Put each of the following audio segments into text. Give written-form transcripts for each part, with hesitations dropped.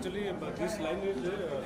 Actually, this line is this road.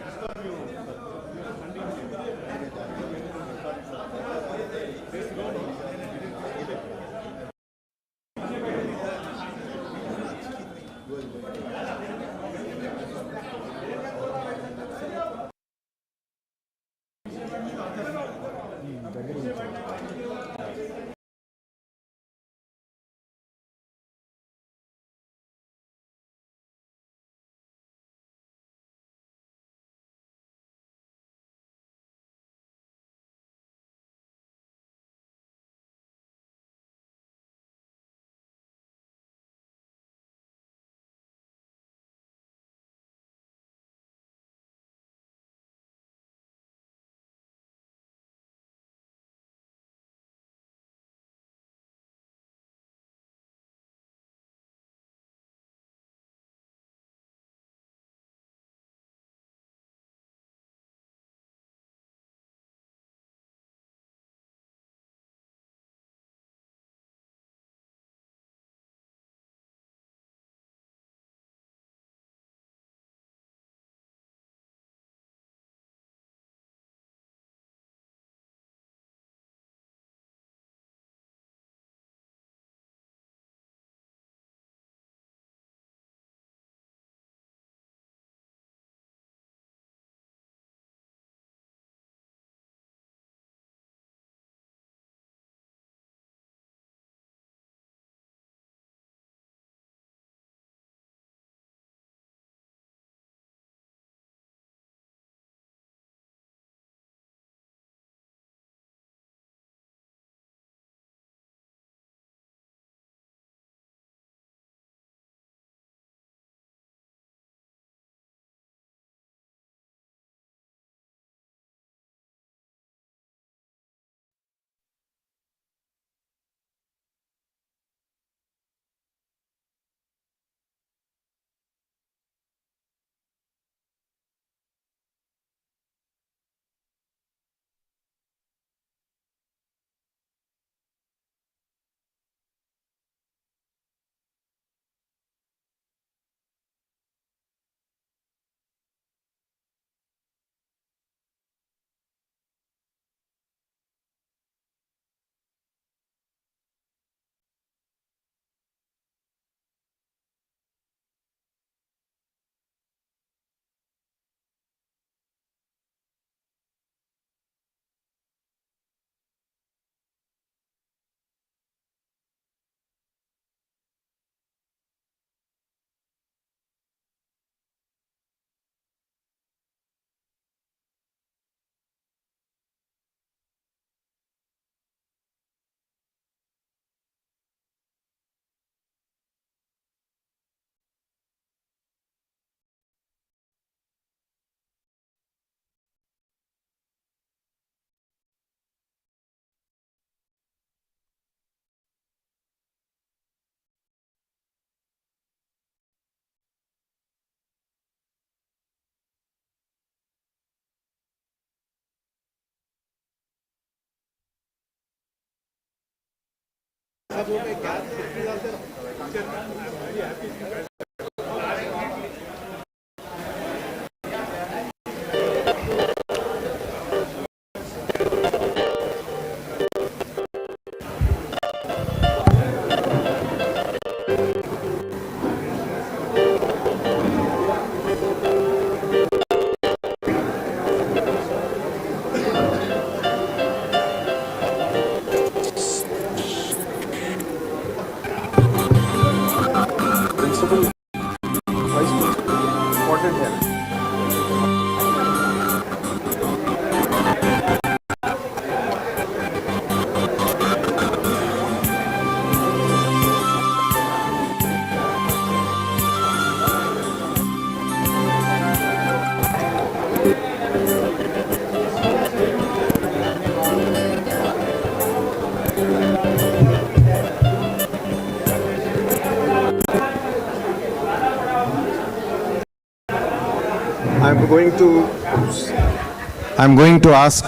I'm going to ask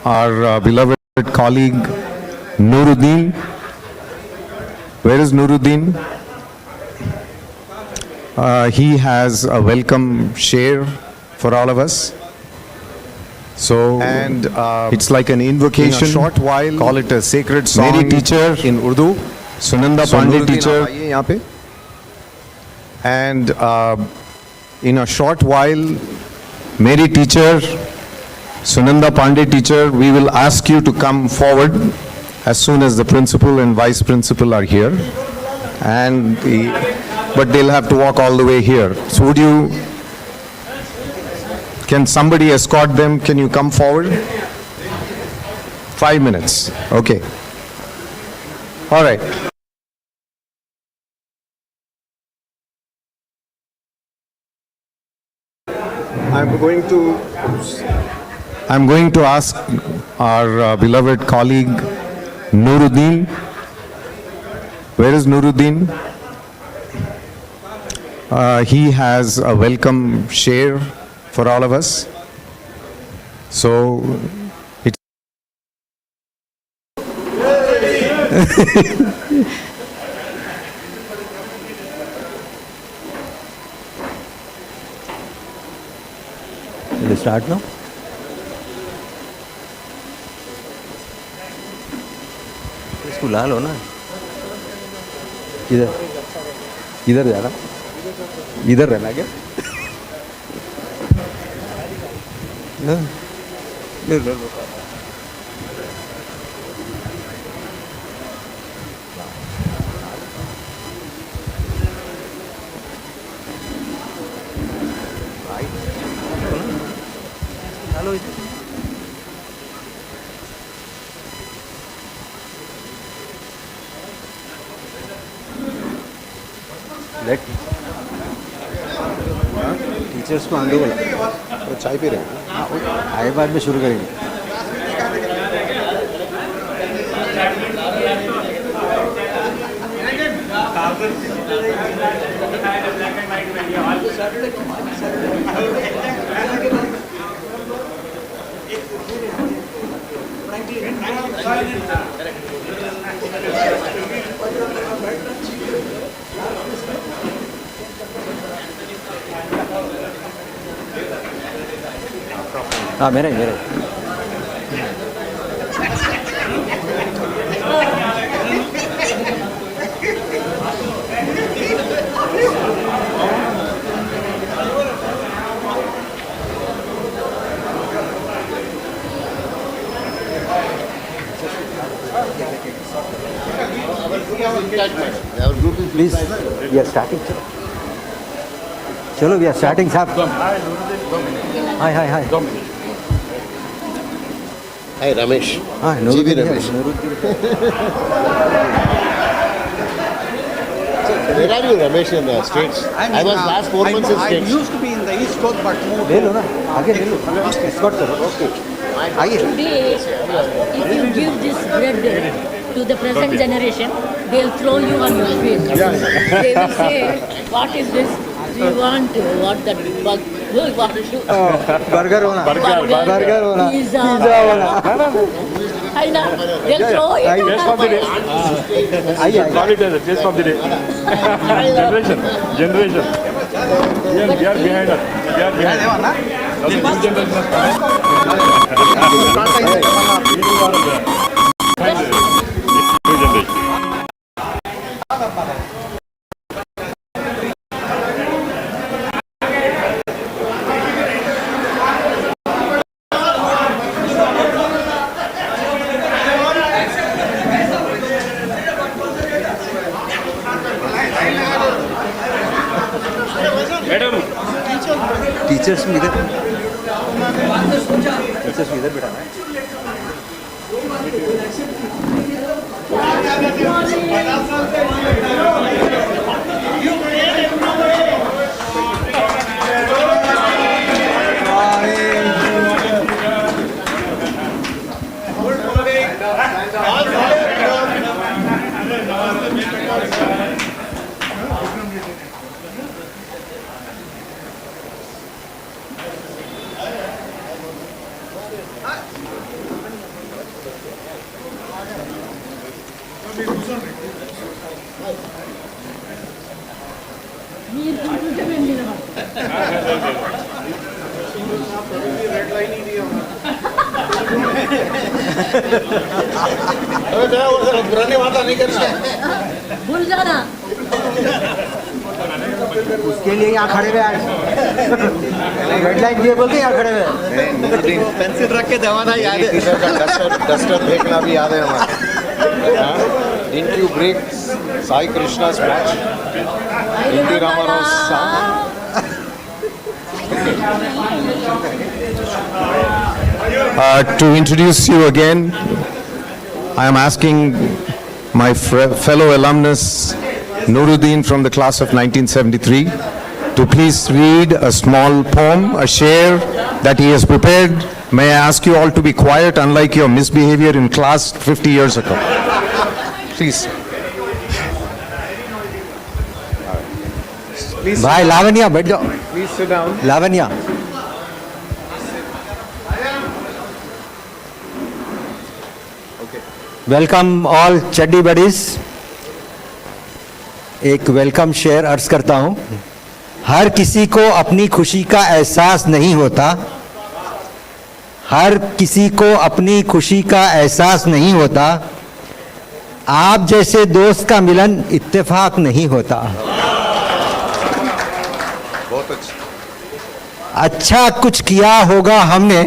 our beloved colleague Nuruddin. Where is Nuruddin? he has a welcome share for all of us. So, and it's like an invocation. In a short while, call it a sacred song. Meri teacher in Urdu, Sunanda Pandey teacher. यहाँ पे. And in a short while, Meri teacher, Sunanda Pandey teacher, we will ask you to come forward as soon as the principal and vice principal are here. And but they'll have to walk all the way here. So would you? Can somebody escort them? Can you come forward? 5 minutes. Okay. All right. I'm going to ask our beloved colleague Nuruddin. Where is Nuruddin? He has a welcome share for all of us. So it's Will you start now? इसको ला लो ना. इधर इधर जाना. इधर रहना क्या? Hello late teachers को आंदो बोला तो चाय पी रहे हैं आए बाद में शुरू करेंगे हाँ मेरे प्लीज वी आर स्टार्टिंग चलो वी आर स्टार्टिंग साहब हाय हाय हाय Hi, Ramesh. Hi, GB Ramesh. Where are you, Ramesh, in the States? I was last 4 months in States. I used to be in the East Coast, but moved. ले लो ना आगे ले लो Scott करो okay आइए Today, if you give this bread to the present generation, they'll throw you on your face. They will say, what is this? We want what that bug. We want to burger होना burger होना pizza. I know. They'll throw it on Taste our of the day. face. आइए Call it as a taste of the day. Generation. We are behind us. We are behind. Now the new generation has come. We are the new generation. Madam, teachers में इधर बिठाना है మీరు भूल जाना। उसके लिए यहाँ खड़े हुए आज रेड लाइट दिए बोलते यहाँ खड़े हुए पेंसिल रख के दबाना याद है डस्टर फेंकना भी याद है हमारा Didn't you break Sai Krishna's match? Inti Ramano's son? To introduce you again, I am asking my fellow alumnus Nuruddin from the class of 1973 to please read a small poem, a share that he has prepared. May I ask you all to be quiet, unlike your misbehavior in class 50 years ago. Please. भाई लावण्या बैठ जाओ Please sit down. Lavanya welcome all चड्डी buddies एक welcome share अर्ज करता हूं। हर किसी को अपनी खुशी का एहसास नहीं होता, हर किसी को अपनी खुशी का एहसास नहीं होता, आप जैसे दोस्त का मिलन इत्तेफाक नहीं होता। बहुत अच्छा। अच्छा कुछ किया होगा हमने,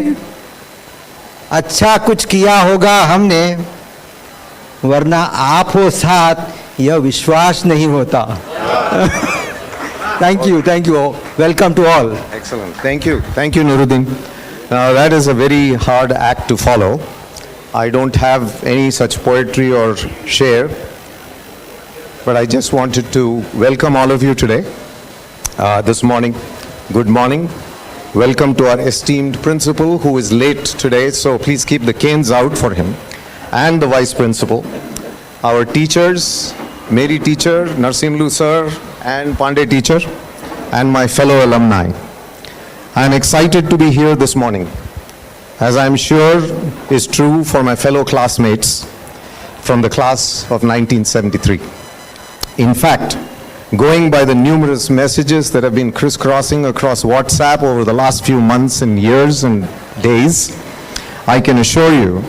अच्छा कुछ किया होगा हमने, वरना आप हो साथ यह विश्वास नहीं होता। Thank you welcome to all. Excellent. Thank you, Nuruddin. Now that is a very hard act to follow. I don't have any such poetry or share, but I just wanted to welcome all of you today, this morning. Good morning. Welcome to our esteemed principal who is late today, so please keep the canes out for him, and the vice principal, our teachers, Mary teacher, Narsimlu sir, and Pandey teacher, and my fellow alumni. I am excited to be here this morning, as I am sure is true for my fellow classmates from the class of 1973. In fact, going by the numerous messages that have been crisscrossing across WhatsApp over the last few months and years and days, I can assure you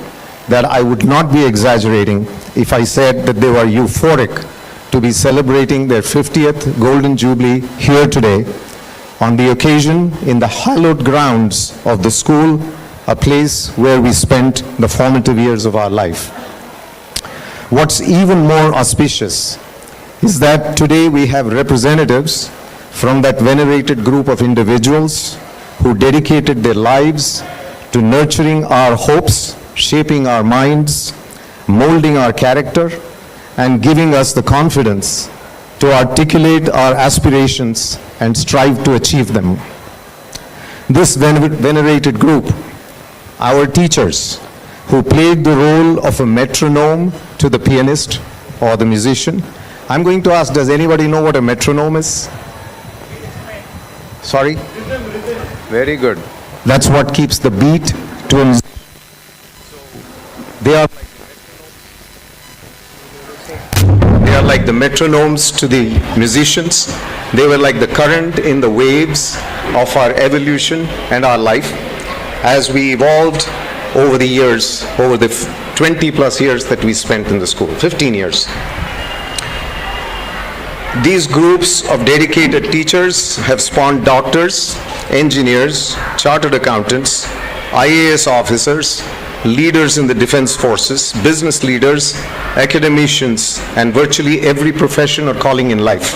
that I would not be exaggerating if I said that they were euphoric to be celebrating their 50th Golden Jubilee here today on the occasion in the hallowed grounds of the school, a place where we spent the formative years of our life. What's even more auspicious is that today we have representatives from that venerated group of individuals who dedicated their lives to nurturing our hopes, shaping our minds, molding our character, and giving us the confidence to articulate our aspirations and strive to achieve them. This venerated group, our teachers, who played the role of a metronome to the pianist or the musician. I'm going to ask, does anybody know what a metronome is? Sorry? Very good. That's what keeps the beat to a musician. They are like the metronomes to the musicians. They were like the current in the waves of our evolution and our life as we evolved over the years, over the 20 plus years that we spent in the school, 15 years. These groups of dedicated teachers have spawned doctors, engineers, chartered accountants, IAS officers, leaders in the defense forces, business leaders, academicians, and virtually every profession or calling in life.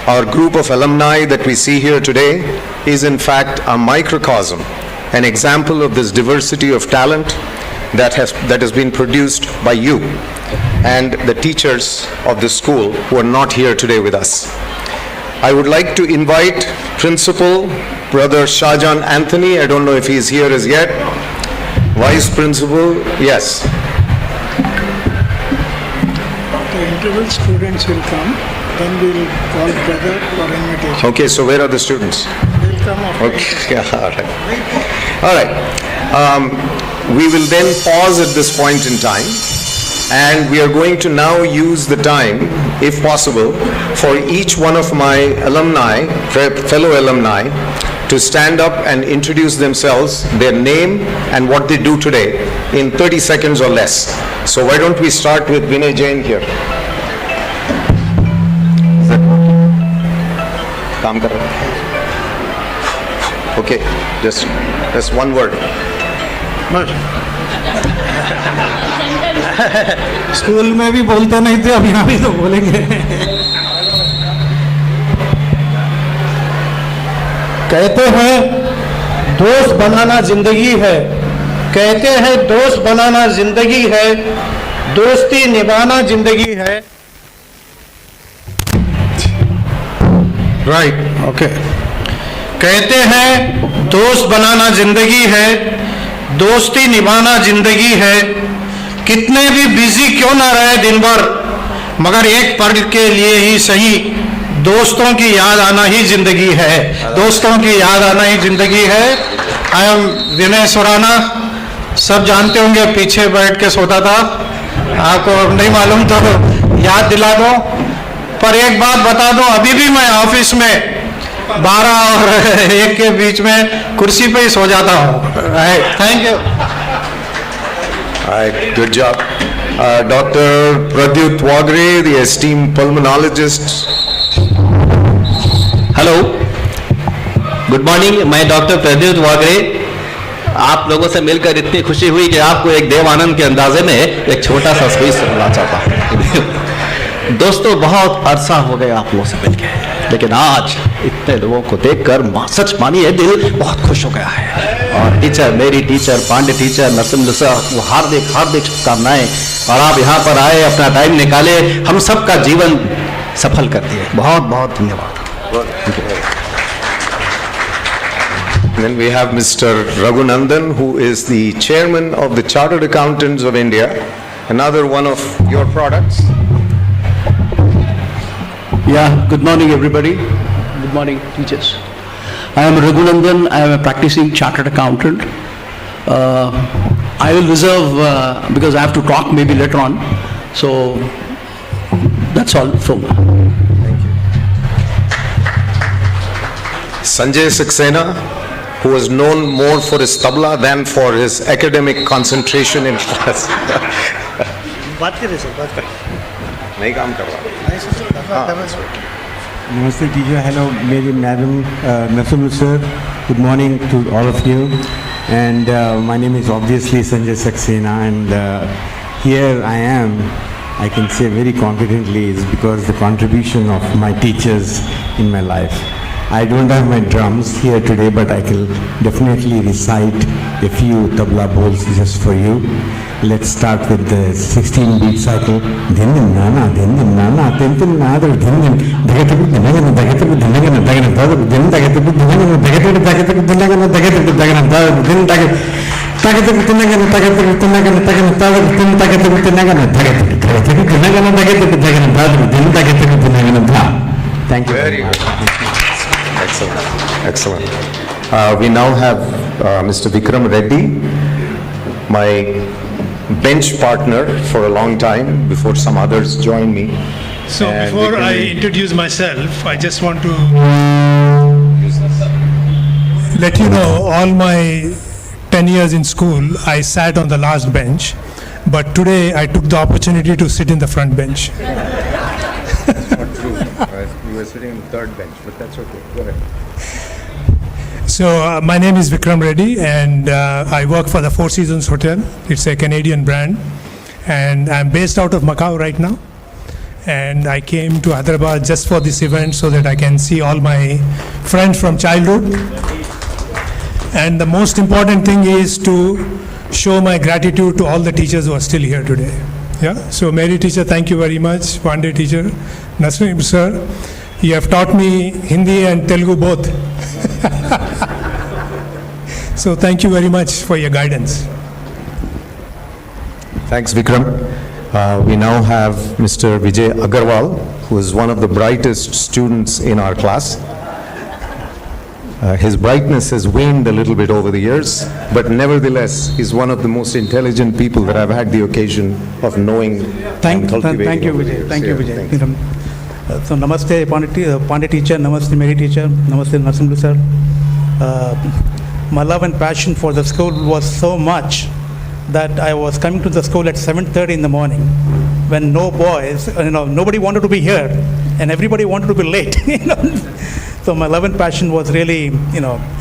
Our group of alumni that we see here today is in fact a microcosm, an example of this diversity of talent that has been produced by you and the teachers of the school who are not here today with us. I would like to invite Principal Brother Shahjahan Anthony. I don't know if he is here as yet. Vice Principal, yes. The interval students will come, then we will call brother for invitation. Okay, so where are the students? They'll come after. Okay, all right. All right. We will then pause at this point in time And we are going to now use the time, if possible, for each one of my alumni, fellow alumni, to stand up and introduce themselves, their name and what they do today in 30 seconds or less. So why don't we start with Vinay Jain here. Is that working? Kaam kar raha hai? Okay, just one word. School में भी बोलते नहीं थे, अब यहाँ भी तो बोलेंगे। कहते हैं दोस्त बनाना जिंदगी है, कहते हैं दोस्त बनाना जिंदगी है, दोस्ती निभाना जिंदगी है। Right. ओके। कहते हैं दोस्त बनाना जिंदगी है, दोस्ती निभाना जिंदगी है, कितने भी बिजी क्यों ना रहे दिन भर, मगर एक पल के लिए ही सही दोस्तों की याद आना ही जिंदगी है, दोस्तों की याद आना ही जिंदगी है। आई एम विनय सुराना, सब जानते होंगे, पीछे बैठ के सोता था, आपको नहीं मालूम तो याद दिला दो। पर एक बात बता दूं, अभी भी मैं ऑफिस में 12 और 1 के बीच में कुर्सी पे ही सो जाता हूँ। Thank you. All right, good job. Dr. Pradyut Wagre, the esteemed pulmonologist. Hello, good morning, मैं डॉक्टर प्रद्युत वागरे। आप लोगों से मिलकर इतनी खुशी हुई कि आपको एक देव आनंद के अंदाजे में एक छोटा सा स्पीच सुनाना चाहता हूँ। दोस्तों, बहुत अरसा हो गया आप लोगों से मिलके, लेकिन आज इतने लोगों को देखकर सच मानिए दिल बहुत खुश हो गया है। और टीचर, मेरी teacher, Pandey teacher, Naseem sir, वो हार्दिक हार्दिक शुभकामनाएं। और आप यहाँ पर आए, अपना टाइम निकाले, हम सबका जीवन सफल कर दिए। बहुत बहुत धन्यवाद। Then we have Mr. Raghunandan, who is the chairman of the Chartered Accountants of India, another one of your products. Yeah, good morning everybody. Good morning teachers. I am Raghunandan. I am a practicing chartered accountant. I will reserve because I have to talk maybe later on. So that's all from me. Sanjay Saxena, who was known more for his tabla than for his academic concentration in class. बात करें sir, बात करें। नहीं काम कर रहा। Namaste teacher, hello Mary Madam, Nasim sir, good morning to all of you, and my name is obviously Sanjay Saxena, and here I am, I can say very confidently, is because the contribution of my teachers in my life. I don't have my drums here today, but I can definitely recite a few tabla bowls just for you. Let's start with the 16-beat cycle. Din din nana, din din nana, din din nada, din din dagatabu dinagana, dagatabu dinagana, dagana dada, din dagatabu dinagana, dagatabu dagatabu dinagana, dagatabu dagana dada, din dagatabu dinagana, dagatabu dinagana, dagana dada, din dagatabu dinagana, dagatabu dinagana, dagatabu dagana dada, din dagatabu dinagana dada. Thank you. Very good. Excellent. Excellent. We now have Mr. Vikram Reddy, my bench partner for a long time before some others joined me. So And before Vikram, I introduce myself, I just want to let you know all my 10 years in school, I sat on the last bench, but today I took the opportunity to sit in the front bench. Not true. You were sitting on the third bench, but that's okay. Go ahead. So my name is Vikram Reddy, and I work for the Four Seasons Hotel. It's a Canadian brand, and I'm based out of Macau right now. And I came to Hyderabad just for this event so that I can see all my friends from childhood. And the most important thing is to show my gratitude to all the teachers who are still here today. Yeah. So Mary teacher, thank you very much. Pandey teacher, Nasim sir, you have taught me Hindi and Telugu both. So thank you very much for your guidance. Thanks, Vikram. We now have Mr. Vijay Agarwal, who is one of the brightest students in our class. His brightness has waned a little bit over the years, but nevertheless, he's one of the most intelligent people that I've had the occasion of knowing and cultivating. Thank you, over the Vijay. years. Thank you, Yeah, Vijay. thank you. So, Namaste, Pandit teacher, Namaste, Mary teacher, Namaste, Narsimlu sir. My love and passion for the school was so much that I was coming to the school at 7:30 in the morning when no boys, nobody wanted to be here and everybody wanted to be late. So my love and passion was really,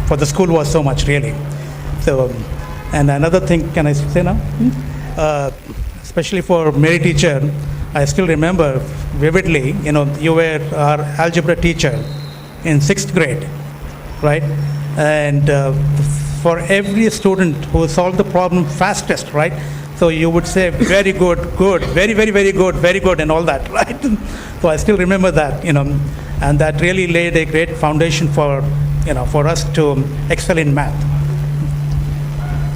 for the school was so much really. So, and another thing, can I say now? Especially for Mary teacher, I still remember vividly, you were our algebra teacher in 6th grade, right? And for every student who solved the problem fastest, right? So you would say, very good, good, very, very, very good, very good, and all that, right? So I still remember that, and that really laid a great foundation for, for us to excel in math.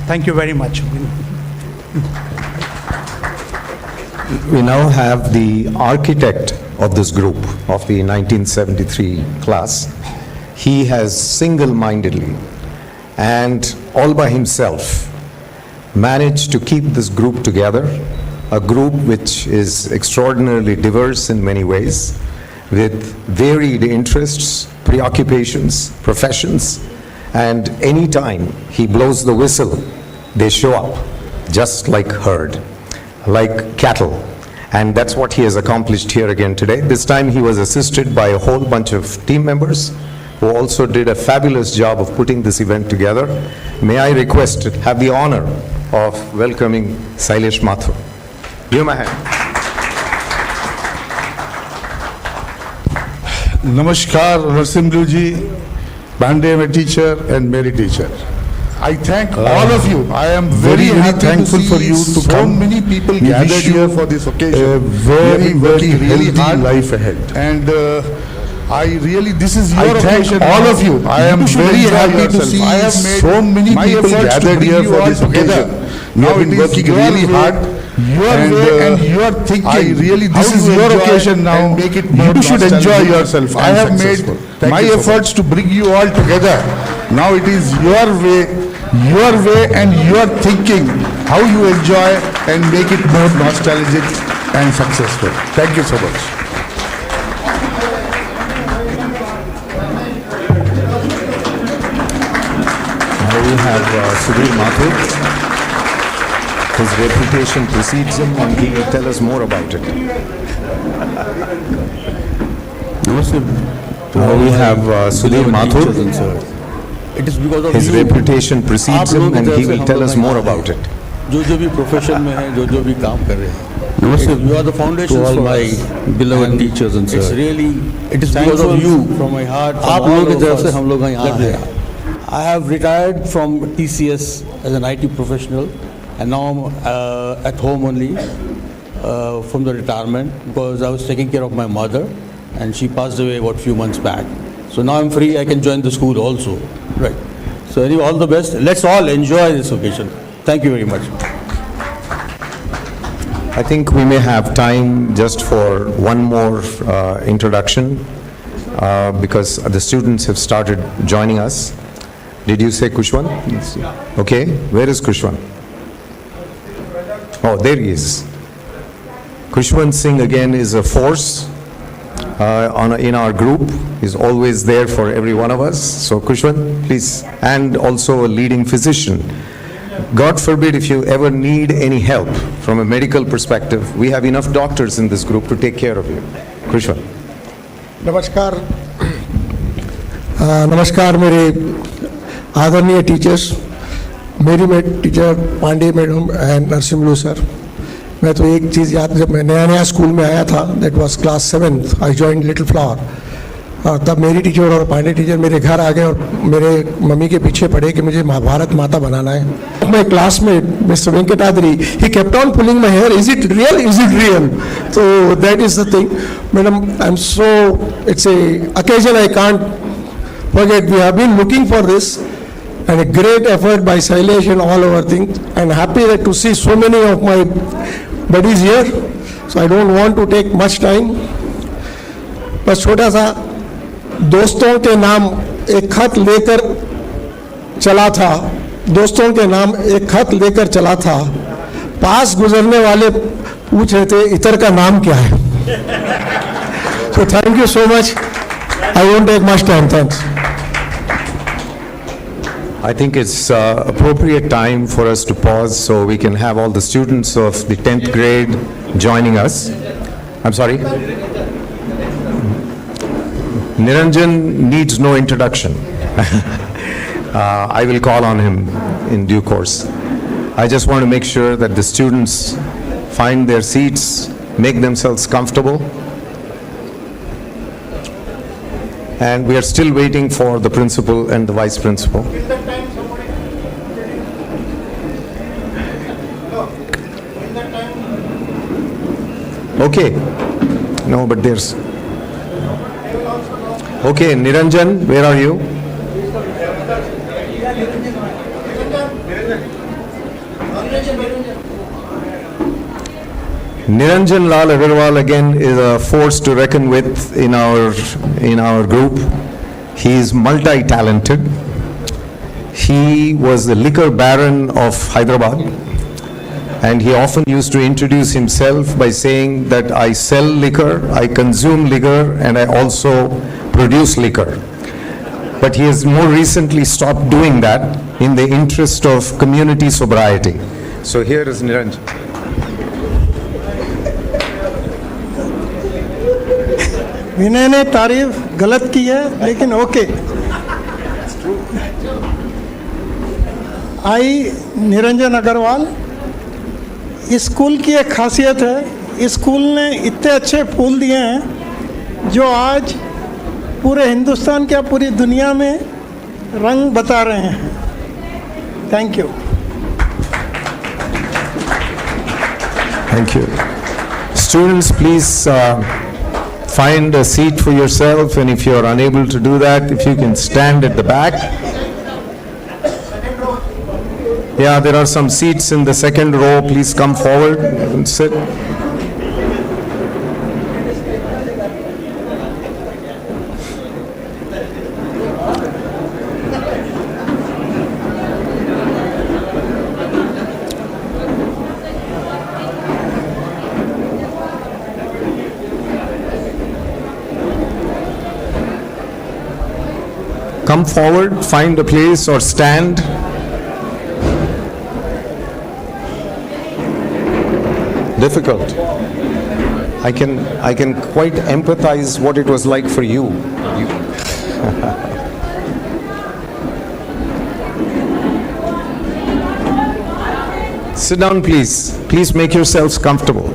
Thank you very much. We now have the architect of this group of the 1973 class. He has single-mindedly and all by himself managed to keep this group together, a group which is extraordinarily diverse in many ways, with varied interests, preoccupations, professions, and any time he blows the whistle, they show up, just like herd, like cattle. And that's what he has accomplished here again today. This time he was assisted by a whole bunch of team members who also did a fabulous job of putting this event together. May I request to have the honor of welcoming Sailesh Mathur. Give him a hand. Namaskar, Narsimlu ji, Pandey teacher and Mary teacher. I thank all of you. I am very thankful for you to so come. Many people gathered here for this occasion. A very, very really hard life ahead. And this is your occasion. All of you. I am very happy to see. I have made so many people gathered here for this occasion. Now it is working really hard. Your way and your thinking. This is your occasion now. Make it more you should enjoy yourself. I have made my efforts to bring you all together. Now it is your way and your thinking, how you enjoy and make it more nostalgic and successful. Thank you so much. Now we have Sudhir Mathur. His reputation precedes him and he will tell us more about it. Now we have Sudhir Mathur. It is because of His reputation precedes him and he will tell us more about it. जो भी profession में है, जो भी काम कर रहे हैं, you are the foundation for my beloved teachers and sir. It's really, it is because of you from my heart. आप लोगों की तरफ से हम लोग यहाँ हैं. I have retired from TCS as an IT professional, and now I'm at home only from the retirement because I was taking care of my mother, and she passed away about few months back. So now I'm free. I can join the school also. Right. So anyway, all the best. Let's all enjoy this occasion. Thank you very much. I think we may have time just for one more introduction because the students have started joining us. Did you say Kushwan? Okay. Where is Kushwan? Oh, there he is. Kushwan Singh again is a force in our group. He's always there for every one of us. So Kushwan, please. And also a leading physician. God forbid if you ever need any help from a medical perspective, we have enough doctors in this group to take care of you. Kushwan. नमस्कार नमस्कार मेरे आदरणीय teachers, मेरी teacher Pandey madam and Narsimlu sir. मैं तो एक चीज़ याद, जब मैं नया स्कूल में आया था, that was class 7th, I joined little flower. और तब मेरी टीचर और पांडे टीचर मेरे घर आ गए और मेरे मम्मी के पीछे पड़े कि मुझे महाभारत माता बनाना है. My classmate mister Venkatadri, he kept on pulling my hair, is it real, is it real. So that is the thing. Madam, I'm so, it's a occasion I can't forget. We have been looking for this, and a great effort by Sailesh and all our things. I'm happy that to see so many of my buddies here. So I don't want to take much time. बस छोटा सा दोस्तों के नाम एक खत लेकर चला था, दोस्तों के नाम एक खत लेकर चला था, पास गुजरने वाले पूछ रहे थे इतर का नाम क्या है. So thank you so much. I won't take much time. Thanks. I think it's appropriate time for us to pause so we can have all the students of the 10th grade joining us. I'm sorry? Niranjan needs no introduction. I will call on him in due course. I just want to make sure that the students find their seats, make themselves comfortable. And we are still waiting for the principal and the vice principal. Okay. No, but there's... Okay, Niranjan, where are you? Niranjan Lal Agarwal again is a force to reckon with in our group. He is multi-talented. He was the liquor baron of Hyderabad, and he often used to introduce himself by saying that I sell liquor, I consume liquor, and I also produce liquor. But he has more recently stopped doing that in the interest of community sobriety. So here is Niranjan. विनय ने तारीफ गलत की है लेकिन okay. आई निरंजन अग्रवाल. इस school की एक खासियत है, इस स्कूल ने इतने अच्छे फूल दिए हैं जो आज पूरे हिंदुस्तान क्या पूरी दुनिया में रंग बता रहे हैं. Thank you. Thank you. Students, please find a seat for yourself, and if you are unable to do that, if you can stand at the back. Yeah, there are some seats in the second row. Please come forward and sit. Come forward, find a place or stand. Difficult. I can quite empathize what it was like for you. Sit down, please. Please make yourselves comfortable.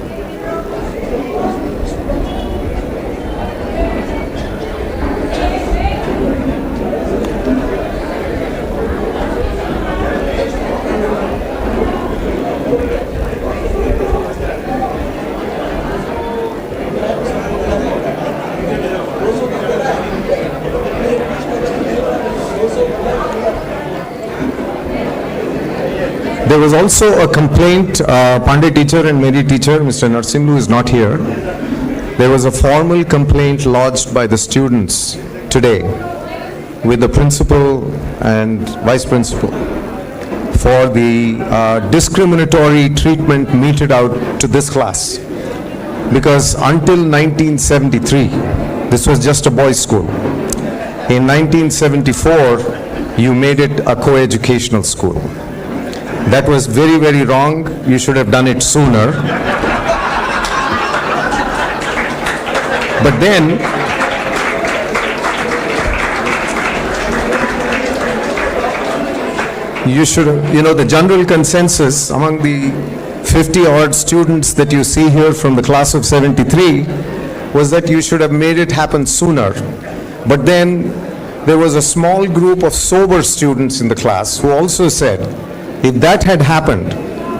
There was also a complaint, Pandey teacher and Mary teacher, Mr. Narsimlu is not here. There was a formal complaint lodged by the students today with the principal and vice principal for the discriminatory treatment meted out to this class. Because until 1973, this was just a boys' school. In 1974, you made it a co-educational school. That was very, very wrong. You should have done it sooner. But then, you should have, the general consensus among the 50-odd students that you see here from the class of 73 was that you should have made it happen sooner. But then, there was a small group of sober students in the class who also said, if that had happened,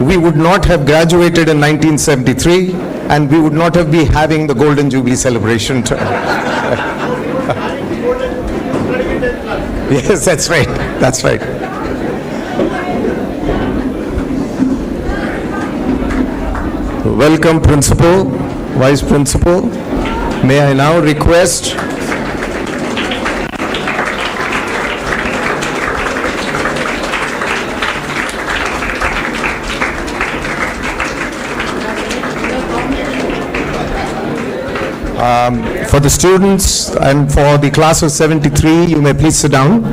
we would not have graduated in 1973 and we would not have been having the Golden Jubilee celebration. Yes, that's right. That's right. Welcome, Principal, Vice Principal. May I now request For the students and for the class of 73, you may please sit down.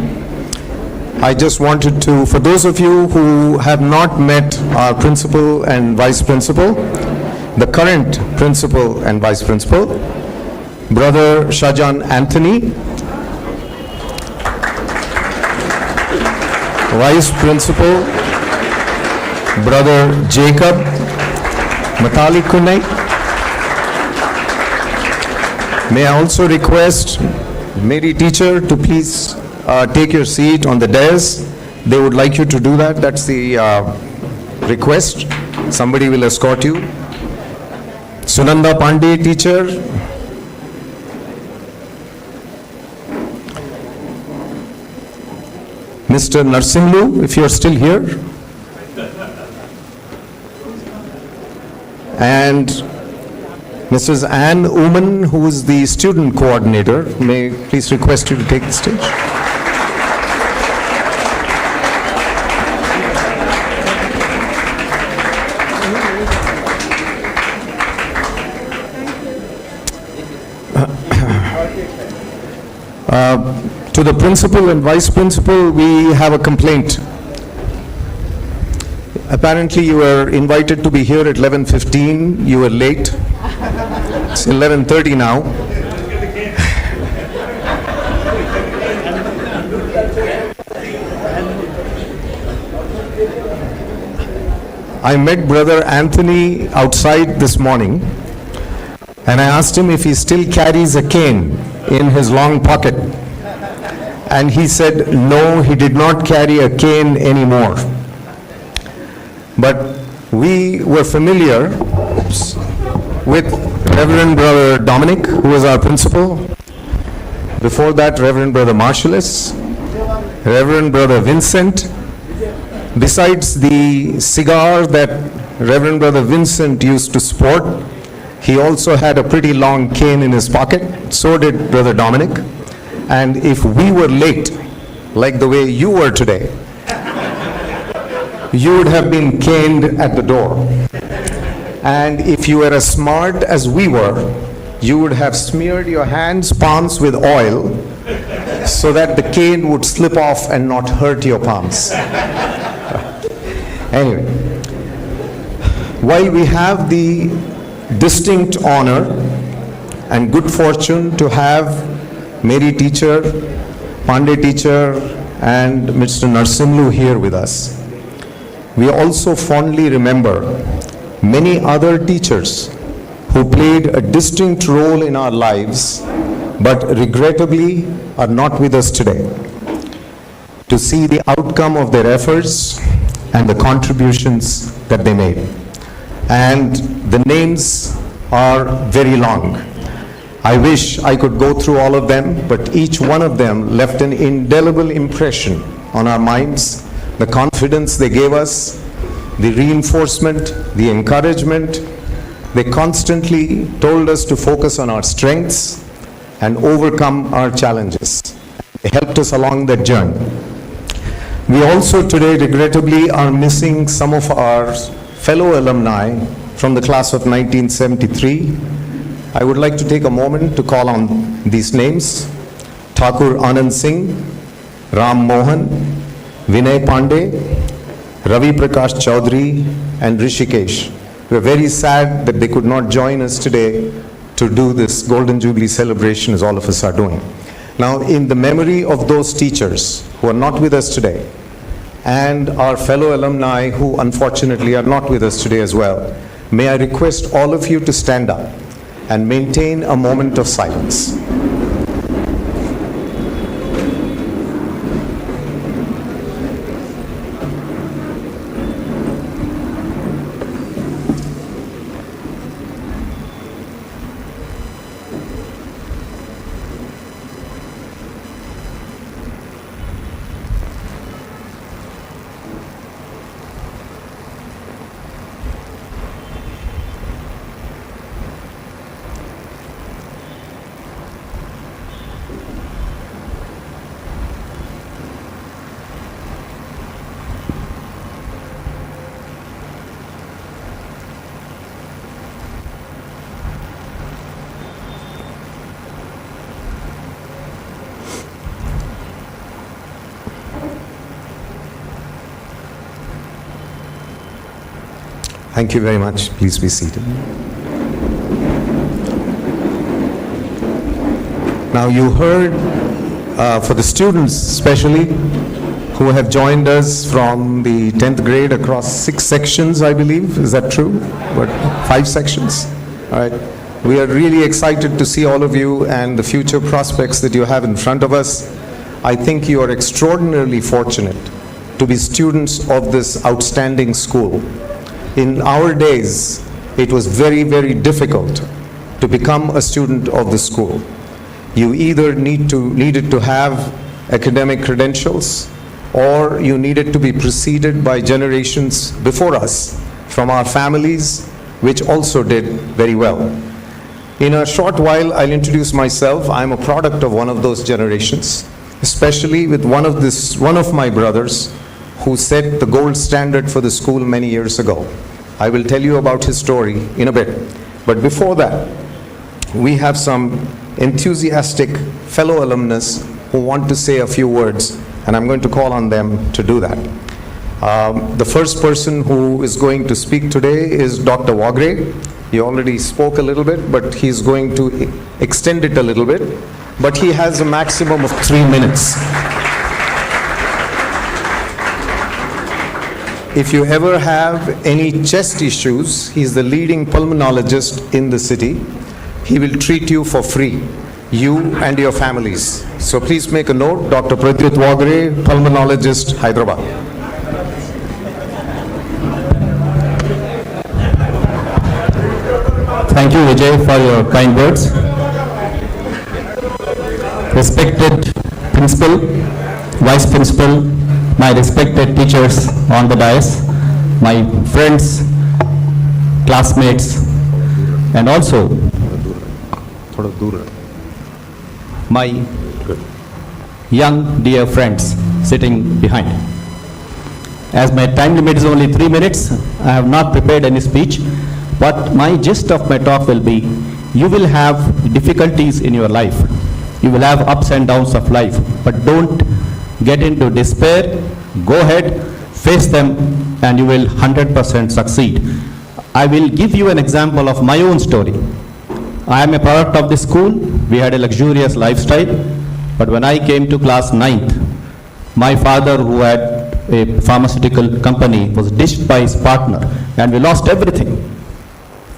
I just wanted to, for those of you who have not met our principal and vice principal, the current principal and vice principal, Brother Shahjan Anthony, Vice Principal, Brother Jacob Matali Kunai. May I also request Mary teacher to please take your seat on the dais. They would like you to do that. That's the request. Somebody will escort you. Sunanda Pandey teacher. Mr. Narsimlu, if you are still here. And Mrs. Ann Uman, who is the student coordinator, may I please request you to take the stage. To the principal and vice principal, we have a complaint. Apparently, you were invited to be here at 11:15. You were late. It's 11:30 now. I met Brother Anthony outside this morning, and I asked him if he still carries a cane in his long pocket. And he said, no, he did not carry a cane anymore. But we were familiar with Reverend Brother Dominic, who was our principal. Before that, Reverend Brother Marshallis, Reverend Brother Vincent. Besides the cigar that Reverend Brother Vincent used to sport, he also had a pretty long cane in his pocket. So did Brother Dominic. And if we were late, like the way you were today, you would have been caned at the door. And if you were as smart as we were, you would have smeared your hands, palms with oil so that the cane would slip off and not hurt your palms. Anyway, while we have the distinct honor and good fortune to have Mary teacher, Pandey teacher, and Mr. Narsimlu here with us, we also fondly remember many other teachers who played a distinct role in our lives, but regrettably are not with us today, to see the outcome of their efforts and the contributions that they made. And the names are very long. I wish I could go through all of them, but each one of them left an indelible impression on our minds, the confidence they gave us, the reinforcement, the encouragement. They constantly told us to focus on our strengths and overcome our challenges. They helped us along that journey. We also today regrettably are missing some of our fellow alumni from the class of 1973. I would like to take a moment to call on these names: Thakur Anand Singh, Ram Mohan, Vinay Pandey, Ravi Prakash Chaudhary, and Rishikesh. We are very sad that they could not join us today to do this Golden Jubilee celebration as all of us are doing. Now, in the memory of those teachers who are not with us today, and our fellow alumni who unfortunately are not with us today as well, may I request all of you to stand up and maintain a moment of silence. Thank you very much. Please be seated. Now you heard, for the students especially, who have joined us from the 10th grade across 6 sections, I believe. Is that true? But 5 sections? All right. We are really excited to see all of you and the future prospects that you have in front of us. I think you are extraordinarily fortunate to be students of this outstanding school. In our days, it was very, very difficult to become a student of the school. You either needed to have academic credentials, or you needed to be preceded by generations before us from our families, which also did very well. In a short while, I'll introduce myself. I'm a product of one of those generations, especially with one of my brothers who set the gold standard for the school many years ago. I will tell you about his story in a bit. But before that, we have some enthusiastic fellow alumnus who want to say a few words, and I'm going to call on them to do that. The first person who is going to speak today is Dr. Wagre. He already spoke a little bit, but he's going to extend it a little bit. But he has a maximum of 3 minutes. If you ever have any chest issues, he's the leading pulmonologist in the city. He will treat you for free, you and your families. So please make a note, Dr. Pradyut Wagre, pulmonologist, Hyderabad. Thank you, Vijay, for your kind words. Respected Principal, Vice Principal, my respected teachers on the dais, my friends, classmates, and also my young dear friends sitting behind. As my time limit is only 3 minutes, I have not prepared any speech, but my gist of my talk will be, you will have difficulties in your life. You will have ups and downs of life, but don't get into despair. Go ahead, face them, and you will 100% succeed. I will give you an example of my own story. I am a product of the school. We had a luxurious lifestyle, but when I came to class 9th, my father, who had a pharmaceutical company, was ditched by his partner, and we lost everything.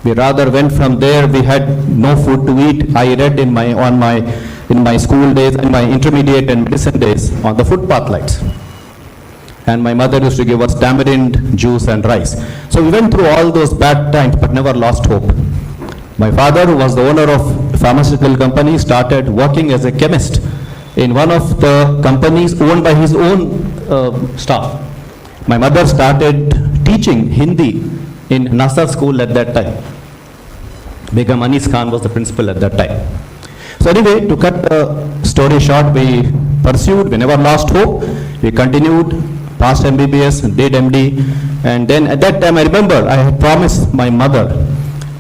We rather went from there. We had no food to eat. I read in my school days and my intermediate and medicine days on the footpath lights. And my mother used to give us tamarind juice and rice. So we went through all those bad times, but never lost hope. My father, who was the owner of a pharmaceutical company, started working as a chemist in one of the companies owned by his own staff. My mother started teaching Hindi in Nasar school at that time. Begum Anis Khan was the principal at that time. So anyway, to cut the story short, we pursued, we never lost hope. We continued, passed MBBS, did MD, and then at that time I remember I had promised my mother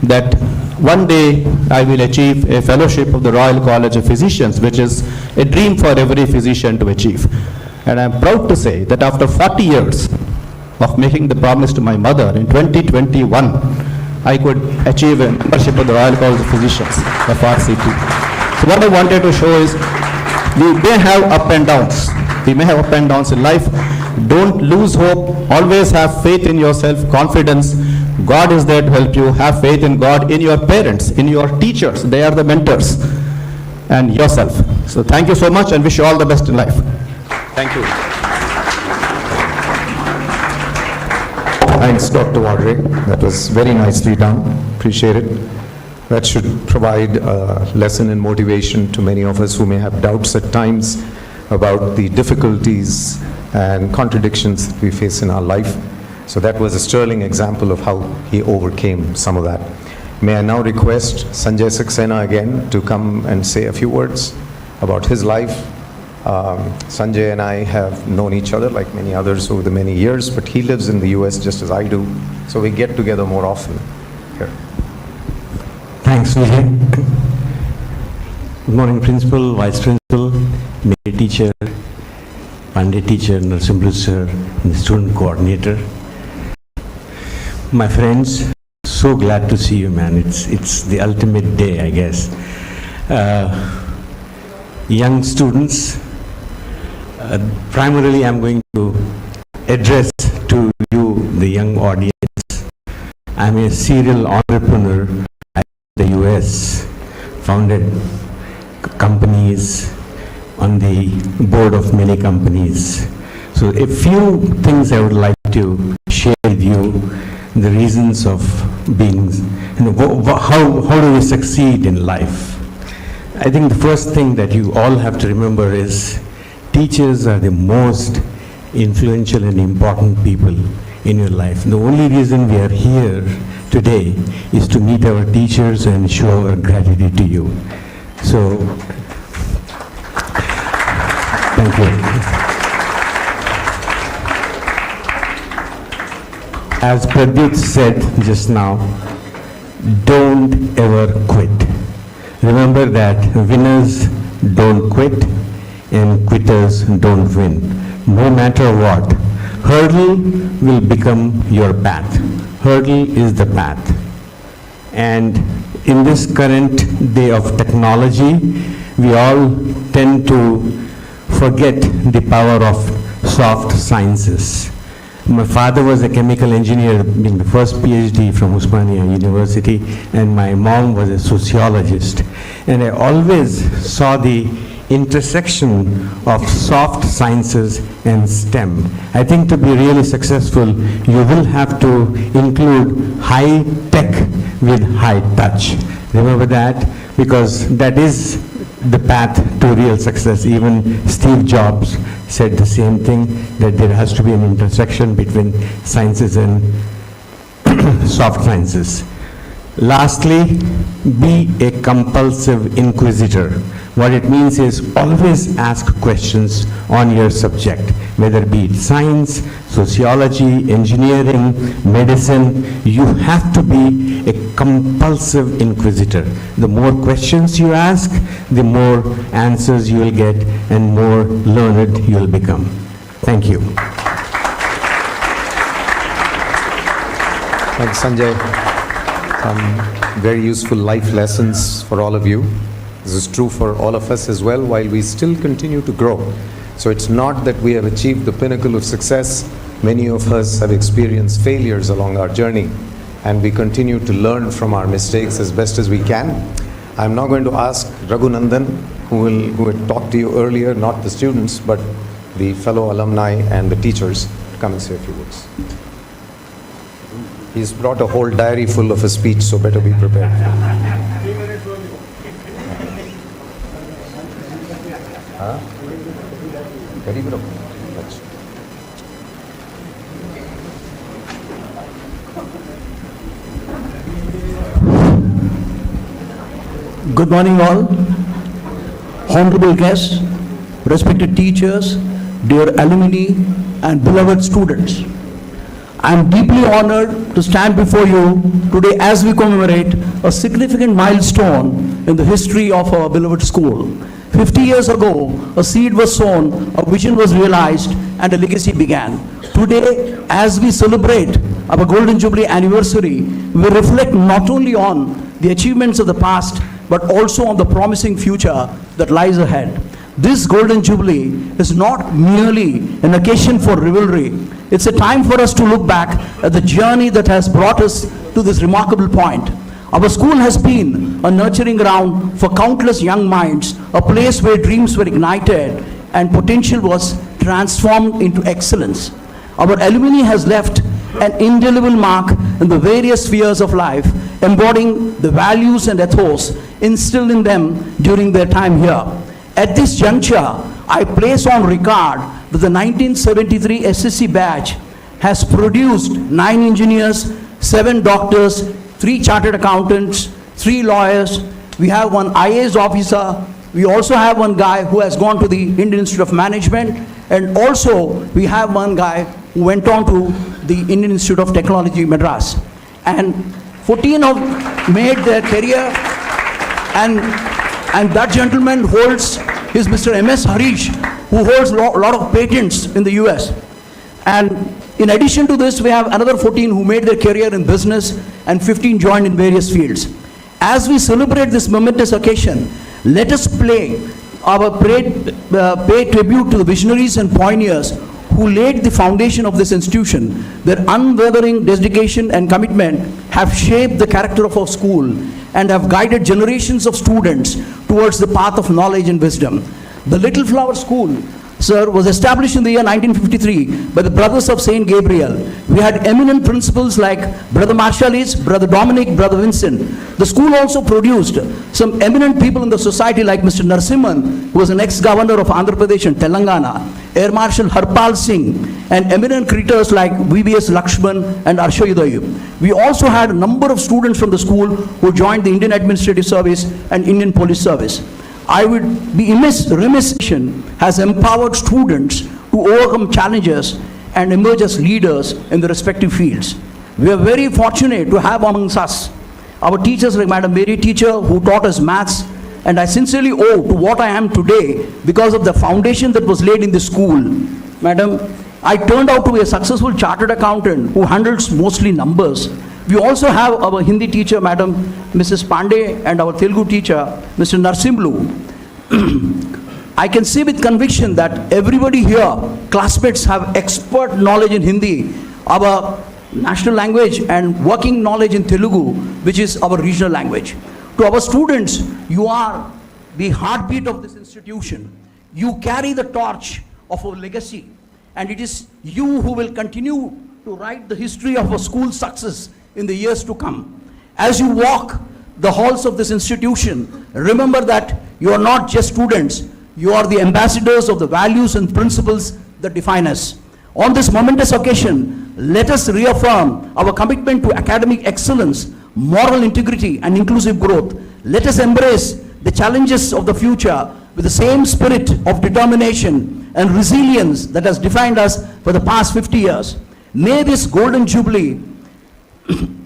that one day I will achieve a fellowship of the Royal College of Physicians, which is a dream for every physician to achieve. And I am proud to say that after 40 years of making the promise to my mother, in 2021, I could achieve a membership of the Royal College of Physicians, FRCP. So what I wanted to show is, we may have up and downs. We may have up and downs in life. Don't lose hope. Always have faith in yourself, confidence. God is there to help you. Have faith in God, in your parents, in your teachers. They are the mentors. And yourself. So thank you so much and wish you all the best in life. Thank you. Thanks, Dr. Wagre. That was very nicely done. Appreciate it. That should provide a lesson and motivation to many of us who may have doubts at times about the difficulties and contradictions that we face in our life. So that was a sterling example of how he overcame some of that. May I now request Sanjay Saxena again to come and say a few words about his life. Sanjay and I have known each other like many others over the many years, but he lives in the US just as I do, so we get together more often. Here. Thanks, Vijay. Good morning, Principal, Vice Principal, Mary teacher, Pandey teacher, Narsimlu sir, and the student coordinator. my friends, so glad to see you, man. It's the ultimate day, I guess. Young students, primarily I'm going to address to you, the young audience. I'm a serial entrepreneur in the US, founded companies, on the board of many companies. So a few things I would like to share with you, the reasons of being, how do we succeed in life? I think the first thing that you all have to remember is teachers are the most influential and important people in your life. The only reason we are here today is to meet our teachers and show our gratitude to you. So, thank you. As Pradyut said just now, don't ever quit. Remember that winners don't quit and quitters don't win. No matter what, hurdle will become your path. Hurdle is the path. And in this current day of technology, we all tend to forget the power of soft sciences. My father was a chemical engineer, being the first PhD from Osmania University, and my mom was a sociologist. And I always saw the intersection of soft sciences and STEM. I think to be really successful, you will have to include high tech with high touch. Remember that? Because that is the path to real success. Even Steve Jobs said the same thing, that there has to be an intersection between sciences and soft sciences. Lastly, be a compulsive inquisitor. What it means is always ask questions on your subject, whether be it science, sociology, engineering, medicine. You have to be a compulsive inquisitor. The more questions you ask, the more answers you will get and more learned you will become. Thank you. Thanks, Sanjay. Some very useful life lessons for all of you. This is true for all of us as well, while we still continue to grow. So it's not that we have achieved the pinnacle of success. Many of us have experienced failures along our journey, and we continue to learn from our mistakes as best as we can. I'm now going to ask Raghunandan, who had talked to you earlier, not the students, but the fellow alumni and the teachers, to come and say a few words. He's brought a whole diary full of a speech, so better be prepared. Good morning all, honorable guests, respected teachers, dear alumni and beloved students. I am deeply honored to stand before you today as we commemorate a significant milestone in the history of our beloved school. 50 years ago, a seed was sown, a vision was realized, and a legacy began. Today, as we celebrate our Golden Jubilee anniversary, we reflect not only on the achievements of the past, but also on the promising future that lies ahead. This Golden Jubilee is not merely an occasion for revelry. It's a time for us to look back at the journey that has brought us to this remarkable point. Our school has been a nurturing ground for countless young minds, a place where dreams were ignited and potential was transformed into excellence. Our alumni has left an indelible mark in the various spheres of life, embodying the values and ethos instilled in them during their time here. At this juncture, I place on record that the 1973 SSC batch has produced 9 engineers, 7 doctors, 3 chartered accountants, 3 lawyers. We have 1 IAS officer. We also have 1 guy who has gone to the Indian Institute of Management, and also we have 1 guy who went on to the Indian Institute of Technology, Madras. And 14 have made their career, and that gentleman is Mr. M.S. Harish, who holds a lot of patents in the US. And In addition to this, we have another 14 who made their career in business and 15 joined in various fields. As we celebrate this momentous occasion, let us pay tribute to the visionaries and pioneers who laid the foundation of this institution. Their unwavering dedication and commitment have shaped the character of our school and have guided generations of students towards the path of knowledge and wisdom. The Little Flower School, sir, was established in the year 1953 by the Brothers of St. Gabriel. We had eminent principals like Brother Marshallis, Brother Dominic, Brother Vincent. The school also produced some eminent people in the society like Mr. Narasimhan, who was an ex-governor of Andhra Pradesh and Telangana, Air Marshal Harpal Singh, and eminent creators like VBS Lakshman and Arshayudayu. We also had a number of students from the school who joined the Indian Administrative Service and Indian Police Service. I would be remiss has empowered students to overcome challenges and emerge as leaders in their respective fields. We are very fortunate to have amongst us our teachers like Madam Mary teacher who taught us maths, and I sincerely owe to what I am today because of the foundation that was laid in the school. Madam, I turned out to be a successful chartered accountant who handles mostly numbers. We also have our Hindi teacher, Madam Mrs. Pandey, and our Telugu teacher, Mr. Narsimlu. I can say with conviction that everybody here, classmates, have expert knowledge in Hindi, our national language, and working knowledge in Telugu, which is our regional language. To our students, you are the heartbeat of this institution. You carry the torch of our legacy, and it is you who will continue to write the history of our school's success in the years to come. As you walk the halls of this institution, remember that you are not just students, you are the ambassadors of the values and principles that define us. On this momentous occasion, let us reaffirm our commitment to academic excellence, moral integrity, and inclusive growth. Let us embrace the challenges of the future with the same spirit of determination and resilience that has defined us for the past 50 years. May this golden jubilee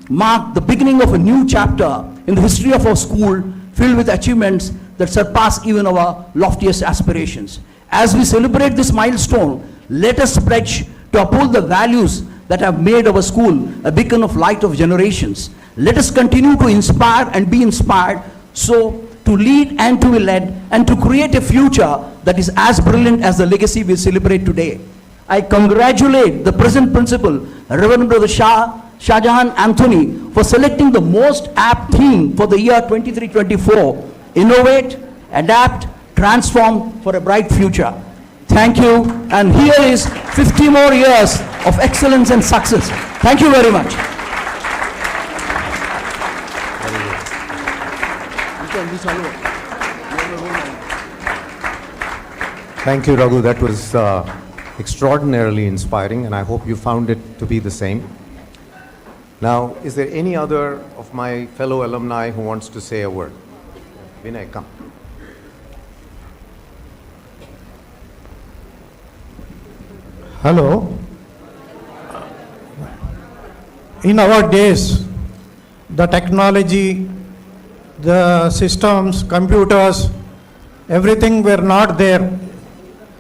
mark the beginning of a new chapter in the history of our school, filled with achievements that surpass even our loftiest aspirations. As we celebrate this milestone, let us pledge to uphold the values that have made our school a beacon of light of generations. Let us continue to inspire and be inspired, so to lead and to be led, and to create a future that is as brilliant as the legacy we celebrate today. I congratulate the present principal, Reverend Brother Shahjahan Anthony, for selecting the most apt theme for the year 23-24, Innovate, Adapt, Transform for a Bright Future. Thank you, and here is 50 more years of excellence and success. Thank you very much. Thank you, Raghu. That was extraordinarily inspiring, and I hope you found it to be the same. Now, is there any other of my fellow alumni who wants to say a word? Vinay, come. Hello. In our days, the technology, the systems, computers, everything were not there.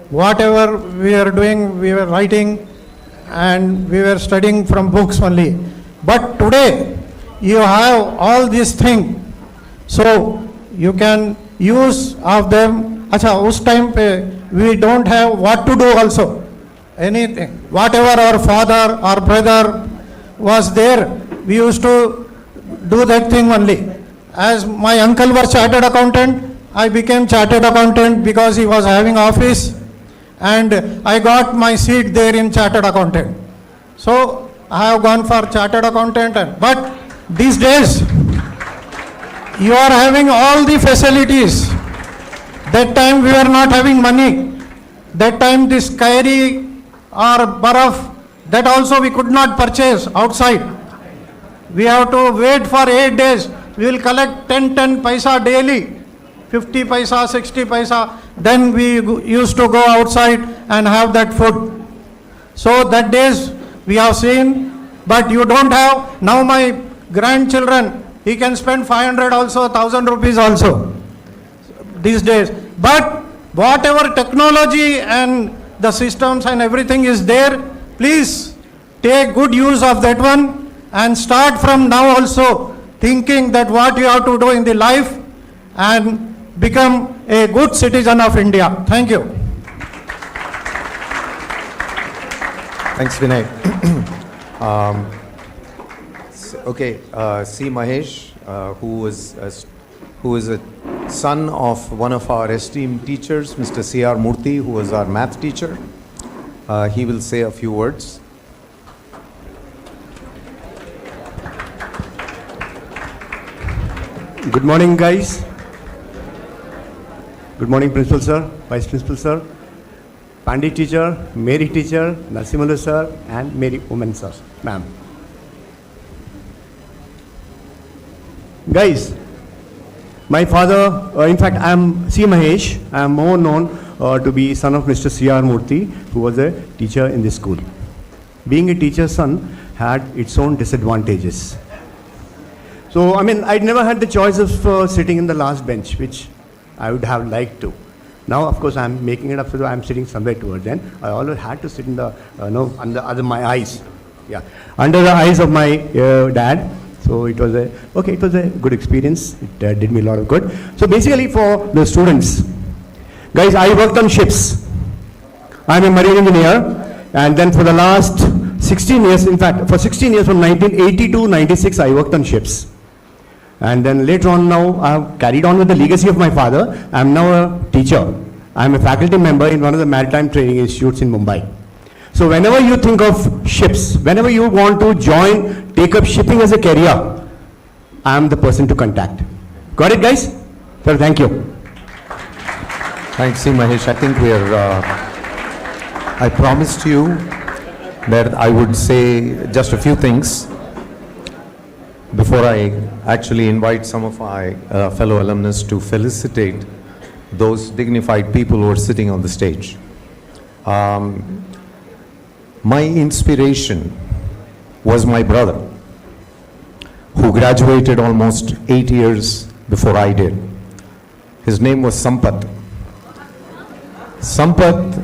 Whatever we were doing, we were writing and we were studying from books only. But today, you have all these things, so you can use of them. Acha, us time pe we don't have what to do also. Anything, whatever our father or brother was there, we used to do that thing only. As my uncle was chartered accountant, I became chartered accountant because he was having office, and I got my seat there in chartered accountant. So I have gone for chartered accountant, but these days you are having all the facilities. That time we were not having money. That time this kairi or baraf, that also we could not purchase outside. We have to wait for 8 days. We will collect 10 paisa daily, 50 paisa, 60 paisa. Then we used to go outside and have that food. So that days we have seen, but you don't have. Now my grandchildren, he can spend 500 also, 1,000 rupees also these days. But whatever technology and the systems and everything is there, please take good use of that one and start from now also thinking that what you have to do in the life and become a good citizen of India. Thank you. Thanks, Vinay. Okay, C. Mahesh, who is a son of one of our esteemed teachers, Mr. C.R. Murthy, who was our math teacher. He will say a few words. Good morning, guys. Good morning, Principal Sir, Vice Principal Sir, Pandey teacher, Mary teacher, Narasimhalu sir, and Mary woman sir, ma'am. Guys, my father, in fact, I am C. Mahesh. I am more known to be son of Mr. C.R. Murthy, who was a teacher in this school. Being a teacher's son had its own disadvantages. So, I mean, I'd never had the choice of sitting in the last bench, which I would have liked to. Now, of course, I'm making it up, so I'm sitting somewhere towards then. I always had to sit in the, under my eyes. Yeah, under the eyes of my dad. So it was a good experience. It did me a lot of good. So basically for the students, guys, I worked on ships. I'm a marine engineer, and then for the last 16 years, in fact, for 16 years from 1980 to 96, I worked on ships. And then later on now, I've carried on with the legacy of my father. I'm now a teacher. I'm a faculty member in one of the maritime training institutes in Mumbai. So whenever you think of ships, whenever you want to take up shipping as a career, I'm the person to contact. Got it, guys? Sir, thank you. Thanks, C. Mahesh. I think I promised you that I would say just a few things before I actually invite some of my fellow alumnus to felicitate those dignified people who are sitting on the stage. My inspiration was my brother, who graduated almost 8 years before I did. His name was Sampath. Sampath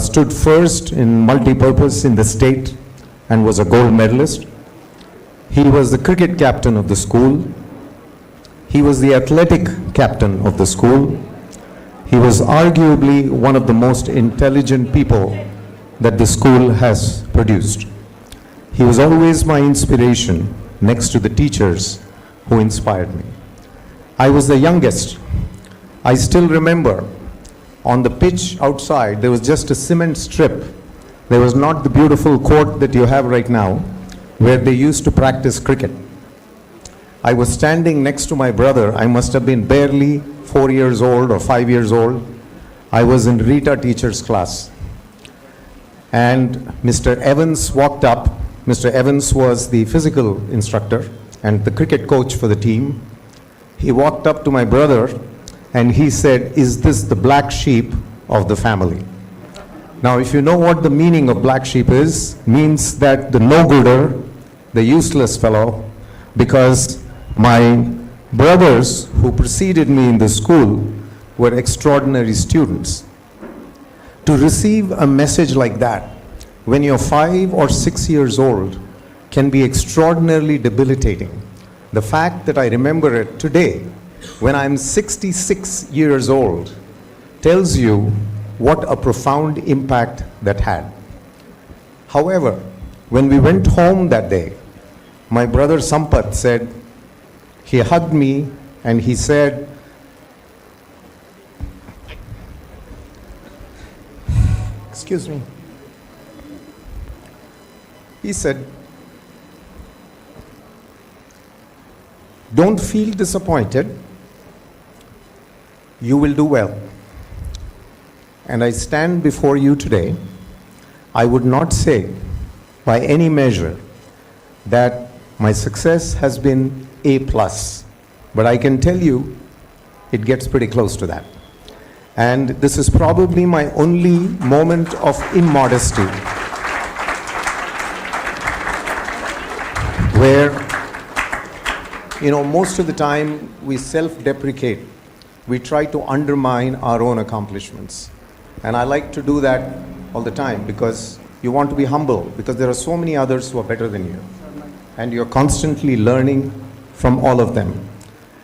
stood first in multi-purpose in the state and was a gold medalist. He was the cricket captain of the school. He was the athletic captain of the school. He was arguably one of the most intelligent people that the school has produced. He was always my inspiration next to the teachers who inspired me. I was the youngest. I still remember on the pitch outside, there was just a cement strip. There was not the beautiful court that you have right now, where they used to practice cricket. I was standing next to my brother. I must have been barely 4 years old or 5 years old. I was in Rita teacher's class. And Mr. Evans walked up. Mr. Evans was the physical instructor and the cricket coach for the team. He walked up to my brother and he said, "Is this the black sheep of the family?" Now, if you know what the meaning of black sheep is, means that the no-gooder, the useless fellow, because my brothers who preceded me in the school were extraordinary students. To receive a message like that when you're 5 or 6 years old can be extraordinarily debilitating. The fact that I remember it today, when I'm 66 years old, tells you what a profound impact that had. However, when we went home that day, my brother Sampath said, he hugged me and he said, excuse me. He said, "Don't feel disappointed. You will do well." And I stand before you today. I would not say by any measure that my success has been A+, but I can tell you it gets pretty close to that. And this is probably my only moment of immodesty where, most of the time we self-deprecate. We try to undermine our own accomplishments. And I like to do that all the time because, you want to be humble because there are so many others who are better than you. And you're constantly learning from all of them.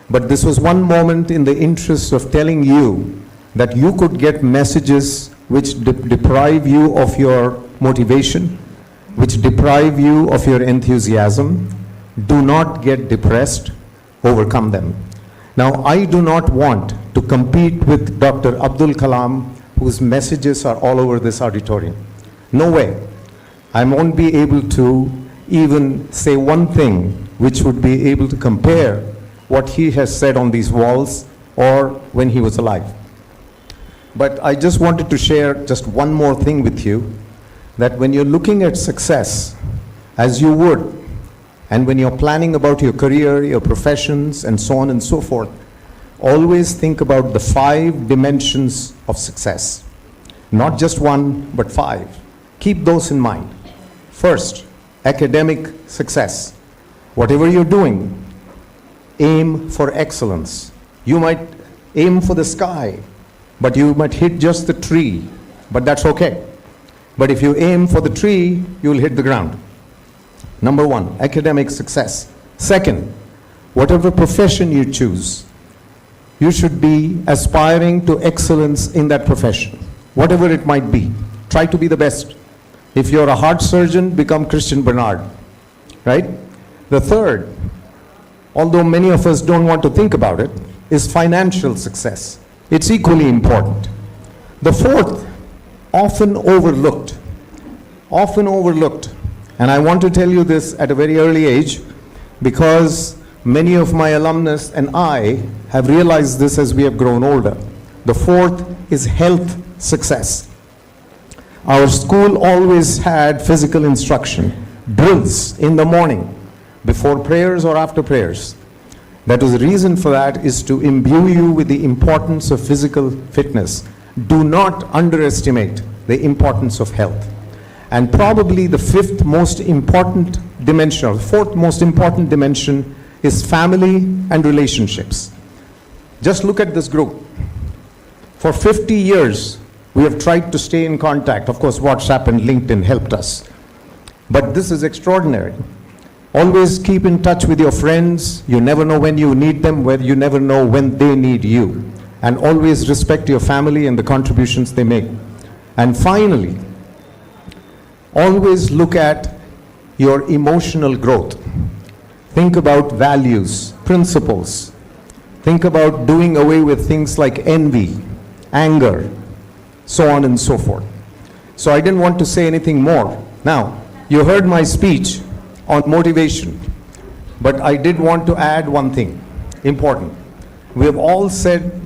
But this was one moment in the interest of telling you that you could get messages which deprive you of your motivation, which deprive you of your enthusiasm. Do not get depressed, overcome them. Now, I do not want to compete with Dr. Abdul Kalam, whose messages are all over this auditorium. No way. I won't be able to even say one thing which would be able to compare what he has said on these walls or when he was alive. But I just wanted to share just one more thing with you, that when you're looking at success, as you would, and when you're planning about your career, your professions, and so on and so forth, always think about the 5 dimensions of success. Not just 1, but 5. Keep those in mind. First, academic success. Whatever you're doing, aim for excellence. You might aim for the sky, but you might hit just the tree, but that's okay. But if you aim for the tree, you'll hit the ground. Number 1, academic success. Second, whatever profession you choose, you should be aspiring to excellence in that profession, whatever it might be. Try to be the best. If you're a heart surgeon, become Christian Bernard, right? The third, although many of us don't want to think about it, is financial success. It's equally important. The fourth, often overlooked, and I want to tell you this at a very early age because many of my alumnus and I have realized this as we have grown older. The fourth is health success. Our school always had physical instruction, drills in the morning, before prayers or after prayers. That is the reason for that is to imbue you with the importance of physical fitness. Do not underestimate the importance of health. And probably the fifth most important dimension, or fourth most important dimension is family and relationships. Just look at this group. For 50 years, we have tried to stay in contact. Of course, WhatsApp and LinkedIn helped us. But this is extraordinary. Always keep in touch with your friends. You never know when you need them, where you never know when they need you. And always respect your family and the contributions they make. And finally, always look at your emotional growth. Think about values, principles. Think about doing away with things like envy, anger, so on and so forth. So I didn't want to say anything more. Now, you heard my speech on motivation, but I did want to add one thing important. We have all said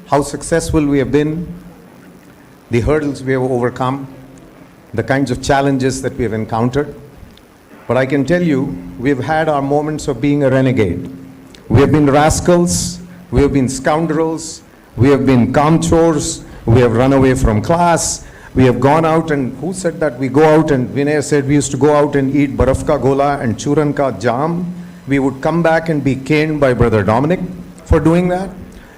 how successful we have been, the hurdles we have overcome, the kinds of challenges that we have encountered. But I can tell you, we've had our moments of being a renegade. We have been rascals, we have been scoundrels, we have been kamchors, we have run away from class, we have gone out and, who said that? We go out and, Vinay said we used to go out and eat baraf ka gola and churan ka jam. We would come back and be caned by Brother Dominic for doing that.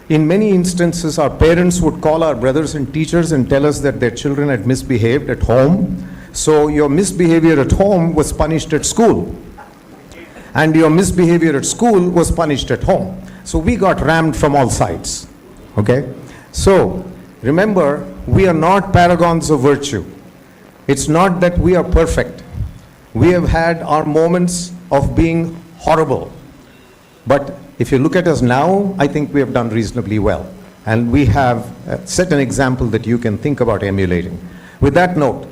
In many instances, our parents would call our brothers and teachers and tell us that their children had misbehaved at home. So your misbehavior at home was punished at school. And your misbehavior at school was punished at home. So we got rammed from all sides. Okay? So, remember, we are not paragons of virtue. It's not that we are perfect. We have had our moments of being horrible. But if you look at us now, I think we have done reasonably well. And we have set an example that you can think about emulating. With that note,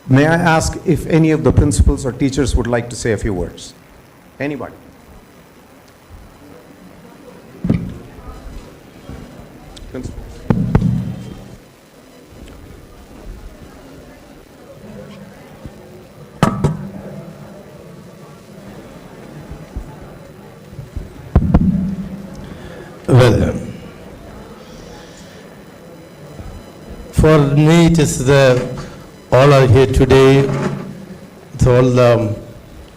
may I ask if any of the principals or teachers would like to say a few words? Anybody? Principal. Well, for me it is all are here today, it's all the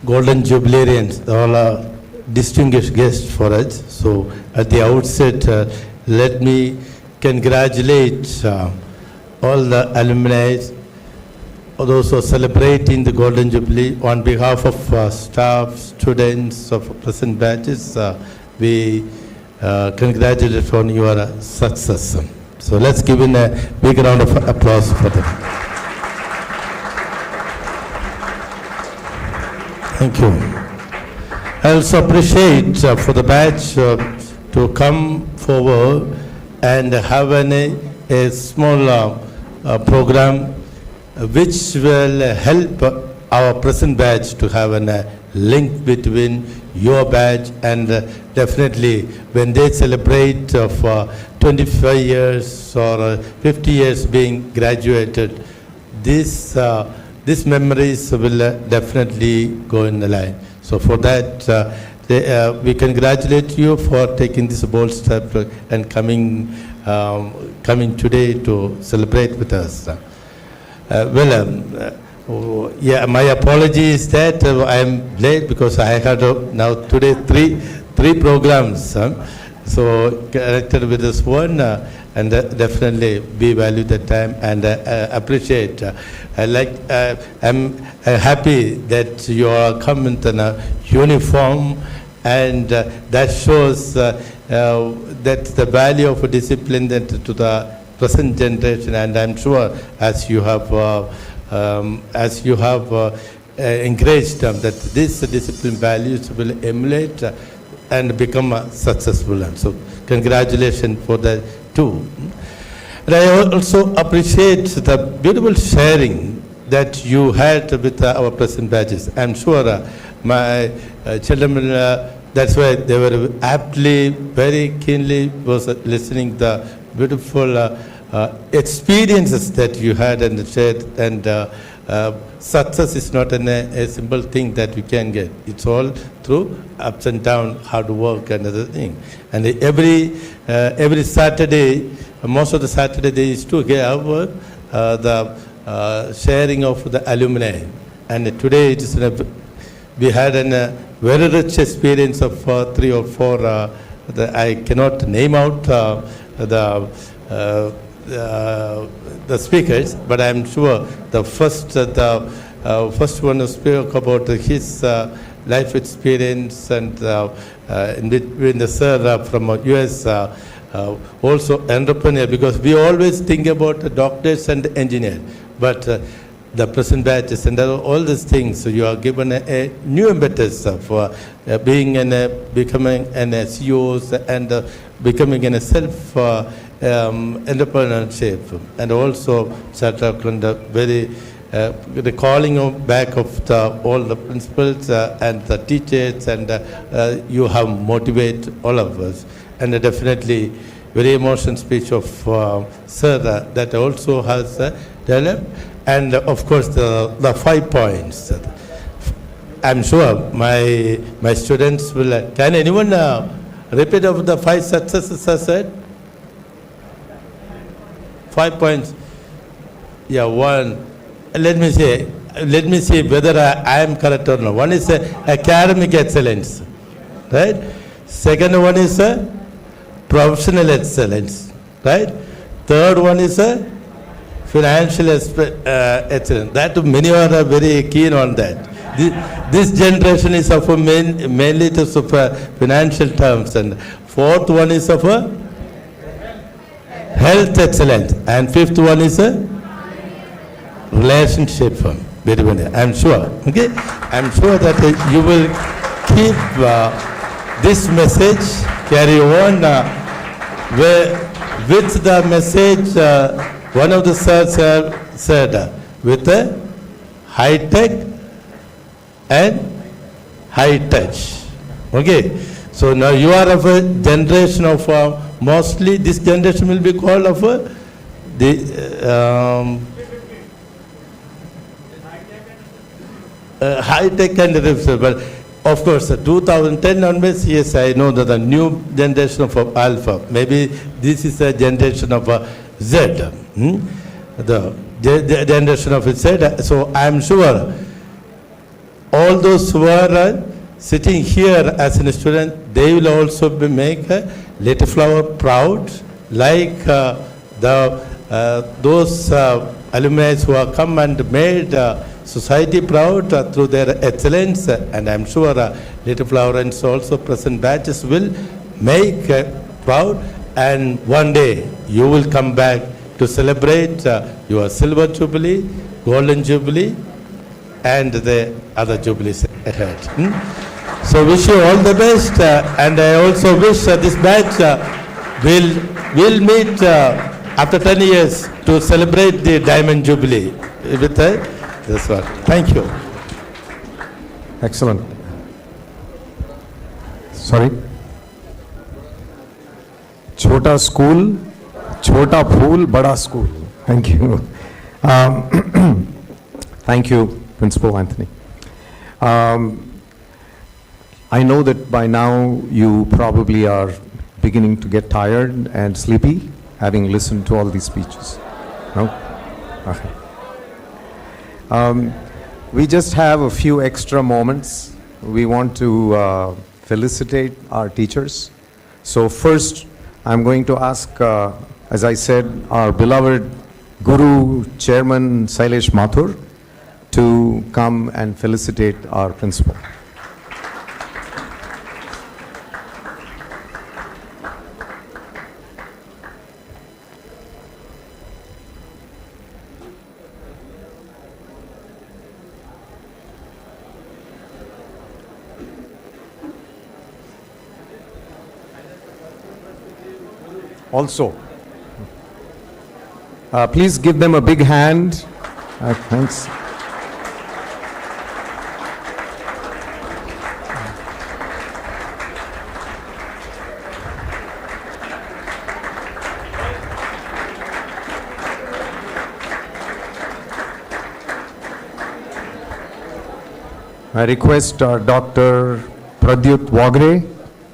golden jubilarians, all are distinguished guests for us. So at the outset, let me congratulate all the alumni those who are celebrating the Golden Jubilee, on behalf of staff, students of present batches, we congratulate on your success. So let's give in a big round of applause for them. Thank you. I also appreciate for the batch to come forward and have a small program which will help our present batch to have a link between your batch and definitely when they celebrate of 25 years or 50 years being graduated, these memories will definitely go in the line. So for that, we congratulate you for taking this bold step and coming today to celebrate with us. Yeah, my apology is that I am late because I had now today three programs. So connected with this one, and definitely we value the time and appreciate. I'm happy that you are coming in a uniform, and that shows that the value of discipline that to the present generation. And I'm sure as you have encouraged them that these discipline values will emulate and become successful. And so congratulations for that too. And I also appreciate the beautiful sharing that you had with our present batches. I'm sure my children, that's why they were aptly, very keenly was listening the beautiful experiences that you had and shared. And success is not a simple thing that you can get. It's all through ups and downs, hard work and other thing. And every Saturday, most of the Saturday they used to have the sharing of the alumni. And today it is we had a very rich experience of 3 or 4. I cannot name out the speakers, but I am sure the first one who spoke about his life experience, and in between the sir from US, also entrepreneur, because we always think about doctors and engineers, but the present batches and all these things, so you are given a new impetus for being becoming an CEOs and becoming a self entrepreneurship, and also set up very recalling back of all the principals and the teachers, and you have motivated all of us. And definitely very emotional speech of sir that also has developed. And of course the 5 points. I'm sure my students will. Can anyone repeat of the 5 successes I said? 5 points. Yeah, one. Let me see whether I am correct or not. One is academic excellence, right? Second one is professional excellence, right? Third one is financial excellence. That many are very keen on that. This generation is of mainly to financial terms, and fourth one is of health excellence, and fifth one is relationship. Very well. I'm sure. Okay, I'm sure that you will keep this message, carry on with the message. One of the sirs said with high tech and high touch. Okay, so now you are of a generation of mostly this generation will be called of high tech and research. But of course, 2010 onwards, yes, I know that the new generation of Alpha. Maybe this is a generation of Z. The generation of Z. So I am sure all those who are sitting here as a student, they will also make Little Flower proud, like those alumni who have come and made society proud through their excellence, and I'm sure Little Flower and also present batches will make proud, and one day you will come back to celebrate your silver jubilee, golden jubilee, and the other jubilees ahead. So wish you all the best, and I also wish this batch will meet after 10 years to celebrate the Diamond Jubilee with this one. Thank you. Excellent. Sorry. Chota school, chota phool, bada school. Thank you. Thank you, Principal Anthony. I know that by now you probably are beginning to get tired and sleepy, having listened to all these speeches. No? Okay. We just have a few extra moments. We want to felicitate our teachers. So first, I'm going to ask, as I said, our beloved Guru Chairman Sailesh Mathur to come and felicitate our principal. Also, please give them a big hand. Thanks. I request Dr. Pradyut Wagre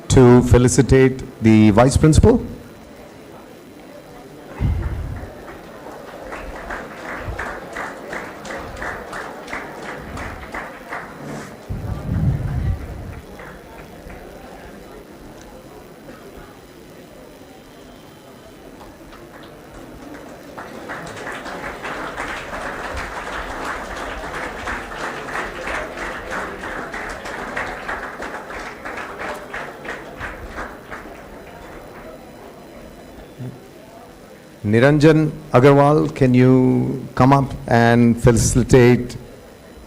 to felicitate the Vice Principal. Niranjan Agarwal, can you come up and felicitate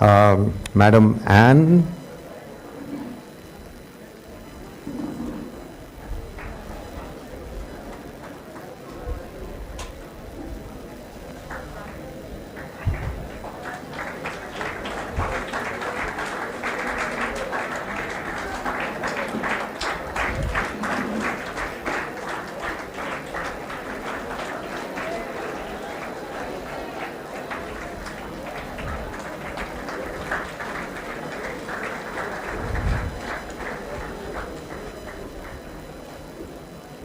Madam Anne?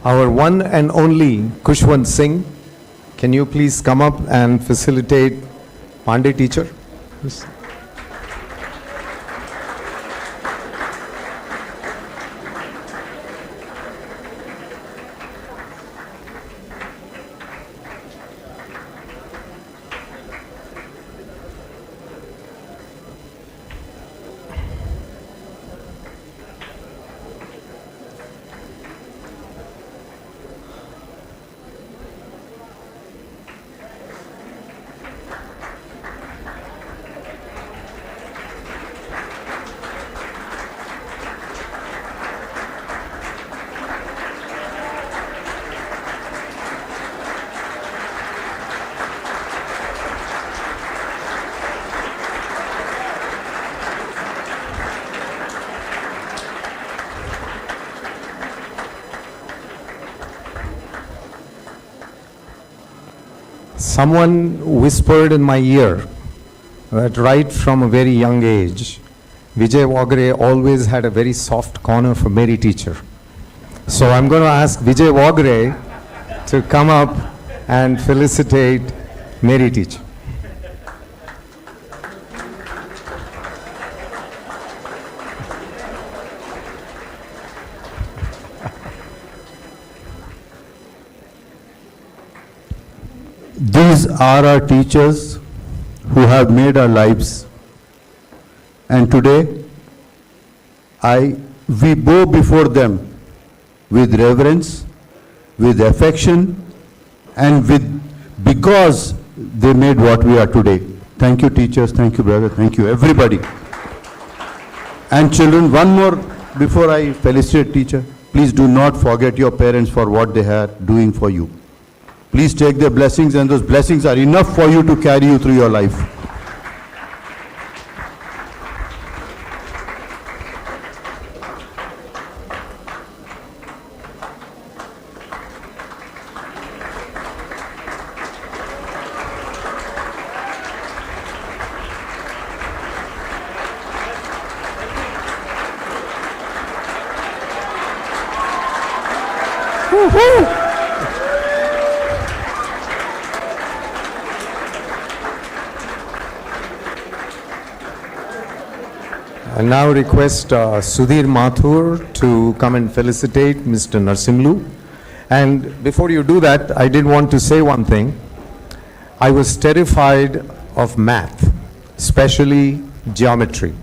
Our one and only Kushwant Singh, can you please come up and facilitate Pandey teacher? Yes. Someone whispered in my ear that right from a very young age, Vijay Wagre always had a very soft corner for Mary teacher. So I'm going to ask Vijay Wagre to come up and felicitate Mary teacher. These These are our teachers who have made our lives. And today, we bow before them with reverence, with affection, and because they made what we are today. Thank you, teachers. Thank you, brother. Thank you, everybody. And children, one more before I felicitate teacher. Please do not forget your parents for what they are doing for you. Please take their blessings, and those blessings are enough for you to carry you through your life. I now request Sudhir Mathur to come and felicitate Mr. Narsimlu. And before you do that, I did want to say one thing. I was terrified of math, especially geometry.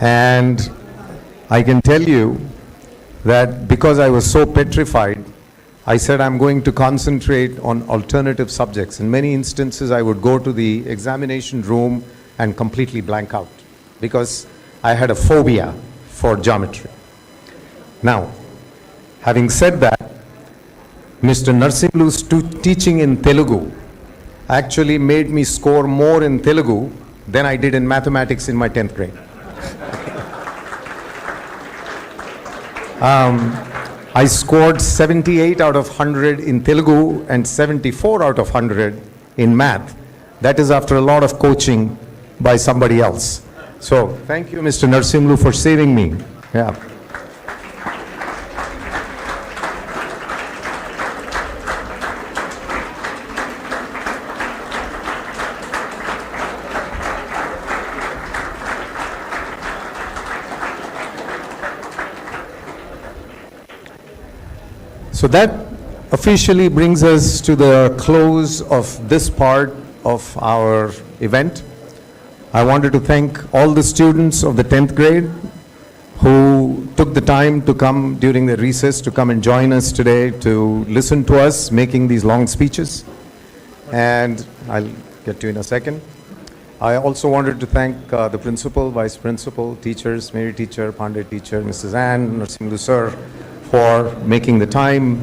And I can tell you that because I was so petrified, I said I'm going to concentrate on alternative subjects. In many instances, I would go to the examination room and completely blank out because I had a phobia for geometry. Now, having said that, Mr. Narsimlu's teaching in Telugu actually made me score more in Telugu than I did in mathematics in my 10th grade. I scored 78 out of 100 in Telugu and 74 out of 100 in math. That is after a lot of coaching by somebody else. So, thank you, Mr. Narsimlu, for saving me. Yeah. So that officially brings us to the close of this part of our event. I wanted to thank all the students of the 10th grade who took the time to come during the recess to come and join us today to listen to us making these long speeches. And I'll get to you in a second. I also wanted to thank the principal, vice principal, teachers, Mary teacher, Pandey teacher, Mrs. Ann, Narsimlu sir, for making the time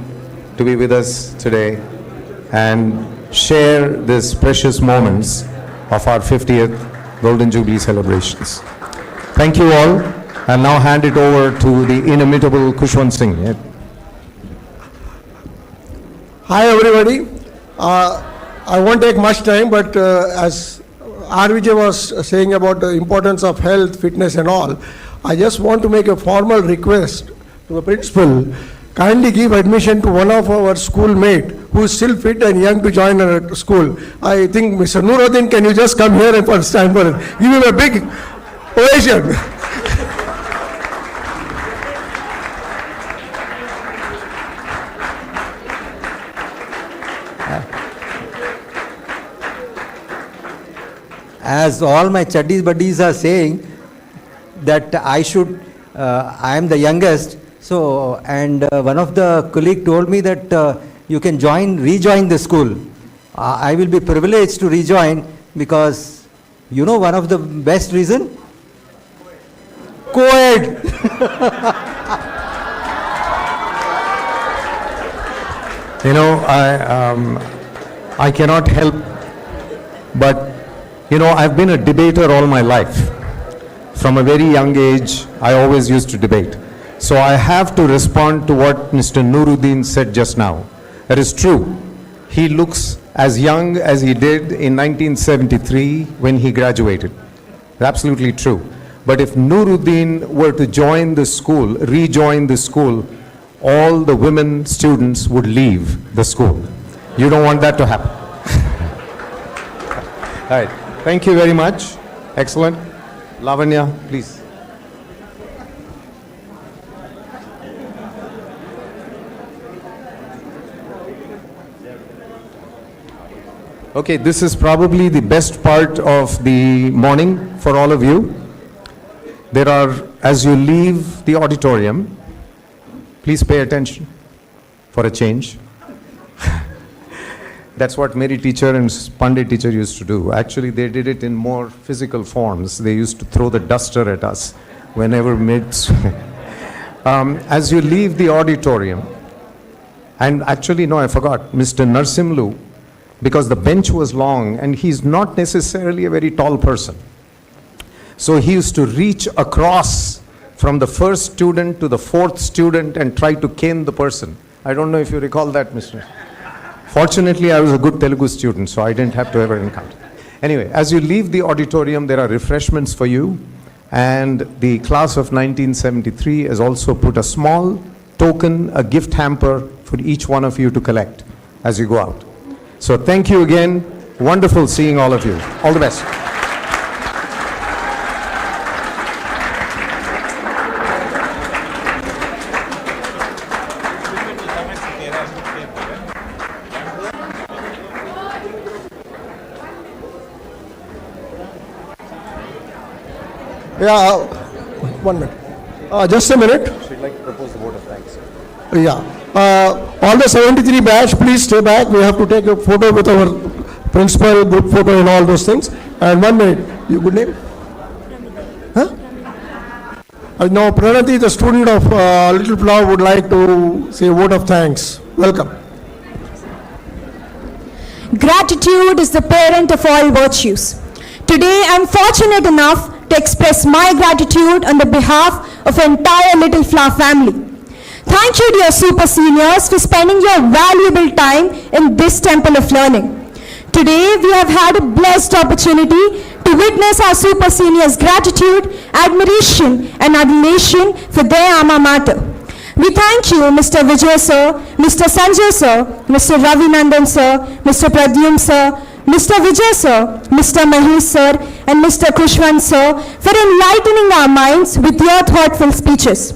to be with us today and share these precious moments of our 50th Golden Jubilee celebrations. Thank you all. I'll now hand it over to the inimitable Kushwant Singh. Yeah. Hi everybody. I won't take much time, but as RVJ was saying about the importance of health, fitness and all, I just want to make a formal request to the principal. Kindly give admission to one of our schoolmate who is still fit and young to join our school. I think Mr. Nuruddin, can you just come here and stand for it? Give him a big ovation. As all my chaddis buddies are saying that I am the youngest. So, and one of the colleague told me that you can rejoin the school. I will be privileged to rejoin because, you know, one of the best reason? Co-ed. You know, I cannot help but, you know, I've been a debater all my life. From a very young age, I always used to debate. So I have to respond to what Mr. Nuruddin said just now. It is true. He looks as young as he did in 1973 when he graduated. Absolutely true. But if Nuruddin were to join the school, rejoin the school, all the women students would leave the school. You don't want that to happen. All right. Thank you very much. Excellent. Lavanya, please. Okay, this is probably the best part of the morning for all of you. There are, as you leave the auditorium, please pay attention for a change. That's what Mary teacher and Pandey teacher used to do. Actually, they did it in more physical forms. They used to throw the duster at us whenever as you leave the auditorium, and actually, no, I forgot, Mr. Narsimlu, because the bench was long and he's not necessarily a very tall person. So he used to reach across from the first student to the fourth student and try to cane the person. I don't know if you recall that, Mr. Fortunately, I was a good Telugu student, so I didn't have to ever encounter. Anyway, as you leave the auditorium, there are refreshments for you. And the class of 1973 has also put a small token, a gift hamper for each one of you to collect as you go out. So thank you again. Wonderful seeing all of you. All the best. Yeah, 1 minute. Just a minute. She'd like to propose the vote of thanks. Yeah. All the 73 batch, please stay back. We have to take a photo with our principal, group photo and all those things. And 1 minute. Your good name? Huh? Now, Pranati, the student of Little Plough, would like to say a vote of thanks. Welcome. Gratitude is the parent of all virtues. Today, I am fortunate enough to express my gratitude on the behalf of entire Little Flower family. Thank you, dear super seniors, for spending your valuable time in this temple of learning. Today, we have had a blessed opportunity to witness our super seniors' gratitude, admiration, and adulation for their alma mater. We thank you, Mr. Vijay sir, Mr. Sanjay sir, Mr. Ravi Nandan sir, Mr. Pradyum sir, Mr. Vijay sir, Mr. Mahesh sir, and Mr. Kushwan sir for enlightening our minds with your thoughtful speeches.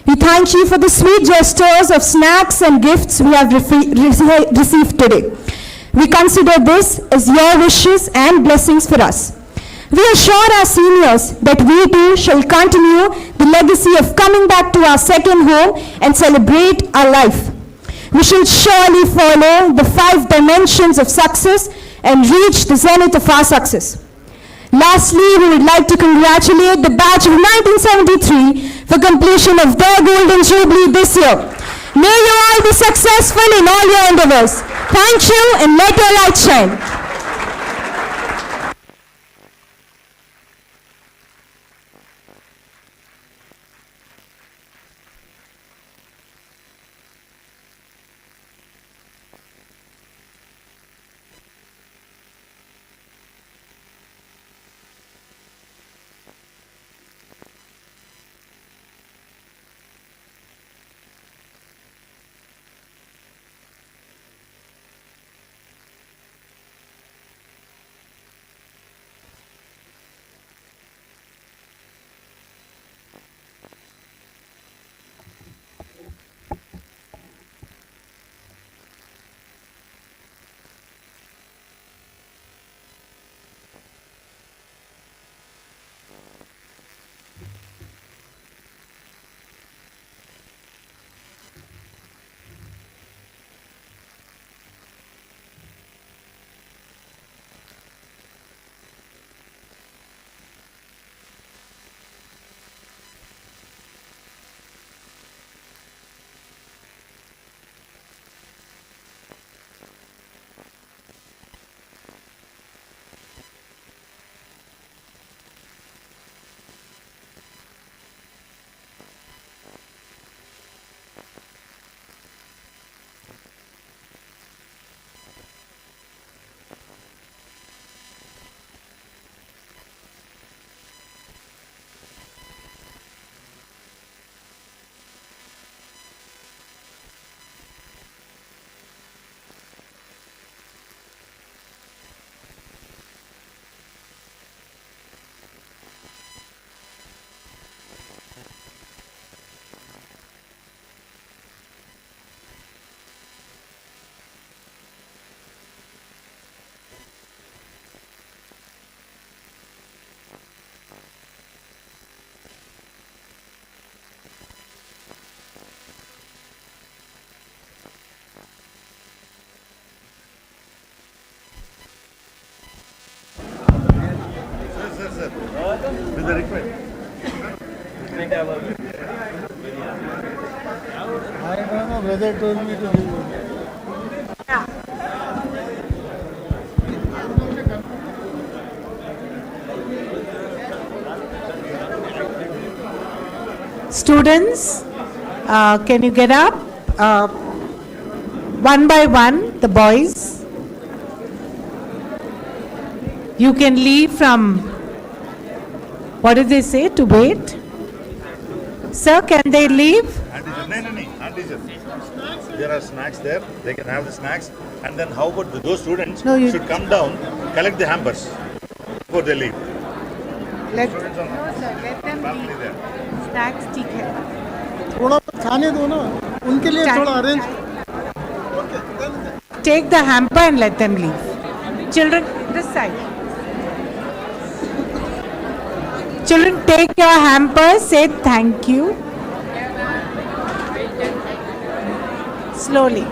We thank you for the sweet gestures of snacks and gifts we have received today. We consider this as your wishes and blessings for us. We assure our seniors that we too shall continue the legacy of coming back to our second home and celebrate our life. We shall surely follow the 5 dimensions of success and reach the zenith of our success. Lastly, we would like to congratulate the batch of 1973 for completion of their golden jubilee this year. May you all be successful in all your endeavors. Thank you and let your light shine. I don't know whether told me to leave. Students, can you get up? One by one, the boys. You can leave from, what did they say, to wait? Sir, can they leave? There are snacks there, they can have the snacks. And then how about those students No, you- should come down, collect the hampers before they leave. Let, Students are no, sir, let them family leave. there. Snacks, ठीक है. थोड़ा खाने दो ना उनके लिए Time- थोड़ा arrange Take the hamper and let them leave. Children, this side. Children, take your hamper, say thank you. Slowly.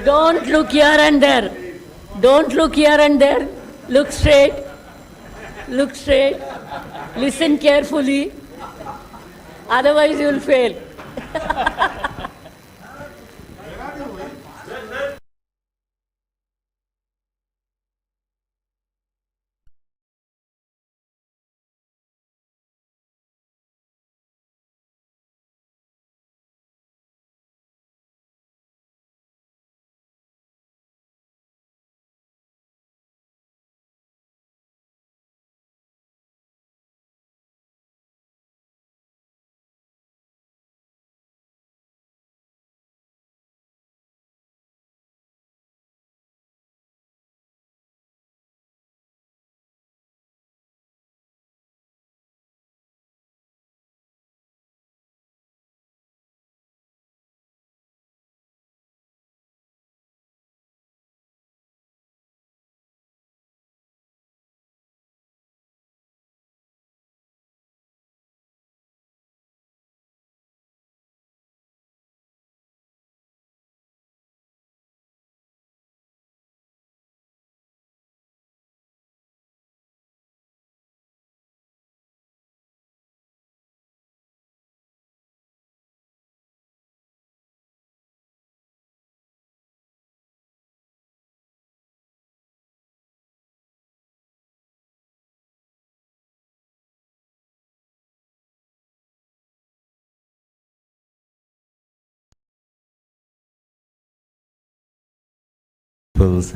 Don't look here and there. Don't look here and there. Look straight. Look straight. Listen carefully. Otherwise, you will fail.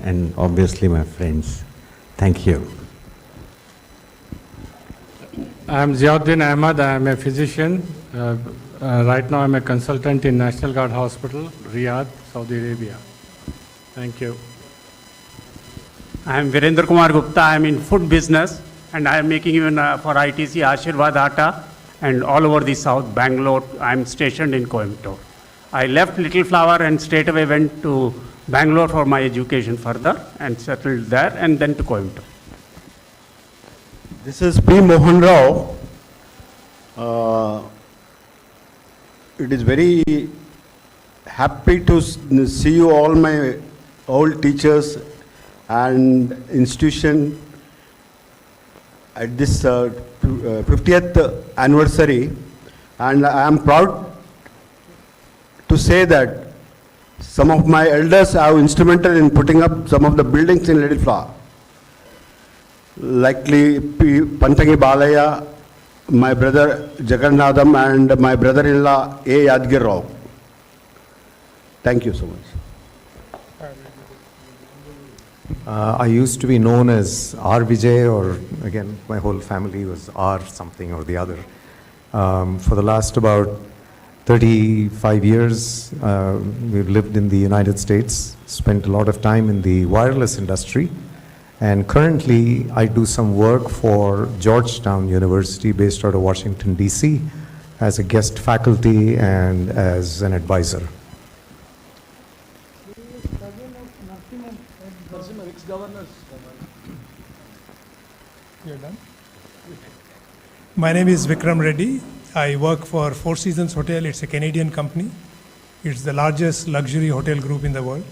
And obviously my friends. Thank you. I am Ziauddin Ahmad. I am a physician. Right now I am a consultant in National Guard Hospital, Riyadh, Saudi Arabia. Thank you. I am Virendra Kumar Gupta. I am in food business and I am making even for ITC Ashirwad Atta and all over the south, Bangalore. I am stationed in Coimbatore. I left Little Flower and straight away went to Bangalore for my education further and settled there and then to Coimbatore. This is P. Mohan Rao. It is very happy to see you all, my old teachers and institution at this 50th anniversary, and I am proud to say that some of my elders are instrumental in putting up some of the buildings in Little Flower. Likely Pantangi Balaya, my brother Jagannadam, and my brother-in-law A. Yadgir Rao. Thank you so much. I used to be known as R. Vijay, or again, my whole family was R something or the other. For the last about 35 years, we've lived in the United States, spent a lot of time in the wireless industry, and currently I do some work for Georgetown University based out of Washington, D.C. as a guest faculty and as an advisor. You're done? My name is Vikram Reddy. I work for Four Seasons Hotel. It's a Canadian company. It's the largest luxury hotel group in the world.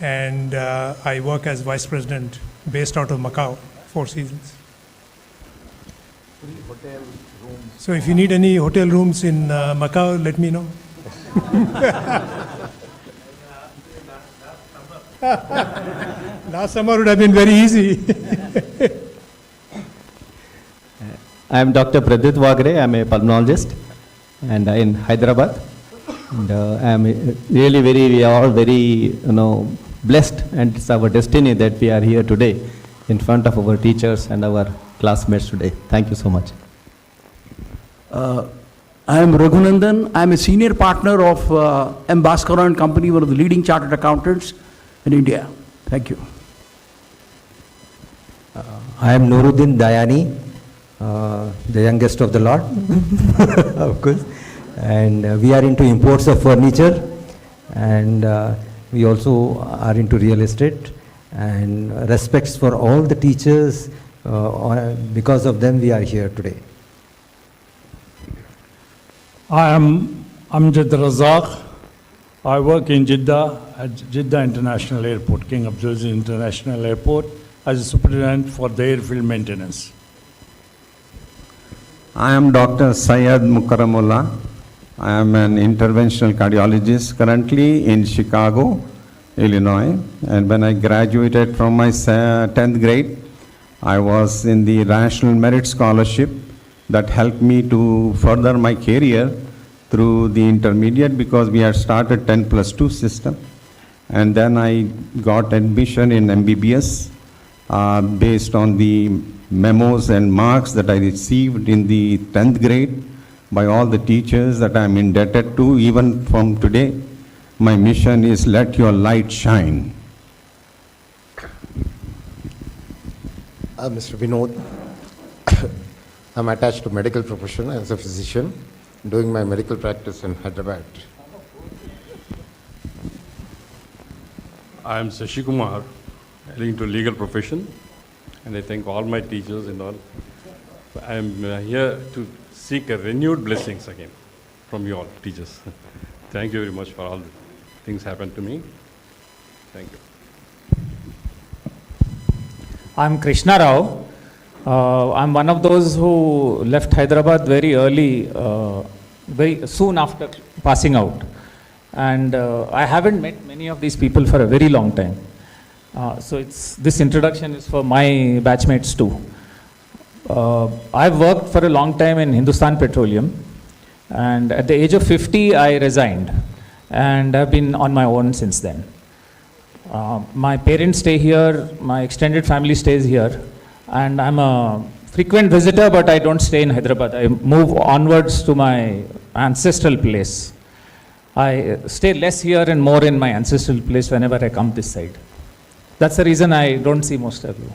And I work as vice president based out of Macau, Four Seasons. So if you need any hotel rooms in Macau, let me know. Last summer would have been very easy. I am Dr. Pradit Wagre. I am a pulmonologist and in Hyderabad. And I am really we are all very, blessed, and it's our destiny that we are here today in front of our teachers and our classmates today. Thank you so much. I am Raghunandan. I am a senior partner of M. Bhaskara and Company, one of the leading chartered accountants in India. Thank you. I am Nuruddin Dayani, the youngest of the lot, of course. And we are into imports of furniture, and we also are into real estate, and respects for all the teachers. Because of them we are here today. I am Amjad Razak. I work in Jeddah at Jeddah International Airport, King Abdulaziz International Airport, as a superintendent for the airfield maintenance. I am Dr. Syed Mukarramullah. I am an interventional cardiologist currently in Chicago, Illinois. And when I graduated from my 10th grade, I was in the National Merit Scholarship that helped me to further my career through the intermediate because we had started 10+2 system. And then I got admission in MBBS based on the memos and marks that I received in the 10th grade by all the teachers that I'm indebted to even from today. My mission is let your light shine. Mr. Vinod, I'm attached to medical profession as a physician, doing my medical practice in Hyderabad. I am Sashi Kumar, heading to legal profession, and I thank all my teachers and all. I am here to seek a renewed blessings again from you all, teachers. Thank you very much for all the things happened to me. Thank you. I'm Krishna Rao. I'm one of those who left Hyderabad very early, very soon after passing out. And I haven't met many of these people for a very long time. So this introduction is for my batchmates too. I've worked for a long time in Hindustan Petroleum, and at the age of 50 I resigned, and I've been on my own since then. My parents stay here, my extended family stays here, and I'm a frequent visitor, but I don't stay in Hyderabad. I move onwards to my ancestral place. I stay less here and more in my ancestral place whenever I come this side. That's the reason I don't see most of you.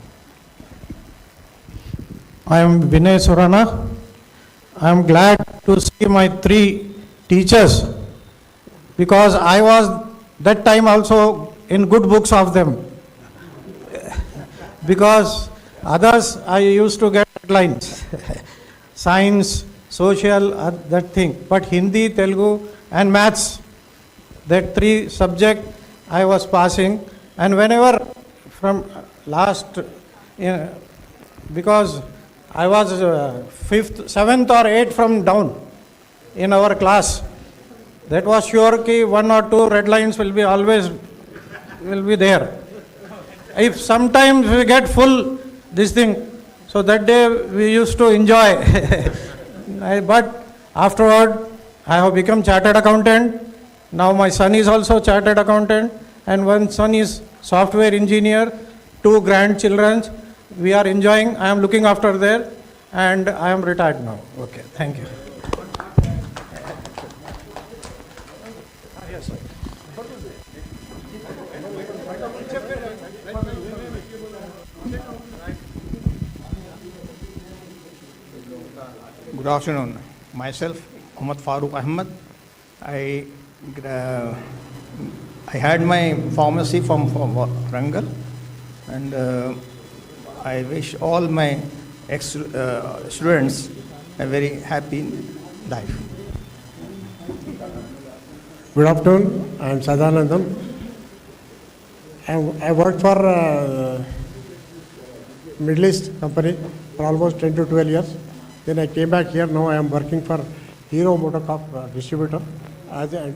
I am Vinay Surana. I am glad to see my 3 teachers because I was that time also in good books of them. Because others I used to get headlines, science, social, that thing. But Hindi, Telugu and maths, that 3 subject I was passing. And whenever from last, because I was 5th, 7th or 8th from down in our class, that was sure ki 1 or 2 red lines will be always there. If sometimes we get full this thing, so that day we used to enjoy. But afterward, I have become chartered accountant. Now my son is also chartered accountant, and one son is software engineer, 2 grandchildren. We are enjoying. I am looking after there, and I am retired now. Okay, thank you. Good afternoon. Myself, Muhammad Farooq Ahmed. I had my pharmacy from Rangal, and I wish all my students a very happy life. Good afternoon, I am Sadanandam. I worked for Middle East company for almost 10 to 12 years. Then I came back here. Now I am working for Hero Motorcorp distributor as an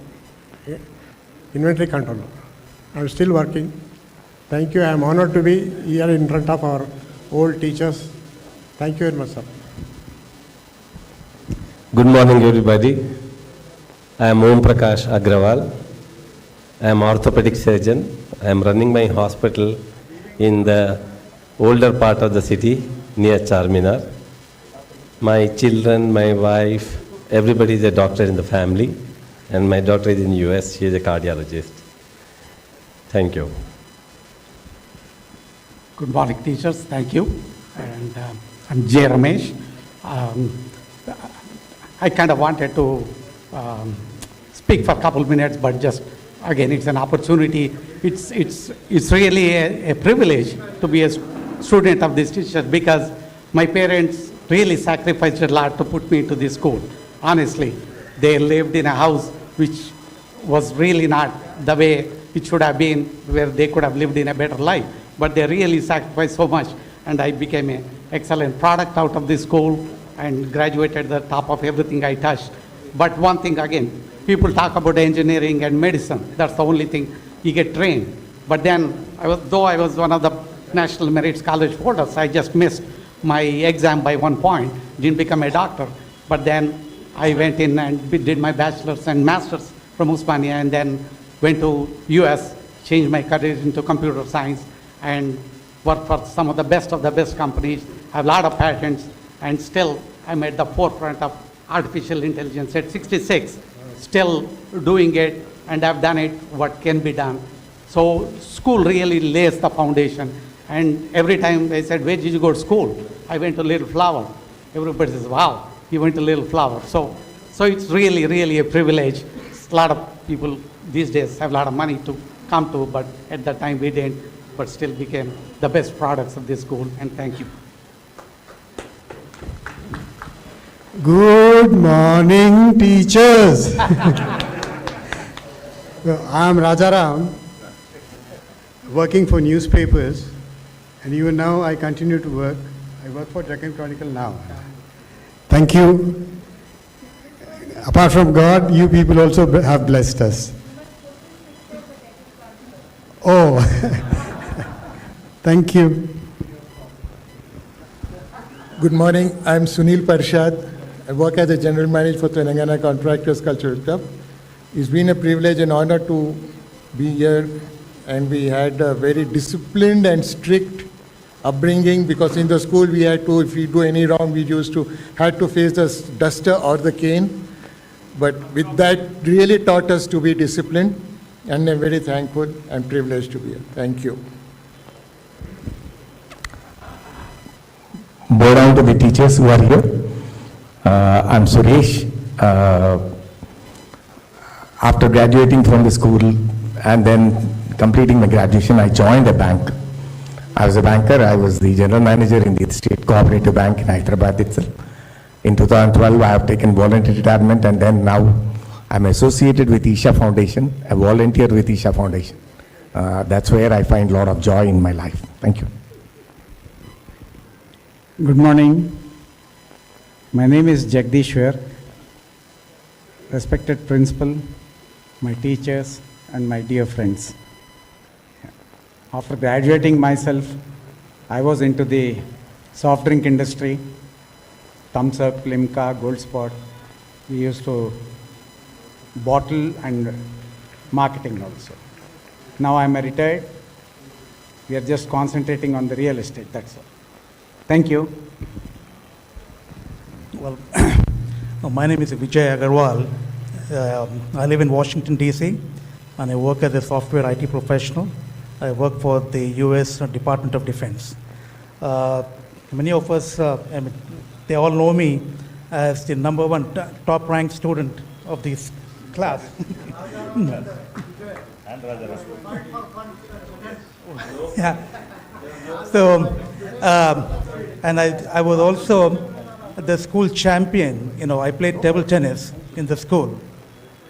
inventory controller. I am still working. Thank you. I am honored to be here in front of our old teachers. Thank you very much, sir. Good morning, everybody. I am Om Prakash Agrawal. I am orthopedic surgeon. I am running my hospital in the older part of the city near Charminar. My children, my wife, everybody is a doctor in the family, and my daughter is in US. She is a cardiologist. Thank you. Good morning, teachers. Thank you. And I'm J. Ramesh. I kind of wanted to speak for a couple of minutes, but just again, it's an opportunity. It's really a privilege to be a student of this teacher because my parents really sacrificed a lot to put me into this school, honestly. They lived in a house which was really not the way it should have been, where they could have lived in a better life. But they really sacrificed so much, and I became an excellent product out of this school and graduated at the top of everything I touched. But one thing again, people talk about engineering and medicine. That's the only thing you get trained. But then, though I was one of the National Merit Scholarship holders, I just missed my exam by 1 point, didn't become a doctor. But then I went in and did my bachelor's and master's from Usmania, and then went to US, changed my career into computer science, and worked for some of the best companies, have a lot of patents, and still I'm at the forefront of artificial intelligence at 66, still doing it, and I've done it what can be done. So school really lays the foundation, and every time they said, where did you go to school? I went to Little Flower. Everybody says, wow, you went to Little Flower. So it's really, really a privilege. A lot of people these days have a lot of money to come to, but at that time we didn't, but still became the best products of this school, and thank you. Good morning, teachers. I'm Rajaram, working for newspapers, and even now I continue to work. I work for Deccan Chronicle now. Thank you. Apart from God, you people also have blessed us. Oh, thank you. Good morning. I'm Sunil Parshad. I work as a general manager for Telangana Contractors Cultural Club. It's been a privilege and honor to be here, and we had a very disciplined and strict upbringing, because in the school we had to, if we do any wrong, we had to face the duster or the cane. But with that, really taught us to be disciplined, and I'm very thankful and privileged to be here. Thank you. Bow down to the teachers who are here. I'm Suresh. After graduating from the school and then completing my graduation, I joined a bank. I was a banker. I was the general manager in the State Cooperative Bank in Hyderabad itself. In 2012, I have taken voluntary retirement, and then now I'm associated with Isha Foundation, a volunteer with Isha Foundation. That's where I find a lot of joy in my life. Thank you. Good morning. My name is Jagdishwar. Respected principal, my teachers, and my dear friends. After graduating myself, I was into the soft drink industry, Thumbs Up, Limca, Gold Spot. We used to bottle and marketing also. Now I'm retired. We are just concentrating on the real estate, that's all. Thank you. Well, my name is Vijay Agarwal. I live in Washington, D.C., and I work as a software IT professional. I work for the U.S. Department of Defense. Many of us, they all know me as the number one top-ranked student of this class. Yeah. So, and I was also the school champion. You know, I played table tennis in the school,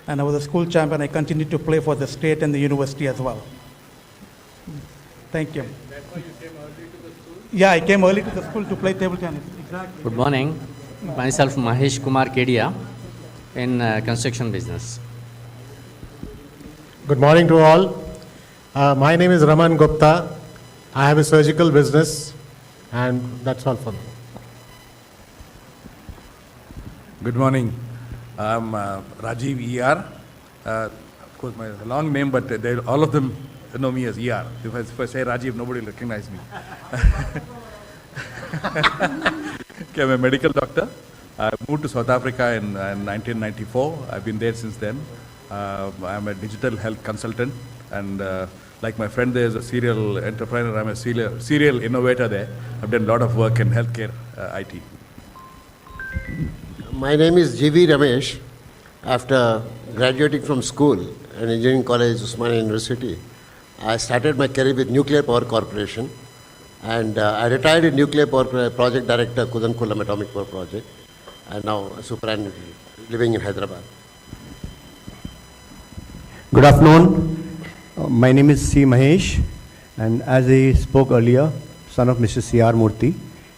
and I was a school champion. I continued to play for the state and the university as well. Thank you. That's why you came early to the school? Yeah, I came early to the school to play table tennis. Exactly. Good morning. Myself, Mahesh Kumar Kedia, in construction business. Good morning to all. My name is Raman Gupta. I have a surgical business, and that's all for me. Good morning. I'm Rajiv ER. Of course, my long name, but all of them know me as ER. If I say Rajiv, nobody will recognize me. Okay, I'm a medical doctor. I moved to South Africa in 1994. I've been there since then. I'm a digital health consultant, and like my friend there is a serial entrepreneur, I'm a serial innovator there. I've done a lot of work in healthcare IT. My name is G.V. Ramesh. After graduating from school and engineering college, Usmania University, I started my career with Nuclear Power Corporation, and I retired in Nuclear Power Project Director, Kudankulam Atomic Power Project. and now a superintendent living in Hyderabad. Good afternoon. My name is C. Mahesh, and as I spoke earlier, son of Mr. C.R. Murthy,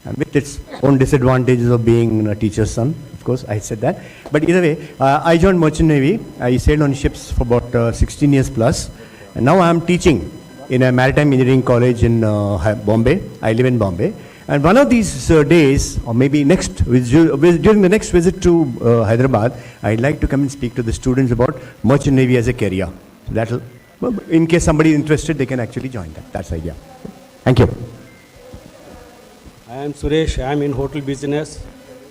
and with its own disadvantages of being a teacher's son, of course, I said that. But either way, I joined Merchant Navy. I sailed on ships for about 16 years plus, and now I am teaching in a maritime engineering college in Bombay. I live in Bombay. And one of these days, or maybe during the next visit to Hyderabad, I'd like to come and speak to the students about Merchant Navy as a career. So that'll, in case somebody is interested, they can actually join that. That's the idea. Thank you. I am Suresh. I am in hotel business,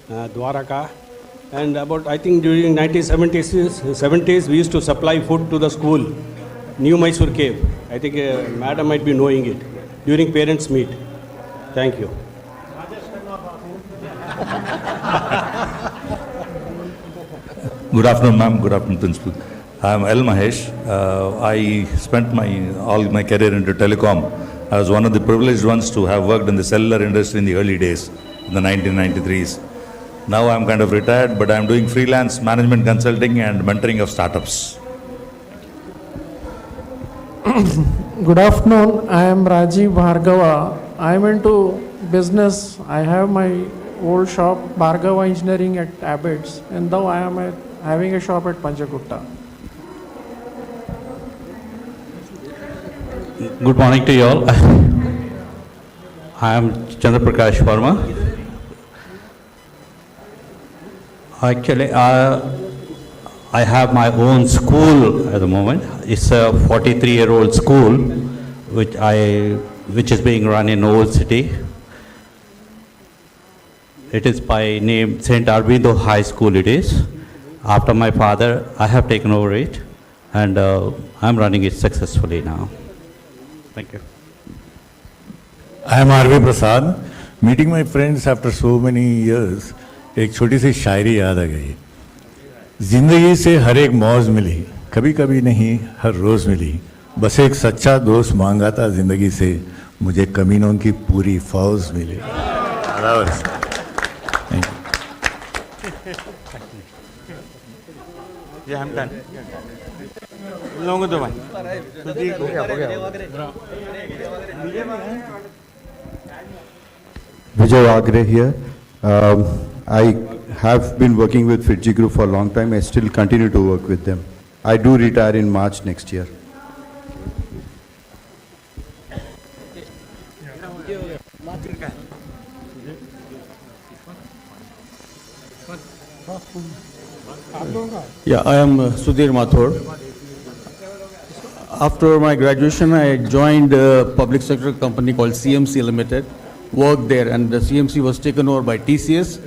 Dwaraka. And I think during 1970s, we used to supply food to the school, New Mysore Cave. I think madam might be knowing it, during parents' meet. Thank you. Good afternoon, ma'am. Good afternoon, Principal. I am L. Mahesh. I spent all my career into telecom. I was one of the privileged ones to have worked in the cellular industry in the early days, in the 1993s. Now I'm kind of retired, but I'm doing freelance management consulting and mentoring of startups. Good afternoon. I am Rajiv Bhargava. I am into business. I have my old shop, Bhargava Engineering at Abbott's, and now I am having a shop at Panchagutta. Good morning to you all. I am Chandra Prakash Verma. Actually, I have my own school at the moment. It's a 43-year-old school, which is being run in Old City. It is by name St. Arvindo High School it is. After my father, I have taken over it, and I'm running it successfully now. Thank you. I am R.V. Prasad. Meeting my friends after so many years, एक छोटी सी शायरी याद आ गई. जिंदगी से हर एक मौज मिली, कभी कभी नहीं हर रोज मिली, बस एक सच्चा दोस्त मांगा था जिंदगी से, मुझे कमीनों की पूरी फौज मिली. Yeah, I'm done. Vijay Agre here. I have been working with Fitji Group for a long time. I still continue to work with them. I do retire in March next year. Yeah, I am Sudhir Mathur. After my graduation, I joined a public sector company called CMC Limited, worked there, and the CMC was taken over by TCS.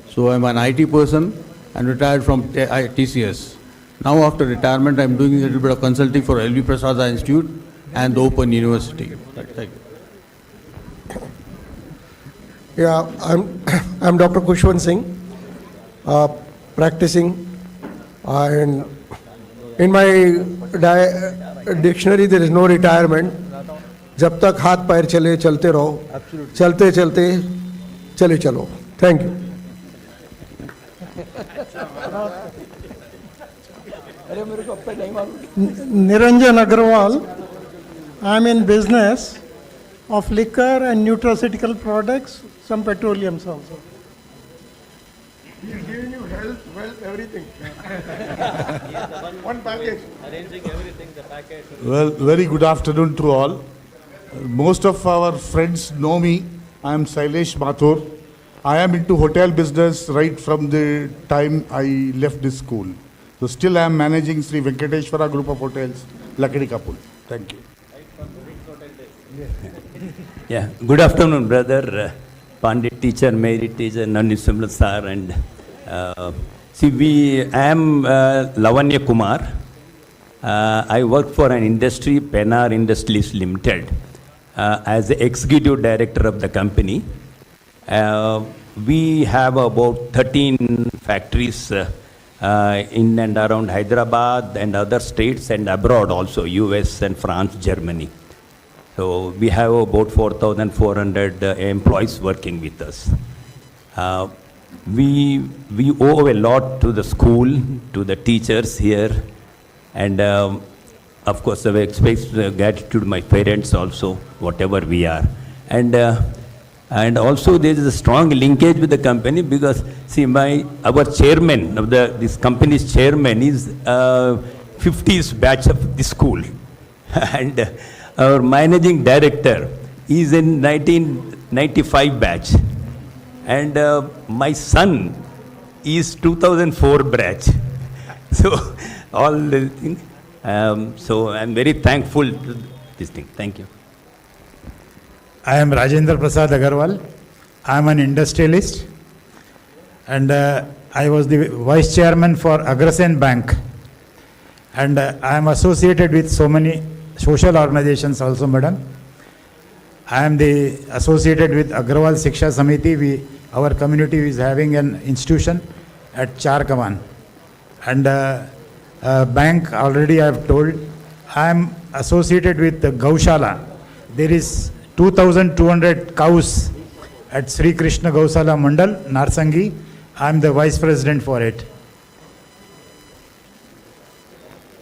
So I'm an IT person and retired from TCS. Now after retirement, I'm doing a little bit of consulting for LV Prasada Institute and the Open University. Thank you. Yeah, I'm Dr. Kushwant Singh, practicing, and in my dictionary there is no retirement. जब तक हाथ पैर चले चलते रहो, चलते चलते चले चलो. Thank you. Niranjan Agarwal. I am in business of liquor and nutraceutical products, some petroleums also. He's giving you health, wealth, everything. One package. Arranging everything, the package. Well, very good afternoon to all. Most of our friends know me. I am Sailesh Mathur. I am into hotel business right from the time I left this school. So still I am managing Sri Venkateshwara Group of Hotels, Lakadi Kapul. Thank you. Yeah, good afternoon, brother. Pandit teacher, merit teacher, Nandi Simla sir, and I am Lavanya Kumar. I work for an industry, Penar Industries Limited, as the executive director of the company. We have about 13 factories in and around Hyderabad and other states and abroad also, US and France, Germany. So we have about 4,400 employees working with us. we owe a lot to the school, to the teachers here, and of course, I express gratitude to my parents also, whatever we are. And also there is a strong linkage with the company because, see, our chairman of this company's chairman is 50s batch of the school. And our managing director is in 1995 batch. And my son is 2004 batch. So all the things. So I'm very thankful to this thing. Thank you. I am Rajendra Prasad Agarwal. I am an industrialist and I was the vice chairman for Agrasen Bank. And I am associated with so many social organizations also, madam. I am associated with Agrawal Shiksha Samiti. Our community is having an institution at Charkaman. And bank, already I have told. I am associated with the Gaushala. There is 2,200 cows at Sri Krishna Gausala Mandal, Narsangi. I am the vice president for it.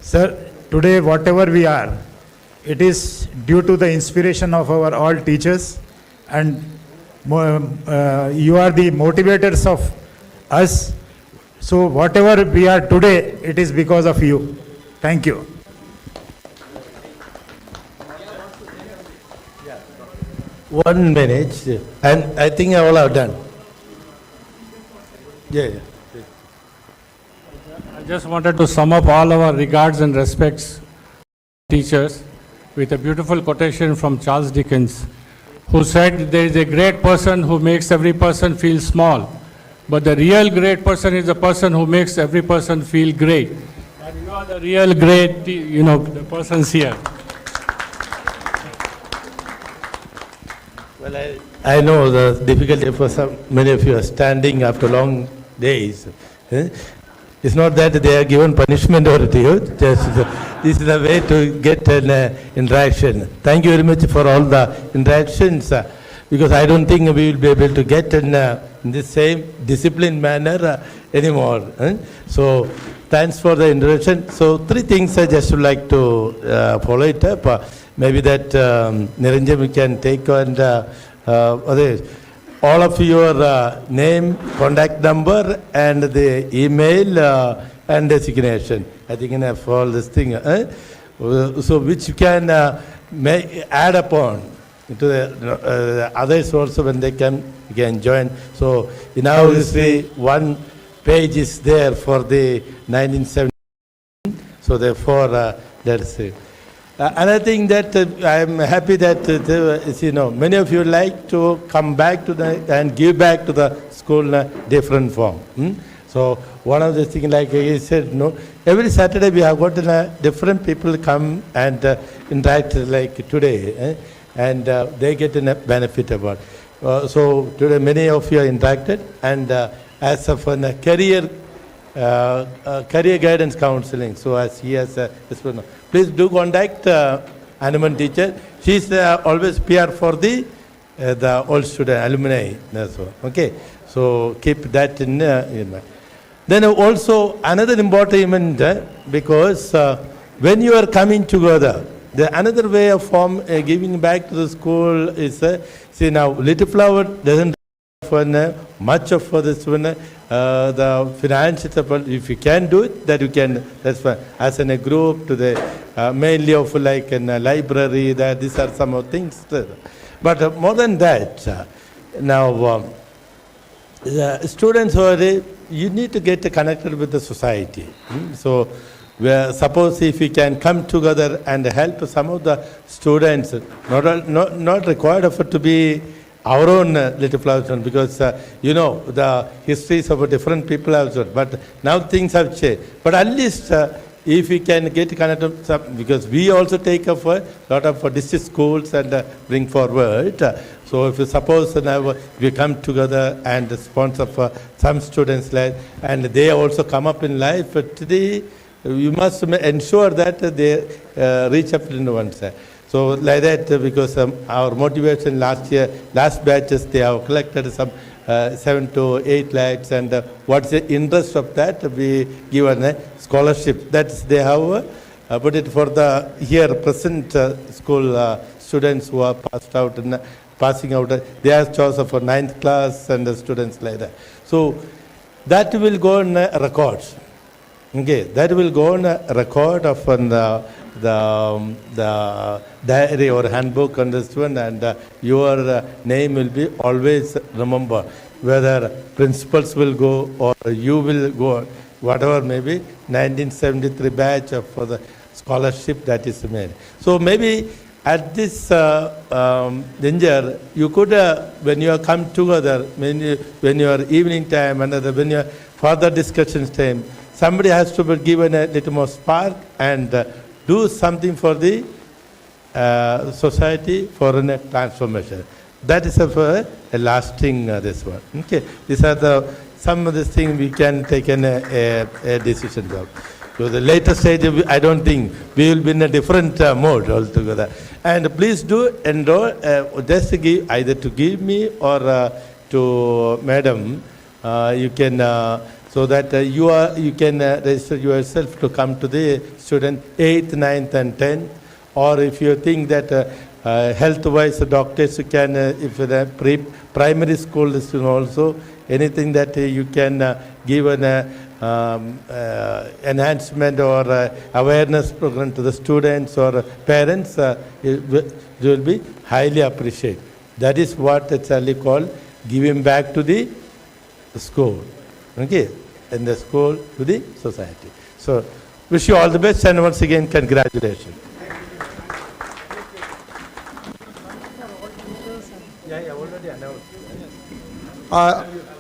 Sir, today whatever we are, it is due to the inspiration of our all teachers, and you are the motivators of us. So whatever we are today, it is because of you. Thank you. One minute, and I think all are done. Yeah. I just wanted to sum up all our regards and respects teachers with a beautiful quotation from Charles Dickens, who said, "There is a great person who makes every person feel small, but the real great person is the person who makes every person feel great." And you are the real great, the persons here. Well, I know the difficulty for many of you are standing after long days. It's not that they are given punishment over to you, just this is a way to get an interaction. Thank you very much for all the interactions, because I don't think we will be able to get in the same disciplined manner anymore. So thanks for the introduction. So three things I just would like to follow it up. Maybe that Niranjan we can take and others. All of your name, contact number, and the email and designation. I think enough all this thing. So which you can add upon to the others also when they come, you can join. So in our history, one page is there for the 1970. So therefore, that's it. And I think that I am happy that many of you like to come back to and give back to the school in a different form. So one of the things, like I said, every Saturday we have got different people come and interact like today, and they get a benefit about. So today many of you are interacted, and as of a career guidance counseling. So as he has please do contact Hanuman teacher. She is always PR for the old student alumni. Okay, so keep that in mind. Then also another important event, because when you are coming together, another way of giving back to the school is see now Little Flower doesn't have much of for this one. The financial support, if you can do it, that you can, that's fine. As in a group to the mainly of like in a library, that these are some of things. But more than that, now the students who are you need to get connected with the society. So suppose if we can come together and help some of the students, not required for to be our own Little Flower, because the histories of different people also, but now things have changed. But at least if we can get connected, because we also take up a lot of district schools and bring forward. So if you suppose now we come together and sponsor for some students, and they also come up in life, but today you must ensure that they reach up to one side. So like that, because our motivation last batches, they have collected some 7 to 8 lakhs, and what's the interest of that? We given a scholarship. That's they have put it for the here present school students who are passed out and passing out. They are chosen for 9th class and the students like that. So that will go on records. Okay, that will go on a record of the diary or handbook on the student, and your name will be always remembered. Whether principals will go or you will go, whatever may be, 1973 batch for the scholarship that is made. So maybe at this danger, you could, when you come together, when you are evening time, and when you are further discussions time, somebody has to be given a little more spark and do something for the society for a transformation. That is a lasting this one. Okay, these are some of the things we can take a decision of. So the later stage, I don't think we will be in a different mode altogether. And please do enroll, just to give, either to give me or to madam. You can so that you can register yourself to come to the student 8th, 9th, and 10th. Or if you think that health-wise, doctors can, if the primary school student also, anything that you can give an enhancement or awareness program to the students or parents, it will be highly appreciated. That is what it's actually called giving back to the school. Okay, and the school to the society. So, wish you all the best, and once again, congratulations.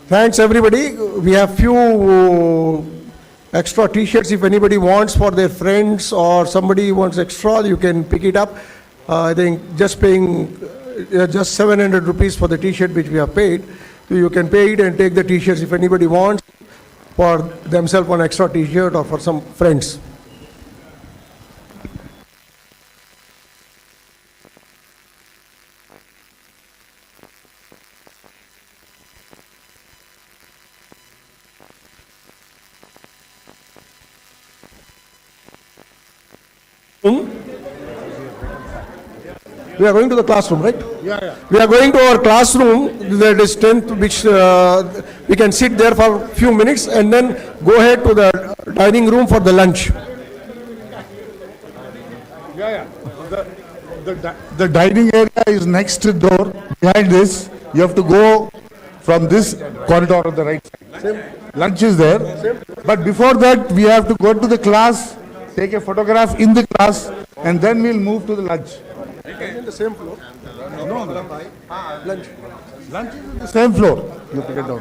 Thanks everybody. We have few extra t-shirts if anybody wants for their friends or somebody wants extra, you can pick it up. I think just paying just 700 rupees for the t-shirt which we have paid. So you can pay it and take the t-shirts if anybody wants for themselves one extra t-shirt or for some friends. We are going to the classroom, right? Yeah. We are going to our classroom, that is 10th, which we can sit there for a few minutes and then go ahead to the dining room for the lunch. Yeah. The dining area is next door. Behind this, you have to go from this corridor on the right side. Lunch is there. But before that, we have to go to the class, take a photograph in the class, and then we'll move to the lunch. In the same floor? No. Lunch. Lunch is in the same floor. You have to get down.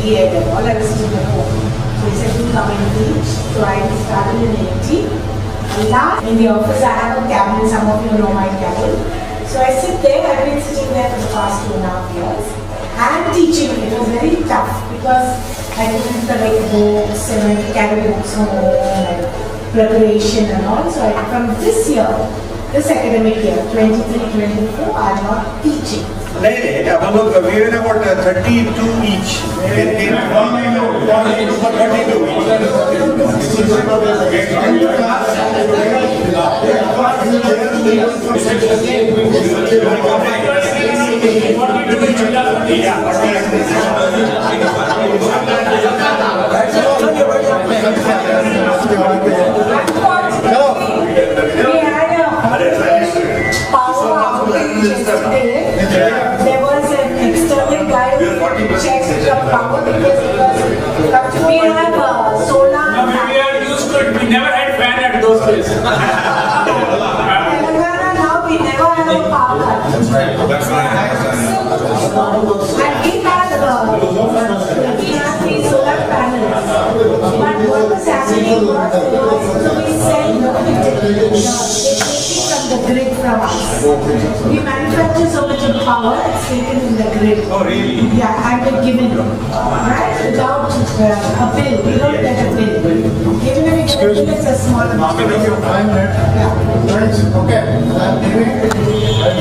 BA and all, I was still at home. So he said, you come and teach. So I started in 80. And last, in the office, I have a cabinet. Some of you know my cabinet. So I sit there. I've been sitting there for the past 2.5 years. And teaching. It was very tough because I couldn't collect books and I had to carry books home and preparation and all. So from this year, this academic year, 23-24, I'm not teaching. नहीं अपन लोग we were about 32 each. There was an external guy who checked the power because we have solar. No, we are used to it. We never had fan at those places. Now we never had a power cut. And we had these solar panels. But what was happening was we send from the grid from us. We manufacture so much of power, it's taken in the grid. Oh, really? Yeah, and we're given, right? Without a bill. We don't get a bill. Even if we get a bill, it's a small amount. Okay. I'm giving it. I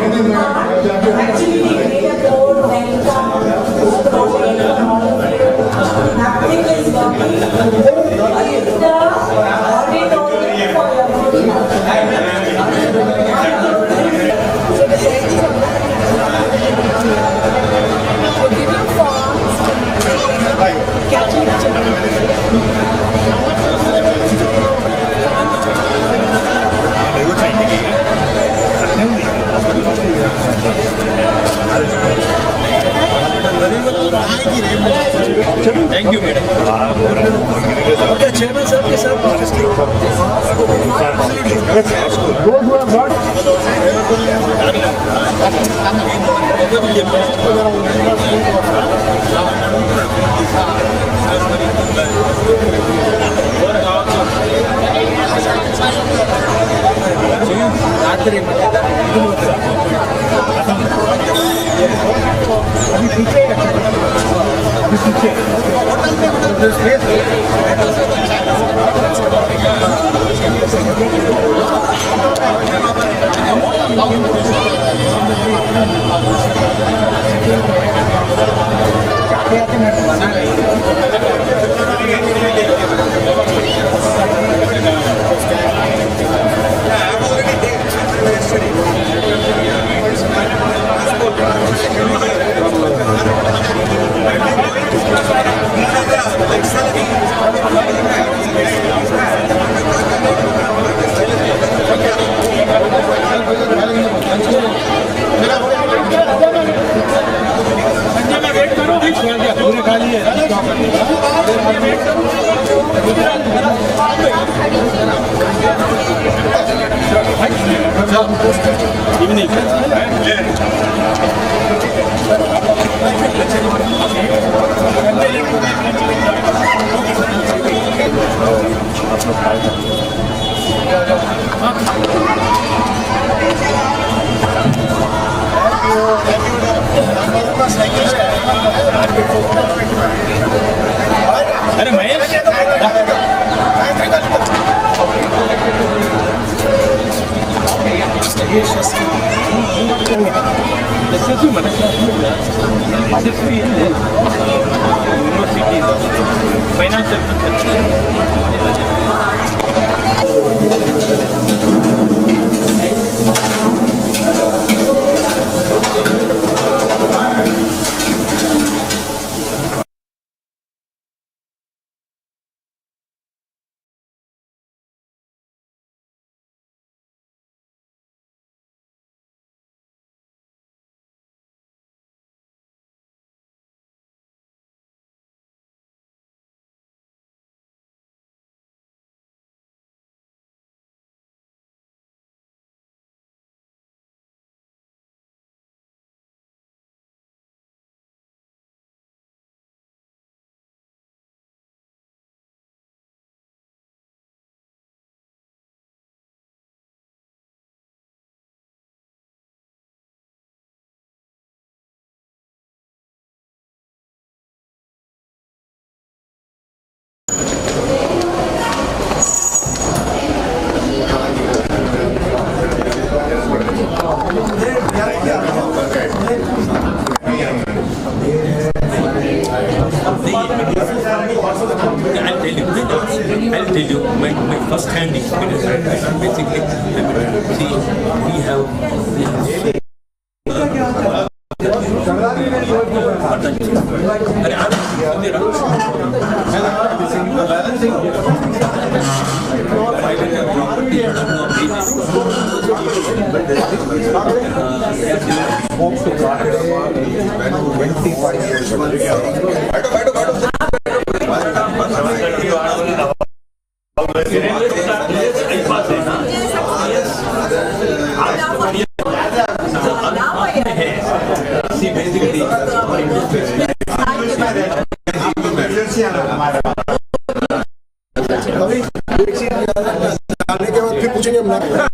will not. Actually, we made a board, welcome, nothing is working. The auditorium for your giving forms, catching Thank you, madam. Okay, chairman sir, yes, sir. Those who have got evening. अरे Mahesh I'll tell you my first hand experience. Basically, see, we have see basically डालने के बाद फिर पूछेंगे हम ना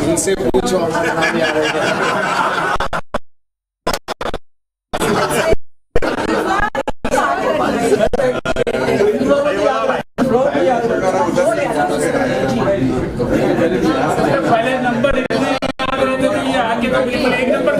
इनसे पूछो हमारे नाम याद है पहले नंबर याद रहते थे ये आगे तो बिल्कुल एक नंबर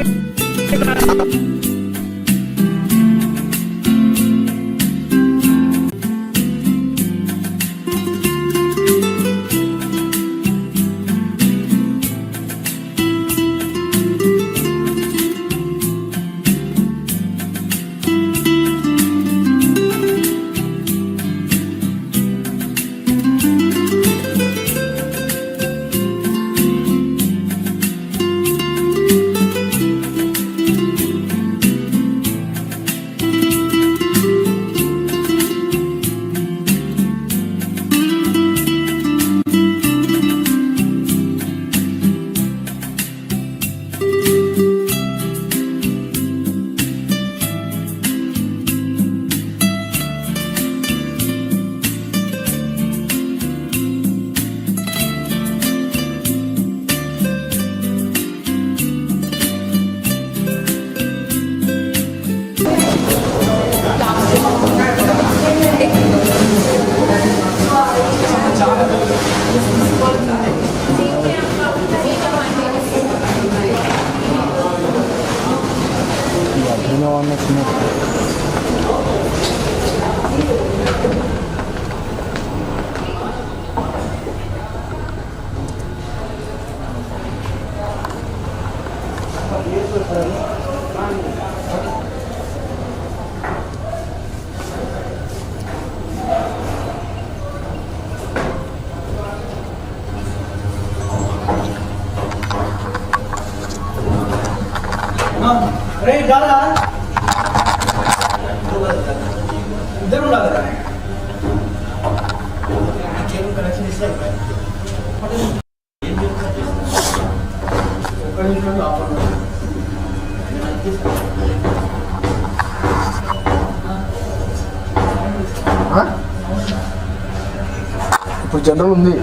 ఇప్పుడు జనరల్ ఉంది,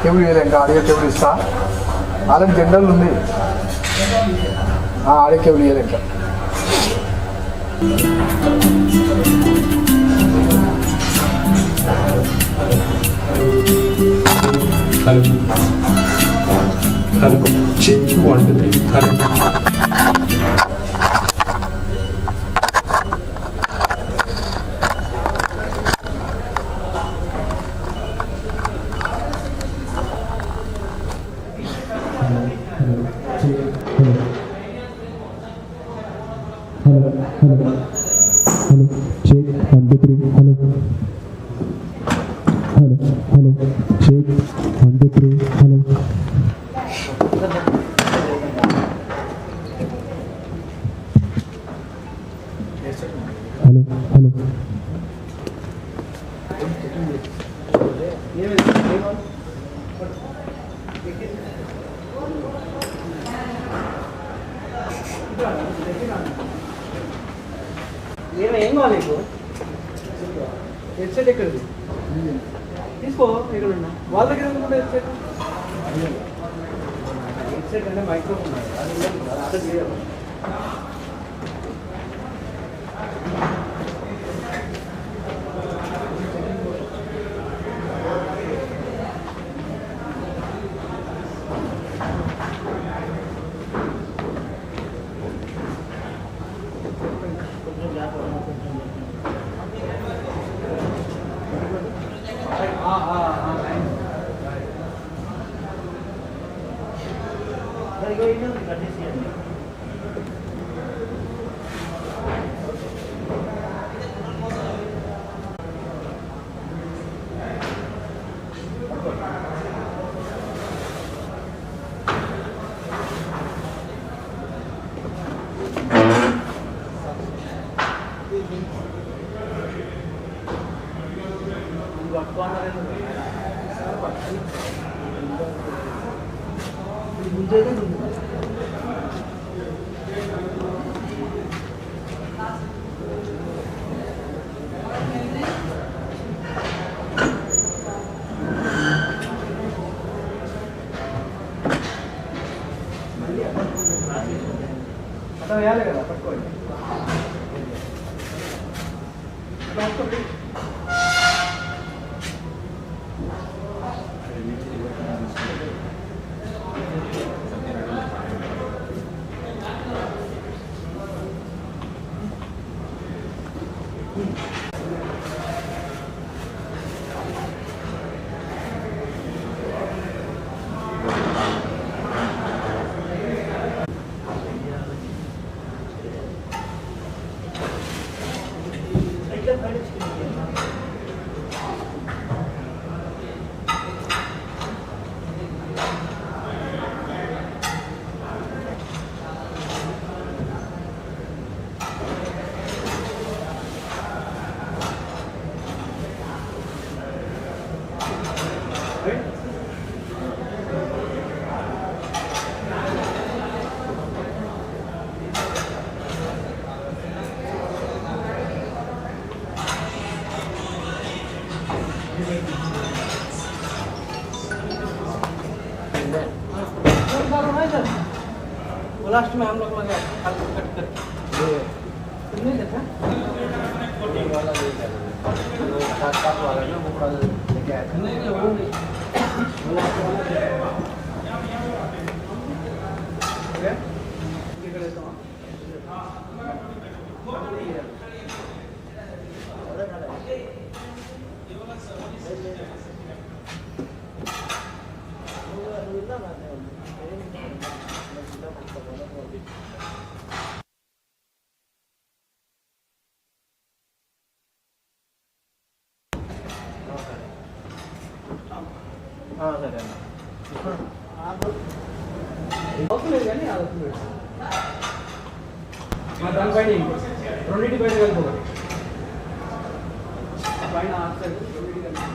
కేబుల్ వేయలే, ఇంకా ఆడియో కేబుల్ ఇస్తా. ఆల్రెడీ జనరల్ ఉంది, ఆడియో కేబుల్ వేయలే ఇంకా. ఏం కావాలి నీకు? హెడ్సెట్ ఎక్కడిది? తీసుకో, ఇక్కడ ఉన్నా వాళ్ళ దగ్గర ఎందుకుంటే హెడ్సెట్ అంటే మైక్రోఫోన్ అది అట్లా వేయాలి కదా, పట్టుకోండి. लास्ट में हम लोग लगे कट कर कितने देखा वाला ले गया सात वाला ना वो कल लेके आया था नहीं वो नहीं वो लास्ट वाला ओके ये कर देता हूं సరే అన్న అవసరం లేదు కానీ అది వస్తుంది దానిపైన రెండింటి పైన వెళ్ళిపోవాలి పైన ఆఫ్ సైడ్ రెండింటి కలిపి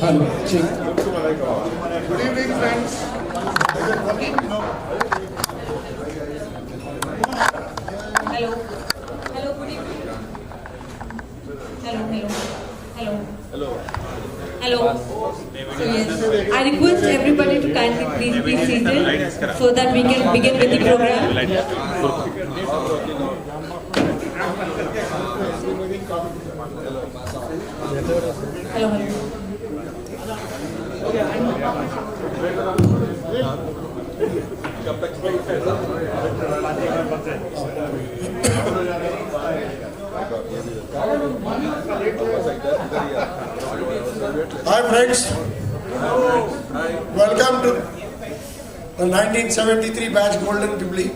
Hello. Good evening, friends. Hello. Hello, good evening. Hello. So yes, I request everybody to kindly please be seated so that we can begin with the program. Hello. Hi friends, welcome to the 1973 batch Golden Jubilee.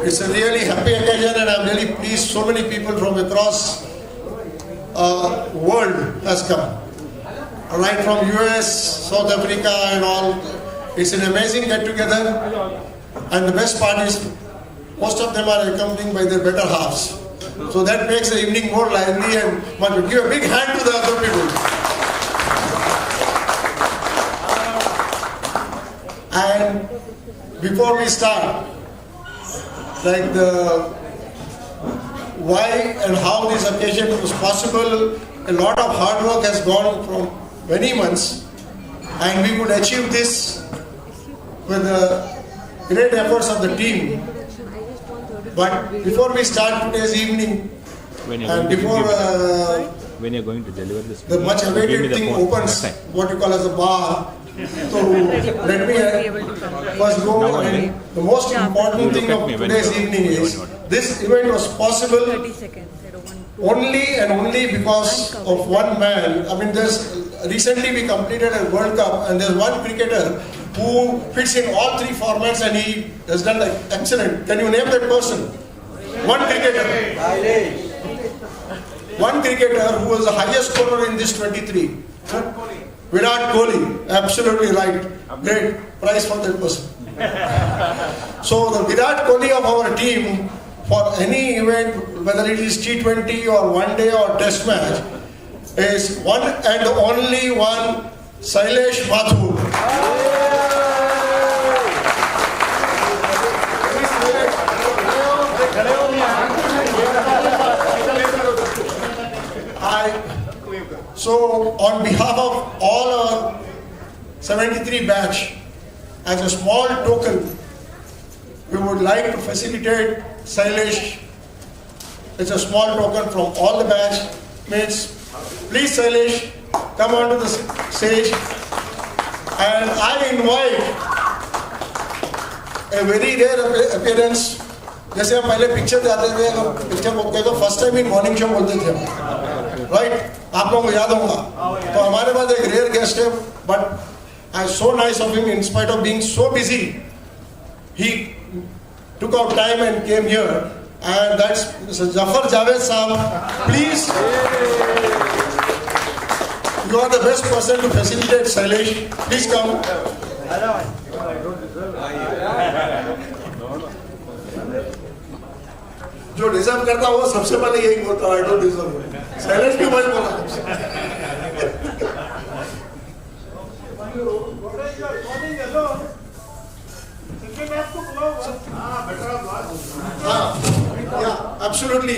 It's a really happy occasion and I'm really pleased so many people from across world has come. Right from US, South Africa and all. It's an amazing get together and the best part is most of them are accompanied by their better halves. So that makes the evening more lively and much. Give a big hand to the other people. And before we start, like the why and how this occasion was possible, a lot of hard work has gone from many months and we could achieve this with the great efforts of the team. But before we start today's evening, and before when you're going to deliver this, the much awaited thing opens, what you call as a bar, So let me first go. And the most important thing of today's evening is this event was possible only and only because of one man. I mean, recently we completed a World Cup, and there's one cricketer who fits in all three formats, and he has done excellent. Can you name that person? One cricketer. One cricketer who was the highest scorer in this 23. Virat Kohli. Absolutely right. Great prize for that person. So the Virat Kohli of our team, for any event, whether it is T20 or one day or test match, is one and only one Shailesh Mathur. So on behalf of all our 73 batch, as a small token, we would like to facilitate Shailesh. It's a small token from all the batch mates. Please, Shailesh, come onto the stage. And I invite a very rare appearance. जैसे हम पहले picture जाते थे, picture बोलते तो first time in morning show बोलते थे, right? आप लोगों को याद होगा. तो हमारे पास एक रेयर गेस्ट है, but I so nice of him in spite of being so busy, he took out time and came here, and that's Mr. Jafar Javed Saab. Please, you are the best person to facilitate Shailesh. Please come. जो deserve करता वो सबसे पहले यही बोलता है, I don't deserve it. Shailesh क्यों भाई बोला? Yeah, absolutely.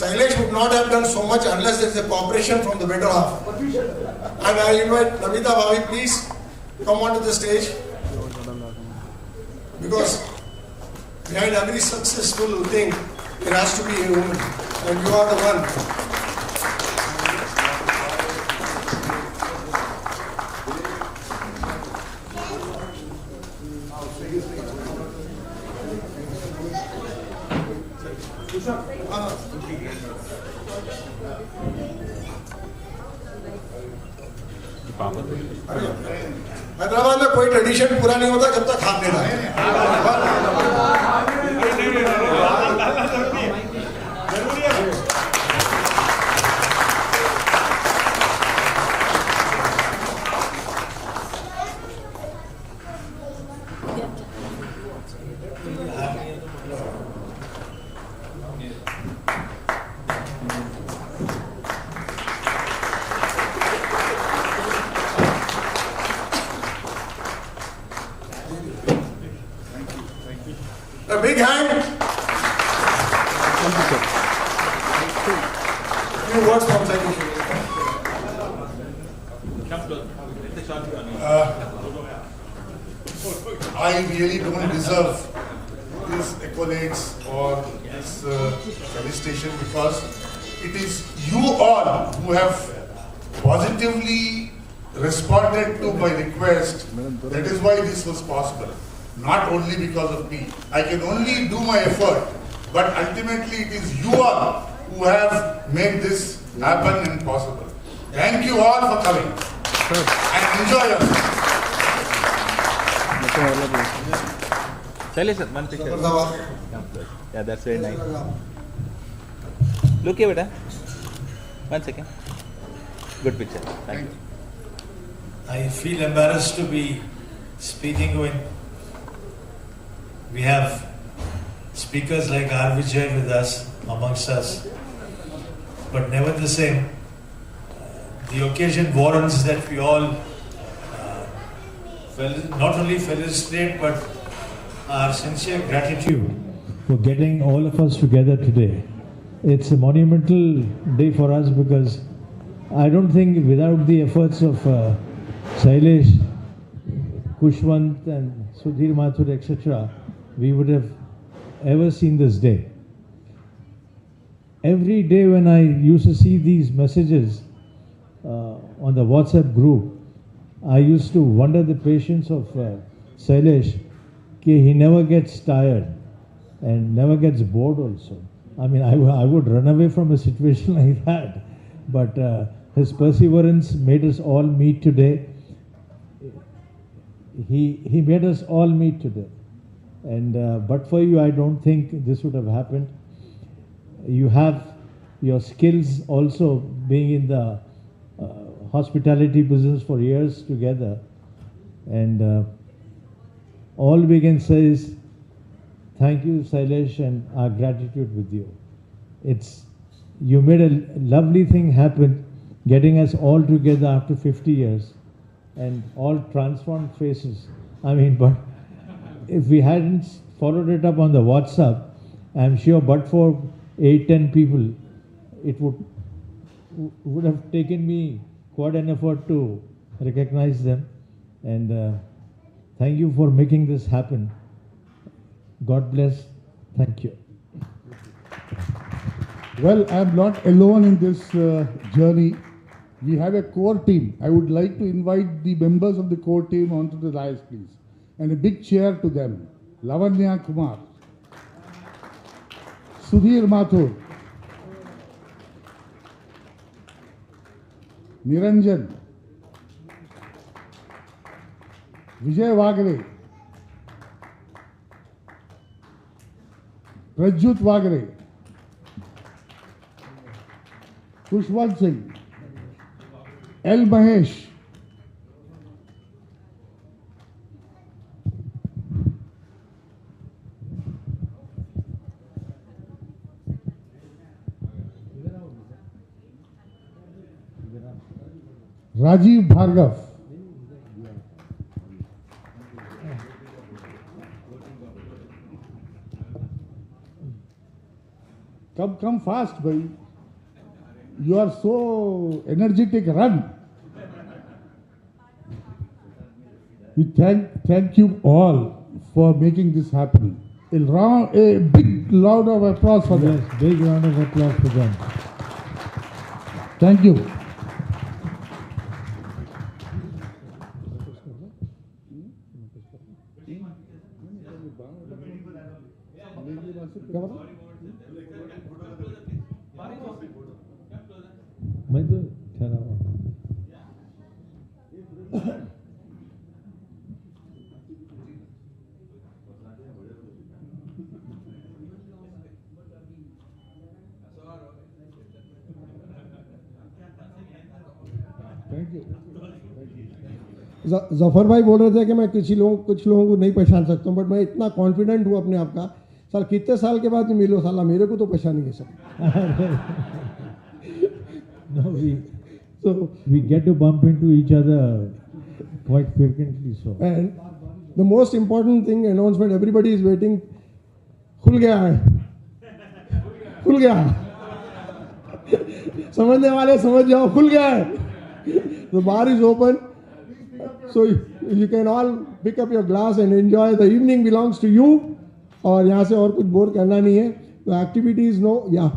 Shailesh would not have done so much unless there is a cooperation from the better half. And I invite Namita Bhavi, please come onto the stage. Because behind every successful thing, there has to be a woman, and you are the one. Hyderabad में कोई tradition पूरा नहीं होता जब तक हाथ नहीं डालते. A big hand. Thank you, sir. Few words from Shailesh. I really don't deserve these accolades or this felicitation, because it is you all who have positively responded to my request. That is why this was possible. Not only because of me. I can only do my effort, but ultimately it is you all who have made this happen and possible. Thank you all for coming. And enjoy yourself. Shailesh sir, one picture. Yeah, that's very nice. Look here, beta. 1 second. Good picture. Thank you. I feel embarrassed to be speaking when we have speakers like R. Vijay with us, amongst us. But never the same. The occasion warrants that we all not only felicitate but our sincere gratitude for getting all of us together today. It's a monumental day for us because I don't think without the efforts of Shailesh, Kushwant and Sudhir Mathur, etc., we would have ever seen this day. Every day when I used to see these messages on the WhatsApp group, I used to wonder the patience of Sailesh. He never gets tired and never gets bored also. I mean, I would run away from a situation like that. But his perseverance made us all meet today. He made us all meet today. And but for you, I don't think this would have happened. You have your skills also being in the hospitality business for years together. And all we can say is thank you, Sailesh, and our gratitude with you. You made a lovely thing happen, getting us all together after 50 years and all transformed faces. I mean, but if we hadn't followed it up on the WhatsApp, I'm sure but for 8-10 people, it would have taken me quite an effort to recognize them. And thank you for making this happen. God bless. Thank you. Well, I am not alone in this journey. We have a core team. I would like to invite the members of the core team onto the dais, please. And a big cheer to them. Lavanya Kumar, Sudhir Mathur, Niranjan, Vijay Wagre, Prajut Wagre, Kushwant Singh, L. Mahesh, Rajiv Bhargav, come fast, bhai. You are so energetic. Run. We thank you all for making this happen. A big round of applause for them. Yes, big round of applause for them. Thank you. मैं तो ठहरा हुआ जफर भाई बोल रहे थे कि मैं कुछ लोगों को नहीं पहचान सकता हूँ, बट मैं इतना कॉन्फिडेंट हूँ अपने आप का। साल कितने साल के बाद मिलो, साला मेरे को तो पहचानेंगे सब। No, we get to bump into each other quite frequently. So. And the most important thing, announcement, everybody is waiting. खुल गया है, खुल गया। समझने वाले समझ जाओ, खुल गया है। The bar is open, so you can all pick up your glass and enjoy. The evening belongs to you. और यहाँ से और कुछ बोर करना नहीं है। The activities no, yeah.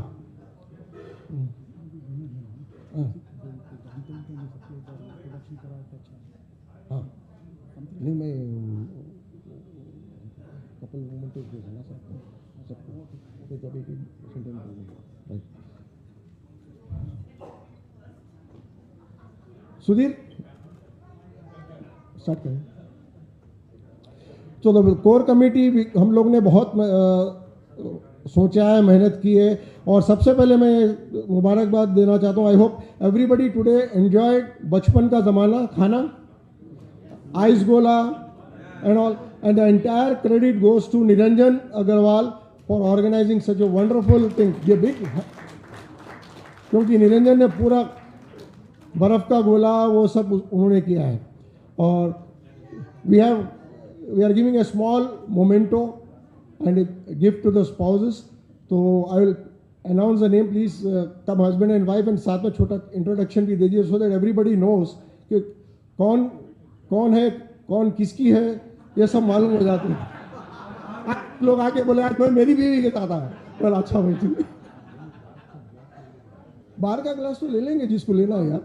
नहीं मैं कपल मोमेंट तो ना सकता तो जब एक सुधीर स्टार्ट करें। तो द कोर कमेटी हम लोग ने बहुत सोचा है, मेहनत की है। और सबसे पहले मैं मुबारकबाद देना चाहता हूँ। I hope everybody today enjoy बचपन का ज़माना, खाना, आइस गोला and all, and the entire credit goes to Niranjan Agarwal for organizing such a wonderful thing. ये big, क्योंकि निरंजन ने पूरा बर्फ का गोला वो सब उन्होंने किया है। और we are giving a small memento and a gift to the spouses. तो I will announce the name, please come husband and wife, and साथ में छोटा introduction भी दीजिए so that everybody knows कि कौन है, कौन किसकी है, ये सब मालूम हो जाते हैं। लोग आके बोले आज मैं मेरी बीवी के साथ आया, बोला अच्छा भाई ठीक है। बाहर का ग्लास तो ले लेंगे जिसको लेना है यार।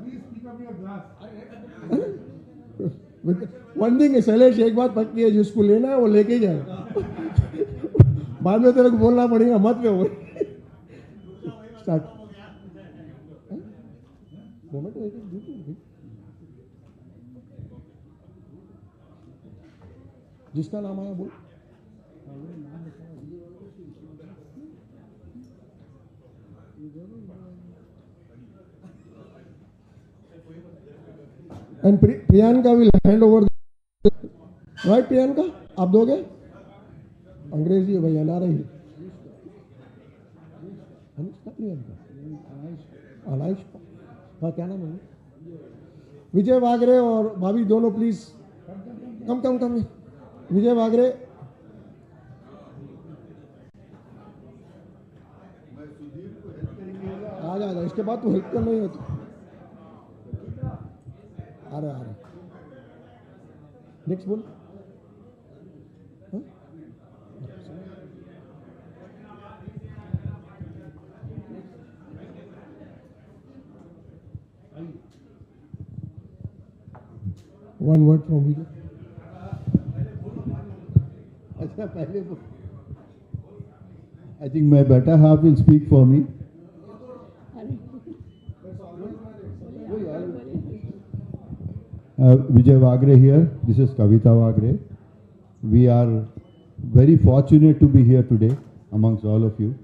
वन थिंग है शैलेश, एक बात पक्की है, जिसको लेना है वो लेके जाए। बाद में तेरे को बोलना पड़ेगा मत पे वो। स्टार्ट। जिसका नाम आया बोल। And Priyanka will hand over, right Priyanka, आप दोगे? अंग्रेजी है भैया, ना रही अनुष्का प्रियंका अलाइश, हाँ क्या नाम है? विजय वागरे और भाभी दोनों प्लीज कम कम कम। विजय वागरे, आ जा, इसके बाद तो हेल्प करना ही होती। आ रहा नेक्स्ट बोल। वन वर्ड फ्रॉम विजय। अच्छा पहले I think my better half will speak for me. Vijay Wagre here. This is Kavita Wagre. We are very fortunate to be here today amongst all of you,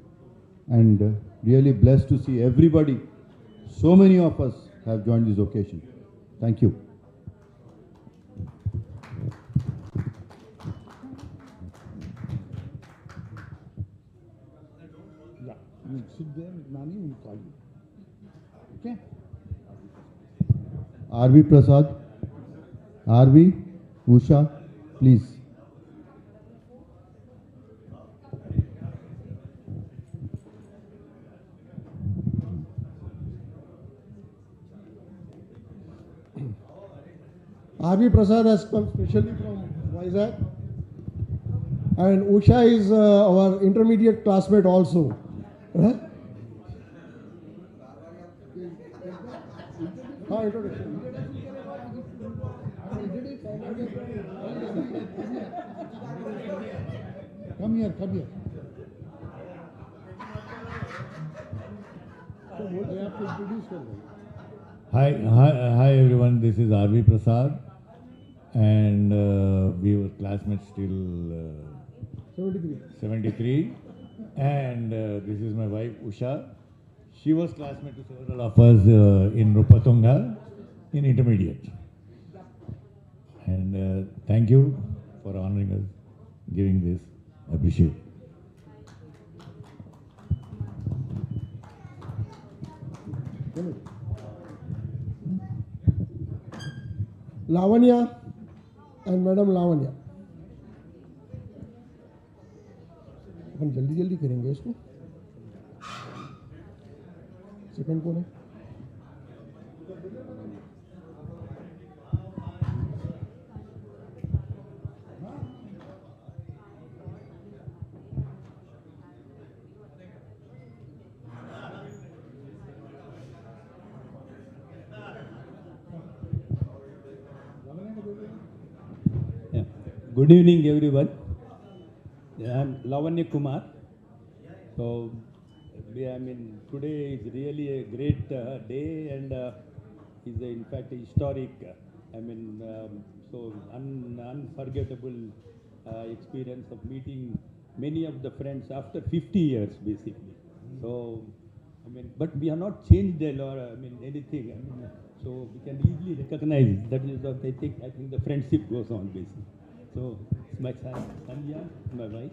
and really blessed to see everybody. So many of us have joined this occasion. Thank you. You sit there, Nani will call you. Okay? R.V. Prasad, R.V. Usha, please. R.V. Prasad has come specially from Vizag, and Usha is our intermediate classmate also. Huh? Introduction. Come here, come here. Hi everyone, this is R.V. Prasad, and we were classmates till 73, and this is my wife Usha. She was classmate to several of us in Rupatunga in intermediate. And thank you for honoring us, giving this. I appreciate it. Lavanya and Madam Lavanya. हम जल्दी जल्दी करेंगे इसको। Second कौन है? Good evening, everyone. I'm Lavanya Kumar. So, today is really a great day, and is in fact a historic. Unforgettable experience of meeting many of the friends after 50 years, basically. So, but we have not changed a lot. Anything. So we can easily recognize that is what I think the friendship goes on, basically. So, it's my son, Sandhya, my wife.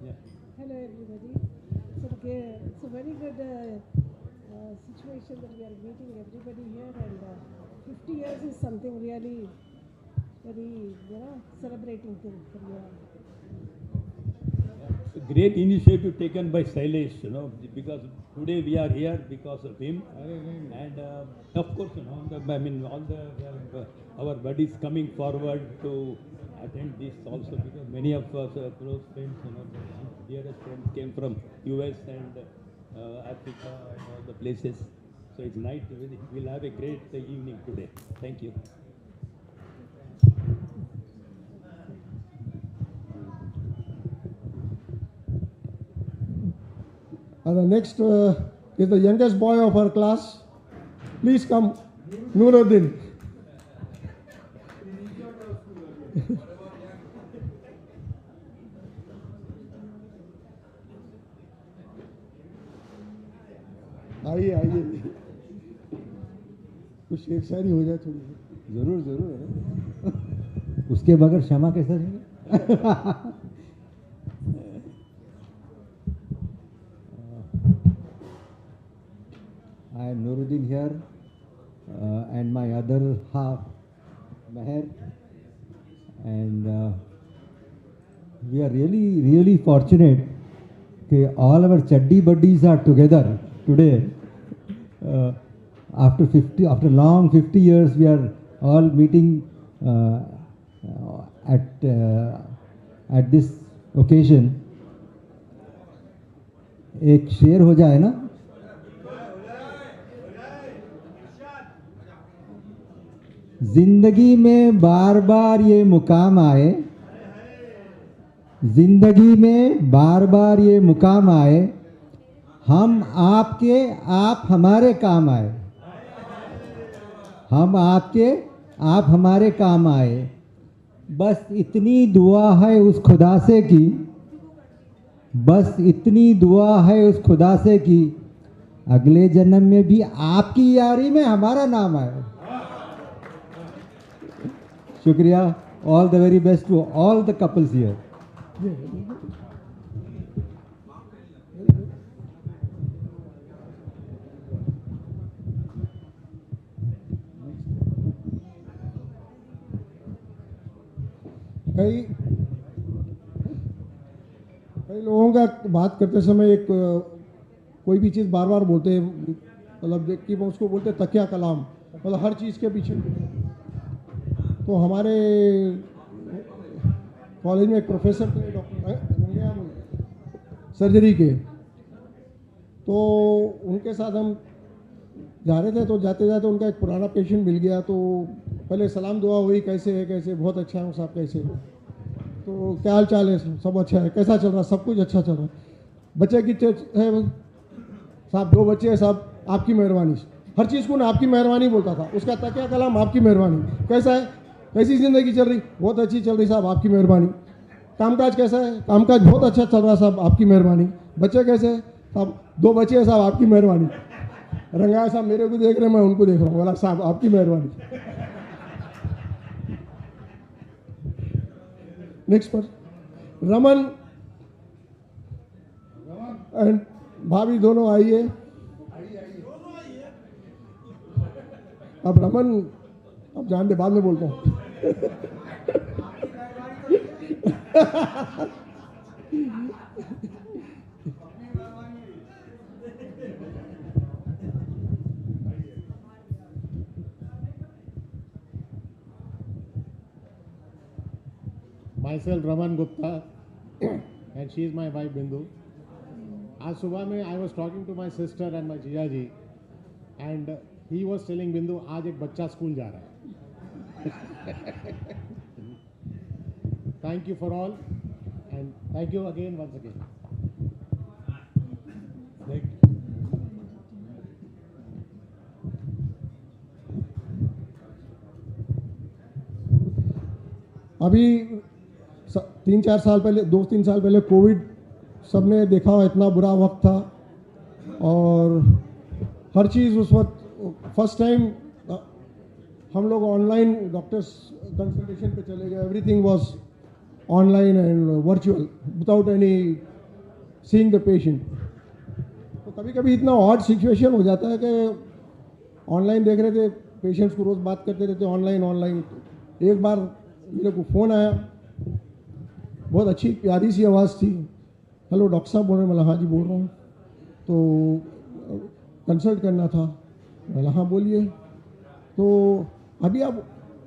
Yeah. Hello, everybody. It's a very good situation that we are meeting everybody here, and 50 years is something really very, celebrating thing for you all. It's a great initiative taken by Sailesh, because today we are here because of him, and of course, our buddies coming forward to attend this also, because many of us close friends, dearest friends came from US and Africa and all the places. So it's nice. We'll have a great evening today. Thank you. And the next is the youngest boy of our class. Please come, Nuruddin. आइए आइए, कुछ शेर शायरी हो जाए थोड़ी। जरूर जरूर, उसके बगैर क्षमा कैसा देंगे? I am Nuruddin here, and my other half, Meher, and we are really fortunate that all our chaddi buddies are together today. After long 50 years, we are all meeting at this occasion. एक शेर हो जाए ना, जिंदगी में बार बार ये मुकाम आए, जिंदगी में बार बार ये मुकाम आए, हम आपके आप हमारे काम आए, हम आपके आप हमारे काम आए। बस इतनी दुआ है उस खुदा से की, बस इतनी दुआ है उस खुदा से की, अगले जन्म में भी आपकी यारी में हमारा नाम आए। शुक्रिया। All the very best to all the couples here. कई लोगों का बात करते समय एक कोई भी चीज़ बार बार बोलते हैं, मतलब कि वो उसको बोलते हैं तकिया कलाम, मतलब हर चीज़ के पीछे। तो हमारे कॉलेज में एक प्रोफेसर थे डॉक्टर सर्जरी के, तो उनके साथ हम जा रहे थे, तो जाते जाते उनका एक पुराना पेशेंट मिल गया। तो पहले सलाम दुआ हुई, कैसे है, कैसे, बहुत अच्छा है साहब, कैसे हो, तो क्या हाल चाल है, सब अच्छा है, कैसा चल रहा, सब कुछ अच्छा चल रहा है। बच्चे कितने है साहब? 2 बच्चे हैं साहब, आपकी मेहरबानी। हर चीज़ को ना आपकी मेहरबानी बोलता था, उसका तकिया कलाम आपकी मेहरबानी। कैसा है, कैसी ज़िंदगी चल रही? बहुत अच्छी चल रही साहब, आपकी मेहरबानी। कामकाज कैसा है? कामकाज बहुत अच्छा चल रहा साहब, आपकी मेहरबानी। बच्चे कैसे हैं साहब? 2 बच्चे हैं साहब, आपकी मेहरबानी। रंगाया साहब मेरे को देख रहे हैं, मैं उनको देख रहा हूँ, बोला साहब आपकी मेहरबानी। नेक्स्ट पर रमन एंड भाभी दोनों आइए। अब रमन, अब जान दे, बाद में बोलता हूँ। Myself Raman Gupta and she is my wife Bindu. आज सुबह में I was talking to my sister and my Jiya ji and he was telling Bindu आज एक बच्चा स्कूल जा रहा है। Thank you for all and thank you again once again. Thank you. अभी 3-4 साल पहले, 2-3 साल पहले कोविड सबने देखा हो, इतना बुरा वक्त था और हर चीज़ उस वक्त फर्स्ट टाइम हम लोग ऑनलाइन डॉक्टर्स कंसल्टेशन पे चले गए। Everything was online and virtual without any seeing the patient. तो कभी कभी इतना ऑड सिचुएशन हो जाता है कि ऑनलाइन देख रहे थे, पेशेंट्स को रोज़ बात करते रहते ऑनलाइन। एक बार मेरे को फ़ोन आया, बहुत अच्छी प्यारी सी आवाज़ थी, हेलो डॉक्टर साहब बोल रहे हैं? मैं हाँ जी बोल रहा हूँ। तो कंसल्ट करना था। मैं हाँ बोलिए। तो अभी आप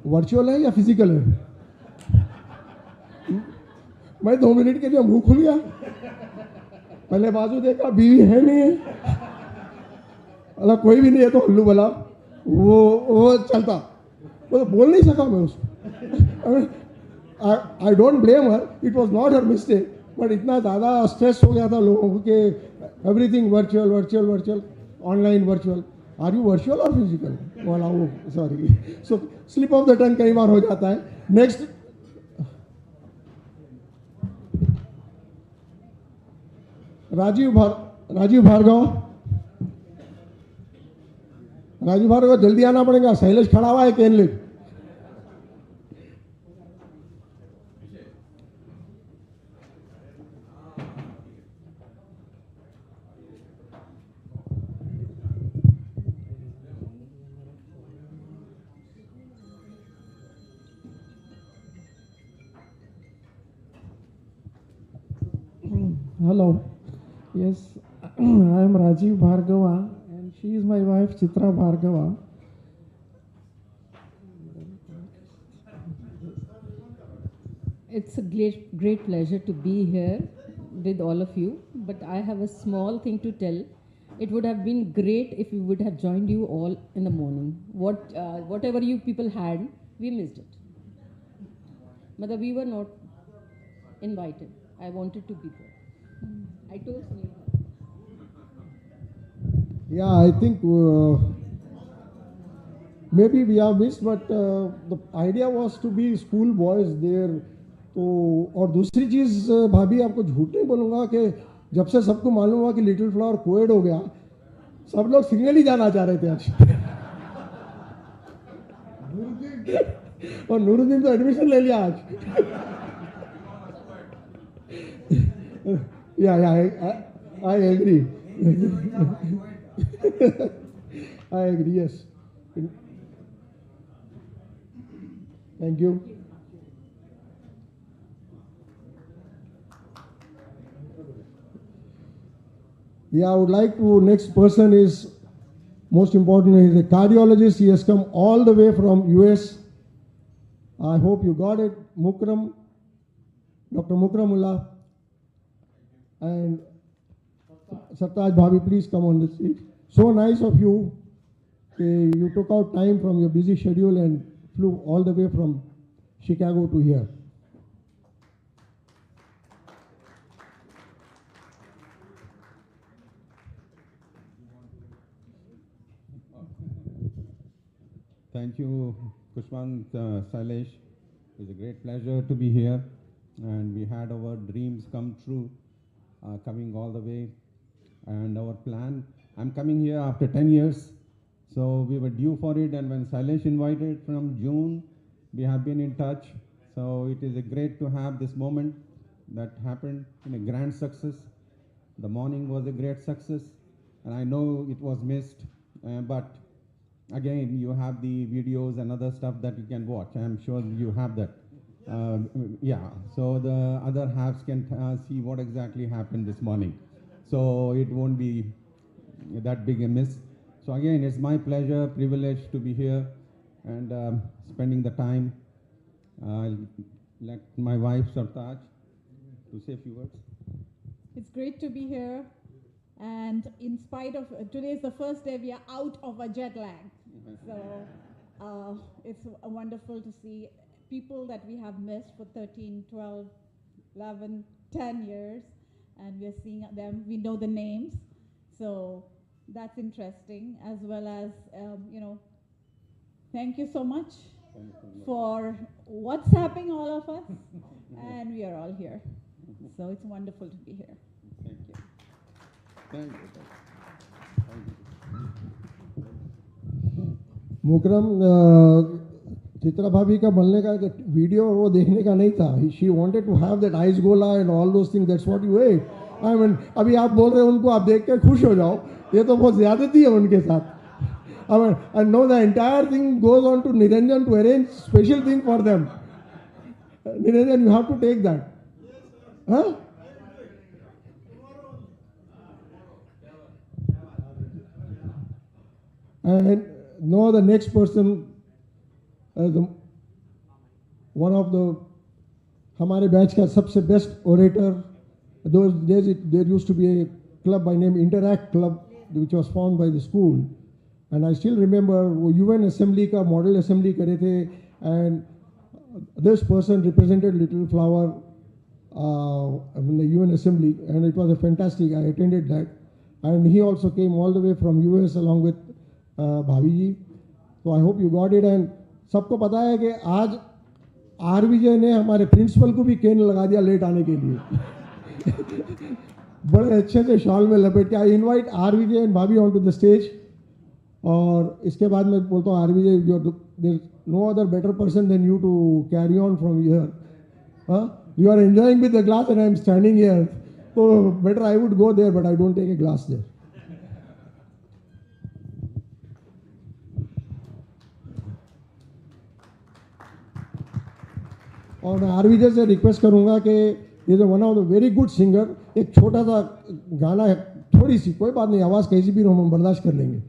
वर्चुअल है या फिजिकल है? मैं 2 मिनट के लिए मुंह खुल गया। पहले बाजू देखा, बीवी है नहीं है, अल्लाह कोई भी नहीं है, तो हल्लू बला वो चलता, वो तो बोल नहीं सका मैं उसको। I don't blame her. It was not her mistake. But इतना ज़्यादा स्ट्रेस हो गया था लोगों को कि everything virtual virtual virtual online virtual. Are you virtual और फिजिकल? वाला वो sorry, so slip of the tongue कई बार हो जाता है. नेक्स्ट राजीव भार्गव जल्दी आना पड़ेगा. शैलेश खड़ा हुआ है केन lit. Hello. Yes, I am Rajiv Bhargava and she is my wife Chitra Bhargava. It's a great pleasure to be here with all of you, but I have a small thing to tell. It would have been great if we would have joined you all in the morning. Whatever you people had, we missed it. But we were not invited. I wanted to be there. I told Sneha. Yeah, I think maybe we are missed, but the idea was to be school boys there. तो और दूसरी चीज़ भाभी आपको झूठ नहीं बोलूँगा कि जब से सबको मालूम हुआ कि लिटिल फ्लावर कोएड हो गया, सब लोग सिंगल ही जाना चाह रहे थे आज. और नूरुद्दीन तो एडमिशन ले लिया आज. Yeah, I agree. I agree, yes. Thank you. Yeah, I would like to, next person is, most important, is a cardiologist. He has come all the way from US. I hope you got it. Mukram, Dr. Mukramullah. And Sartaj Bhabi, please come on the seat. So nice of you. You took out time from your busy schedule and flew all the way from Chicago to here. Thank you, Kushwant, Sailesh. It's a great pleasure to be here, and we had our dreams come true, coming all the way. And our plan, I'm coming here after 10 years, so we were due for it, and when Sailesh invited from June, we have been in touch. So it is great to have this moment that happened in a grand success. The morning was a great success, and I know it was missed, but again, you have the videos and other stuff that you can watch. I'm sure you have that. Yeah, so the other halves can see what exactly happened this morning. So it won't be that big a miss. So again, it's my pleasure, privilege to be here and spending the time. I'll let my wife, Sartaj, to say a few words. It's great to be here. And in spite of, today is the first day we are out of a jet lag. So it's wonderful to see people that we have missed for 13, 12, 11, 10 years. And we are seeing them, we know the names. So that's interesting, as well as, thank you so much for WhatsApping all of us. And we are all here. So it's wonderful to be here. Thank you. Thank you. मुकरम चित्रा भाभी का बनने का video वो देखने का नहीं था. She wanted to have that eyes गोला and all those things. That's what you ate. I mean अभी आप बोल रहे हो उनको आप देख के खुश हो जाओ. ये तो बहुत ज्यादती है उनके साथ. I mean, I know the entire thing goes on to Niranjan to arrange special thing for them. Niranjan, you have to take that. Huh? And no, the next person, one of the हमारे batch का सबसे best orator. Those days there used to be a club by name Interact Club, which was formed by the school. And I still remember वो UN Assembly का model assembly करे थे, and this person represented Little Flower in the UN Assembly, and it was a fantastic. I attended that, and he also came all the way from US along with Bhavi ji. So I hope you got it. And सबको पता है कि आज RVJ ने हमारे principal को भी केन लगा दिया लेट आने के लिए बड़े अच्छे से शॉल में लपेट के. आई इनवाइट RVJ एंड भाभी ऑन टू द स्टेज. और इसके बाद मैं बोलता हूँ RVJ, there no other better person than you to carry on from here. You are enjoying with the glass and I am standing here. So better I would go there, but I don't take a glass there. और मैं RVJ से request करूंगा कि ये जो one of the very good singer, एक छोटा सा गाना है, थोड़ी सी, कोई बात नहीं, आवाज़ कैसी भी हम बर्दाश्त कर लेंगे.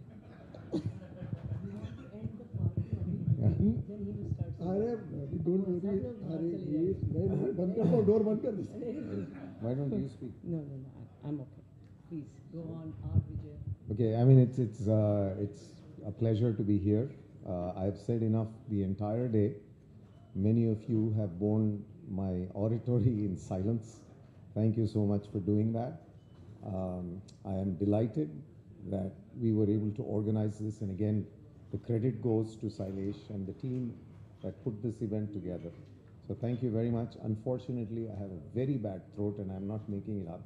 Why don't you speak? No, I'm okay. Please go on, RVJ. Okay, I mean it's a pleasure to be here. I've said enough the entire day. Many of you have borne my oratory in silence. Thank you so much for doing that. I am delighted that we were able to organize this, and again, the credit goes to Sailesh and the team that put this event together. So thank you very much. Unfortunately, I have a very bad throat and I'm not making it up.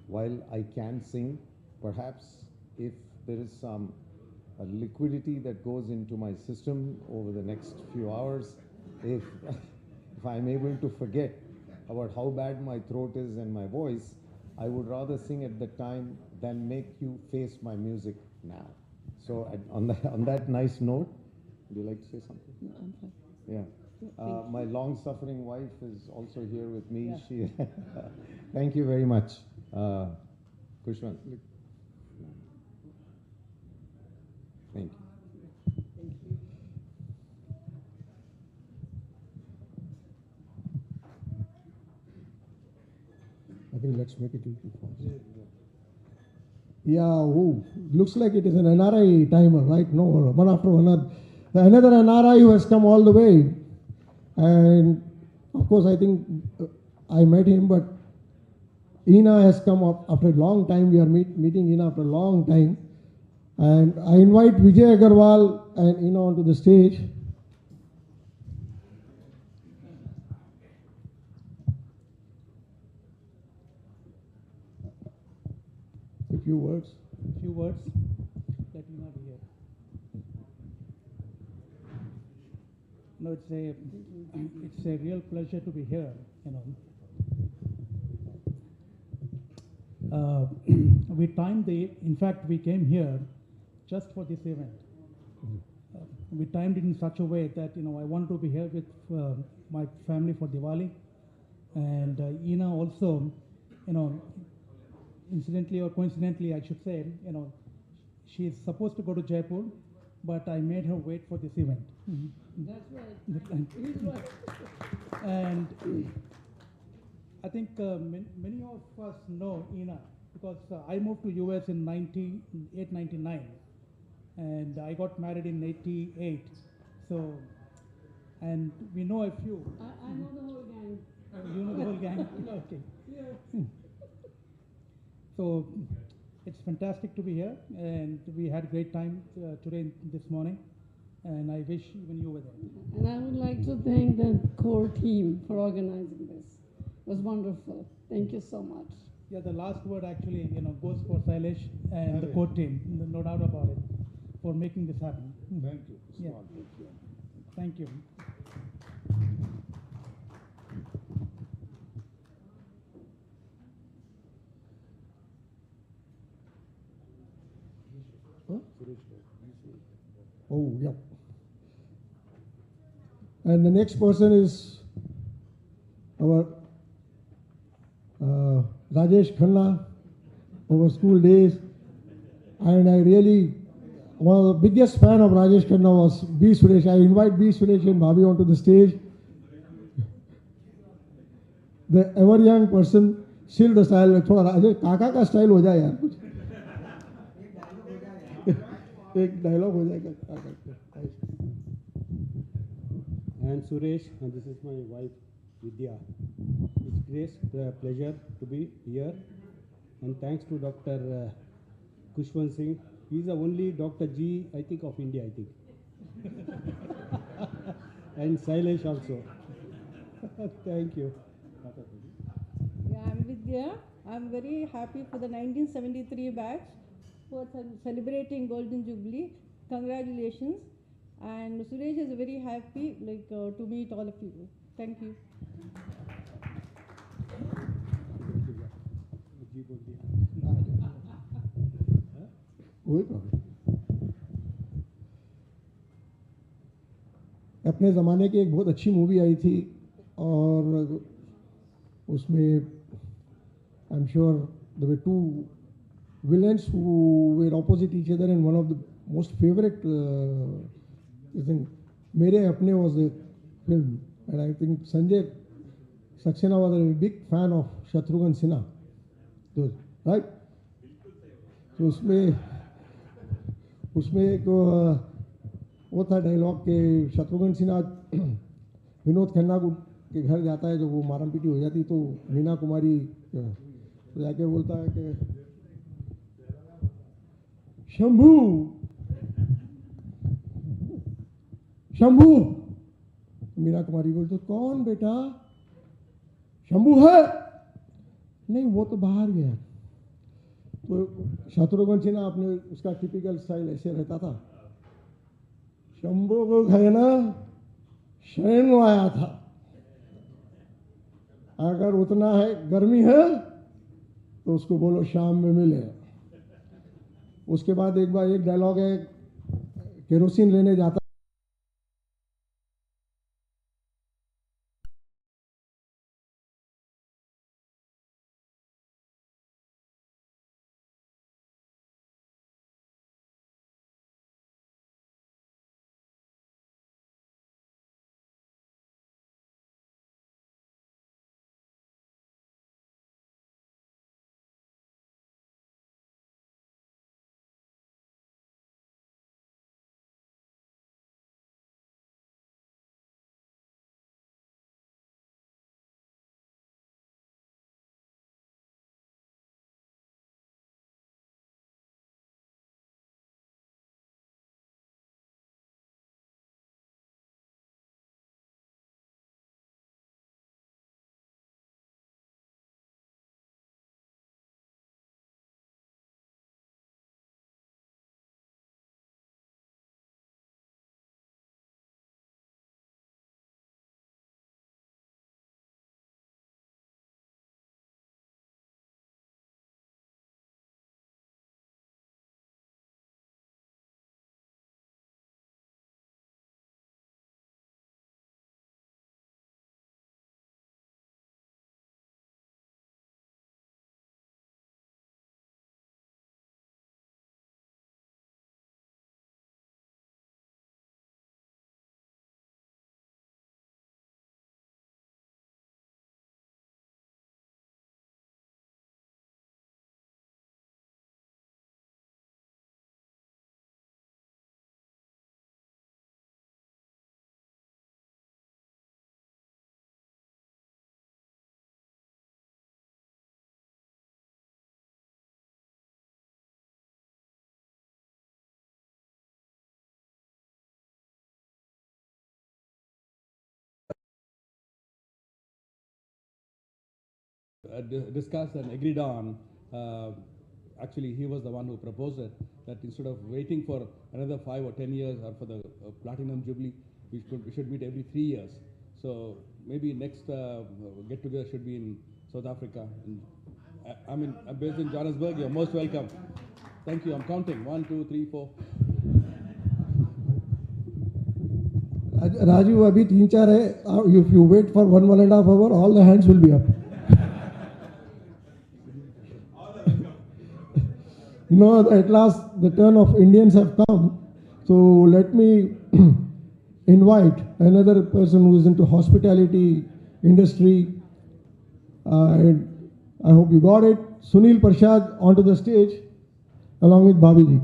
While I can sing, perhaps if there is some liquidity that goes into my system over the next few hours, if I'm able to forget about how bad my throat is and my voice, I would rather sing at the time than make you face my music now. So on that nice note, would you like to say something? No, I'm fine. Yeah. My long-suffering wife is also here with me. Yeah. She thank you very much. Kushwan. Thank you. I think let's make it a little fast. Yeah, looks like it is an NRI timer, right? No, one after another. Another NRI who has come all the way. And of course, I think I met him, but Ina has come up after a long time. We are meeting Ina after a long time. And I invite Vijay Agarwal and Ina onto the stage. A few words. Let Ina be here. No, it's a real pleasure to be here, you know. We timed in fact, we came here just for this event. We timed it in such a way that, you know, I want to be here with my family for Diwali. And Ina also, you know, incidentally or coincidentally, I should say, you know, she is supposed to go to Jaipur, but I made her wait for this event. That's right. He's right. And I think many of us know Ina because I moved to US in 98, 99, and I got married in 88. So, and we know a few. I know the whole gang. You know the whole gang? Okay. Yeah. So, it's fantastic to be here, and we had a great time today, this morning, and I wish even you were there. And I would like to thank the core team for organizing this. It was wonderful. Thank you so much. Yeah, the last word actually, you know, goes for Sailesh and the core team, no doubt about it, for making this happen. Thank you. Yeah. Thank you. Oh, yeah. And the next person is our Rajesh Khanna, our school days. And I really, one of the biggest fan of Rajesh Khanna was B. Suresh. I invite B. Suresh and Bhabhi onto the stage. The ever young person, still the style, थोड़ा राजेश काका का style हो जाए यार कुछ एक dialogue हो जाएगा. I am Suresh and this is my wife Vidya. It's great pleasure to be here. And thanks to Dr. Kushwant Singh. He's the only Dr. G, I think, of India, I think. And Sailesh also. Thank you. Yeah, I'm Vidya. I'm very happy for the 1973 batch who are celebrating Golden Jubilee. Congratulations. And Suresh is very happy to meet all of you. Thank you. वही problem अपने ज़माने की एक बहुत अच्छी movie आई थी और उसमें I am sure there were two villains who were opposite each other, and one of the most favorite Mere Apne was the film, and I think Sanjay Saxena was a big fan of Shatrughan Sinha, right? So उसमें एक वो था dialogue कि शत्रुघ्न सिन्हा विनोद खन्ना के घर जाता है, जब वो मारम पीटी हो जाती तो मीना कुमारी तो जाके बोलता है कि शंभू शंभू, मीना कुमारी बोलते कौन बेटा, शंभू है, नहीं वो तो बाहर गया। तो शत्रुघ्न सिन्हा अपने उसका टिपिकल स्टाइल ऐसे रहता था, शंभू को है ना शयन आया था, अगर उतना है गर्मी है तो उसको बोलो शाम में मिले। उसके बाद एक बार एक डायलॉग है, केरोसिन लेने जाता discussed and agreed on. Actually, he was the one who proposed it, that instead of waiting for another 5 or 10 years or for the Platinum Jubilee, we should meet every 3 years. So maybe next get-together should be in South Africa. I'm based in Johannesburg. You're most welcome. Thank you. I'm counting. 1, 2, 3, 4. Raju अभी 3-4 है, if you wait for 1.5 hours, all the hands will be up. No, at last the turn of Indians have come. So let me invite another person who is into hospitality industry. And I hope you got it. Sunil Parshad onto the stage along with Babiji.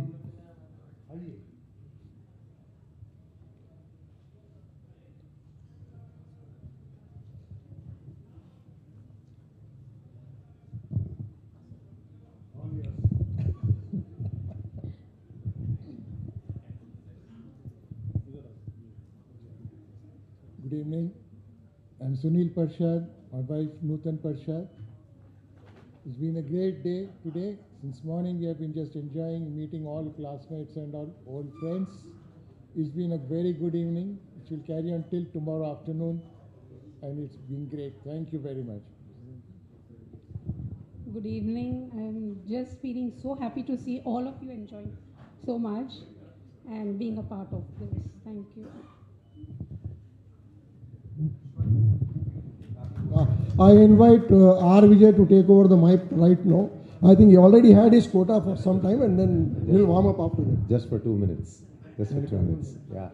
Sunil Parshad, my wife Nutan Parshad. It's been a great day today. Since morning we have been just enjoying meeting all classmates and all old friends. It's been a very good evening. It will carry on till tomorrow afternoon, and it's been great. Thank you very much. Good evening. I'm just feeling so happy to see all of you enjoying so much and being a part of this. Thank you. I invite R. Vijay to take over the mic right now. I think he already had his quota for some time, and then he'll warm up after that. Just for 2 minutes. Just for 2 minutes. Yeah.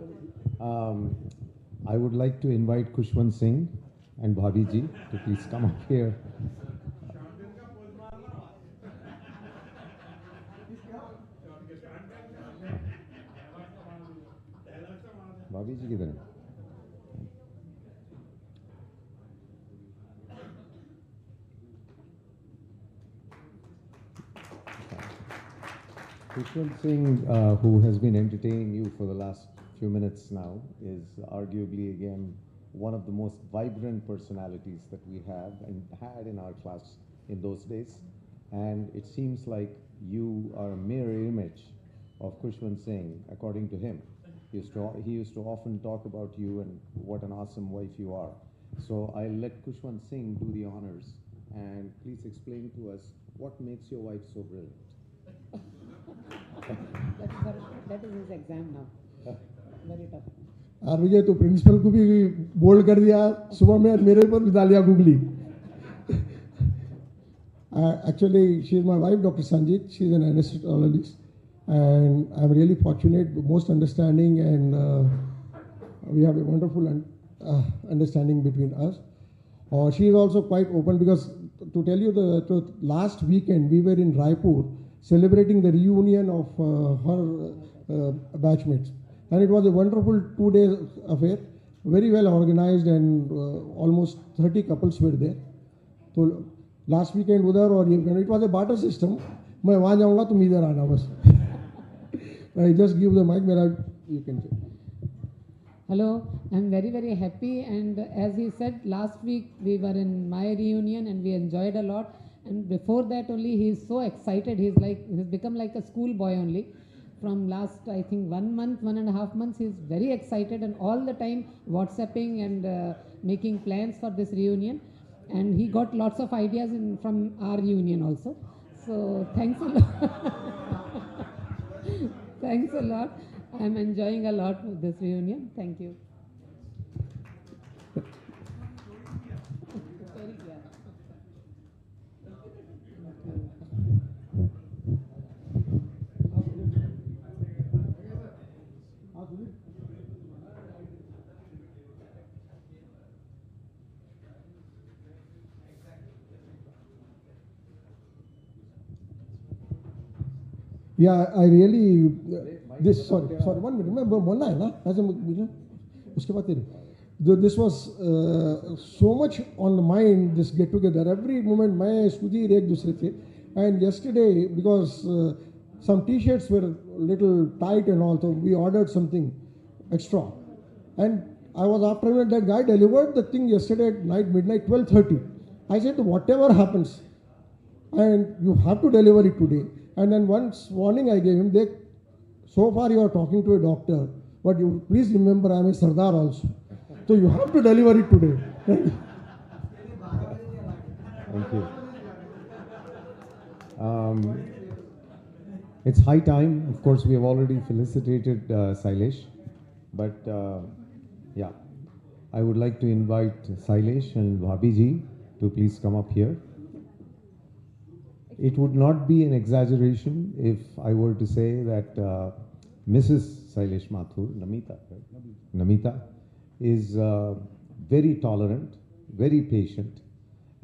I would like to invite Kushwant Singh and Bhabhi ji to please come up here. Bhabhi ji किधर है? Kushwant Singh, who has been entertaining you for the last few minutes now, is arguably again one of the most vibrant personalities that we have and had in our class in those days. And it seems like you are a mirror image of Kushwant Singh, according to him. He used to often talk about you and what an awesome wife you are. So I'll let Kushwant Singh do the honors, and please explain to us what makes your wife so brilliant. That is his exam now. Very tough. R Vijay तो principal को भी bold कर दिया, सुबह में मेरे पर भी डालिया googly. Actually, she is my wife, Dr. Sanjit. She is an anesthesiologist, and I'm really fortunate, most understanding, and we have a wonderful understanding between us. She is also quite open, because to tell you the truth, last weekend we were in Raipur celebrating the reunion of her batchmates, and it was a wonderful 2-day affair, very well organized, and almost 30 couples were there. So last weekend उधर और ये it was a barter system. मैं वहाँ जाऊँगा तुम इधर आना बस. I just give the mic, मेरा you can say. Hello, I'm very, very happy, and as he said, last week we were in my reunion and we enjoyed a lot, and before that only he's so excited. He's become like a school boy only. From last, I think 1 month, 1.5 months, he's very excited and all the time WhatsApping and making plans for this reunion, and he got lots of ideas from our reunion also. So thanks a lot. Thanks a lot. I'm enjoying a lot with this reunion. Thank you. Yeah, I really sorry 1 minute. मैं बोलना है ना ऐसे मुझे उसके बाद तेरे. This was so much on the mind, this get together. Every moment मैं सुधीर एक दूसरे थे, and yesterday because some t-shirts were little tight and all, so we ordered something extra, and I was after that guy delivered the thing yesterday at night, midnight 12:30. I said whatever happens, and you have to deliver it today. And then once warning I gave him, so far you are talking to a doctor, but you please remember I am a Sardar also. So you have to deliver it today. Thank you. It's high time. Of course, we have already felicitated Sailesh, but yeah, I would like to invite Sailesh and Bhabhi ji to please come up here. It would not be an exaggeration if I were to say that Mrs. Sailesh Mathur, Namita, right? Namita, is very tolerant, very patient,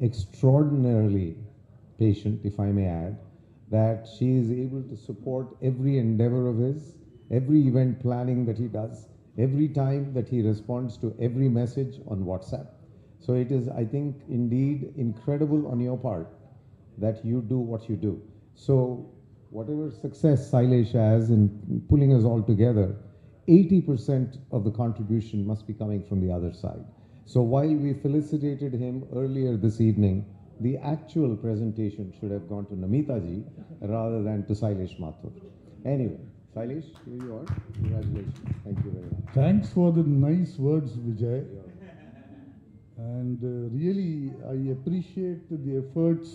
extraordinarily patient, if I may add, that she is able to support every endeavor of his, every event planning that he does, every time that he responds to every message on WhatsApp. So it is, I think, indeed incredible on your part that you do what you do. So whatever success Sailesh has in pulling us all together, 80% of the contribution must be coming from the other side. So while we felicitated him earlier this evening, the actual presentation should have gone to Namita ji rather than to Sailesh Mathur. Anyway, Sailesh, here you are. Congratulations. Thank you very much. Thanks for the nice words, Vijay. And really, I appreciate the efforts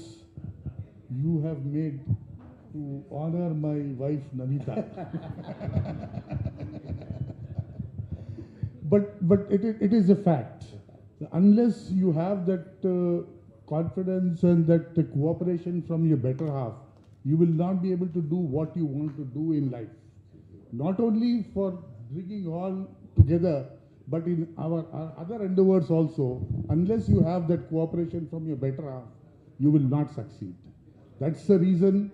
you have made to honor my wife, Namita. But it is a fact. Unless you have that confidence and that cooperation from your better half, you will not be able to do what you want to do in life. Not only for bringing all together, but in our other endeavors also. Unless you have that cooperation from your better half, you will not succeed. That's the reason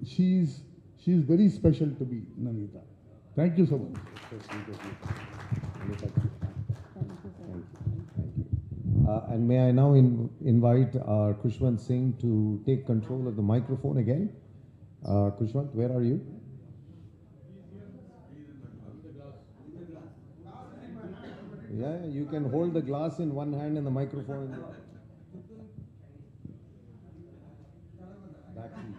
she's very special to me, Namita. Thank you so much. And may I now invite Khushwant Singh to take control of the microphone again. Khushwant, where are you? Yeah, you can hold the glass in one hand and the microphone in the other. Back to you.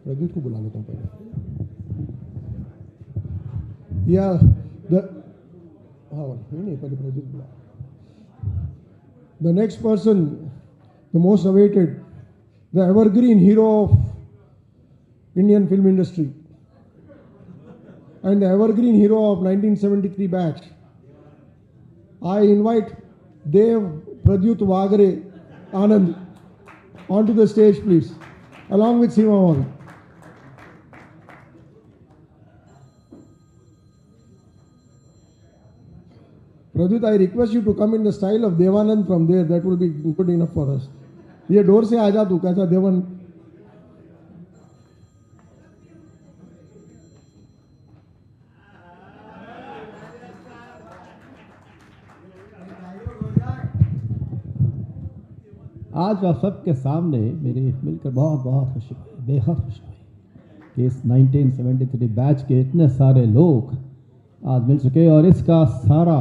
Pradyut को बुला लेता हूँ पहले. Yeah, नहीं पहले प्रद्युत बुला. The next person, the most awaited, the evergreen hero of Indian film industry and the evergreen hero of 1973 batch. I invite Dev Pradyut Wagre Anand onto the stage, please, along with Seema Mohan. Pradyut, I request you to come in the style of Devanand from there. That will be good enough for us. ये door से आ जा तू कैसा देवन. आज आप सबके सामने मेरी मिलकर बहुत बहुत खुशी हुई, बेहद खुशी हुई कि इस 1973 बैच के इतने सारे लोग आज मिल चुके और इसका सारा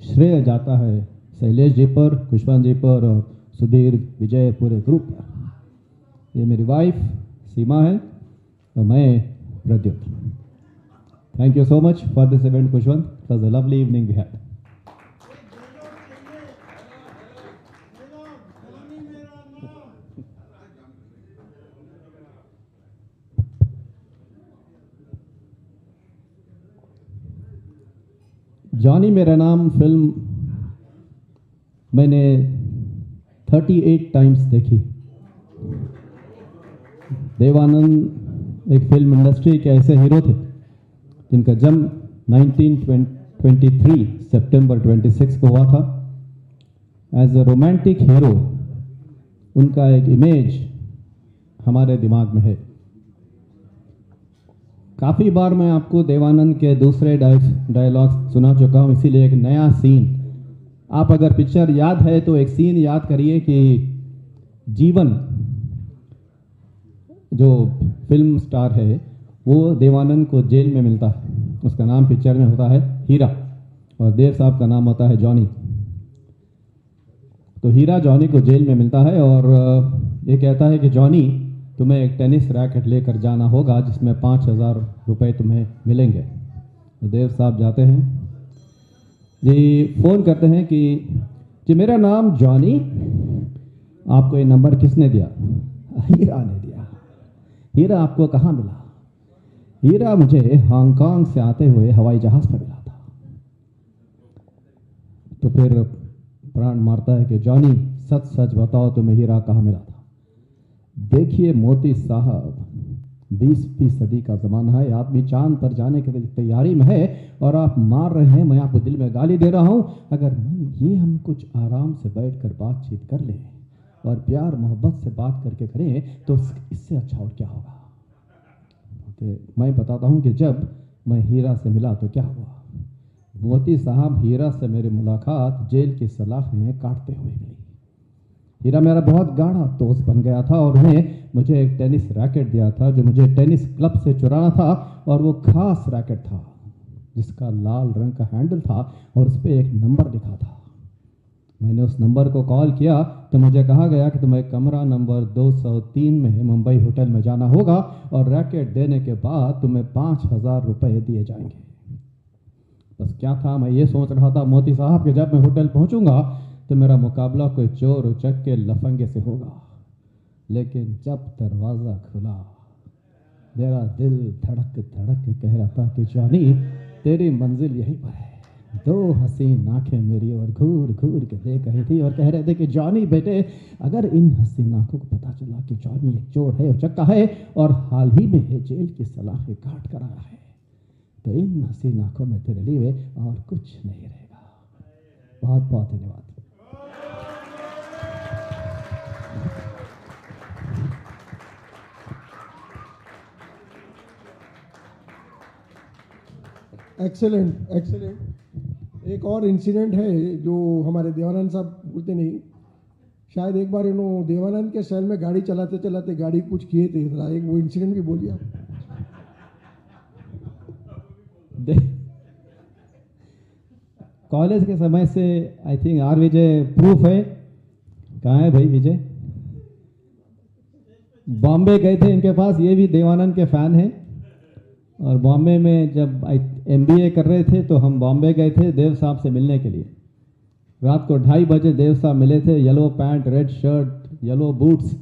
श्रेय जाता है शैलेश जी पर, खुशवंत जी पर और सुधीर, विजय, पूरे ग्रुप पर. ये मेरी वाइफ सीमा है और मैं Pradyut. Thank you so much for this event Khushwant. It was a lovely evening we had. Johnny Mera Naam film मैंने 38 टाइम्स देखी. देवानंद एक फिल्म इंडस्ट्री के ऐसे हीरो थे जिनका जन्म 1923 सितंबर 26 को हुआ था. एज अ रोमांटिक हीरो उनका एक इमेज हमारे दिमाग में है. काफ़ी बार मैं आपको देवानंद के दूसरे डायलॉग्स सुना चुका हूँ, इसीलिए एक नया सीन, आप अगर पिक्चर याद है तो एक सीन याद करिए कि जीवन जो फिल्म स्टार है वो देवानंद को जेल में मिलता है. उसका नाम पिक्चर में होता है हीरा और देव साहब का नाम होता है जॉनी. तो हीरा जॉनी को जेल में मिलता है और ये कहता है कि जॉनी तुम्हें एक टेनिस रैकेट लेकर जाना होगा जिसमें 5,000 रुपये तुम्हें मिलेंगे। तो देव साहब जाते हैं जी, फ़ोन करते हैं कि जी मेरा नाम जॉनी, आपको ये नंबर किसने दिया? हीरा ने दिया। हीरा आपको कहाँ मिला? हीरा मुझे हांगकांग से आते हुए हवाई जहाज़ पर मिला था। तो फिर प्राण मारता है कि जॉनी सच सच बताओ तुम्हें हीरा कहाँ मिला था? देखिए मोती साहब, 20वीं सदी का ज़माना है, आदमी चांद पर जाने की तैयारी में है और आप मार रहे हैं, मैं आपको दिल में गाली दे रहा हूं। अगर मन ये हम कुछ आराम से बैठकर बातचीत कर लें और प्यार मोहब्बत से बात करके करें तो इससे अच्छा और क्या होगा? तो मैं बताता हूं कि जब मैं हीरा से मिला तो क्या हुआ। मोती साहब, हीरा से मेरी मुलाकात जेल की सलाखें काटते हुए मिली। हीरा मेरा बहुत गाढ़ा दोस्त बन गया था और उन्हें मुझे एक टेनिस रैकेट दिया था जो मुझे टेनिस क्लब से चुराना था, और वो खास रैकेट था जिसका लाल रंग का हैंडल था और उस पर एक नंबर लिखा था। मैंने उस नंबर को कॉल किया तो मुझे कहा गया कि तुम्हें कमरा नंबर 203 में मुंबई होटल में जाना होगा और रैकेट देने के बाद तुम्हें 5,000 रुपये दिए जाएंगे। बस क्या था, मैं ये सोच रहा था मोती साहब कि जब मैं होटल पहुंचूंगा तो मेरा मुकाबला कोई चोर उचक के लफंगे से होगा। लेकिन जब दरवाज़ा खुला मेरा दिल धड़क धड़क कह रहा था कि जॉनी तेरी मंजिल यहीं पर है। 2 हसीन आंखें मेरी ओर घूर घूर के देख रही थी और कह रहे थे कि जॉनी बेटे, अगर इन हसीन आंखों को पता चला कि जॉनी एक चोर है, उचक्का है और हाल ही में है जेल की सलाखें काट कर आया है, तो इन हसीन आंखों में तेरे लिए और कुछ नहीं रहेगा। बहुत बहुत धन्यवाद। Excellent excellent. एक और इंसिडेंट है जो हमारे देवानंद साहब बोलते नहीं, शायद एक बार इन्होंने देवानंद के सेल में गाड़ी चलाते चलाते गाड़ी कुछ किए थे, जरा एक वो इंसिडेंट भी बोलिए। कॉलेज के समय से I think R Vijay proof है। कहाँ है भाई विजय? बॉम्बे गए थे इनके पास, ये भी देवानंद के फैन हैं। और बॉम्बे में जब MBA कर रहे थे तो हम बॉम्बे गए थे देव साहब से मिलने के लिए। रात को 2:30 बजे देव साहब मिले थे, yellow pant, red shirt, yellow boots.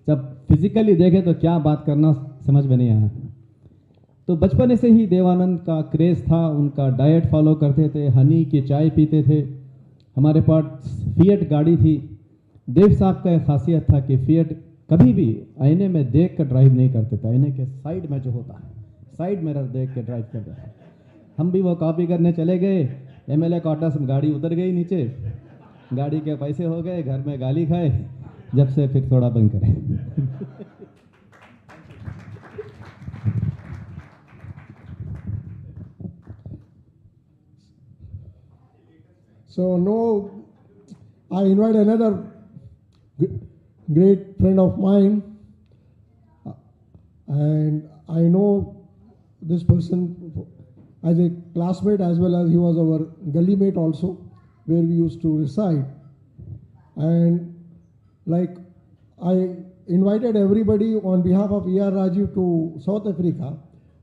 जब फिजिकली देखे तो क्या बात करना समझ में नहीं आया। तो बचपन से ही देवानंद का क्रेज़ था, उनका डाइट फॉलो करते थे, हनी की चाय पीते थे। हमारे पास फिएट गाड़ी थी। देव साहब का एक खासियत था कि फिएट कभी भी आईने में देख कर ड्राइव नहीं करते थे, आईने के साइड में जो होता है साइड मिरर देख के ड्राइव करते थे। हम भी वो कॉपी करने चले गए। MLA क्वार्टर्स में गाड़ी उतर गई नीचे, गाड़ी के पैसे हो गए, घर में गाली खाए। जब से फिर थोड़ा बंद करें। So no, I invite another great friend of mine, and I know this person as a classmate as well as he was our gully mate also, where we used to reside. And like I invited everybody on behalf of ER Rajiv to South Africa,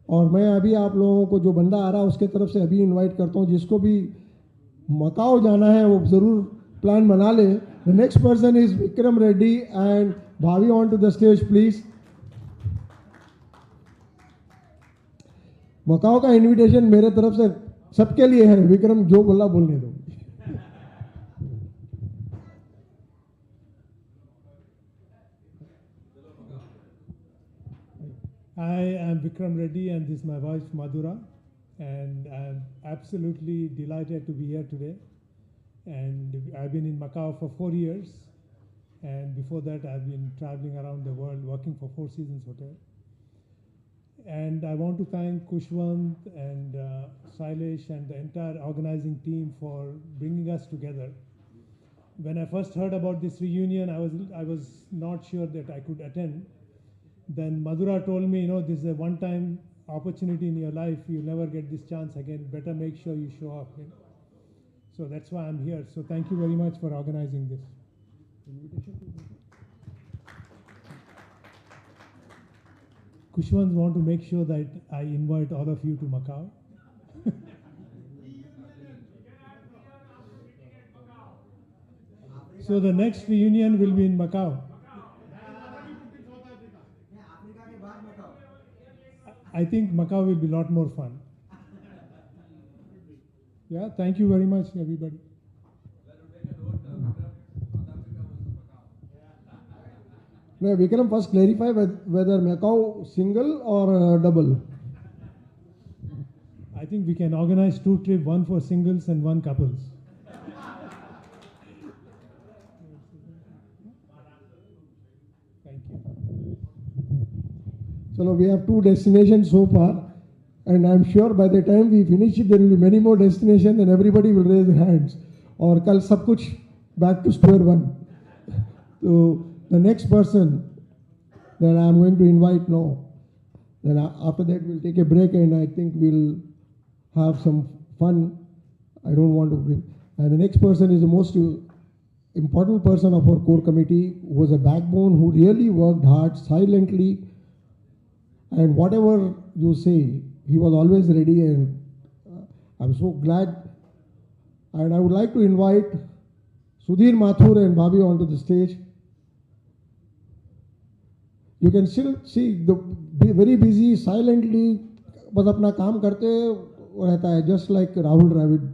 और मैं अभी आप लोगों को जो बंदा आ रहा है उसके तरफ से अभी इनवाइट करता हूँ, जिसको भी मकाओ जाना है वो ज़रूर प्लान बना ले। The next person is Vikram Reddy and Bhavi on to the stage please. Macau का इनविटेशन मेरे तरफ से सबके लिए है। विक्रम जो बोला बोलने दो। I am Vikram Reddy and this is my wife Madhura, and I'm absolutely delighted to be here today. And I've been in Macau for 4 years, and before that I've been traveling around the world working for Four Seasons Hotel. And I want to thank Kushwant and Sailesh and the entire organizing team for bringing us together. When I first heard about this reunion, I was not sure that I could attend. Then Madhura told me, this is a one-time opportunity in your life. You'll never get this chance again. Better make sure you show up. So that's why I'm here. So thank you very much for organizing this. Kushwans want to make sure that I invite all of you to Macau. So the next reunion will be in Macau. I think Macau will be a lot more fun. Yeah, thank you very much, everybody. Now, Vikram, first clarify whether Macau single or double. I think we can organize 2 trips, one for singles and one couples. Thank you. So now we have 2 destinations so far, and I'm sure by the time we finish it, there will be many more destinations, and everybody will raise their hands. Or kal sab kuch back to square one. So the next person that I'm going to invite now, then after that we'll take a break, and I think we'll have some fun. I don't want to bring. And the next person is the most important person of our core committee, who was a backbone, who really worked hard, silently, and whatever you say, he was always ready, and I'm so glad. And I would like to invite Sudhir Mathur and Bhabhi onto the stage. You can still see the very busy, silently, बस अपना काम करते रहता है, just like Rahul Dravid.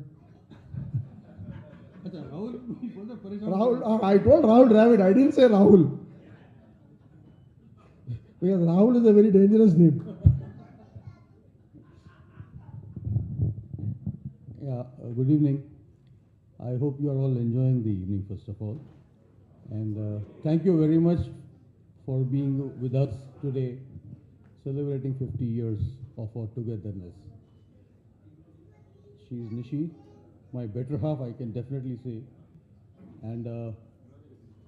Rahul, I told Rahul Dravid, I didn't say Rahul. Because Rahul is a very dangerous name. Yeah, good evening. I hope you are all enjoying the evening, first of all. And thank you very much for being with us today, celebrating 50 years of our togetherness. She is Nishi, my better half, I can definitely say. And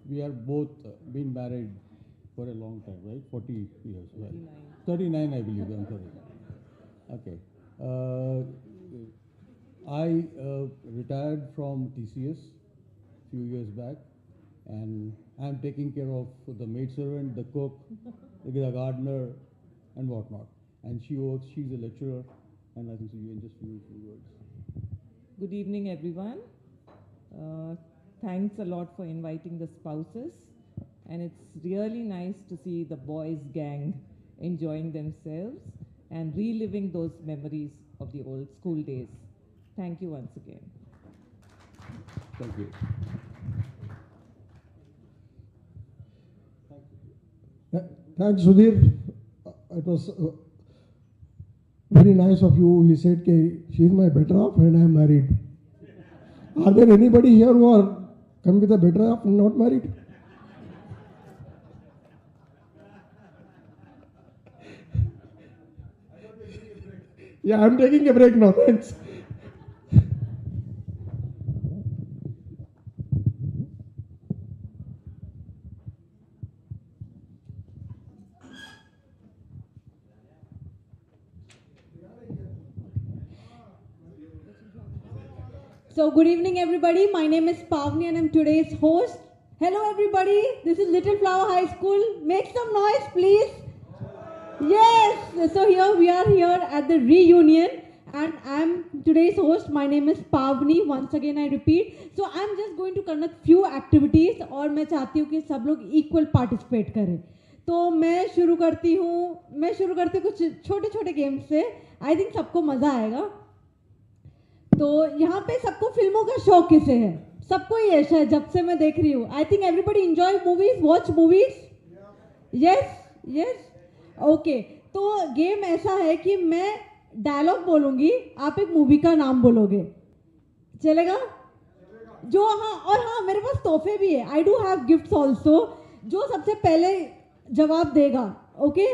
we are both been married for a long time, right? 40 years. 39, I believe, I'm sorry. Okay. I retired from TCS a few years back, and I'm taking care of the maidservant, the cook, the gardener, and whatnot. And she works, she's a lecturer, and I think so you can just use a few words. Good evening, everyone. Thanks a lot for inviting the spouses. And it's really nice to see the boys' gang enjoying themselves and reliving those memories of the old school days. Thank you once again. Thank you. Thanks, Sudhir. It was very nice of you. He said, she's my better half and I am married. Are there anybody here who are come with a better half and not married? Yeah, I'm taking a break now. Thanks. So good evening, everybody. My name is Pavni and I'm today's host. Hello, everybody. This is Little Flower High School. Make some noise, please. Yes. So here we are here at the reunion, and I'm today's host. My name is Pavni. Once again, I repeat. So I'm just going to conduct few activities, और मैं चाहती हूँ कि सब लोग equal participate करें. तो मैं शुरू करती हूँ कुछ छोटे छोटे गेम्स से. I think सबको मजा आएगा. तो यहाँ पे सबको फिल्मों का शौक किसे है? सबको ही है शायद, जब से मैं देख रही हूँ. I think everybody enjoy movies, watch movies. Yes yes okay. तो गेम ऐसा है कि मैं डायलॉग बोलूंगी, आप एक मूवी का नाम बोलोगे. चलेगा? जो और हाँ मेरे पास तोहफे भी है. I do have gifts also. जो सबसे पहले जवाब देगा, ओके,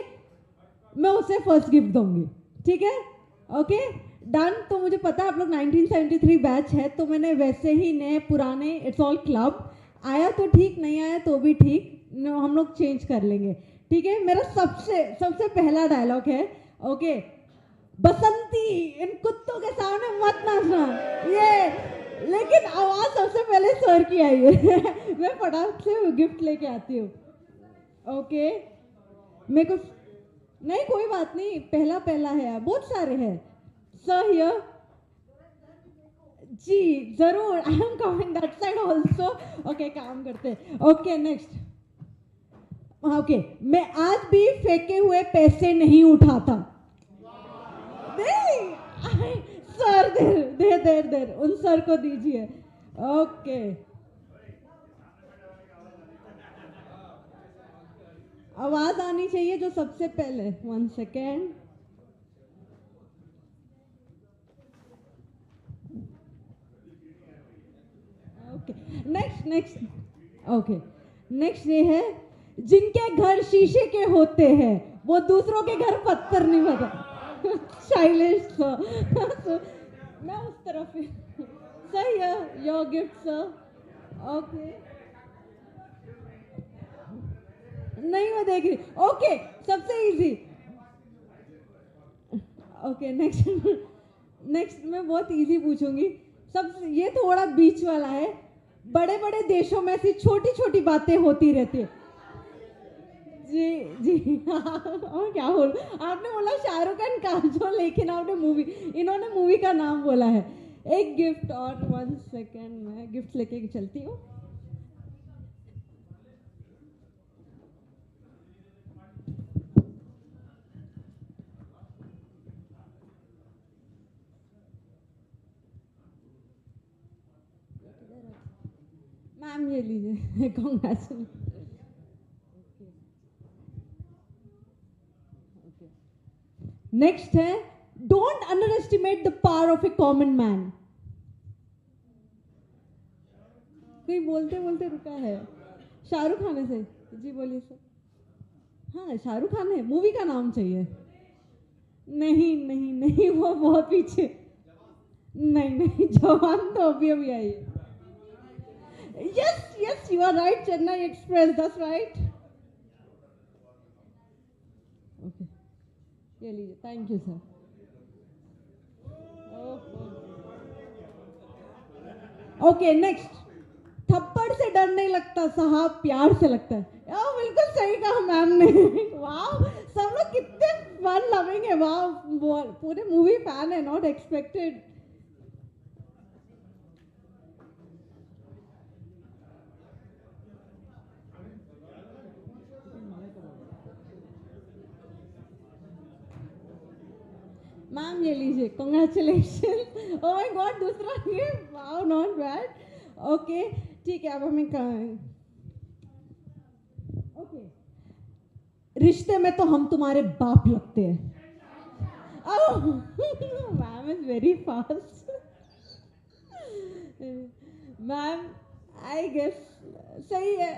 मैं उसे फर्स्ट गिफ्ट दूंगी. ठीक है? Okay done. तो मुझे पता है आप लोग 1973 बैच है, तो मैंने वैसे ही नए पुराने इट्स ऑल क्लब आया तो ठीक, नहीं आया तो भी ठीक, हम लोग चेंज कर लेंगे. ठीक है? मेरा सबसे पहला डायलॉग है, ओके, बसंती इन कुत्तों के सामने मत नाचना. ये लेकिन आवाज सबसे पहले सर की आई है। मैं फटाक से गिफ्ट लेके आती हूँ। ओके, मेरे को नहीं, कोई बात नहीं, पहला पहला है, बहुत सारे हैं। सर हियर जी, जरूर, I am coming that side also. Okay, काम करते हैं। Okay, next. ओके, मैं आज भी फेंके हुए पैसे नहीं उठाता। नहीं, सर देर उन सर को दीजिए। ओके, आवाज आनी चाहिए जो सबसे पहले। 1 second. Okay, next. Okay, next ये है, जिनके घर शीशे के होते हैं वो दूसरों के घर पत्थर नहीं बता। शैलेश सर। मैं उस तरफ सही है। Your gift sir. ओके, नहीं मैं देख रही। ओके, सबसे इजी। ओके, नेक्स्ट मैं बहुत इजी पूछूंगी। सब ये थोड़ा बीच वाला है। बड़े बड़े देशों में ऐसी छोटी छोटी बातें होती रहती है। जी और क्या बोल, आपने बोला शाहरुख खान काजोल, लेकिन आपने इन्होंने मूवी का नाम बोला है। एक गिफ्ट और 1 सेकेंड, मैं गिफ्ट लेके चलती हूँ। मैम ये लीजिए। कांग्रेचुलेशन। नेक्स्ट है, don't under estimate the power of A common man. कोई बोलते बोलते रुका है। शाहरुख खान है से। जी बोलिए सर। हाँ, शाहरुख खान है, मूवी का नाम चाहिए। नहीं, वो बहुत पीछे। नहीं, जवान तो अभी आई है। Yes, you are right. Chennai Express, that's right. Okay. ये लीजिए, thank you sir. Okay, next. थप्पड़ से डर नहीं लगता साहब, प्यार से लगता है। बिल्कुल सही कहा मैम ने। वाह, सब लोग कितने फन लविंग है। वाह, पूरे मूवी फैन है, नॉट एक्सपेक्टेड। मैम ये लीजिए, कॉन्ग्रेचुलेशन। ओह माय गॉड, दूसरा ये, वाओ, नॉट बैड। ओके, ठीक है, अब हमें ओके, रिश्ते में तो हम तुम्हारे बाप लगते हैं। Oh, ma'am is very fast. Ma'am I guess सही है।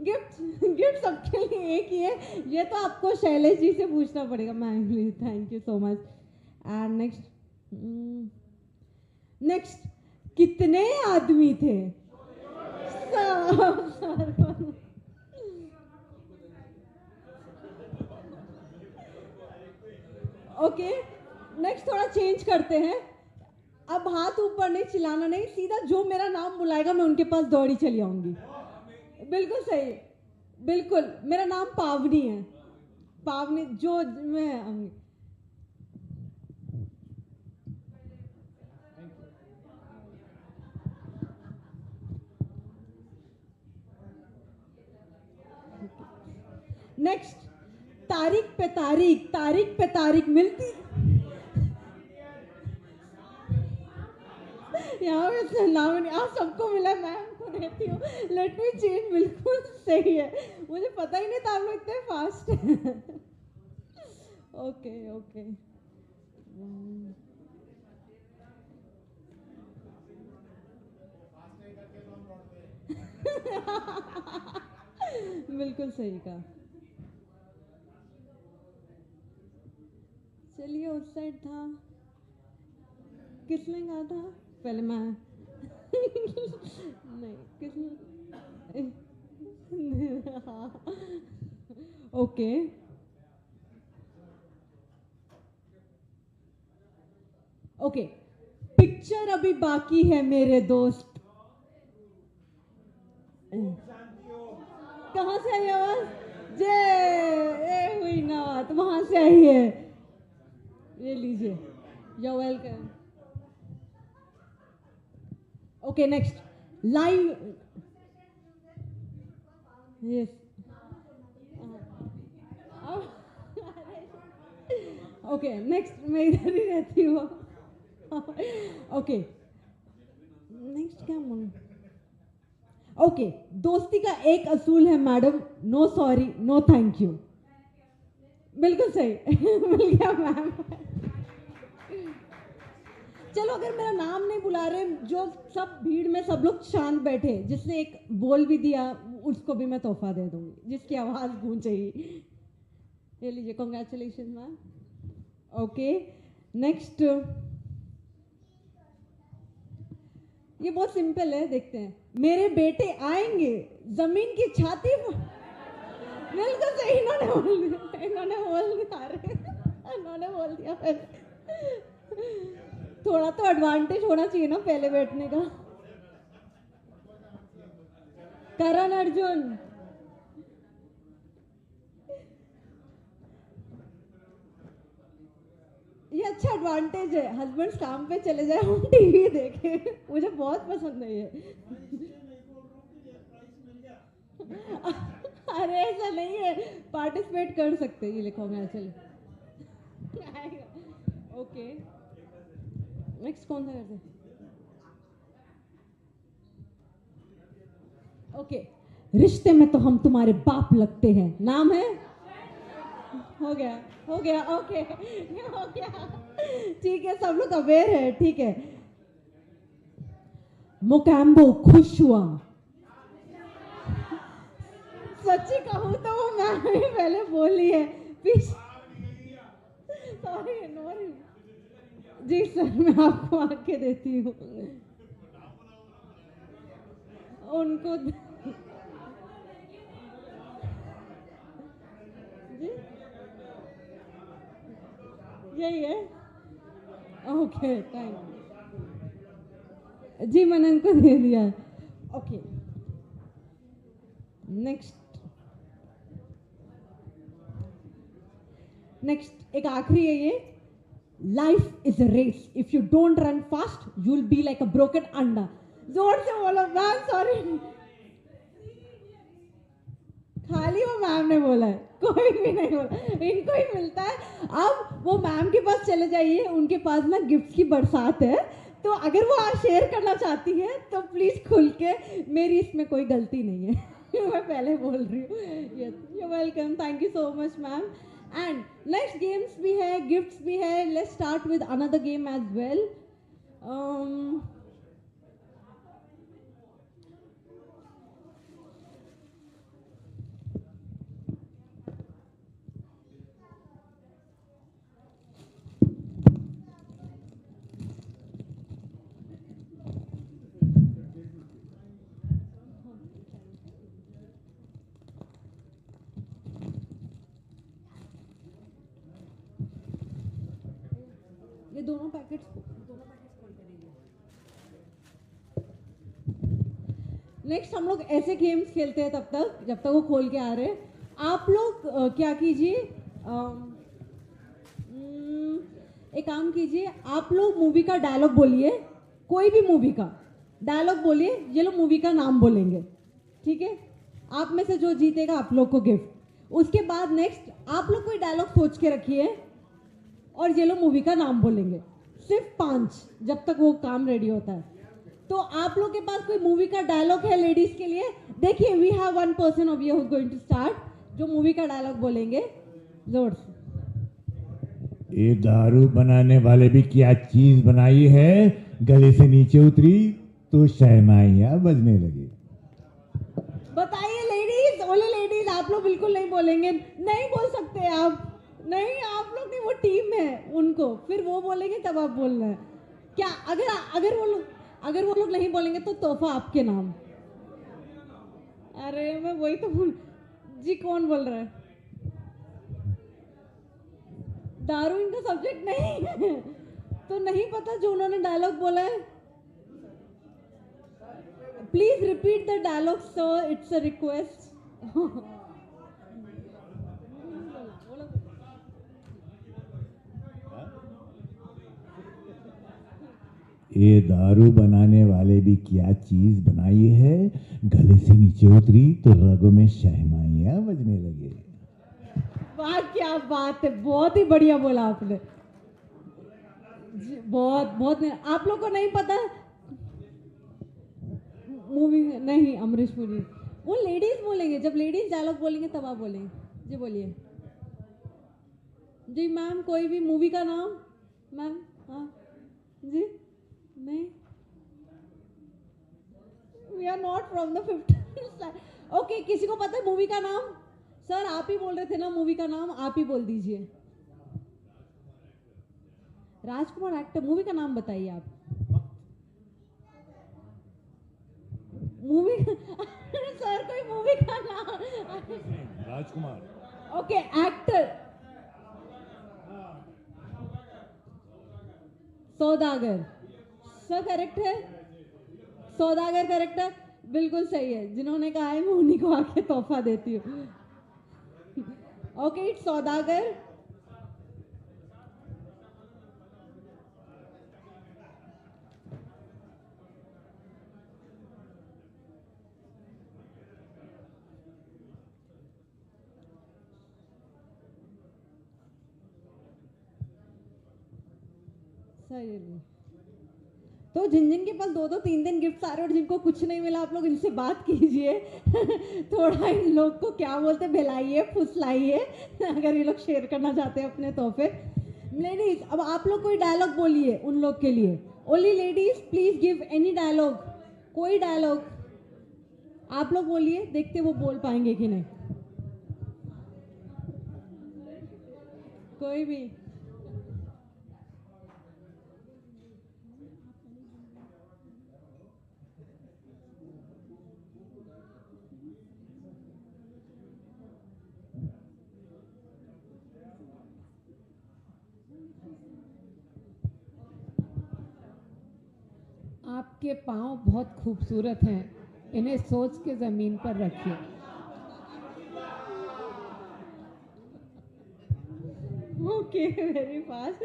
गिफ्ट सबके लिए एक ही है। ये तो आपको शैलेश जी से पूछना पड़ेगा। Ma'am thank you so much. And next, कितने आदमी थे? ओके, नेक्स्ट थोड़ा चेंज करते हैं। अब हाथ ऊपर नहीं, चिल्लाना नहीं, सीधा जो मेरा नाम बुलाएगा मैं उनके पास दौड़ी चली आऊंगी। बिल्कुल सही, बिल्कुल। मेरा नाम पावनी है। पावनी, जो मैं आऊंगी। नेक्स्ट, तारीख पे तारीख मिलती। यहाँ पे नाम आप सबको मिला, मैं आपको देती हूँ। लेट मी चेंज, बिल्कुल सही है। मुझे पता ही नहीं था आप लोग इतने फास्ट हैं। ओके। बिल्कुल सही कहा। चलिए, उस साइड था, किसने कहा था पहले? मैं नहीं, किसने? ओके, पिक्चर अभी बाकी है मेरे दोस्त। कहाँ से आई आवाज? जय हुई ना बात, वहां से आई है। ये लीजिए, you welcome. Okay next live. Yes okay next, मैं इधर ही रहती हूँ। ओके नेक्स्ट क्या बोलूं? ओके, दोस्ती का एक असूल है madam, no sorry no thank you. बिल्कुल सही। मिल गया मैम। चलो अगर मेरा नाम नहीं बुला रहे, जो सब भीड़ में सब लोग शांत बैठे, जिसने एक बोल भी दिया उसको भी मैं तोहफा दे दूंगी, जिसकी आवाज गूंजेगी। ये लीजिए, कॉन्ग्रेचुलेशन मैम। ओके नेक्स्ट, ये बहुत सिंपल है, देखते हैं। मेरे बेटे आएंगे जमीन की छाती पर। बिल्कुल सही, इन्होंने बोल दिया, इन्होंने बोल दिया पहले। थोड़ा तो एडवांटेज होना चाहिए ना पहले बैठने का। करण अर्जुन। ये अच्छा एडवांटेज है, हस्बैंड्स काम पे चले जाए, हम टीवी देखे। मुझे बहुत पसंद है ये। अरे ऐसा नहीं है, पार्टिसिपेट कर सकते हैं। ये लिखो मैं, चल ओके नेक्स्ट कौन सा करते? ओके, रिश्ते में तो हम तुम्हारे बाप लगते हैं, नाम है? हो गया हो गया, ओके हो गया, ठीक है, सब लोग अवेयर है, ठीक है। मोकैम्बो खुश हुआ। सच्ची कहूँ तो वो मैम भी पहले बोली है, सॉरी नॉरी जी सर, मैं आपको आके देती हूँ उनको। जी यही है, ओके थैंक यू जी, मैंने इनको दे दिया। ओके नेक्स्ट एक आखिरी है ये। Life is a race, if you don't run fast you will be like a broken अंडा। जोर से बोलो मैम, सॉरी खाली वो मैम ने बोला है, कोई भी नहीं बोला, इनको ही मिलता है। अब वो मैम के पास चले जाइए, उनके पास ना गिफ्ट्स की बरसात है, तो अगर वो आज शेयर करना चाहती है तो प्लीज खुल के, मेरी इसमें कोई गलती नहीं है। मैं पहले बोल रही हूँ। Yes you welcome, thank you so much ma'am. And next games भी है, गिफ्ट्स भी है। Let's start with another game as well. ये दोनों पैकेट्स खोल के दीजिए। नेक्स्ट हम लोग ऐसे गेम्स खेलते हैं तब तक जब तक वो खोल के आ रहे हैं। आप लोग क्या कीजिए, एक काम कीजिए, आप लोग मूवी का डायलॉग बोलिए, कोई भी मूवी का डायलॉग बोलिए, ये लोग मूवी का नाम बोलेंगे, ठीक है? आप में से जो जीतेगा आप लोग को गिफ्ट। उसके बाद नेक्स्ट आप लोग कोई डायलॉग सोच के रखिए और ये लोग मूवी का नाम बोलेंगे, सिर्फ 5 जब तक वो काम रेडी होता है। तो आप लोग के पास कोई मूवी का डायलॉग है लेडीज के लिए? देखिए, we have 1 person of you going to start, जो मूवी का डायलॉग बोलेंगे जोर से। ये दारू बनाने वाले भी क्या चीज बनाई है, गले से नीचे उतरी तो शहनाइयां बजने लगी। बताइए लेडीज, ओनली लेडीज, आप लोग बिल्कुल नहीं बोलेंगे, नहीं बोल सकते आप, नहीं आप लोग नहीं, वो टीम है उनको, फिर वो बोलेंगे तब आप बोलना है। क्या अगर वो लोग नहीं बोलेंगे तो तोहफा आपके नाम। अरे मैं वही तो बोल जी, कौन बोल रहा है? दारू इनका सब्जेक्ट नहीं है। तो नहीं पता जो उन्होंने डायलॉग बोला है? Please repeat the dialogue sir, it's a request. ये दारू बनाने वाले भी क्या चीज बनाई है, गले से नीचे उतरी तो रगों में शहनाइयां बजने लगे. वाह क्या बात है, बहुत ही बढ़िया बोला आपने. बहुत बहुत आप लोग को नहीं पता मूवी नहीं, अमरीश पुरी. वो लेडीज बोलेंगे, जब लेडीज डायलॉग बोलेंगे तब आप बोलेंगे. जी बोलिए जी. मैम कोई भी मूवी का नाम मैम? हाँ जी. नहीं, we are not from the 50. Okay, किसी को पता है मूवी का नाम? सर आप ही बोल रहे थे ना मूवी का नाम, आप ही बोल दीजिए. राजकुमार एक्टर, मूवी का नाम बताइए आप. मूवी सर कोई मूवी का नाम. Rajkumar. Okay, actor. Saudagar. Sir correct है? सौदागर करेक्ट है, बिल्कुल सही है. जिन्होंने कहा है मैं उन्हीं को आके तोहफा देती हूँ. ओके, इट्स सौदागर. सही. तो जिन जिन के पास 2-2 3-3 गिफ्ट आ रहे और जिनको कुछ नहीं मिला, आप लोग इनसे बात कीजिए. थोड़ा इन लोग को क्या बोलते, बहलाइए, फुसलाइए, अगर ये लोग शेयर करना चाहते हैं अपने तोहफे. लेडीज, अब आप लोग कोई डायलॉग बोलिए उन लोग के लिए. Only ladies please give any dialogue. कोई डायलॉग आप लोग बोलिए, देखते वो बोल पाएंगे कि नहीं. कोई भी. आपके पाँव बहुत खूबसूरत हैं, इन्हें सोच के ज़मीन पर रखिए. Okay, very fast.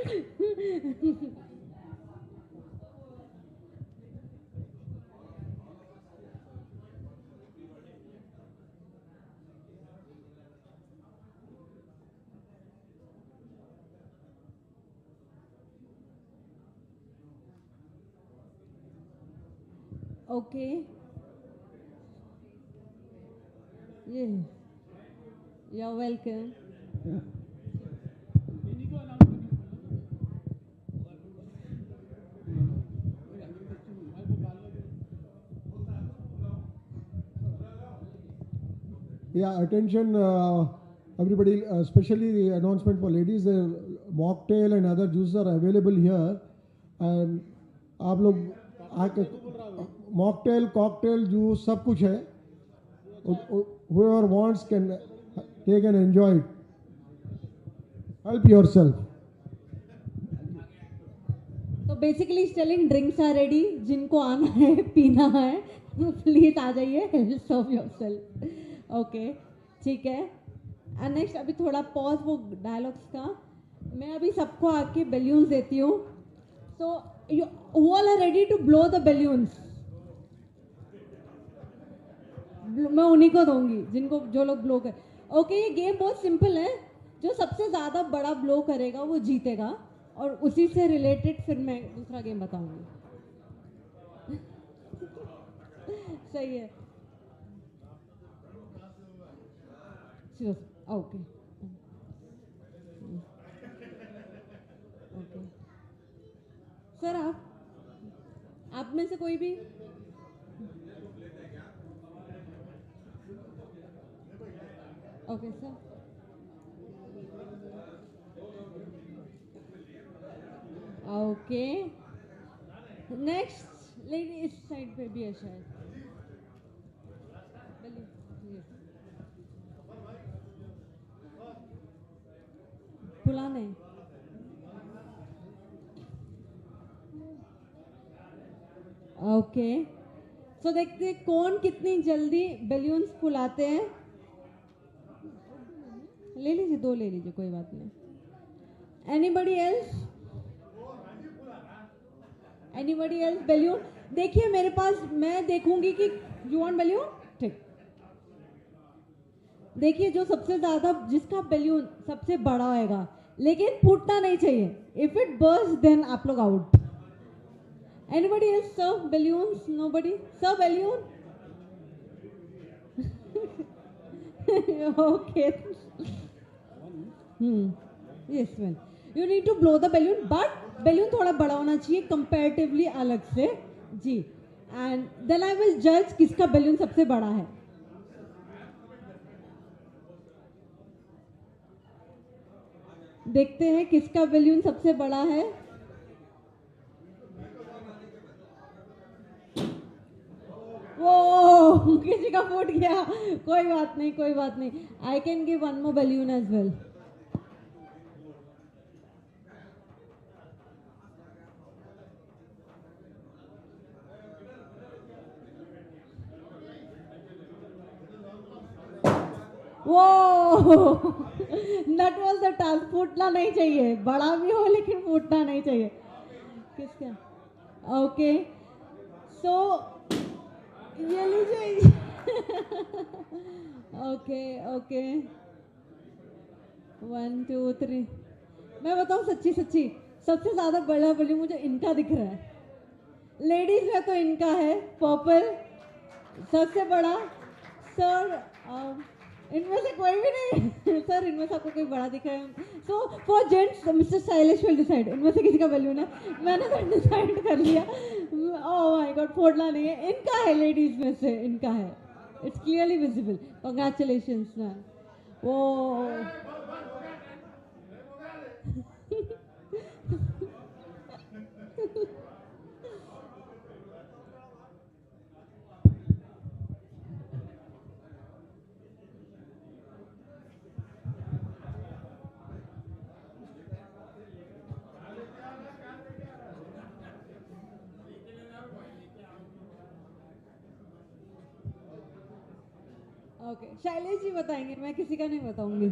ओके. ये you are welcome. Yeah, attention everybody, especially the announcement for ladies. Mocktail and other juices are available here, and आप लोग आके mocktail, cocktail, juice सब कुछ है. Whoever wants can take and enjoy it. Help yourself. तो basically telling drinks are ready. जिनको आना है पीना है प्लीज आ जाइए. Help of yourself. ओके, ठीक है. एंड नेक्स्ट अभी थोड़ा पॉज वो डायलॉग्स का. मैं अभी सबको आके बैलून्स देती हूँ. So you all are ready to blow the balloons. मैं उन्हीं को दूंगी जिनको जो लोग ब्लो कर. ओके, ये गेम बहुत सिंपल है. जो सबसे ज़्यादा बड़ा ब्लो करेगा वो जीतेगा, और उसी से रिलेटेड फिर मैं दूसरा गेम बताऊंगी. सही है. ओके. ओके सर, आप में से कोई भी. Okay sir. Okay, next lady इस साइड पे भी है शायद. पुलाने. ओके, सो देखते हैं कौन कितनी जल्दी बैलून्स फुलाते हैं. ले लीजिए, 2 ले लीजिए, कोई बात नहीं. Anybody else? Anybody else? Balloon देखिए मेरे पास, मैं देखूंगी कि यू वांट बैलून. ठीक, देखिए जो सबसे ज्यादा, जिसका बैलून सबसे बड़ा होएगा, लेकिन फूटना नहीं चाहिए. इफ इट बर्स्ट देन आप लोग out. Anybody else serve balloons? Nobody serve balloon. Okay, yes well, you need to blow the balloon, but balloon थोड़ा बड़ा होना चाहिए कंपैरेटिवली अलग से जी. एंड देन आई विल जज किसका बैलून सबसे बड़ा है. देखते हैं किसका बैलून सबसे बड़ा है. वो किसी का फूट गया, कोई बात नहीं, कोई बात नहीं. I can give one more balloon as well. वो नट वॉज द टास्क. फूटना नहीं चाहिए, बड़ा भी हो लेकिन फूटना नहीं चाहिए. किसका? ओके, सो ये लीजिए. Okay okay, 1 2 3. मैं बताऊं सच्ची सच्ची, सबसे ज्यादा बड़ा बैलून मुझे इनका दिख रहा है. लेडीज में तो इनका है, पर्पल सबसे बड़ा. सर इनमें से कोई भी नहीं. सर इनमें से आपको कोई बड़ा दिख रहा है? So for gents mister Sailesh will decide. इनमें से किसी का बैलून है? मैंने तो डिसाइड कर लिया. ओह माय गॉड, फोड़ना नहीं है. इनका है, लेडीज में से इनका है. It's clearly visible. Congratulations ma'am. वो ओके, शैलेश जी बताएंगे, मैं किसी का नहीं बताऊंगी.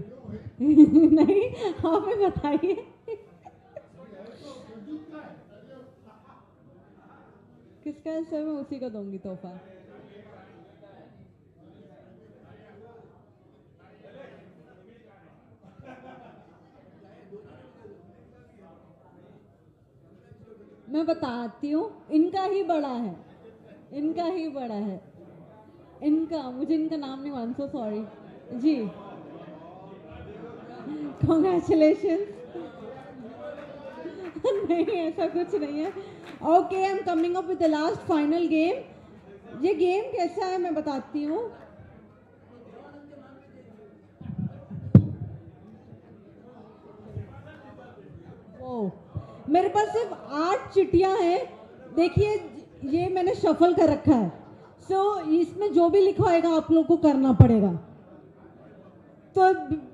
नहीं, आप ही बताइए. किसका है सर? मैं उसी को दूंगी तोहफा. मैं बताती हूँ, इनका ही बड़ा है, इनका ही बड़ा है. इनका, मुझे इनका नाम नहीं, वन सो सॉरी जी. कॉन्ग्रेचुलेशन. नहीं ऐसा कुछ नहीं है. Okay, I am coming up with the last final game. ये गेम कैसा है मैं बताती हूँ. ओ, मेरे पास सिर्फ 8 चिट्ठियां हैं. देखिए ये मैंने शफल कर रखा है. सो इसमें जो भी लिखा होएगा आप लोग को करना पड़ेगा. तो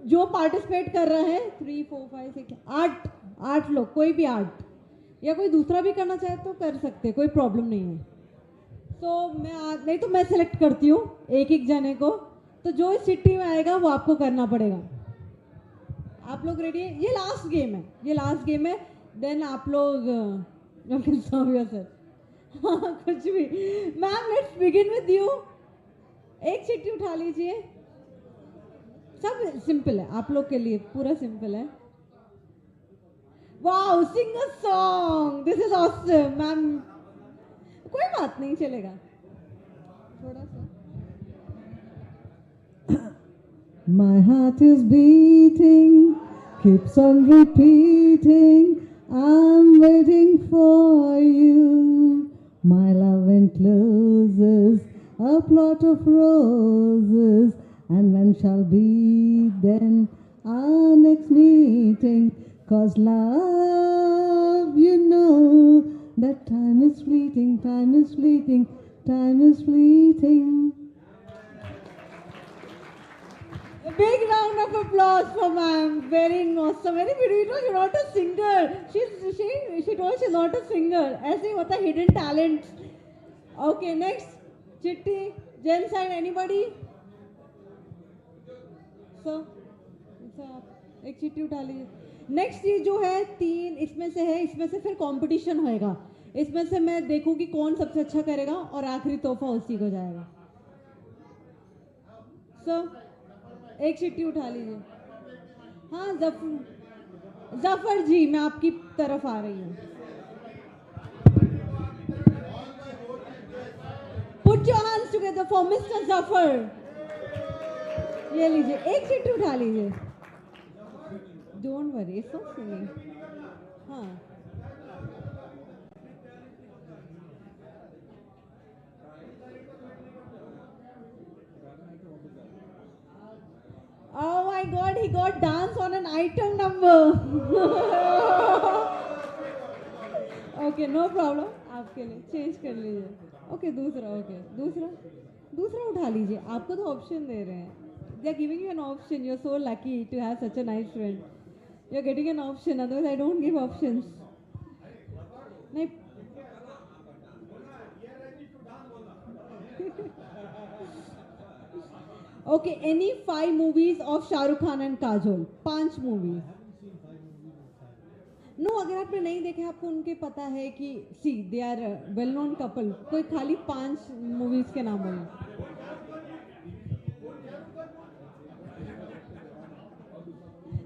जो पार्टिसिपेट कर रहा है 3 4 5 6 8 लोग, कोई भी 8, या कोई दूसरा भी करना चाहे तो कर सकते, कोई प्रॉब्लम नहीं है. तो मैं नहीं तो मैं सिलेक्ट करती हूँ एक एक जने को. तो जो इस चिट्ठी में आएगा वो आपको करना पड़ेगा. आप लोग रेडी है? ये लास्ट गेम है, ये लास्ट गेम है. देन आप लोग सर कुछ भी. Ma'am let's begin with you. एक चिट्ठी उठा लीजिए. सब सिंपल है आप लोग के लिए, पूरा सिंपल है. Wow, sing a song, this is awesome. Ma'am कोई बात नहीं, चलेगा थोड़ा सा. My heart is beating, keeps on repeating, I'm waiting for you. My love encloses a plot of roses, and when shall be then our next meeting? 'Cause love, you know that time is fleeting, time is fleeting, time is fleeting. A big round of applause for ma'am. Very awesome. Very beautiful. You're not a singer. She told she's not a singer. ऐसे ही होता है, hidden talent. Okay, next. Chitti, Jen side, anybody? So, एक चिट्ठी उठा लीजिए. Next चीज जो है 3 इसमें से है, इसमें से फिर कंपटीशन होएगा. इसमें से मैं देखूंगी कौन सबसे अच्छा करेगा और आखिरी तोहफा उसी को जाएगा. सो एक चिट्ठी उठा लीजिए. हाँ जफर जी, मैं आपकी तरफ आ रही हूँ. Put your hands together for Mr. Zafar. ये लीजिए, एक चिट्ठी उठा लीजिए. Don't worry, it's not silly. हाँ. Oh my God, he got dance on an item number. Okay, no problem. आपके लिए चेंज कर लीजिए. Okay, दूसरा उठा लीजिए. आपको तो ऑप्शन दे रहे हैं. They are giving you an option. You're so lucky to have such a nice friend. You're getting an option. Otherwise, I don't give options. नहीं. Okay, any 5 movies of Shah Rukh Khan and Kajol. 5 movies. No, अगर आपने नहीं देखे, आपको उनके पता है कि see, they are a well-known couple. कोई खाली 5 movies के नाम बोलो.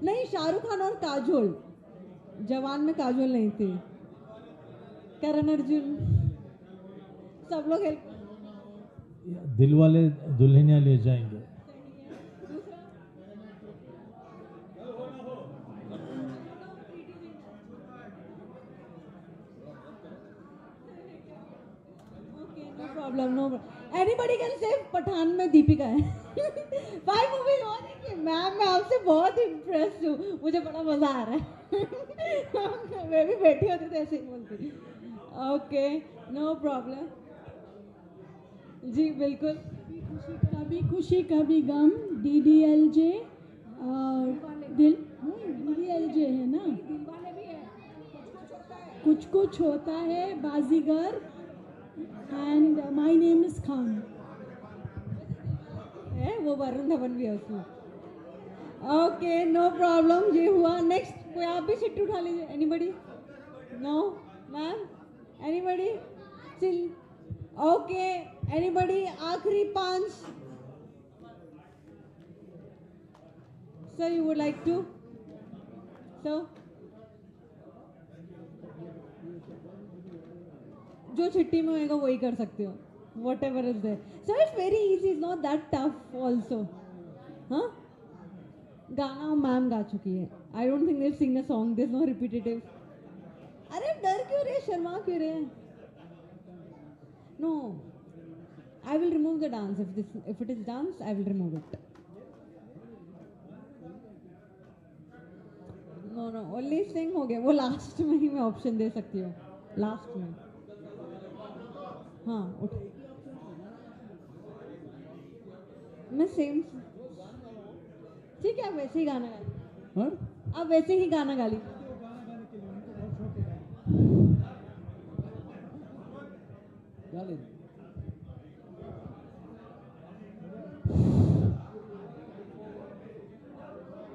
नहीं, शाहरुख खान और काजोल. जवान में काजोल नहीं थी. करण अर्जुन. सब लोग हेल्प. दिलवाले दुल्हनिया ले जाएंगे. Problem no. Anybody can say Pathan में दीपिका है. 5 मूवीज और देखिए. मैम, मैं आपसे बहुत इम्प्रेस्ड हूँ. मुझे बड़ा मजा आ रहा है. मैं भी बैठी होती तो ऐसे ही बोलती. Okay, no problem. जी बिल्कुल. कभी खुशी कभी गम, DDLJ और DDLJ है ना. कुछ कुछ होता है, Baazigar and my name is Khan. है वो वरुण धवन भी है उसमें. Okay, no problem. ये हुआ. नेक्स्ट कोई आप भी चिट्ठी उठा लीजिए. Anybody? No ma'am. Anybody? Chill. Okay, anybody? आखिरी 5. Sir you would like to? Sir जो चिट्ठी में होएगा वही कर सकते हो. Whatever is there. So it's very easy. It's not that tough also. हाँ? गाना मैम गा चुकी है. I don't think they'll sing a song. There's no repetitive. अरे डर क्यों रहे, शर्मा क्यों रहे? No. I will remove the dance. If it is dance, I will remove it. No. Only sing हो गया. वो लास्ट में ही मैं ऑप्शन दे सकती हूँ. लास्ट में. हाँ उठ. मैं सेम. ठीक है, आप वैसे ही गाना गा ली. हाँ? आप वैसे ही गाना गा ली.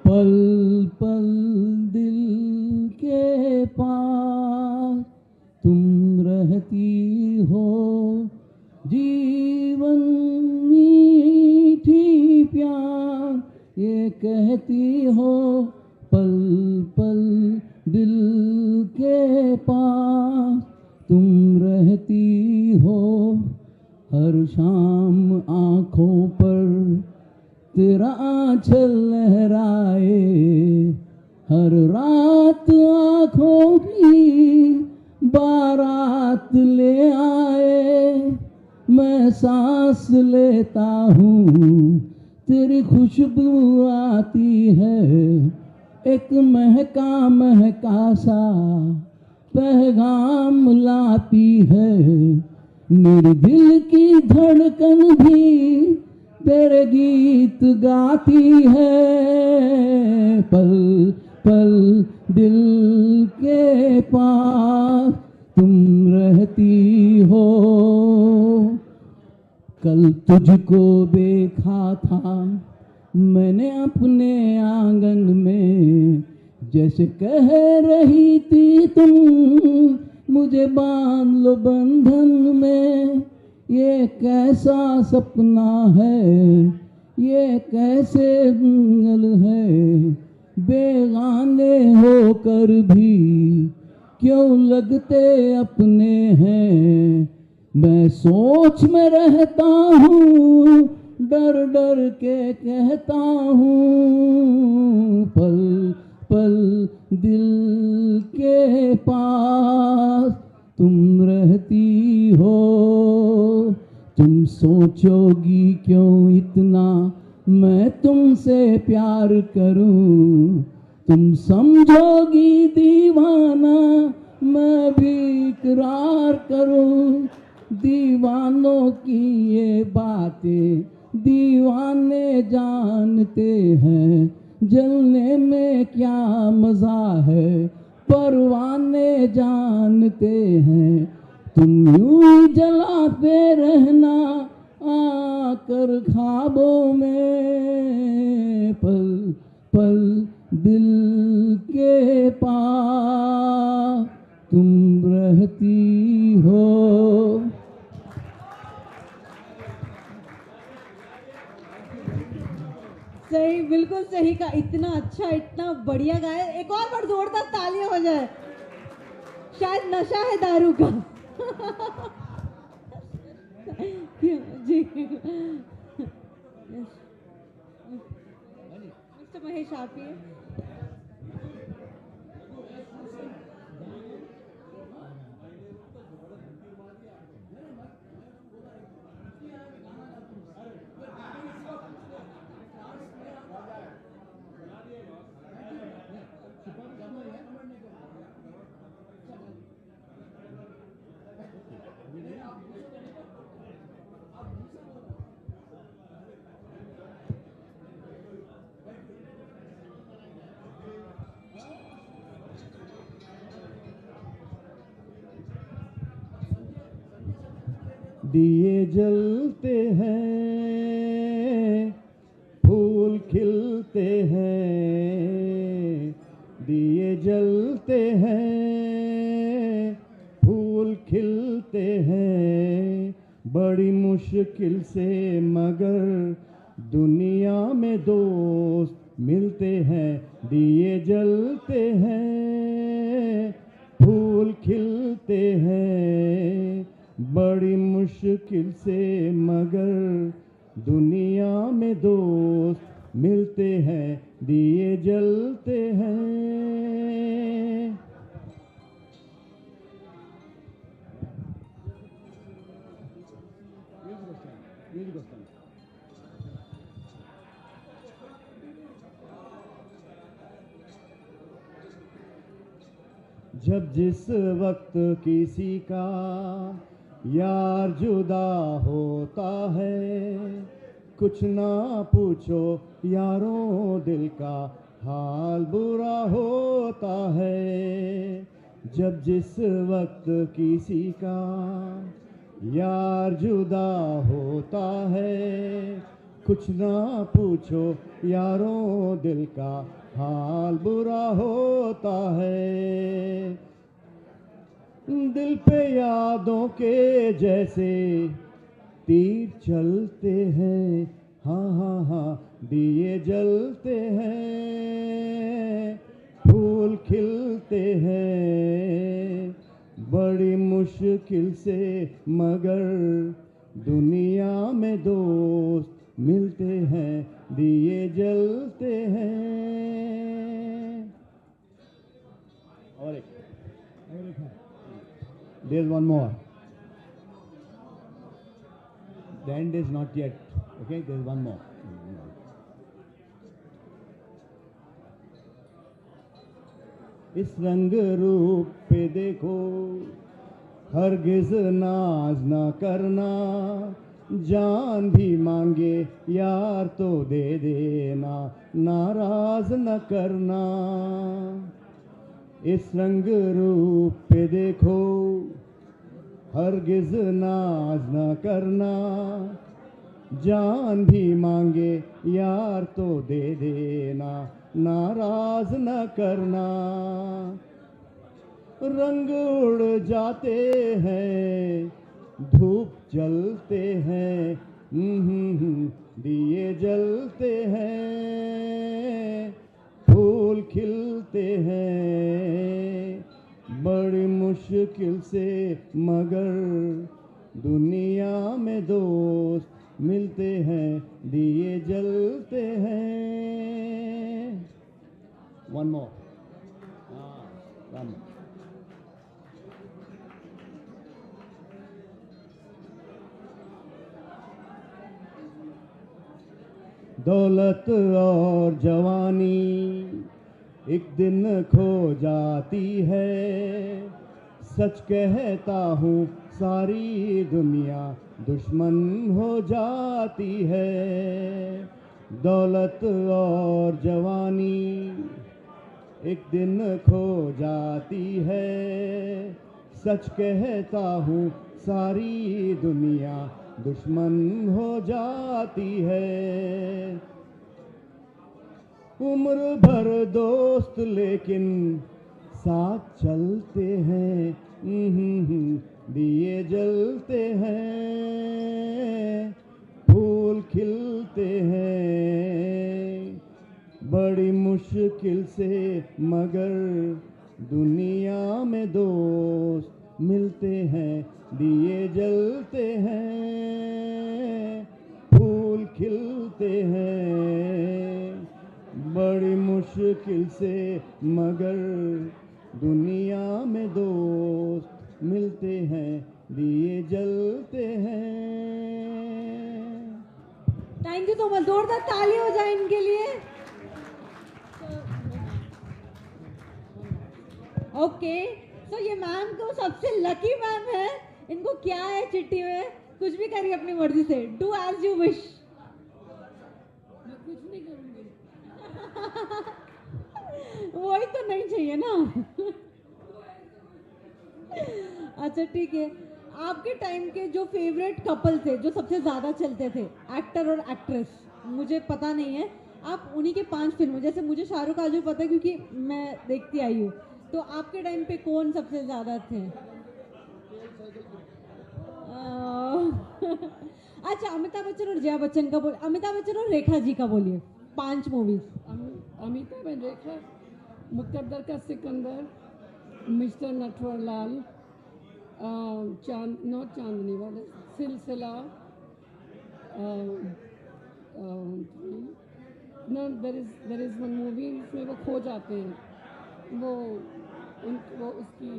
पल पल दिल के पास तुम रहती हो, जीवन मीठी प्यार ये कहती हो. पल पल दिल के पास तुम रहती हो, हर शाम आँखों पर तेरा आंचल लहराए, हर रात आँखों की बारात ले आए. मैं सांस लेता हूँ, तेरी खुशबू आती है, एक महका महका सा पैगाम लाती है. मेरे दिल की धड़कन भी तेरे गीत गाती है. पल पल दिल के पास तुम रहती हो. कल तुझको देखा था मैंने अपने आंगन में, जैसे कह रही थी तुम मुझे बांध लो बंधन में। ये कैसा सपना है, ये कैसे मंगल है, बेगाने होकर भी क्यों लगते अपने हैं। मैं सोच में रहता हूँ, डर डर के कहता हूँ, पल पल दिल के पास तुम रहती हो। तुम सोचोगी क्यों इतना मैं तुमसे प्यार करूं, तुम समझोगी दीवाना मैं भी इकरार करूं। दीवानों की ये बातें दीवाने जानते हैं, जलने में क्या मजा है परवाने जानते हैं। तुम यूं ही जलाते रहना आकर ख्वाबों में, पल पल दिल के पास तुम रहती हो। सही, बिल्कुल सही का। इतना अच्छा, इतना बढ़िया गाया। एक और बार जोरदार तालियां हो जाए। शायद नशा है दारू का। जी मिस्टर महेश आप ही दिए जलते हैं, फूल खिलते हैं। दिए जलते हैं, फूल खिलते हैं। बड़ी मुश्किल से मगर दुनिया में दोस्त मिलते हैं। दिए जलते हैं, फूल खिलते हैं। बड़ी मुश्किल से मगर दुनिया में दोस्त मिलते हैं। दिए जलते हैं। जब जिस वक्त किसी का यार जुदा होता है, कुछ ना पूछो यारों दिल का हाल बुरा होता है। जब जिस वक्त किसी का यार जुदा होता है, कुछ ना पूछो यारों दिल का हाल बुरा होता है। दिल पे यादों के जैसे तीर चलते हैं। हाँ हाँ हाँ दिए जलते हैं, फूल खिलते हैं। बड़ी मुश्किल से मगर दुनिया में दोस्त मिलते हैं। दिए जलते हैं। और एक There's one more. The end is not yet. Okay, there's one more. इस रंग रूप पे देखो, हरगिज नाज ना करना। जान भी मांगे यार तो दे देना, नाराज न करना। इस रंग रूप पे देखो, हरगिज नाज न करना। जान भी मांगे यार तो दे देना, नाराज न करना। रंग उड़ जाते हैं, धूप जलते हैं, दिए जलते हैं, फूल खिलते हैं, बड़ी मुश्किल से मगर दुनिया में दोस्त मिलते हैं, दिए जलते हैं। One more. दौलत और जवानी एक दिन खो जाती है, सच कहता हूँ सारी दुनिया दुश्मन हो जाती है। दौलत और जवानी एक दिन खो जाती है, सच कहता हूँ सारी दुनिया दुश्मन हो जाती है। उम्र भर दोस्त लेकिन साथ चलते हैं, दिए जलते हैं, फूल खिलते हैं, बड़ी मुश्किल से मगर दुनिया में दोस्त मिलते हैं, दिए जलते हैं, फूल खिलते हैं, बड़ी मुश्किल से मगर दुनिया में दोस्त मिलते हैं, दिए जलते हैं। Thank you so much. जोरदार ताली हो जाए इनके लिए। ओके, सो ये मैम को सबसे लकी मैम है। इनको क्या है चिट्ठी में, कुछ भी करिए अपनी मर्जी से, डू एज यू विश। मैं कुछ नहीं करूँगी। वही तो नहीं चाहिए ना। अच्छा ठीक है, आपके टाइम के जो फेवरेट कपल थे, जो सबसे ज्यादा चलते थे, एक्टर और एक्ट्रेस, मुझे पता नहीं है, आप उन्हीं के 5 फिल्मों, जैसे मुझे शाहरुख आजू पता है क्योंकि मैं देखती आई हूँ, तो आपके टाइम पे कौन सबसे ज्यादा थे? अच्छा, अमिताभ बच्चन और जया बच्चन का बोल, अमिताभ बच्चन और रेखा जी का बोलिए, 5 मूवीज। अमिताभ एंड रेखा, मुकद्दर का सिकंदर, मिस्टर नटवरलाल, नॉट चांदनी, वाला सिलसिला, देयर इज वन मूवी जिसमें वो खो जाते हैं, वो उसकी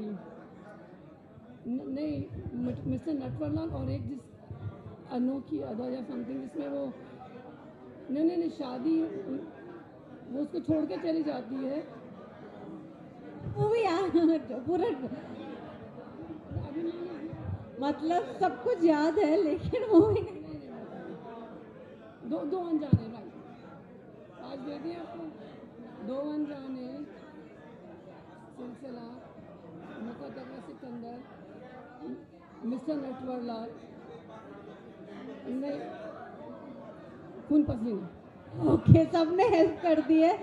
नहीं, मिस्टर नटवरलाल, और एक जिस अनोखी अदा या समथिंग, जिसमें वो नहीं शादी, वो उसको छोड़ के चली जाती है। मूवी पूरा मतलब सब कुछ याद है लेकिन मूवी नहीं। दो अनजाने, राइट, आज दे दिया आपको। 2 अनजाने, सिलसिला, मुकद्दर का सिकंदर, मिस्टर नटवरलाल, नहीं, खून पसीना। ओके, सबने हेल्प कर दी है।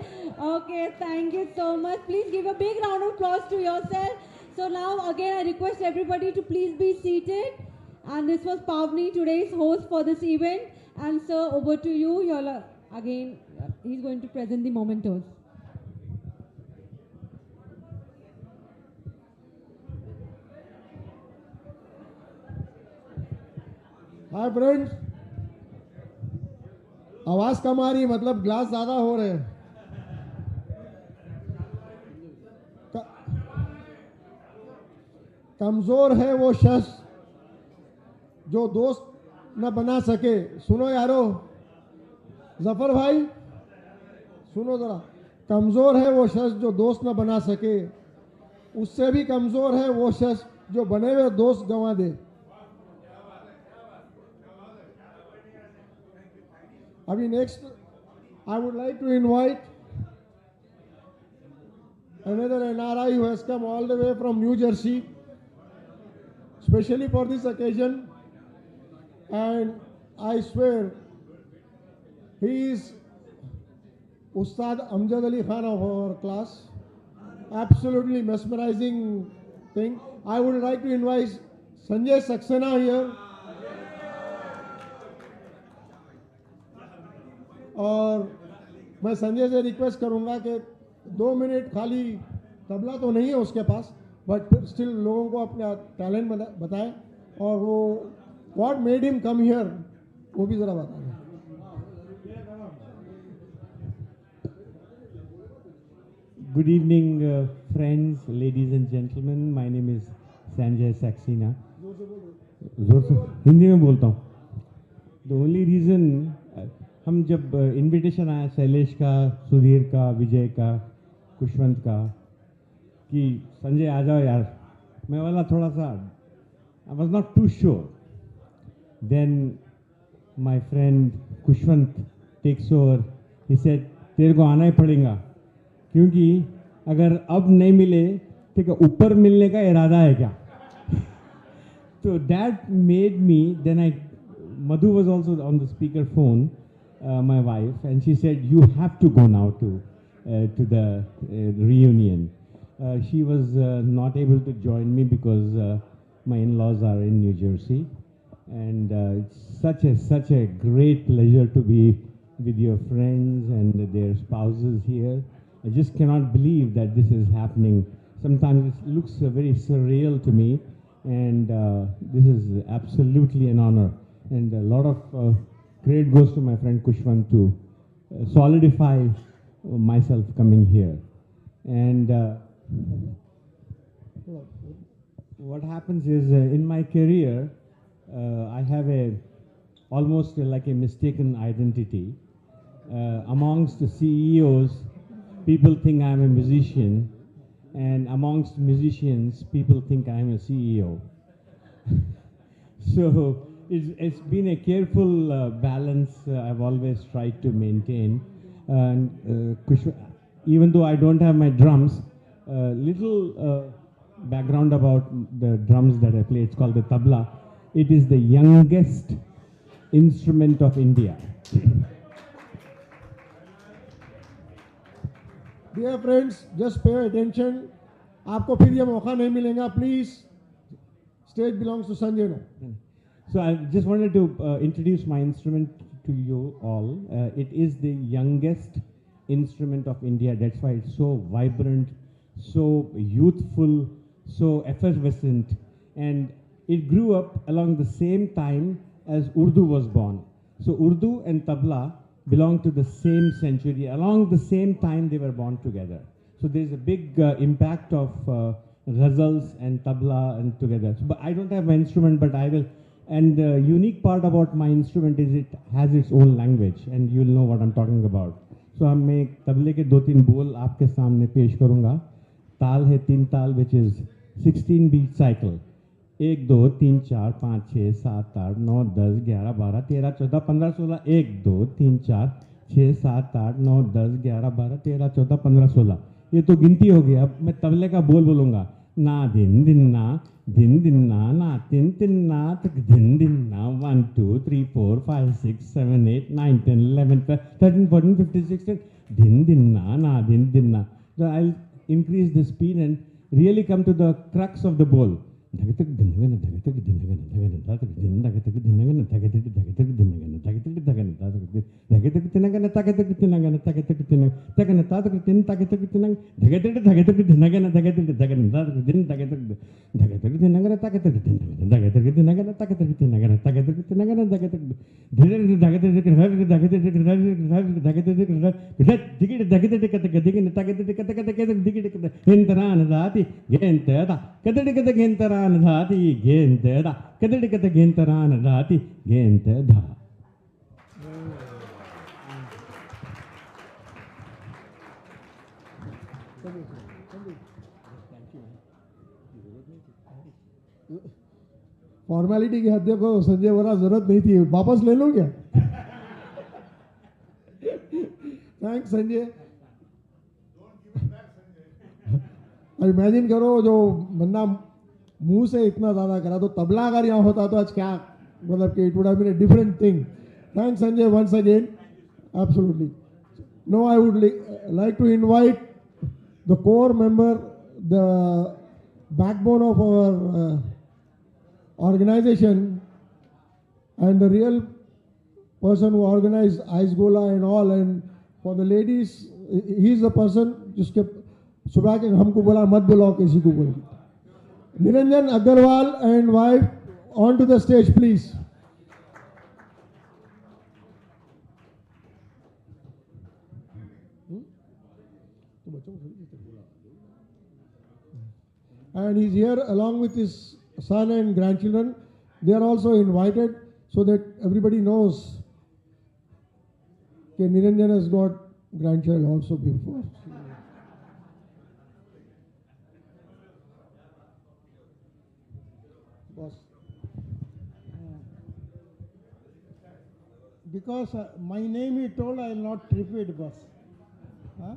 Okay, thank you so much. Please give a big round of applause to yourself. So now again I request everybody to please be seated. And this was Pavni, today's host for this event. And sir, over to you. You'll again, he's going to present the mementos. Hi friends, आवाज कम आ रही, मतलब glass ज्यादा हो रहे हैं। कमजोर है वो शख्स जो दोस्त न बना सके। सुनो यारो, जफर भाई सुनो जरा, कमजोर है वो शख्स जो दोस्त न बना सके, उससे भी कमजोर है वो शख्स जो बने हुए दोस्त गंवा दे। अभी next I would like to invite another NRI who has come all the way from New Jersey, especially for this occasion, and I swear He is Ustad Amjad Ali Khan of our class. Absolutely mesmerizing thing. I would like to invite Sanjay Saxena here. और मैं संजय से request करूंगा कि 2 minute खाली, तबला तो नहीं है उसके पास, बट स्टिल लोगों को अपना टैलेंट बताए और वो what made him come here वो भी ज़रा बताएं. Good evening, friends, ladies and gentlemen. My name is Sanjay Saxena. Hindi में बोलता हूँ. The only reason हम जब इनविटेशन आया शैलेश का, सुधीर का, विजय का, खुशवंत का कि संजय आ जाओ यार, मैं वाला थोड़ा सा I was not too sure. Then my friend Khushwant takes over. He said तेरे को आना ही पड़ेगा क्योंकि अगर अब नहीं मिले तो क्या ऊपर मिलने का इरादा है क्या? So that made me, then Madhu was also on the speaker phone, my wife, and she said, you have to go now to the reunion. She was not able to join me because my in-laws are in New Jersey. And it's such a great pleasure to be with your friends and their spouses here. I just cannot believe that this is happening. Sometimes it looks very surreal to me. And this is absolutely an honor. And a lot of credit goes to my friend Kushwant to solidify myself coming here. And what happens is in my career, I have almost like a mistaken identity. Amongst the CEOs, people think I'm a musician. And amongst musicians, people think I'm a CEO. So it's been a careful balance I've always tried to maintain. And even though I don't have my drums, little background about the drums that I play, it's called the tabla. It is the youngest instrument of India. Dear friends, just pay attention. आपको फिर ये मौका नहीं मिलेगा. Please, stage belongs to Sanjay now. So I just wanted to introduce my instrument to you all. It is the youngest instrument of India. That's why it's so vibrant, so youthful, so effervescent. And it grew up along the same time as Urdu was born. So Urdu and tabla belong to the same century. Along the same time they were born together. So there's a big impact of ghazals and tabla and together. So, but I don't have my instrument, but I will. And the unique part about my instrument is it has its own language, and you'll know what I'm talking about. So मैं एक तबले के 2-3 बोल आपके सामने पेश करूँगा. ताल है 3 ताल, which is 16 beat cycle. 1 2 3 4 5 6 7 8 9 10 11 12 13 14 15 16. 1 2 3 4 6 7 8 9 10 11 12 13 14 15 16. ये तो गिनती हो गई. अब मैं तबले का बोल बोलूँगा. ना दिन दिन ना ना tin tin na din din na 1 2 3 4 5 6 7 8 9 10 11 12 13 14 15 16 din din na din din na. So I'll increase the speed and really come to the crux of the bowl. Anadati Genteda, Kadekata Gentara Anadati Genteda. Formality के हद को संजय बोला जरूरत नहीं थी, वापस ले लो क्या? थैंक्स संजय. इमेजिन करो जो बंदा मुंह से इतना ज़्यादा करा, तो तबला अगर यहाँ होता तो आज क्या मतलब कि it would have been a different thing. Thanks Sanjay once again. Absolutely. Now I would like to invite the core member, the backbone of our organization, and the real person who organized Ice Gola and all. And for the ladies, he is the person जिसके सुबह के हमको बोला मत बुलाओ किसी को बोल. Niranjan Agarwal and wife onto the stage, please. And he's here along with his son and grandchildren. They are also invited so that everybody knows that Niranjan has got grandchild also before. Boss. Because my name is told, I will not repeat, boss. Huh?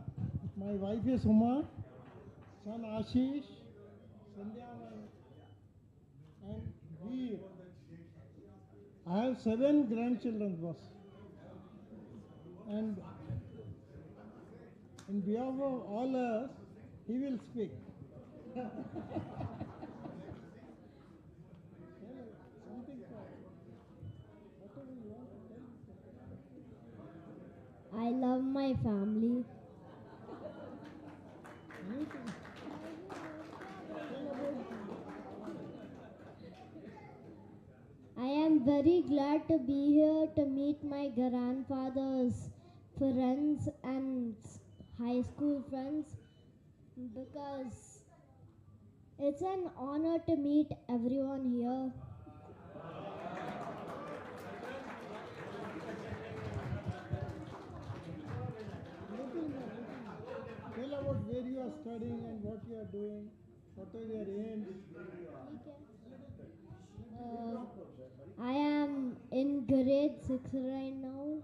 My wife is Uma, son Ashish, Sandhya, and Veer. I have 7 grandchildren, boss. And in behalf of all us, he will speak. I love my family. I am very glad to be here to meet my grandfather's friends and high school friends because it's an honor to meet everyone here. Tell about where you are studying and what you are doing, what are your aims. I am in grade 6 right now.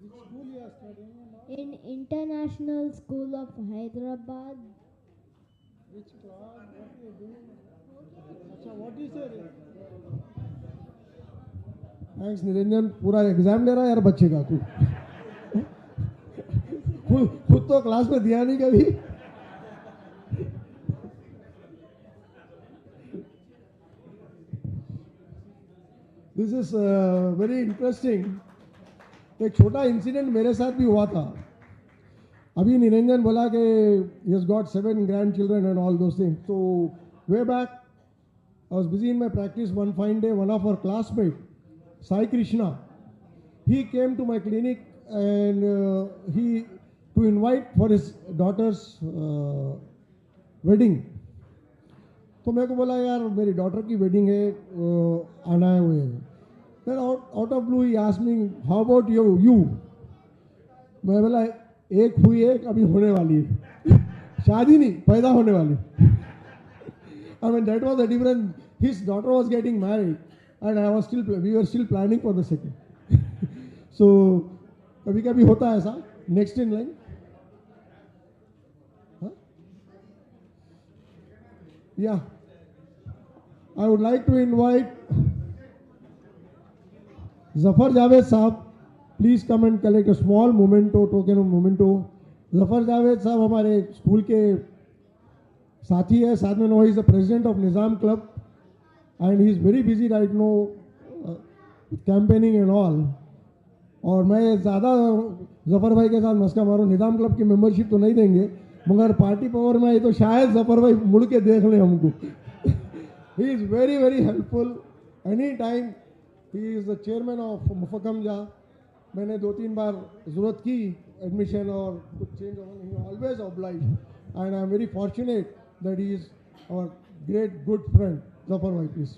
Which school you are studying now? In International School of Hyderabad. Which class? What you are doing? Acha, what is your aim? Thanks Niranjan. पूरा exam ले रहा है यार बच्चे का तू. खुद तो क्लास में दिया नहीं कभी. This is very interesting. एक छोटा इंसिडेंट मेरे साथ भी हुआ था. अभी निरंजन बोला कि he has got 7 grandchildren and all those things. So way back, I was busy in my practice. One fine day, one of our classmates, Sai Krishna, he came to my clinic and he to invite for his daughter's wedding. तो मेरे को बोला यार मेरी daughter की wedding है आना है हुए. Then out of blue he asked me, how about you? मैं बोला एक हुई है अभी होने वाली है. शादी नहीं पैदा होने वाली. I mean that was the difference. His daughter was getting married and we were still planning for the second. So कभी कभी होता है ऐसा. Next in line. Yeah, I would like to invite Zafar Javed Saab. Please come and collect a small memento, token of memento. Zafar Javed Saab हमारे school के साथी है. साथ में no he is the president of Nizam Club and he is very busy right now campaigning and all. और मैं ज़्यादा जफ़र भाई के साथ मस्का मारूँ. निज़ाम क्लब की मेंबरशिप तो नहीं देंगे मगर पार्टी पावर में आई तो शायद जफर भाई मुड़ के देख ले हमको. He is very very helpful any time. He is the chairman of मुफक्कम जा. मैंने 2-3 बार ज़रूरत की एडमिशन और कुछ change he always oblige and I am very fortunate that he is our great good friend. Zafar भाई please.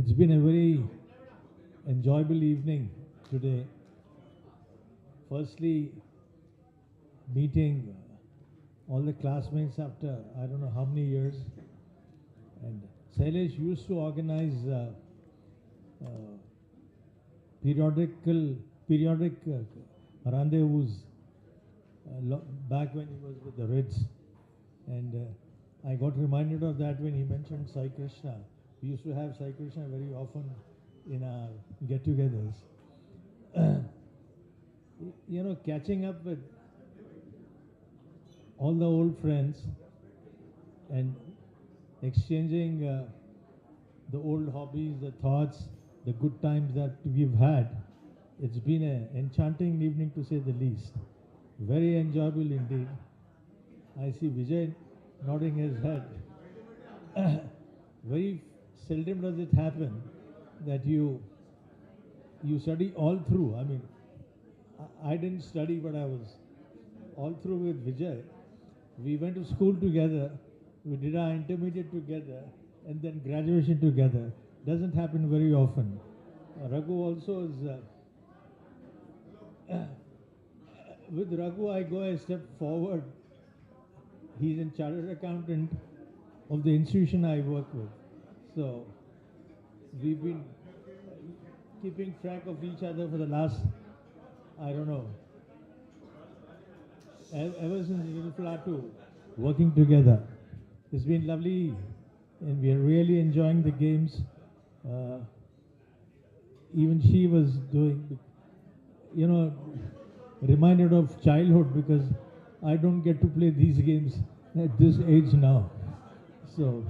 It's been a very enjoyable evening today. Firstly, meeting all the classmates after I don't know how many years. And Sailesh used to organize periodic rendezvous back when he was with the Reds. And I got reminded of that when he mentioned Sai Krishna. We used to have Sai Krishna very often in our get-togethers. You know, catching up with all the old friends and exchanging the old hobbies, the thoughts, the good times that we've had. It's been an enchanting evening to say the least. Very enjoyable indeed. I see Vijay nodding his head. Very seldom does it happen that you study all through. I mean, I didn't study, but I was all through with Vijay. We went to school together, we did our intermediate together, and then graduation together. Doesn't happen very often. Raghu also is, with Raghu I go a step forward. He's a chartered accountant of the institution I work with. So we've been keeping track of each other for the last, I don't know, ever since Little Plateau, working together. It's been lovely and we are really enjoying the games. Even she was doing, you know, reminded of childhood because I don't get to play these games at this age now. So,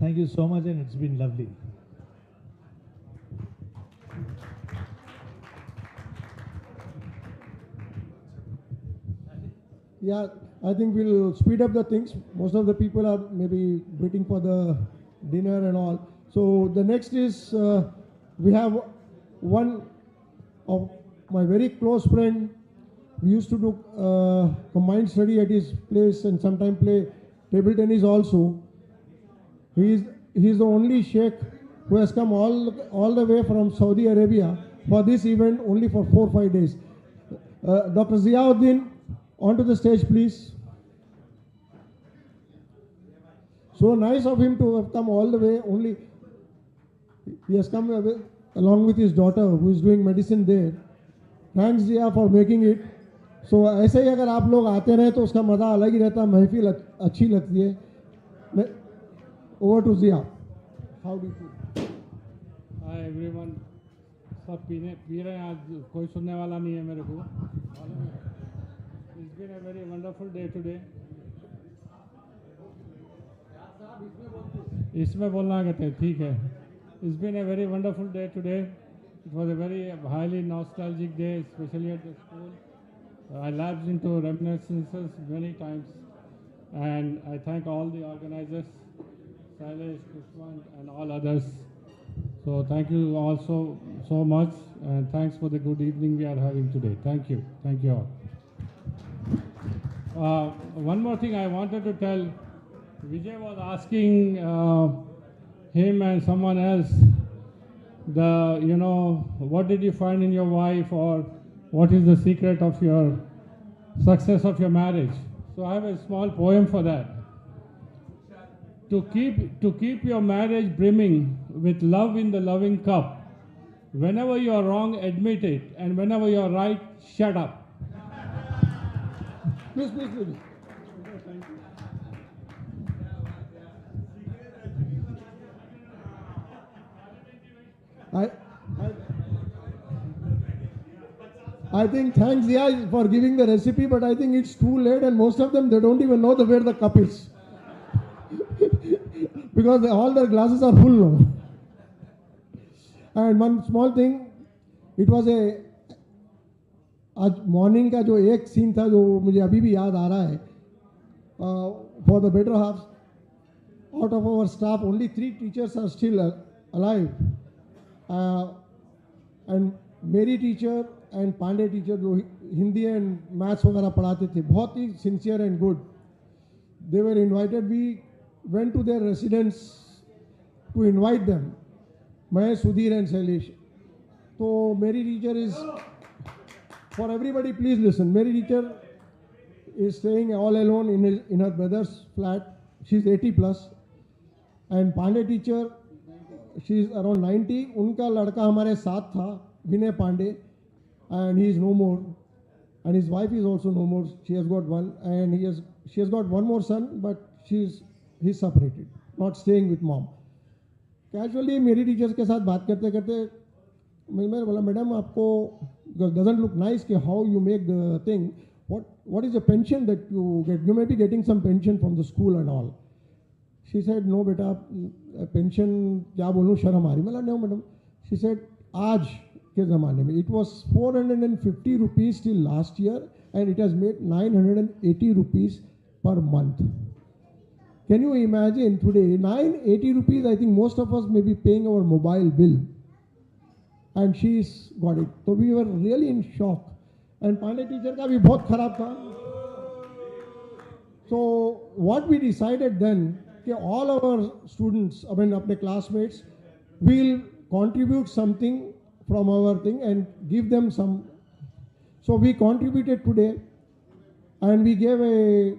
thank you so much and it's been lovely. Yeah, I think we'll speed up the things. Most of the people are maybe waiting for the dinner and all. So the next is we have one of my very close friend. We used to do combined study at his place and sometimes play table tennis also. He's the only sheikh who has come all the way from Saudi Arabia for this event only for 4 or 5 days. Dr. Ziauddin, onto the stage, please. So nice of him to have come all the way. Only he has come along with his daughter who is doing medicine there. Thanks Zia for making it. So ऐसे ही अगर आप लोग आते रहे तो उसका मज़ा अलग ही रहता, महफिल अच्छी लगती है. Over to Zia. How do you feel? Hi everyone. सब पी रहे हैं, आज कोई सुनने वाला नहीं है मेरे को. It's been a very wonderful day today. इसमें बोलना कहते हैं, ठीक है. It's been a very wonderful day today. It was a very highly nostalgic day, especially at the school. I lapsed into reminiscences many times, and I thank all the organizers, Sailesh, Krishman, and all others. So thank you all so much, and thanks for the good evening we are having today. Thank you all. One more thing I wanted to tell. Vijay was asking him and someone else, what did you find in your wife, or what is the secret of your success of your marriage? So I have a small poem for that. To keep your marriage brimming with love in the loving cup. Whenever you are wrong, admit it, and whenever you are right, shut up. Please. I think thanks Zia for giving the recipe, but I think it's too late and most of them, they don't even know where the cup is. Because all their glasses are full now. And one small thing, it was आज morning का जो एक scene था जो मुझे अभी भी याद आ रहा है. For the better half, out of our staff, only 3 teachers are still alive. And मेरी टीचर एंड पांडे टीचर जो हिंदी एंड मैथ्स वगैरह पढ़ाते थे, बहुत ही sincere and good. They were invited, we went to their residence to invite them. मैं, Sudhir and Shailesh. तो मेरी teacher is, for everybody please listen, मेरी teacher is staying all alone in her brother's flat. She's 80 plus. And Pandey teacher, she is around 90. उनका लड़का हमारे साथ था, Vinay Pandey, and he is no more. And his wife is also no more. She has got one, and he has she has got one more son, but he's separated, not staying with mom. Casually मेरी teachers के साथ बात करते करते मैंने बोला madam आपको doesn't look nice कि how you make the thing, what is the pension that you get? You may be getting some pension from the school and all. She said no बेटा pension क्या बोलूँ शर्म आ रही. मैं बोला no madam. She said आज के ज़माने में it was 450 rupees till last year and it has made 980 rupees per month. Can you imagine today 980 rupees? I think most of us may be paying our mobile bill, and she's got it. So we were really in shock. And Pandey teacher का भी बहुत खराब था. So what we decided then, कि all our students, I mean अपने classmates, will contribute something from our thing and give them some. So we contributed today, and we gave a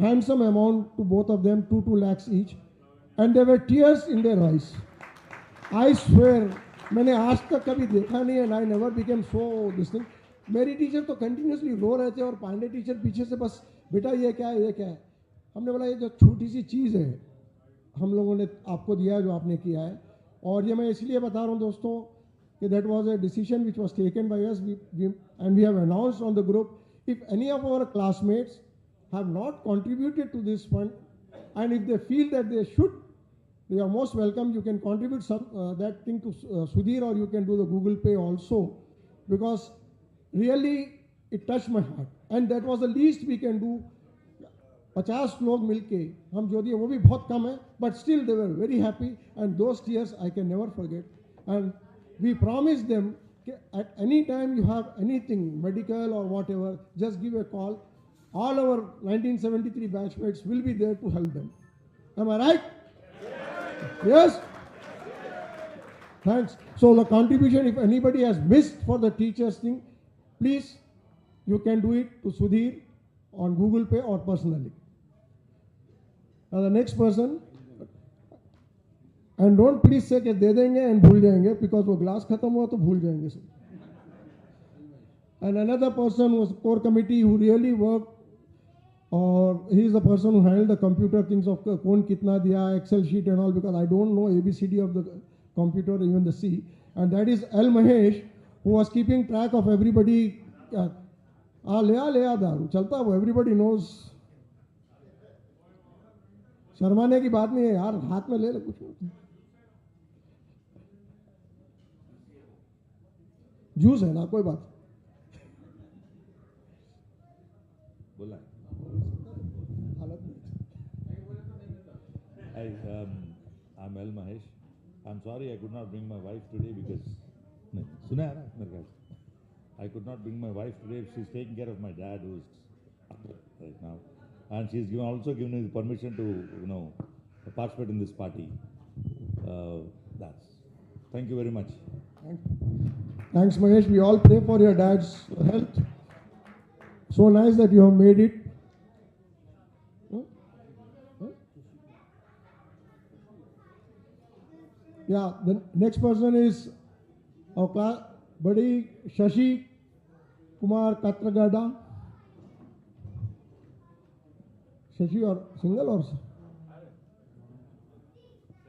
handsome amount to both of them, 2 lakhs each, and there were tears in their eyes. I swear, मैंने आज तक कभी देखा नहीं है. I never became so this thing. मेरी teacher तो continuously रो रहे थे और पांडे टीचर पीछे से बस बेटा ये क्या है ये क्या है. हमने बोला ये जो छोटी सी चीज़ है हम लोगों ने आपको दिया है जो आपने किया है. और ये मैं इसलिए बता रहा हूँ दोस्तों कि that was a decision which was taken by us and we have announced on the group. If any of our classmates have not contributed to this fund, and if they feel that they should, they are most welcome. You can contribute some that thing to Sudhir, or you can do the Google Pay also, because really it touched my heart, and that was the least we can do. 50 लोग मिलके हम जो दिए वो भी बहुत कम है, but still they were very happy, and those tears I can never forget. And we promised them at any time you have anything medical or whatever, just give a call. All our 1973 batchmates will be there to help them. Am I right? Yes? Thanks. So the contribution, if anybody has missed for the teachers thing, please, you can do it to Sudhir on Google Pay or personally. The next person, and don't please say कि दे देंगे and भूल जाएंगे, because वो glass खत्म हुआ तो भूल जाएंगे सब. And another person was core committee who really worked, or he is the person who handled the computer things of कौन कितना दिया, Excel sheet and all, because I don't know ABCD of the computer, even the C. And that is L Mahesh, who was keeping track of everybody. ले दारू चलता वो, everybody knows. शर्माने की बात नहीं है यार, हाथ में ले कुछ. जूस है ना, कोई बात. बोला. I'm L Mahesh. I'm sorry I could not bring my wife today because सुना है ना मेरे ख्याल से. I could not bring my wife today. She's taking care of my dad who's right now, and she's also given me the permission to participate in this party. Thank you very much. Thanks Mahesh. We all pray for your dad's health. So nice that you have made it. Yeah, the next person is our class buddy Shashi Kumar Katragada. Shashi or single or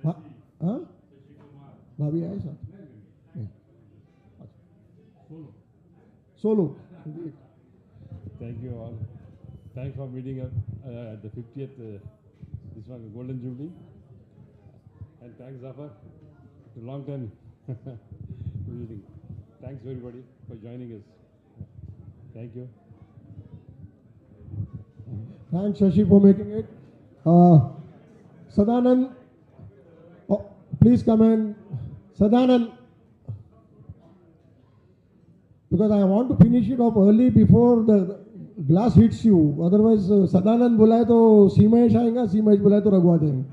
हाँ भाभी आए साथ. Solo. Thank you all. Thanks for meeting us at the 50th this one Golden Jubilee. And thanks Zafar. It's a long time visiting. Thanks everybody for joining us. Thank you. Thanks Shashi for making it. Sadanand, please come in. Sadanand, because I want to finish it off early before the glass hits you. Otherwise, Sadanand बुलाए तो सीमेश आएगा, सीमेश बुलाए तो रघुआ देंगे.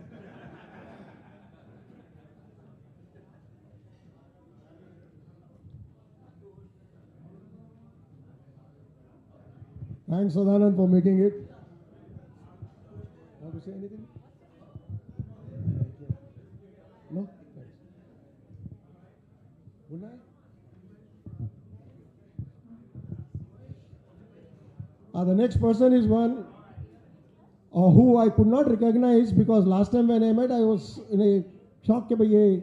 Thanks Sadanand for making it. Want to say anything? No? Thanks. Good night. The next person is one who I could not recognize because last time when I met, I was in a shock कि भाई ये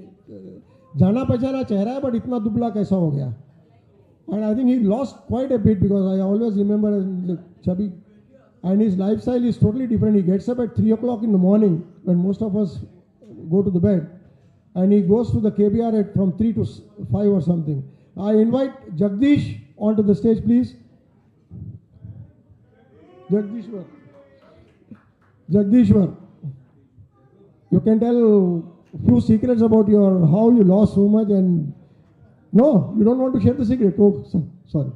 जाना पहचाना चेहरा है but इतना दुबला कैसा हो गया. And I think he lost quite a bit because I always remember the chubby. And his lifestyle is totally different. He gets up at 3 o'clock in the morning when most of us go to the bed. And he goes to the KBR at from 3 to 5 or something. I invite Jagdish onto the stage, please. Jagdishwar. Jagdishwar. You can tell a few secrets about your how you lost so much and no, you don't want to share the secret. Oh, sorry.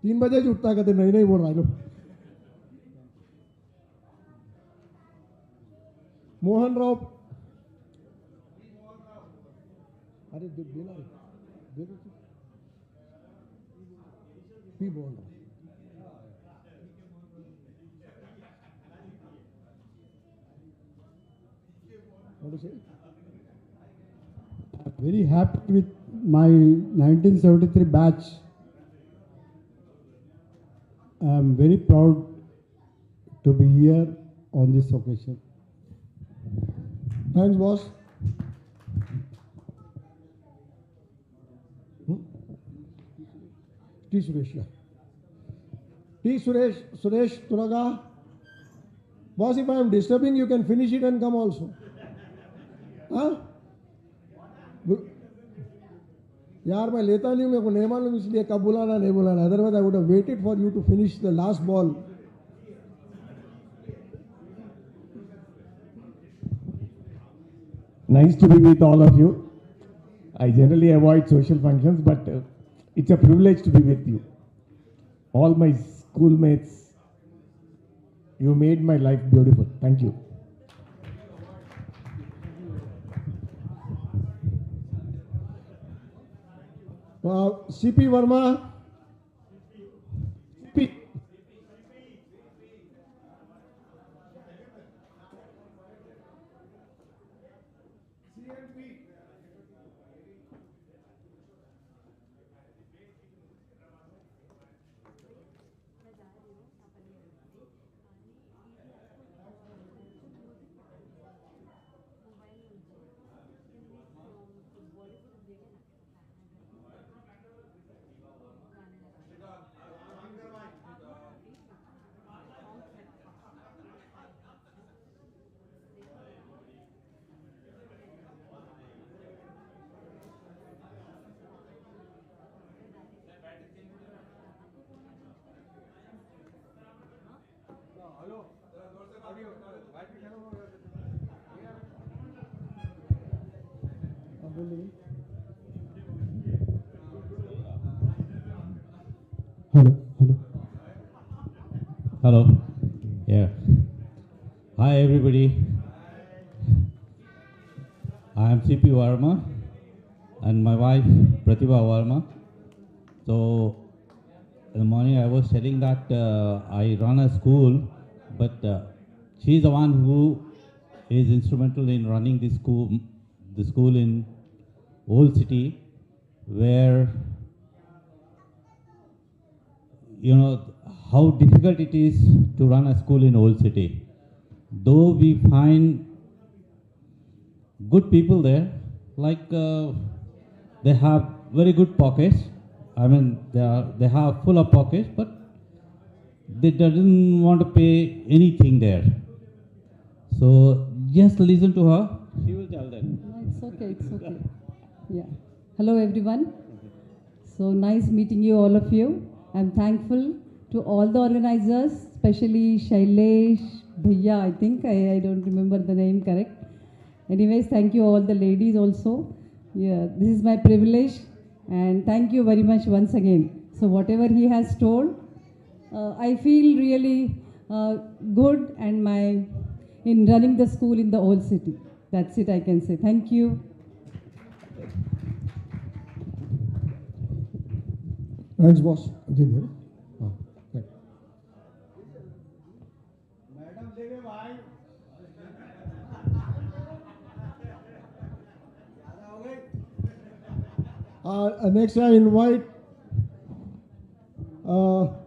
तीन बजे जो उठता कहते नहीं नहीं बोल रहा है लो मोहन राव अरे बेला रे पी बोल रहा what to say? I'm very happy with my 1973 batch. I'm very proud to be here on this occasion. Thanks, boss. T. Suresh. T. Suresh Turaga. Boss, if I am disturbing, you can finish it and come also. Huh? यार मैं लेता नहीं हूँ मेरे को नहीं मालूम इसलिए कब बुलाना नहीं बुलाना otherwise I would have waited for you to finish the last ball Nice to be with all of you. I generally avoid social functions, but it's a privilege to be with you. All my schoolmates, you made my life beautiful. Thank you. CP Verma. CP. Hello. Yeah. Hi, everybody. I am CP Verma and my wife Pratibha Verma. So, in the morning I was telling that I run a school, but she is the one who is instrumental in running the school in Old City, where you know how difficult it is to run a school in Old City. Though we find good people there, like they have very good pockets. I mean, they have full of pockets, but they doesn't want to pay anything there. So just listen to her. She will tell them. No, it's okay. It's okay. Yeah. Hello, everyone. So nice meeting you, all of you. I'm thankful to all the organizers, especially Shailesh, Bhaiya, I think. I don't remember the name correct. Anyways, thank you all the ladies also. Yeah, this is my privilege. And thank you very much once again. So whatever he has told, I feel really good and in running the school in the old city. That's it I can say. Thank you. Thanks, boss. Next I invite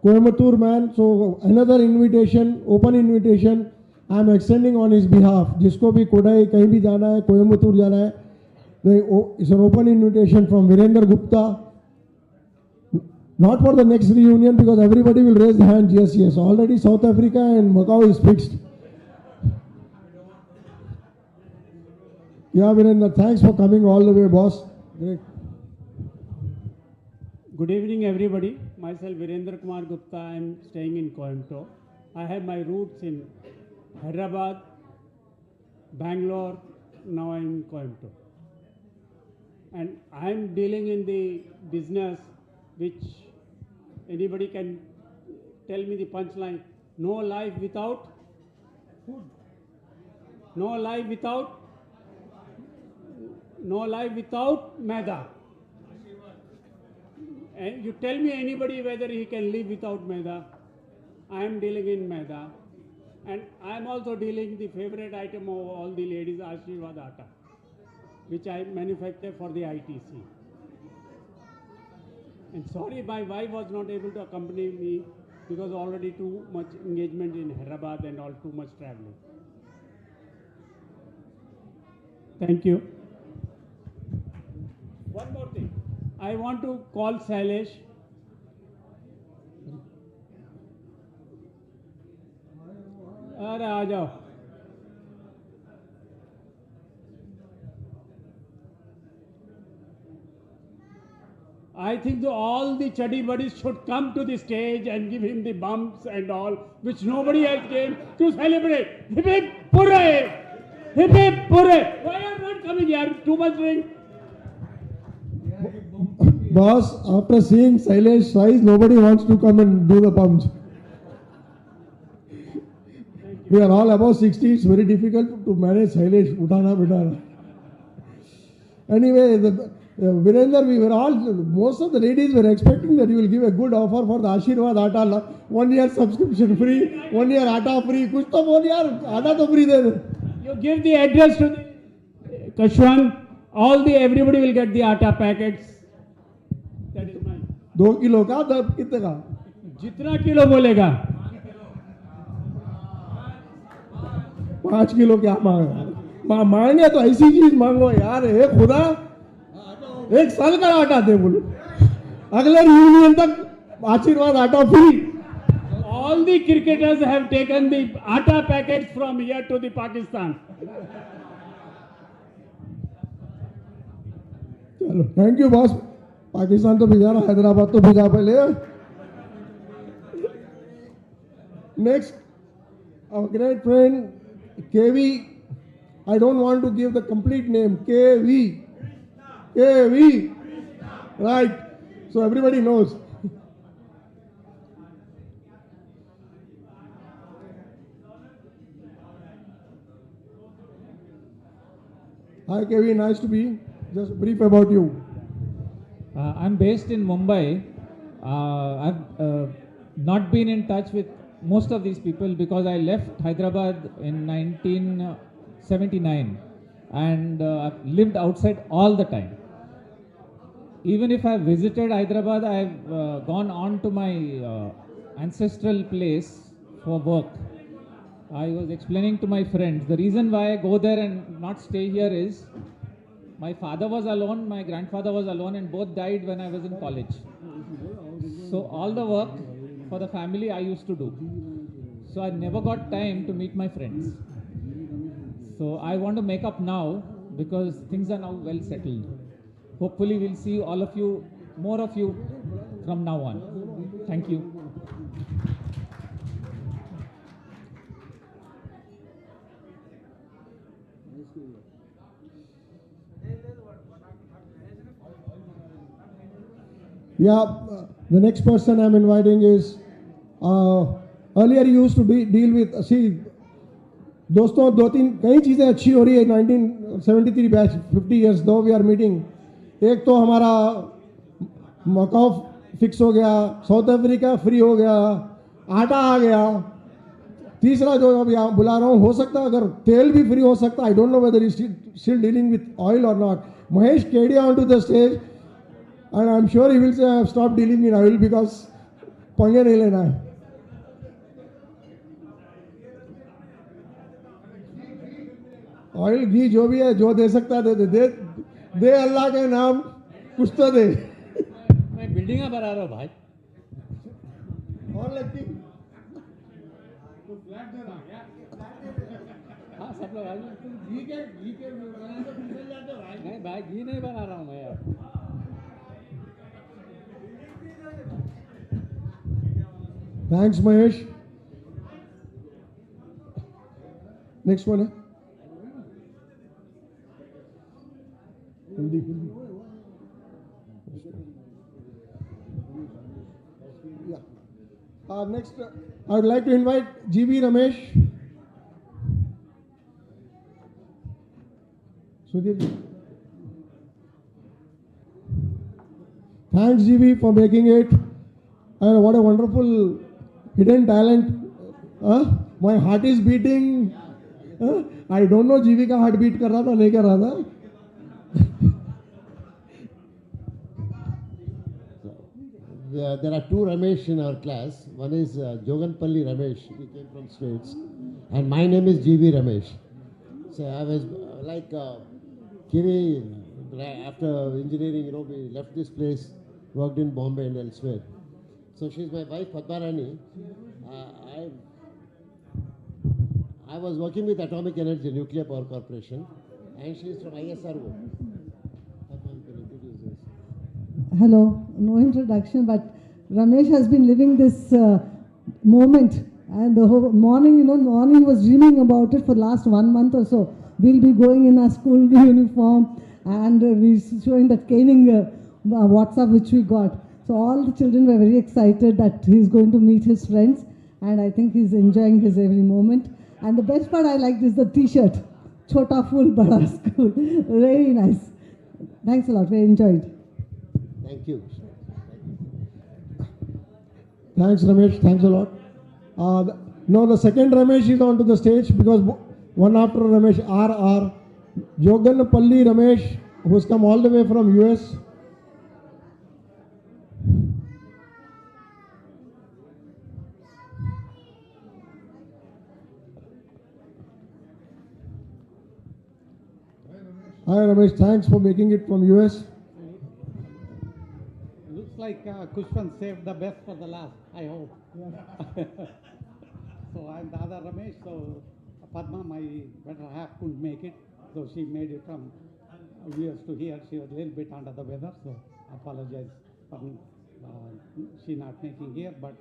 Coimbatore man. So another invitation, open invitation, I am extending on his behalf. जिसको भी कोडाई कहीं भी जाना है, कोयम्बतूर जाना है, it's an open invitation from Virendra Gupta. Not for the next reunion because everybody will raise the hand. Yes, yes. Already South Africa and Macau is fixed. Yeah, Virendra, thanks for coming all the way, boss. Great. Good evening, everybody. Myself, Virendra Kumar Gupta. I am staying in Coimbatore. I have my roots in Hyderabad, Bangalore. Now I am in Coimbatore. And I am dealing in the business which anybody can tell me the punchline. No life without food. No life without maida. And you tell me anybody whether he can live without maida. I am dealing in maida. And I am also dealing the favorite item of all the ladies, Ashirwad Atta, which I manufacture for the ITC. And sorry, my wife was not able to accompany me because already too much engagement in Hyderabad and all too much traveling. Thank you. One more thing. I want to call Shailesh. अरे आ जाओ. I think all the chuddy buddies should come to the stage and give him the bumps and all, which nobody else came to celebrate. Hip hip hooray! Hip hip hooray! Why are you not coming here? Too much drink. Boss, after seeing Shailesh size, nobody wants to come and do the pumps. We are all above 60. It's very difficult to manage Shailesh. Utana, bitana. Anyway, Virendra, we were all, most of the ladies were expecting that you will give a good offer for the Ashirwad Atta. 1 year subscription free, 1 year Atta free. Kuch to bol yaar, Atta to free de de. You give the address to the Kashwan. Everybody will get the Atta packets. That is mine. 2 kilo ka, kitne ka? Jitna kilo bolega. 5 kilo क्या मांगा? मांगे तो ऐसी चीज मांगो यार. हे खुदा, 1 साल का आटा दे बोलो. अगले रियूनियन तक आशीर्वाद आटा free. All the cricketers have taken the atta packets from here to the Pakistan. चलो, थैंक यू बॉस. पाकिस्तान तो भेजा रहा, हैदराबाद तो भेजा पहले. Next, our great friend KV. I don't want to give the complete name. KV. Right. So everybody knows. Hi KV, nice to be. Just brief about you. I'm based in Mumbai. I've not been in touch with most of these people because I left Hyderabad in 1979 and I've lived outside all the time. Even if I've visited Hyderabad, I've gone on to my ancestral place for work. I was explaining to my friends, the reason why I go there and not stay here is my father was alone, my grandfather was alone, and both died when I was in college. So all the work for the family I used to do. So I never got time to meet my friends. So I want to make up now because things are now well settled. Hopefully we'll see all of you, more of you from now on. Thank you. Yeah, the next person I'm inviting is, earlier you used to deal with, see, दोस्तों 2-3 कई चीज़ें अच्छी हो रही है. 1973 batch 50 years दो we are meeting. एक तो हमारा मकाऊ फिक्स हो गया, साउथ अफ्रीका फ्री हो गया, आटा आ गया. तीसरा जो अभी बुला रहा हूँ, हो सकता है अगर तेल भी फ्री हो सकता. I don't know whether is still dealing with oil और not. Mahesh Kedia on to the stage. And I'm sure he will say I have stopped dealing in oil because पंगे नहीं लेना है। ऑयल घी जो भी है, जो दे सकता है दे अल्लाह के नाम कुछ तो दे। मैं बिल्डिंग बना रहा हूँ भाई। और लगती हाँ सब लोग घी के बनाए तो फिसल जाते भाई। नहीं भाई घी नहीं बना रहा हूँ मैं यार। थैंक्स महेश। नेक्स्ट वन है Hindi. Next, I would like to invite GB Ramesh. Sudhir. Thanks GB for making it. And what a wonderful hidden talent. My heart is beating. I don't know GB का heart beat कर रहा था नहीं कर रहा था। There are two Ramesh in our class. One is Joganpalli Ramesh. He came from States. And my name is GB Ramesh. So I was like Kiri, after engineering, we left this place, worked in Bombay and elsewhere. So she's my wife, Padmarani. I was working with Atomic Energy, Nuclear Power Corporation, and she's from ISRO. Hello, no introduction, but Ramesh has been living this moment, and the whole morning, morning he was dreaming about it for the last 1 month or so. We'll be going in our school uniform, and we're showing that caning WhatsApp which we got. So all the children were very excited that he's going to meet his friends, and I think he's enjoying his every moment. And the best part I liked is the T-shirt, Chota Full Bada School. Very nice. Thanks a lot. We enjoyed. Thank you. Thanks Ramesh, thanks a lot. Now the second Ramesh is onto the stage because one after Ramesh, RR, Joganpalli Ramesh, who's come all the way from US. Hi Ramesh, thanks for making it from US. Looks like Kushwan saved the best for the last, I hope. So I'm the other Ramesh, so Padma, my better half, couldn't make it, so she made it from US to here. She was a little bit under the weather, so I apologize for she not making here, but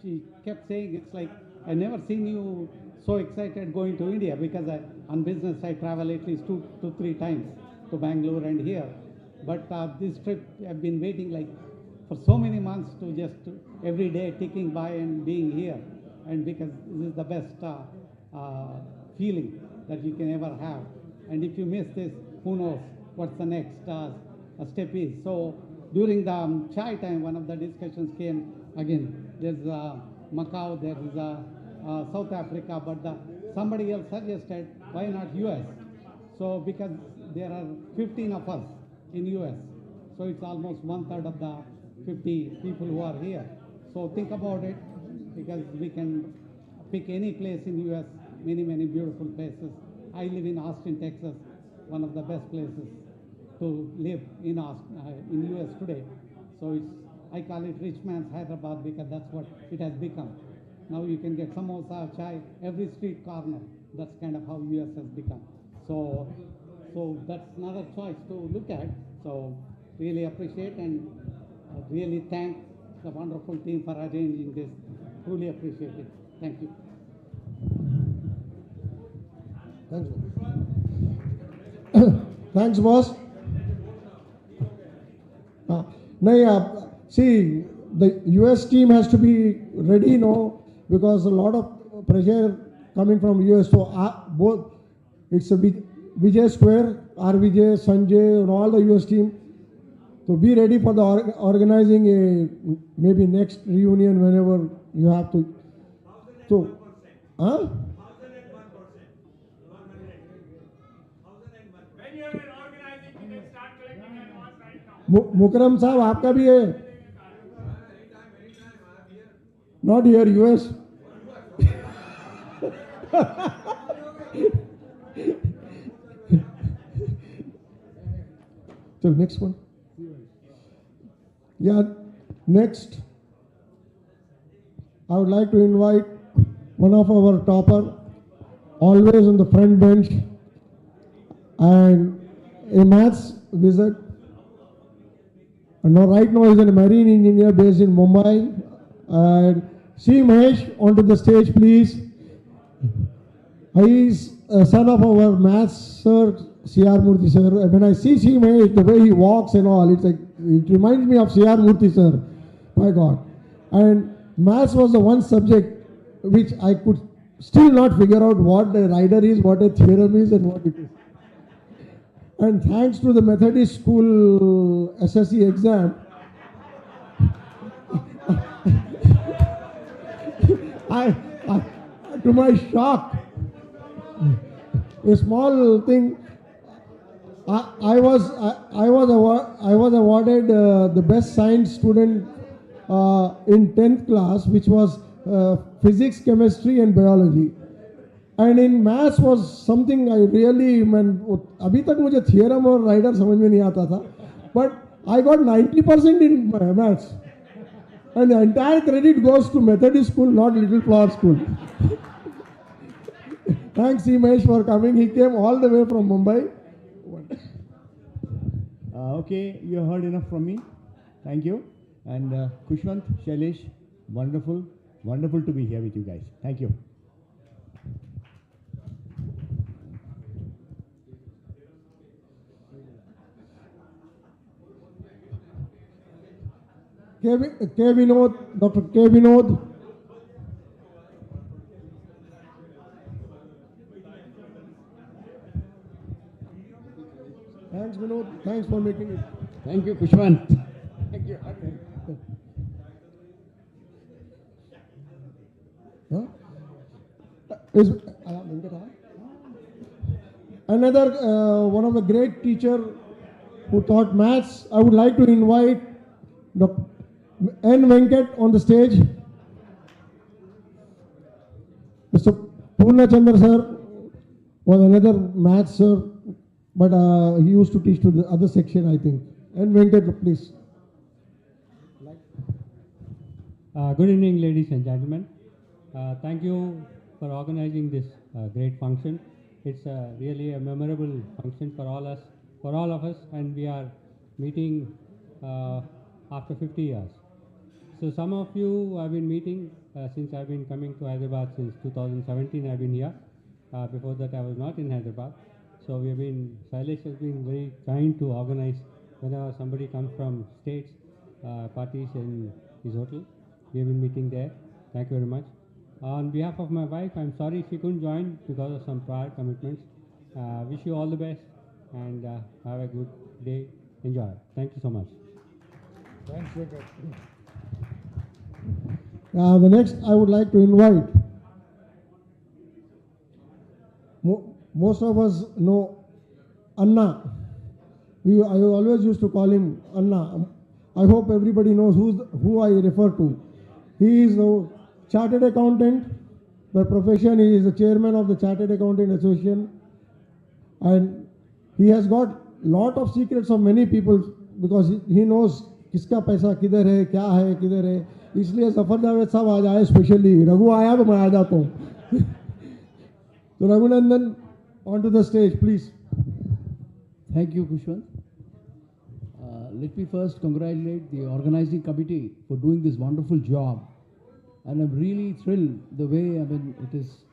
she kept saying it's like, I never seen you so excited going to India, because on business I travel at least 2 to 3 times to Bangalore and here. But this trip I've been waiting like for so many months to just every day ticking by and being here. And because this is the best feeling that you can ever have. And if you miss this, who knows what's the next step is. So during the chai time, one of the discussions came again. There's Macau, there is South Africa, but somebody else suggested, why not US? So because there are 15 of us in US, so it's almost 1/3 of the 50 people who are here. So think about it, because we can pick any place in US, many, many beautiful places. I live in Austin, Texas, one of the best places to live in US today. So I call it rich man's Hyderabad, because that's what it has become. Now you can get samosa, chai, every street corner. That's kind of how US has become. So that's another choice to look at. So really appreciate and really thank the wonderful team for arranging this. Truly appreciate it. Thank you. Thanks, boss. See, the US team has to be ready now, because a lot of pressure coming from US. So both, it's a Vijay Square, RVJ, Sanjay, and all the US team. So be ready for the organizing a maybe next reunion whenever you have to. So, मुकरम साहब आपका भी है, Not here, US. So next one. Yeah, next. I would like to invite one of our topper, always on the front bench, and a maths wizard. And now, right now, he's a marine engineer based in Mumbai. And C. Mahesh, onto the stage, please. He is a son of our maths sir, C.R. Murthy sir. When I see C. Mahesh, the way he walks and all, it's like, it reminds me of C.R. Murthy sir. My God. And maths was the one subject which I could still not figure out what a rider is, what a theorem is, and what it is. And thanks to the Methodist School SSC exam, to my shock, a small thing, I was awarded the best science student in 10th class, which was physics, chemistry, and biology. And in maths was something I really, अभी तक मुझे theorem और rider समझ में नहीं आता था, but I got 90% in maths. And the entire credit goes to Methodist School, not Little Flower School. Thanks, Imesh, for coming. He came all the way from Mumbai. Okay, you heard enough from me. Thank you. And Kushwant, Shailesh, wonderful to be here with you guys. Thank you. K. Vinod, Dr. K. Vinod. Thanks, Vinod. Thanks for making it. Thank you, Kushwant. Thank you. Huh? Another one of the great teacher who taught maths. I would like to invite Dr. N. Venkat on the stage. Mr. Purnachandra sir was another maths sir, but he used to teach to the other section, I think. N. Venkat, please. Good evening, ladies and gentlemen. Thank you for organizing this great function. It's really a memorable function for all of us, and we are meeting after 50 years. So some of you have been meeting since I've been coming to Hyderabad since 2017. I've been here. Before that, I was not in Hyderabad. So we have been, Shailesh has been very kind to organize whenever somebody comes from states, parties in his hotel. We have been meeting there. Thank you very much. On behalf of my wife, I'm sorry she couldn't join because of some prior commitments. Wish you all the best and have a good day. Enjoy. Thank you so much. Thanks, Venkat. The next I would like to invite, most of us know Anna. I always used to call him Anna. I hope everybody knows who I refer to. He is a chartered accountant. By profession, he is the chairman of the Chartered Accountant Association. And he has got lot of secrets of many people because he knows किसका पैसा किधर है, क्या है, किधर है. इसलिए जफर जावेद साहब आज आए स्पेशली. रघु आया तो मैं आ जाता हूँ. So Raghunandan, onto the stage, please. Thank you, Kushwant. Let me first congratulate the organizing committee for doing this wonderful job. And I'm really thrilled the way it is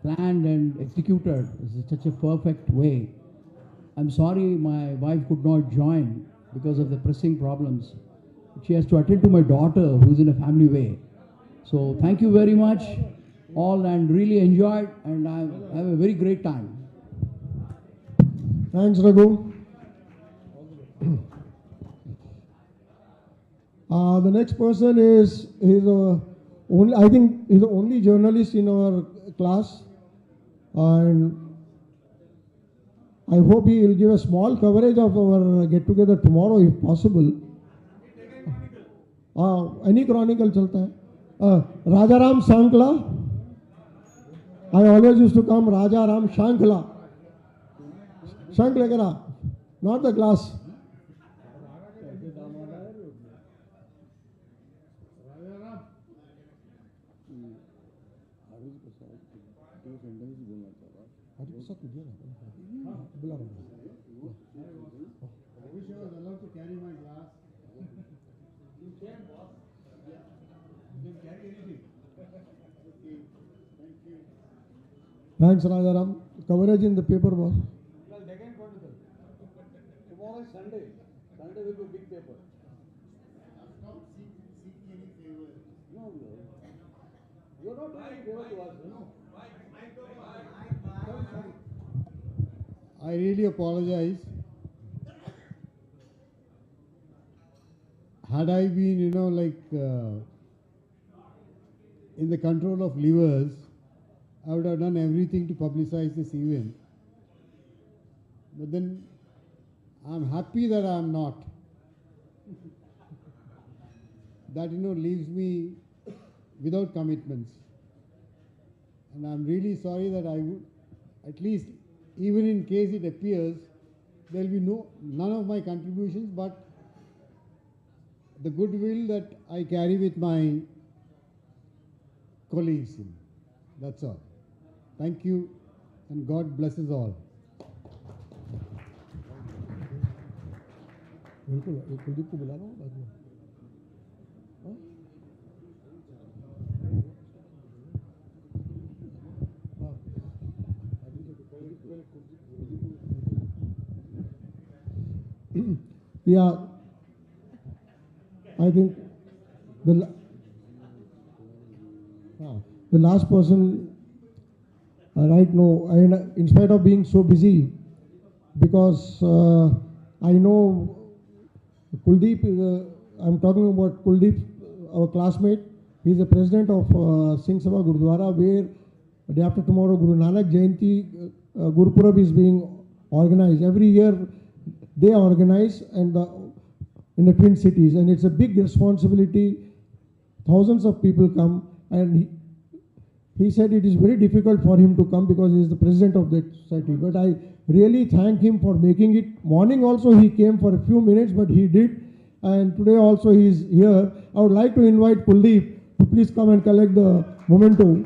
planned and executed in such a perfect way. I'm sorry my wife could not join because of the pressing problems. She has to attend to my daughter who's in a family way. So thank you very much all and really enjoyed and I have a very great time. Thanks, Raghu. The next person is I think he's the only journalist in our class, and I hope he will give a small coverage of our get-together tomorrow if possible. Any chronicle chalta hai. Rajaram Shankla. I always used to come Rajaram Shankla. Shankla, not the glass. Thanks, Rajaram. Coverage in the paper was. Tomorrow is Sunday. Sunday will be big paper. No, you're not doing any favor to us. I really apologize. Had I been, in the control of levers, I would have done everything to publicize this event. But then I'm happy that I'm not. That, leaves me without commitments. And I'm really sorry that I would, at least, even in case it appears, there will be none of my contributions, but the goodwill that I carry with my colleagues. That's all. Thank you, and God blesses all. Kuldeep को बुला लो बाद में. Yeah, I think the last person right now, in spite of being so busy, because I know Kuldeep, I'm talking about Kuldeep, our classmate. He is the president of Singh Sabha Gurudwara, where day after tomorrow Guru Nanak Jayanti Gurupurab is being organized. Every year they organize and in the Twin Cities, and it's a big responsibility. Thousands of people come, and he said it is very difficult for him to come because he is the president of that society. But I really thank him for making it. Morning also he came for a few minutes, but he did. And today also he is here. I would like to invite Kuldeep to please come and collect the memento.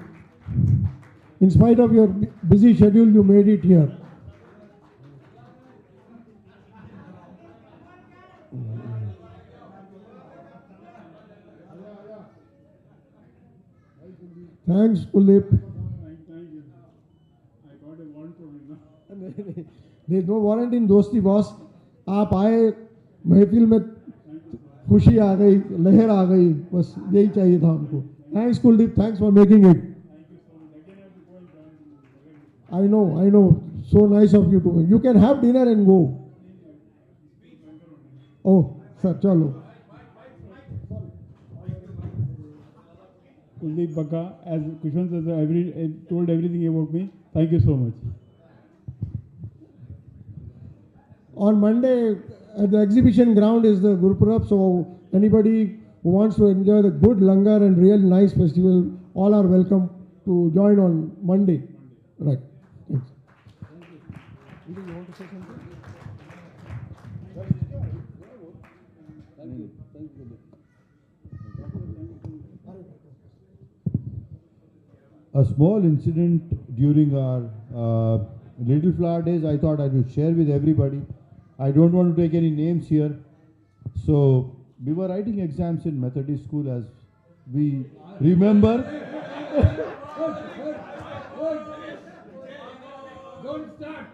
In spite of your busy schedule, you made it here. Thanks, Kuldeep. Thank you. I got a warrant from him. There is no warrant in दोस्ती boss. आप आए महफिल में खुशी आ गई, लहर आ गई, बस यही चाहिए था हमको. Thanks, Kuldeep. Thanks for making it. I know. So nice of you to make. You can have dinner and go. Oh, sir, chalo. Kuldeep Baka, as Kushwan has told everything about me. Thank you so much. On Monday, at the exhibition ground is the Gurupurab, so anybody who wants to enjoy the good langar and real nice festival, all are welcome to join on Monday. Right. Thanks. You want to say something? A small incident during our Little Flower Days, I thought I would share with everybody. I don't want to take any names here. So, we were writing exams in Methodist school, as we remember. Don't start.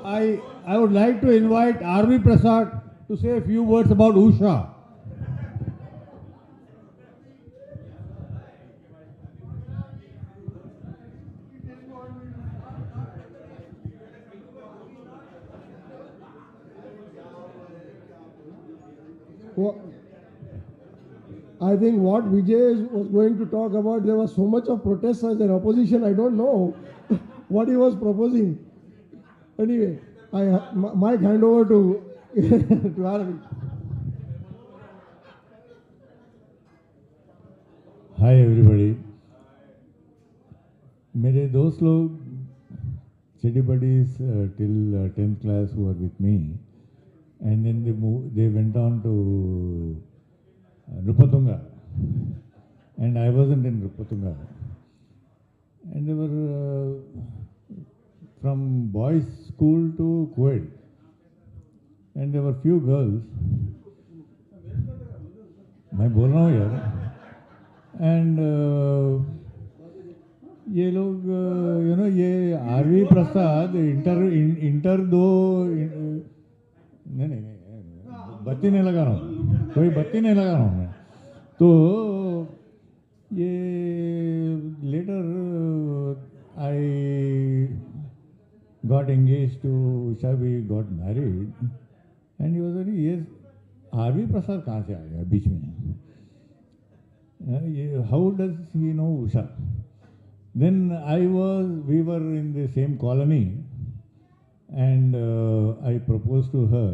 I would like to invite R.V. Prasad to say a few words about Usha. I think what Vijay was going to talk about, there was so much of protest as an opposition, I don't know what he was proposing. Anyway, Mike, hand over to Aravind. Hi everybody. मेरे दोस्त लोग study buddies till 10th class who were with me, and then they went on to Rupatunga, and I wasn't in Rupatunga, and they were from boys school to Kuwait, and there were few girls. मैं बोल रहा हूँ यार. And ये लोग ये RV प्रसाद inter दो नहीं बत्ती नहीं लगा रहा हूँ, कोई बत्ती नहीं लगा रहा हूँ मैं. तो ये later I got engaged to Usha, we got married, and he was very, yes, RV Prasad कहाँ से आ गया बीच में? How does he know Usha? Then we were in the same colony, and I proposed to her.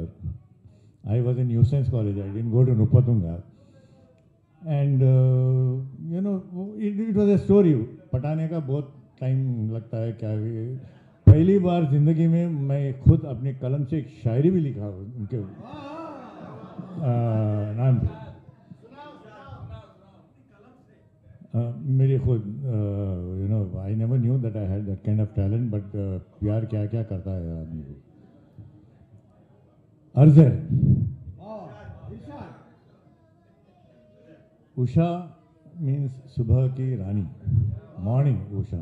I was in New Science College, I didn't go to Rupatunga. And it was a story. पटाने का बहुत time लगता है. क्या पहली बार जिंदगी में मैं खुद अपनी कलम से एक शायरी भी लिखा उनके नाम पे. मेरी खुद I never knew that I had that kind of talent, but प्यार क्या क्या करता है आदमी को. अर्ज है. उषा means सुबह की रानी, मॉर्निंग उषा.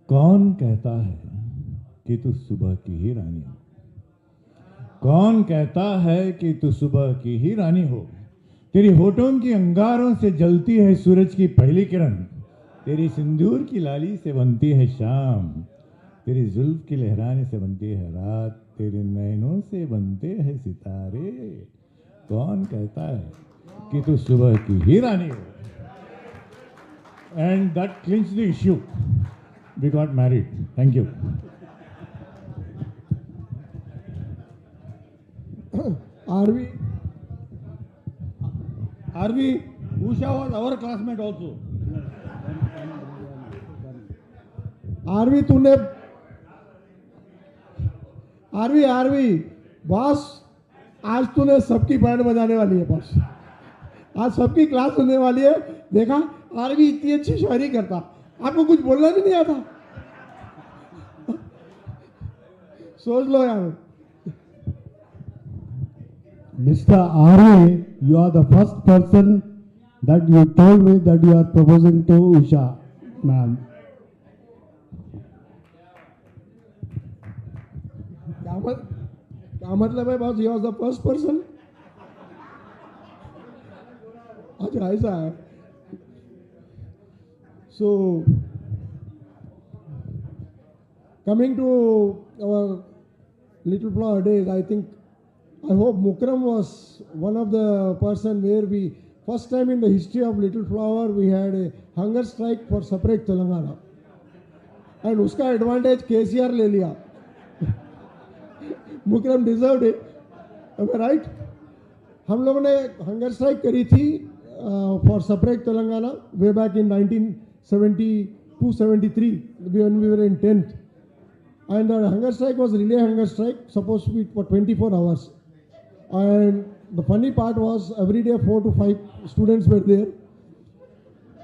कौन कहता है कि तू सुबह की ही रानी हो? कौन कहता है कि तू सुबह की ही रानी हो? तेरी होठों की अंगारों से जलती है सूरज की पहली किरण. तेरी सिंदूर की लाली से बनती है शाम. तेरी जुल्फ की लहराने से बनती है रात. तेरे नैनों से बनते हैं सितारे. कौन कहता है कि तू सुबह की ही रानी हो? And that clinched the issue. We got married. Thank you. RV, Usha was our classmate also. RV, boss आज तूने सबकी बैंड बजाने वाली है बॉस. आज सबकी क्लास होने वाली है. देखा, आरवी इतनी अच्छी शायरी करता, आपको कुछ बोलना भी नहीं आता. सोच लो यार. Mr. Ari, you are the first person that you told me that you are proposing to Usha, ma'am. क्या मतलब है boss? He was the first person. अच्छा ऐसा है. So, coming to our Little Flower days, I hope Mukram was one of the person where we, first time in the history of Little Flower, we had a hunger strike for separate Telangana. And उसका advantage KCR ले लिया. Mukram deserved it. Am I right? हम लोगों ने hunger strike करी थी for separate Telangana way back in 1972-73 when we were in 10th. And the hunger strike was relay hunger strike, supposed to be for 24 hours. And the funny part was every day 4 to 5 students were there.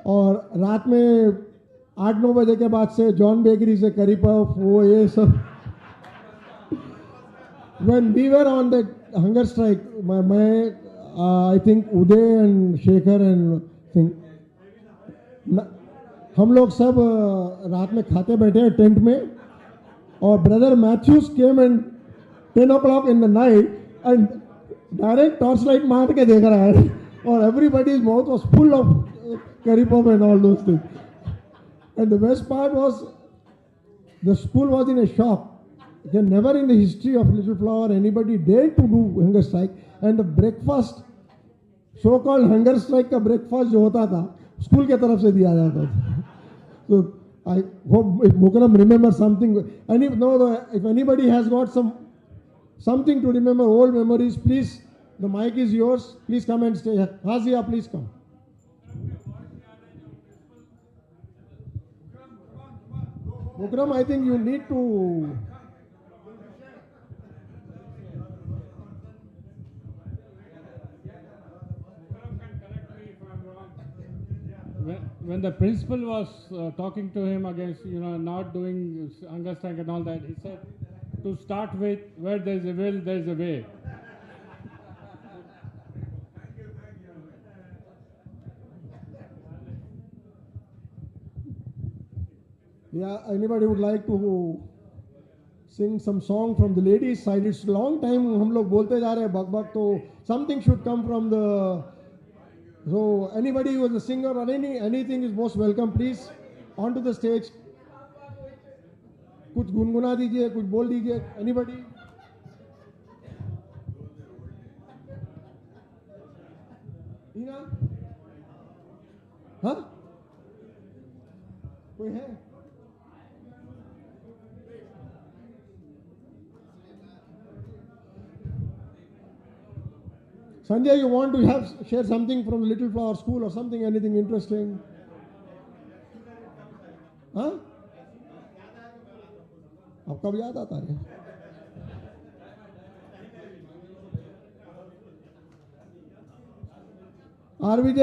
और रात में 8-9 बजे के बाद से John bakery से करी puff वो ये सब. When we were on the hunger strike, I think Uday and Shekhar and हम लोग सब रात में खाते बैठे हैं टेंट में. और brother Mathews came and 10 o'clock in the night and direct torch light मार के देख रहा है. और everybody's mouth was full of curry puff and all those things. And the best part was the school was in a shock. Never in the history of Little Flower anybody dared to do hunger strike. And the breakfast, so-called hunger strike का breakfast जो होता था school के तरफ से दिया जाता था. So I hope if Mukram remembers something, and if anybody has got something to remember, old memories, please, the mic is yours. Please come and stay. Hazia, please come. Bukram, I think you need to. When the principal was talking to him against, not doing Angastang and all that, he said, to start with, where there is a will, there is a way. Yeah, anybody would like to sing some song from the ladies side? It's a long time हम लोग बोलते जा रहे हैं बक तो something should come from the. So anybody who is a singer or anything is most welcome. Please onto the stage. कुछ गुनगुना दीजिए, कुछ बोल दीजिए. Anybody? हीना? हाँ? कोई है? Sanjay, you want to share something from Little Flower School or something, anything interesting? हाँ? अब कब याद आता है? RVJ,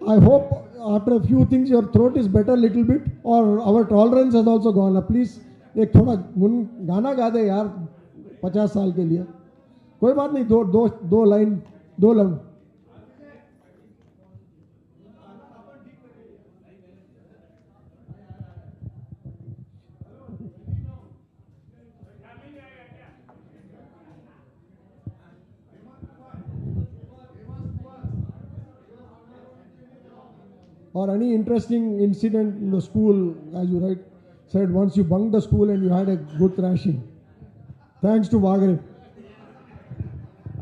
I hope after a few things your throat is better a little bit, or our tolerance has also gone up. Please, एक थोड़ा गाना गा दे यार 50 साल के लिए. कोई बात नहीं, दो line. Or any interesting incident in the school, as you said, once you bunked the school and you had a good thrashing. Thanks to Wagre.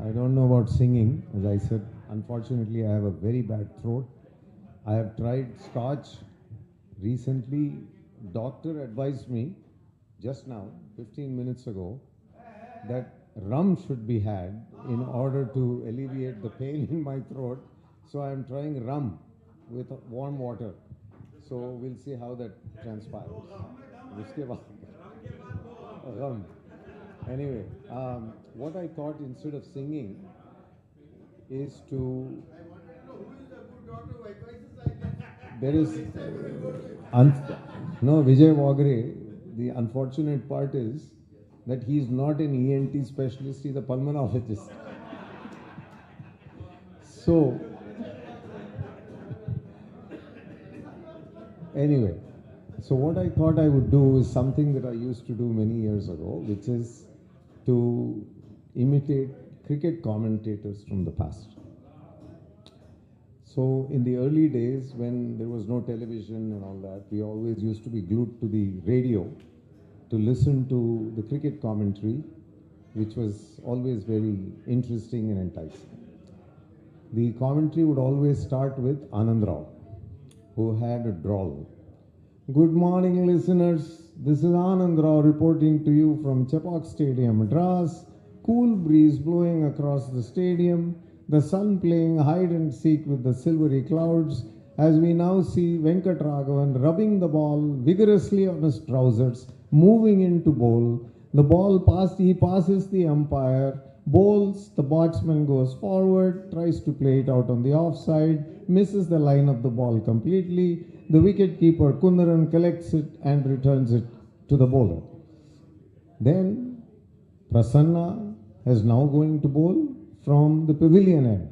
I don't know about singing. As I said, unfortunately, I have a very bad throat. I have tried scotch recently. Doctor advised me just now, 15 minutes ago, that rum should be had in order to alleviate the pain in my throat. So I am trying rum with warm water. So we'll see how that transpires. Rum. Anyway, what I thought instead of singing is to. There is. No, Vijay Wagre, the unfortunate part is that he is not an ENT specialist, he's a pulmonologist. So, anyway, so what I thought I would do is something that I used to do many years ago, which is to imitate cricket commentators from the past. So in the early days when there was no television and all that, we always used to be glued to the radio to listen to the cricket commentary, which was always very interesting and enticing. The commentary would always start with Anand Rao, who had a drawl. Good morning, listeners. This is Anand Rao reporting to you from Chepauk Stadium, Madras. Cool breeze blowing across the stadium. The sun playing hide and seek with the silvery clouds. As we now see Venkat Raghavan rubbing the ball vigorously on his trousers, moving into bowl. The ball he passes the umpire, bowls, the batsman goes forward, tries to play it out on the offside, misses the line of the ball completely. The wicketkeeper Kundaran collects it and returns it to the bowler. Then Prasanna is now going to bowl from the pavilion end.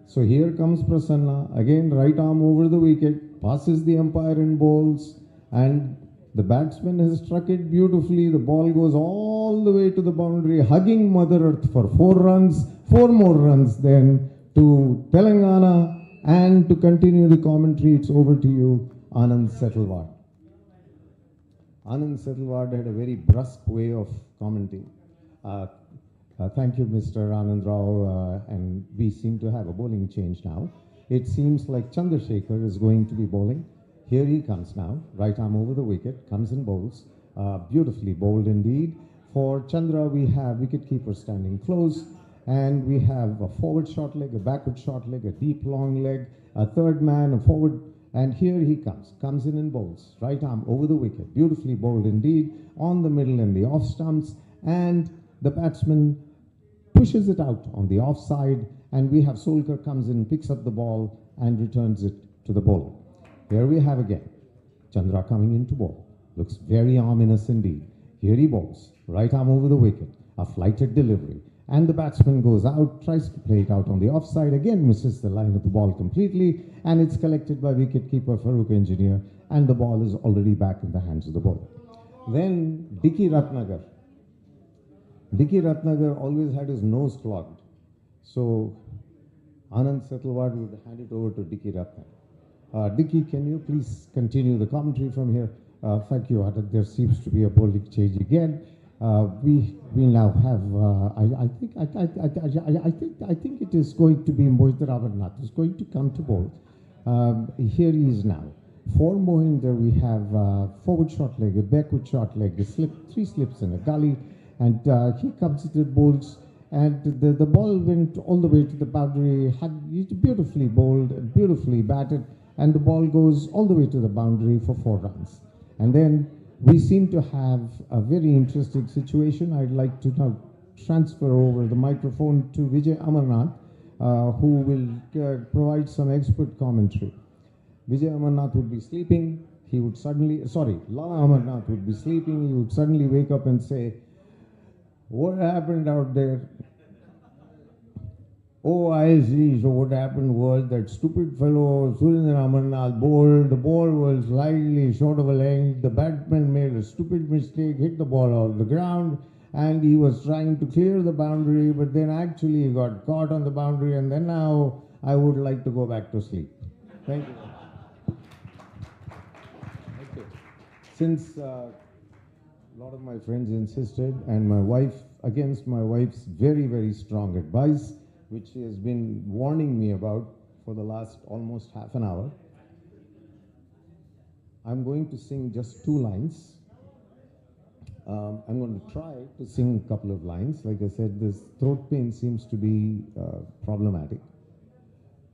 So here comes Prasanna, again right arm over the wicket, passes the umpire and bowls, and the batsman has struck it beautifully. The ball goes all the way to the boundary, hugging Mother Earth for 4 runs, 4 more runs then to Telangana. And to continue the commentary, it's over to you, Anand Setalvad. Anand Setalvad had a very brusque way of commenting. Thank you, Mr. Anand Rao, and we seem to have a bowling change now. It seems like Chandrasekhar is going to be bowling. Here he comes now, right arm over the wicket, comes and bowls. Beautifully bowled indeed. For Chandra, we have wicketkeeper standing close. And we have a forward short leg, a backward short leg, a deep long leg, a third man, a forward And here he comes in bowls, right arm over the wicket, beautifully bowled indeed, on the middle and the off stumps, and the batsman pushes it out on the offside, and we have Solkar comes in, picks up the ball and returns it to the bowler. Here we have again Chandra coming into bowl. Looks very ominous indeed. Here he bowls, right arm over the wicket, a flighted delivery. And the batsman goes out, tries to play it out on the offside, again misses the line of the ball completely, and it's collected by wicketkeeper Farooq Engineer, and the ball is already back in the hands of the bowler. Then Dicky Ratnagar. Dicky Ratnagar always had his nose clogged. So Anand Setalwad would hand it over to Dicky Ratnagar. Dicky, can you please continue the commentary from here? Thank you, Anand. There seems to be a bowling change again. We now have. I think it is going to be Mohinder Amarnath is going to come to bowl. Here he is now. For Mohinder, we have forward short leg, a backward short leg, a slip, 3 slips and a gully, and he comes into bowls. And the ball went all the way to the boundary. He's beautifully bowled and beautifully batted, and the ball goes all the way to the boundary for 4 runs. And then we seem to have a very interesting situation. I'd like to now transfer over the microphone to Vijay Amarnath, who will provide some expert commentary. Vijay Amarnath would be sleeping. He would suddenly, Lala Amarnath would be sleeping. He would suddenly wake up and say, "What happened out there?" "Oh, I see. So what happened was that stupid fellow Surendra Amarnath bowled. The ball was slightly short of a length. The batsman made a stupid mistake, hit the ball off the ground, and he was trying to clear the boundary, but then actually he got caught on the boundary, and then now I would like to go back to sleep." Thank you. Okay. Since a lot of my friends insisted, and my wife, against my wife's very, very strong advice, which she has been warning me about for the last almost half an hour, I'm going to sing just 2 lines. I'm going to try to sing a couple of lines. Like I said, this throat pain seems to be problematic.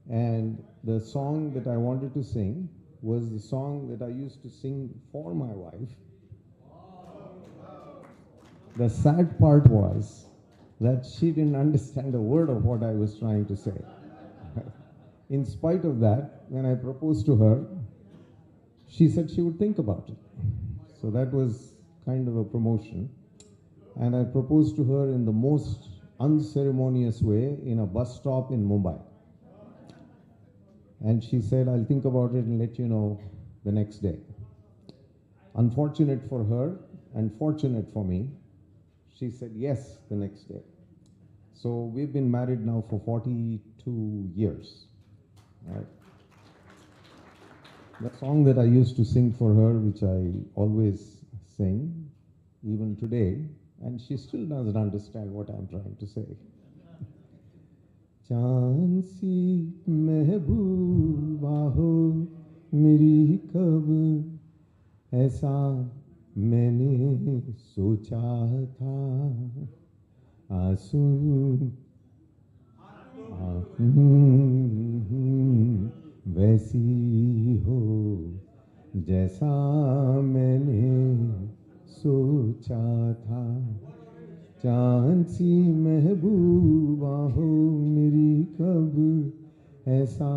And the song that I wanted to sing was the song that I used to sing for my wife. The sad part was that she didn't understand a word of what I was trying to say. In spite of that, when I proposed to her, she said she would think about it. So that was kind of a promotion. And I proposed to her in the most unceremonious way in a bus stop in Mumbai. And she said, "I'll think about it and let you know the next day." Unfortunate for her and fortunate for me, she said yes the next day. So we've been married now for 42 years. Right? The song that I used to sing for her, which I always sing, even today, and she still doesn't understand what I'm trying to say. चांद सी महबूबा हो मेरी कब ऐसा मैंने सोचा था आंसू वैसी हो जैसा मैंने सोचा था चांद सी महबूबा हो मेरी कब ऐसा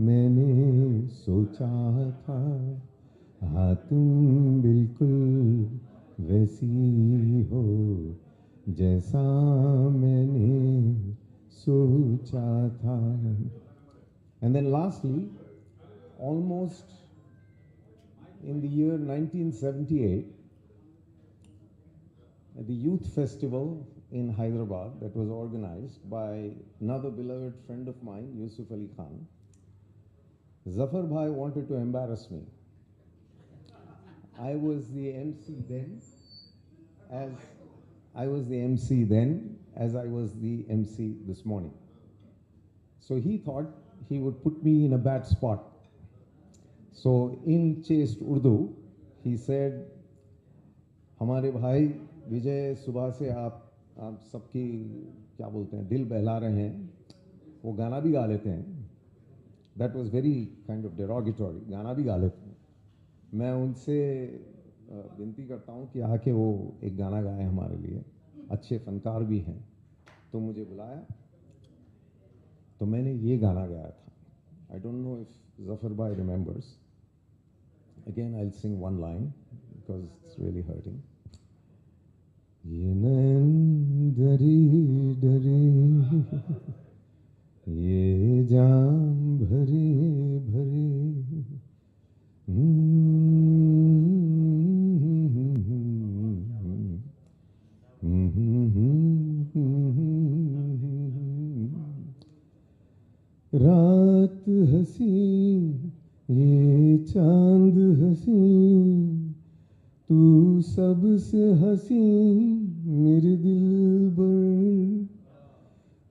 मैंने सोचा था हाँ तुम बिल्कुल वैसी हो जैसा मैंने सोचा था. And then lastly, almost in the year 1978, at the youth festival in Hyderabad that was organized by another beloved friend of mine, Yusuf Ali Khan, Zafar Bhai wanted to embarrass me. I was the MC then, as I was the MC this morning. So he thought he would put me in a bad spot. So in chaste Urdu, he said, हमारे भाई विजय सुबह से आप सबकी क्या बोलते हैं दिल बहला रहे हैं वो गाना भी गा लेते हैं that was very kind of derogatory. गाना भी गा लेते हैं. मैं उनसे विनती करता हूँ कि आके वो एक गाना गाए हमारे लिए. अच्छे फनकार भी हैं. तो मुझे बुलाया, तो मैंने ये गाना गाया था. I don't know if Zafar Bhai remembers. Again, I'll sing one line because it's really hurting. ये नैन डरे डरे, ये जाम भरे भरे, रात हसी ये चांद हसी, तू सबसे हसी मेरे दिल पर.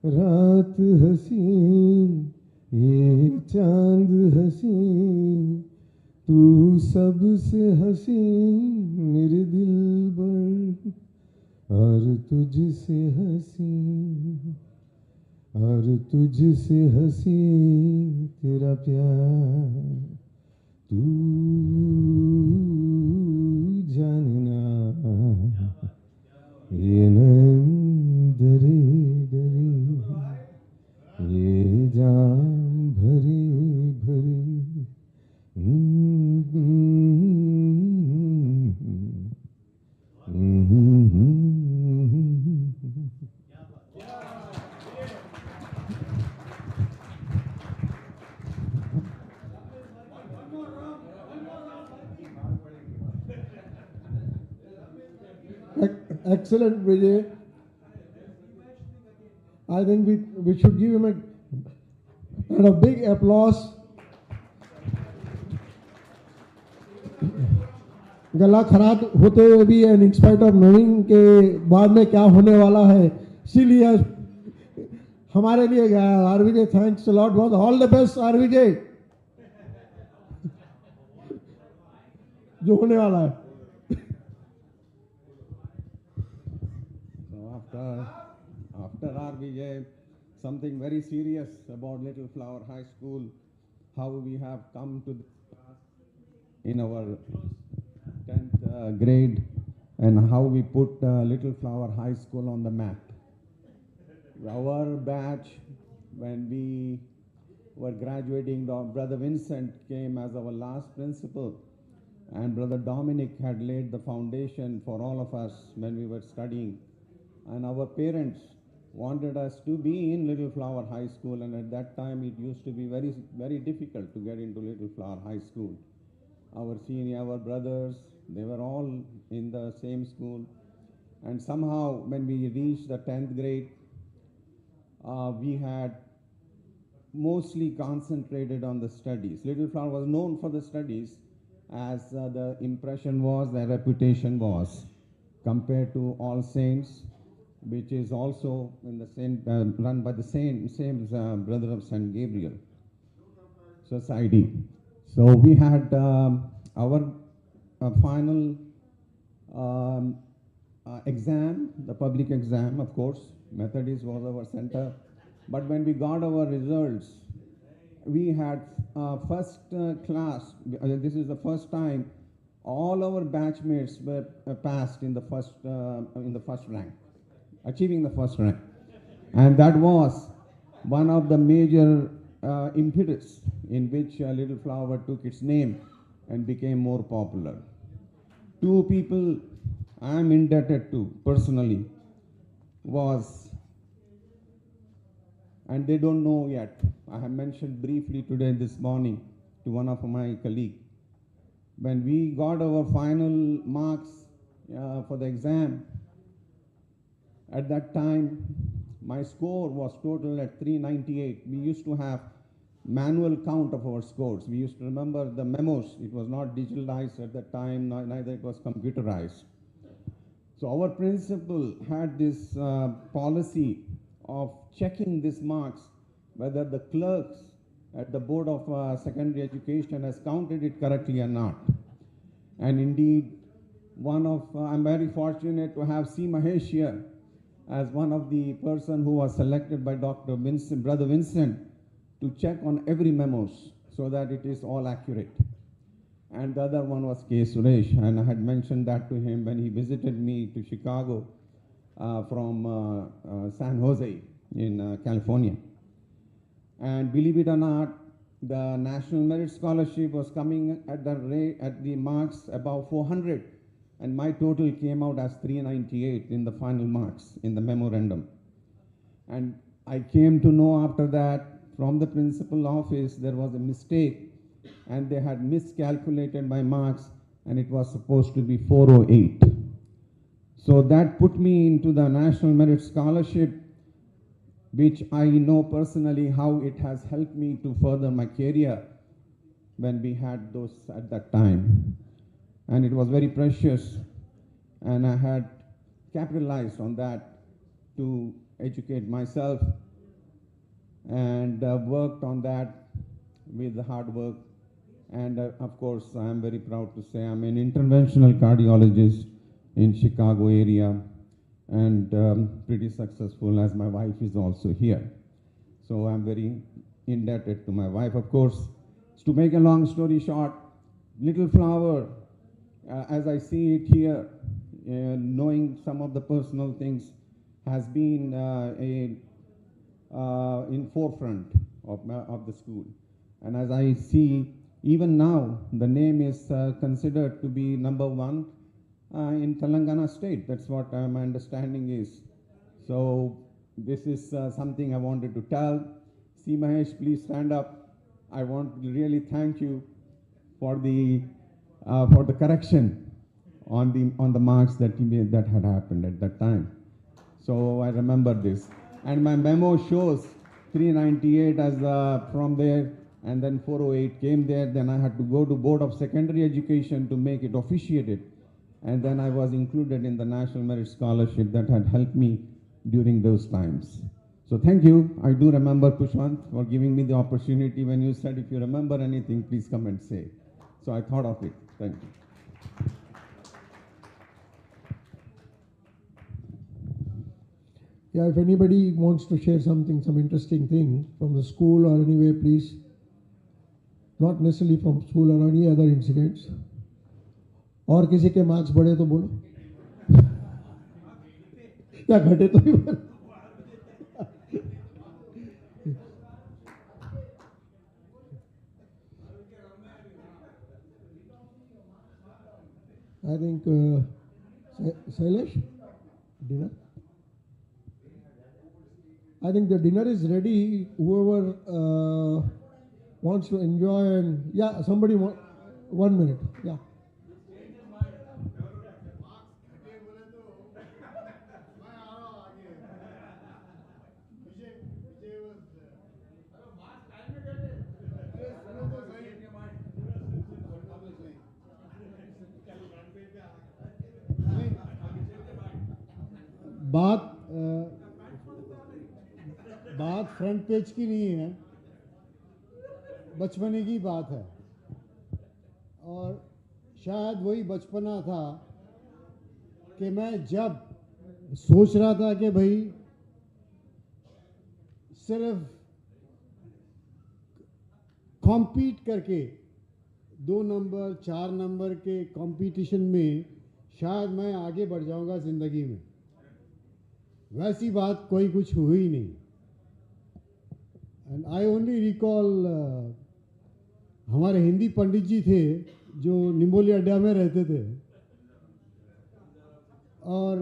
रात हसी ये चांद हसी, तू सबसे हसी मेरे दिल पर. और तुझसे हसी, और तुझसे हसी तेरा प्यार. तू जानना ये नैन डरे डरे, ये जाम भरे भरे. Excellent, Vijay. I think we should give him a big applause. गला खराब होते हुए भी and in spite of knowing के बाद में क्या होने वाला है, इसीलिए हमारे लिए गाया. R Vijay, thanks a lot. बहुत all the best R Vijay, जो होने वाला है. After RBJ, something very serious about Little Flower High School, how we have come to this class in our 10th grade, and how we put Little Flower High School on the map. Our batch, when we were graduating, Brother Vincent came as our last principal, and Brother Dominic had laid the foundation for all of us when we were studying. And our parents wanted us to be in Little Flower High School, and at that time it used to be very, very difficult to get into Little Flower High School. Our brothers, they were all in the same school, and somehow when we reached the 10th grade, we had mostly concentrated on the studies. Little Flower was known for the studies, as the impression was, the reputation was, compared to All Saints, which is also in the same, run by the same Brother of St. Gabriel Society. So we had our final exam, the public exam, of course. Methodist was our center. But when we got our results, we had first class. This is the first time all our batchmates were passed in the first rank, achieving the first rank. And that was one of the major impetus in which Little Flower took its name and became more popular. Two people I am indebted to personally was, and they don't know yet, I have mentioned briefly today this morning to one of my colleagues. When we got our final marks for the exam, at that time my score was total at 398. We used to have manual count of our scores. We used to remember the memos. It was not digitalized at that time, neither it was computerized. So our principal had this policy of checking these marks, whether the clerks at the Board of Secondary Education has counted it correctly or not. And indeed, I'm very fortunate to have C. Mahesh here as one of the person who was selected by Brother Vincent to check on every memos so that it is all accurate. And the other one was K. Suresh, and I had mentioned that to him when he visited me to Chicago from San Jose in California. And believe it or not, the National Merit Scholarship was coming at the marks above 400, and my total came out as 398 in the final marks in the memorandum. And I came to know after that from the principal office there was a mistake, and they had miscalculated my marks, and it was supposed to be 408. So that put me into the National Merit Scholarship, which I know personally how it has helped me to further my career when we had those at that time. And it was very precious, and I had capitalized on that to educate myself, and worked on that with hard work. And of course, I am very proud to say I'm an interventional cardiologist in Chicago area, and pretty successful, as my wife is also here. So I'm very indebted to my wife. Of course, to make a long story short, Little Flower, as I see it here, knowing some of the personal things, has been in forefront of the school. And as I see, even now, the name is considered to be #1 in Telangana state. That's what my understanding is. So this is something I wanted to tell. C. Mahesh, please stand up. I want to really thank you for the correction on the marks that had happened at that time. So I remember this. And my memo shows 398 as from there, and then 408 came there. Then I had to go to Board of Secondary Education to make it officiated. And then I was included in the National Merit Scholarship that had helped me during those times. So thank you. I do remember, Kushwant, for giving me the opportunity when you said, if you remember anything, please come and say. So I thought of it. Thank you. Yeah, if anybody wants to share something, some interesting thing from the school or anywhere, please. Not necessarily from school or any other incidents. और किसी के marks बढ़े तो बोलो या घटे तो भी बोलो I think Sailesh, dinner. I think the dinner is ready. Whoever wants to enjoy, and yeah, somebody 1 minute, yeah. बात फ्रंट पेज की नहीं है, बचपने की बात है, और शायद वही बचपना था कि मैं जब सोच रहा था कि भाई सिर्फ कॉम्पीट करके 2 नंबर 4 नंबर के कंपटीशन में शायद मैं आगे बढ़ जाऊंगा ज़िंदगी में। वैसी बात कोई कुछ हुई नहीं। एंड आई ओनली रिकॉल हमारे हिंदी पंडित जी थे जो निम्बोली अड्डा में रहते थे, और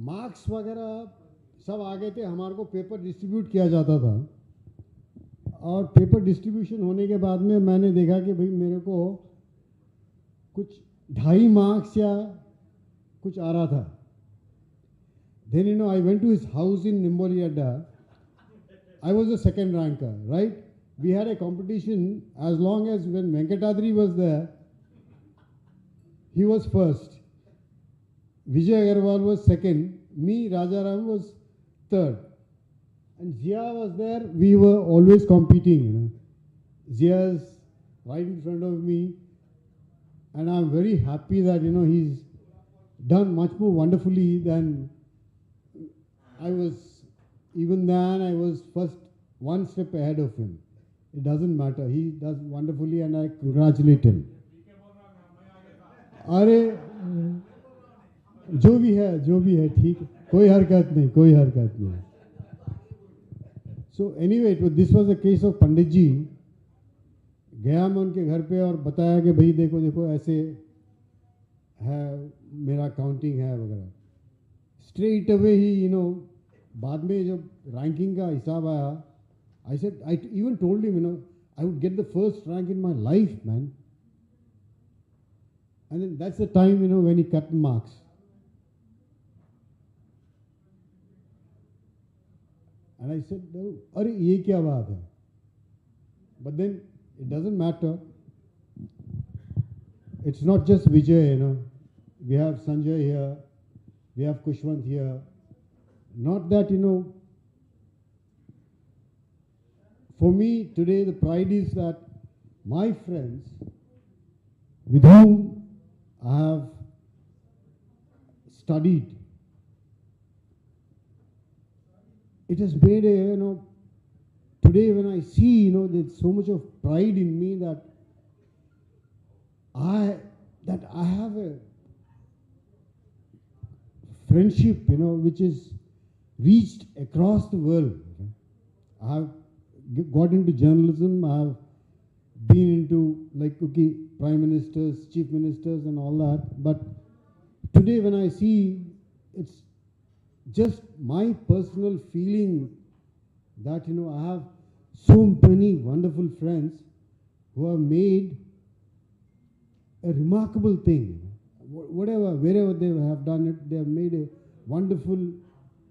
मार्क्स वगैरह सब आ गए थे, हमारे को पेपर डिस्ट्रीब्यूट किया जाता था, और पेपर डिस्ट्रीब्यूशन होने के बाद में मैंने देखा कि भाई मेरे को कुछ 2.5 मार्क्स या कुछ आ रहा था। Then I went to his house in Nimboli Adda. I was the second ranker, right? We had a competition as long as when Venkatadri was there, he was first. Vijay Agarwal was second. Me, Rajaram, was third. And Zia was there. We were always competing. Zia's right in front of me. And I'm very happy that, he's done much more wonderfully than I was. Even then, I was first one step ahead of him. It doesn't matter. He does wonderfully and I congratulate him. अरे जो भी है ठीक है, कोई हरकत नहीं. So anyway, this was a case of पंडित जी. गया मैं उनके घर पे और बताया कि भाई देखो ऐसे है, मेरा काउंटिंग है वगैरह. Straight away ही बाद में जब रैंकिंग का हिसाब आया, I said, I even told him, I would get the first rank in my life, man. And then that's the time, when he cut marks. And I said, "Arey, ye kya baat hai?" But then it doesn't matter. It's not just Vijay, We have Sanjay here. We have Kushwant here. Not that, for me today the pride is that my friends with whom I have studied, it has made a, today when I see, there's so much of pride in me that I have a friendship, which is reached across the world. I have got into journalism, I have been into prime ministers, chief ministers and all that. But today when I see, it's just my personal feeling that, I have so many wonderful friends who have made a remarkable thing. Wherever they have done it, they have made a wonderful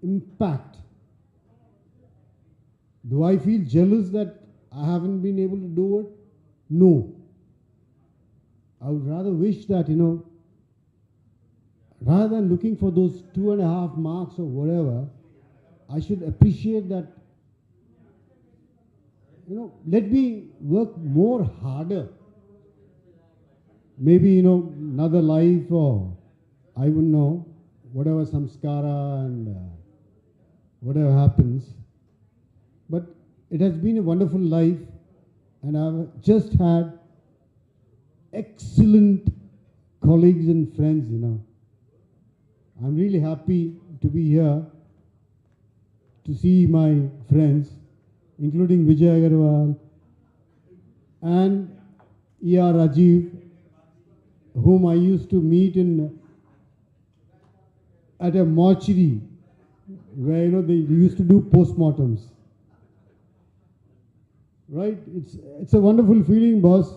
impact. Do I feel jealous that I haven't been able to do it? No. I would rather wish that, rather than looking for those 2.5 marks or whatever, I should appreciate that, let me work more harder. Maybe, another life or I wouldn't know, whatever samskara and whatever happens. But it has been a wonderful life and I've just had excellent colleagues and friends, I'm really happy to be here to see my friends, including Vijay Agarwal and E.R. Rajiv, whom I used to meet at a mortuary where, they used to do postmortems. Right? It's a wonderful feeling, boss.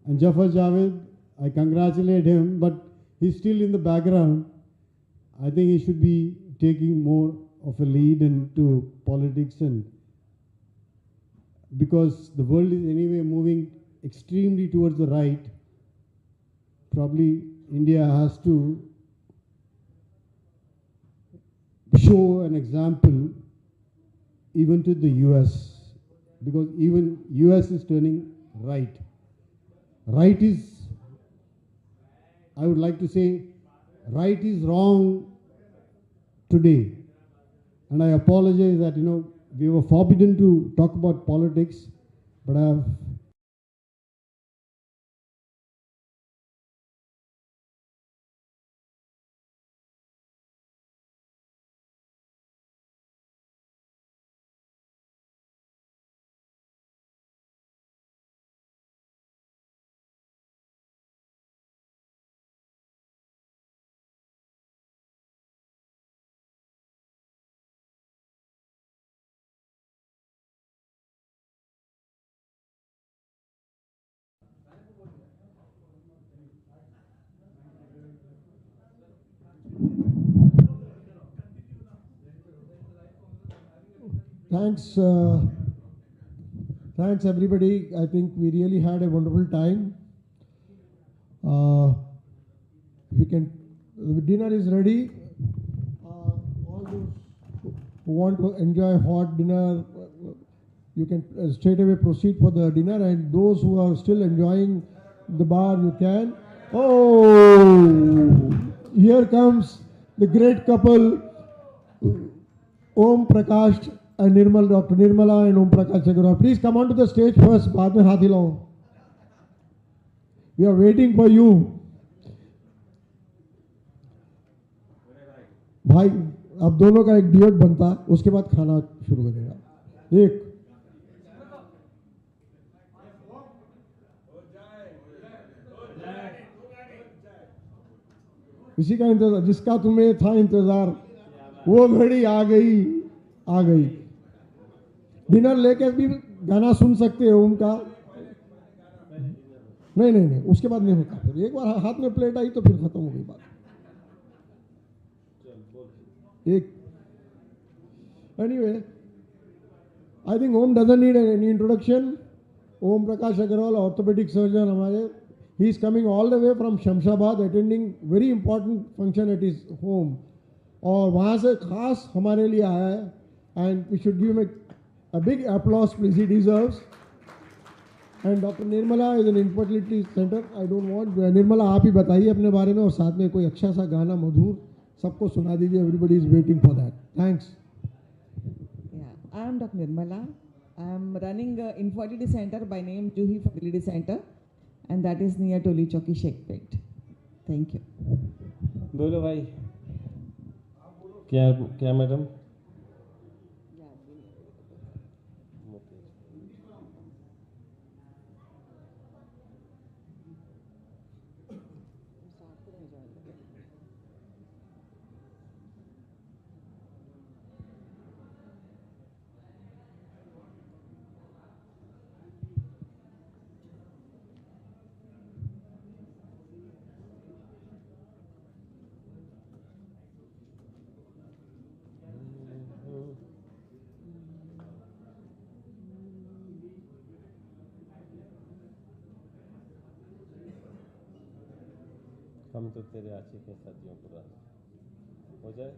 And Jafar Javed, I congratulate him, but he's still in the background. I think he should be taking more of a lead into politics, and because the world is anyway moving extremely towards the right, probably India has to show an example even to the US, because even US is turning right. Right is, I would like to say, right is wrong today. And I apologize that, we were forbidden to talk about politics, but I have Thanks, thanks everybody. I think we really had a wonderful time. Dinner is ready. All those who want to enjoy hot dinner, you can straight away proceed for the dinner, and those who are still enjoying the bar, you can. Oh, here comes the great couple, Om Prakash Nirmal, Dr. Nirmala and Om Prakash Agarwal. Please come on to the stage first. बाद में हाथ हिलाओ. We are waiting for you. भाई अब दोनों का एक diet बनता है, उसके बाद खाना शुरू करेगा. एक इसी का इंतजार, जिसका तुम्हें था इंतजार, वो घड़ी आ गई. डिनर लेके भी गाना सुन सकते हो उनका. नहीं, उसके बाद नहीं होता. फिर एक बार हाथ में प्लेट आई तो फिर खत्म हो गई बात. एक anyway, I think Om doesn't need any introduction. Om Prakash Agarwal, orthopedic surgeon हमारे. He is coming all the way from Shamshabad, attending very important function at his home. और वहाँ से खास हमारे लिए आया है. And we should give him a big applause, please. He deserves. And Dr. Nirmala is an infertility center. I don't want Nirmala, आप ही बताइए अपने बारे में और साथ में कोई अच्छा सा गाना मधुर सबको सुना दीजिए. Everybody is waiting for that. Thanks. Yeah, I am Dr. Nirmala. I am running an infertility center by name Juhi Fertility Center, and that is near Toli Chowki, Shekpet. Thank you. बोलो भाई. क्या madam? हम तो तेरे आशिक हैं सदियों पुराने. हो जाए.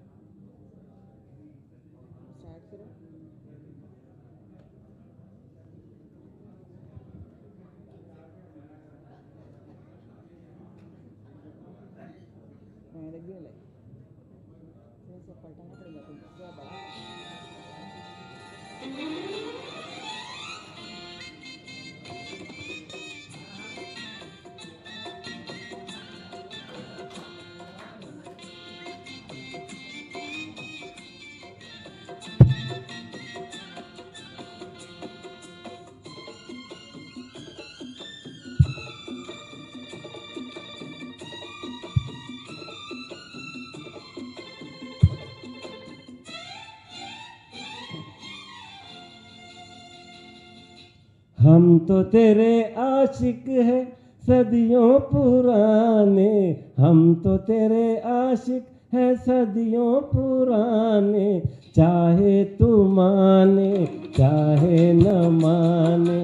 Start करो. मैं लग गया ले. ऐसा पलटाना पड़ेगा तुमको. क्या बात. हम तो तेरे आशिक हैं सदियों पुराने. हम तो तेरे आशिक हैं सदियों पुराने. चाहे तू माने चाहे न माने,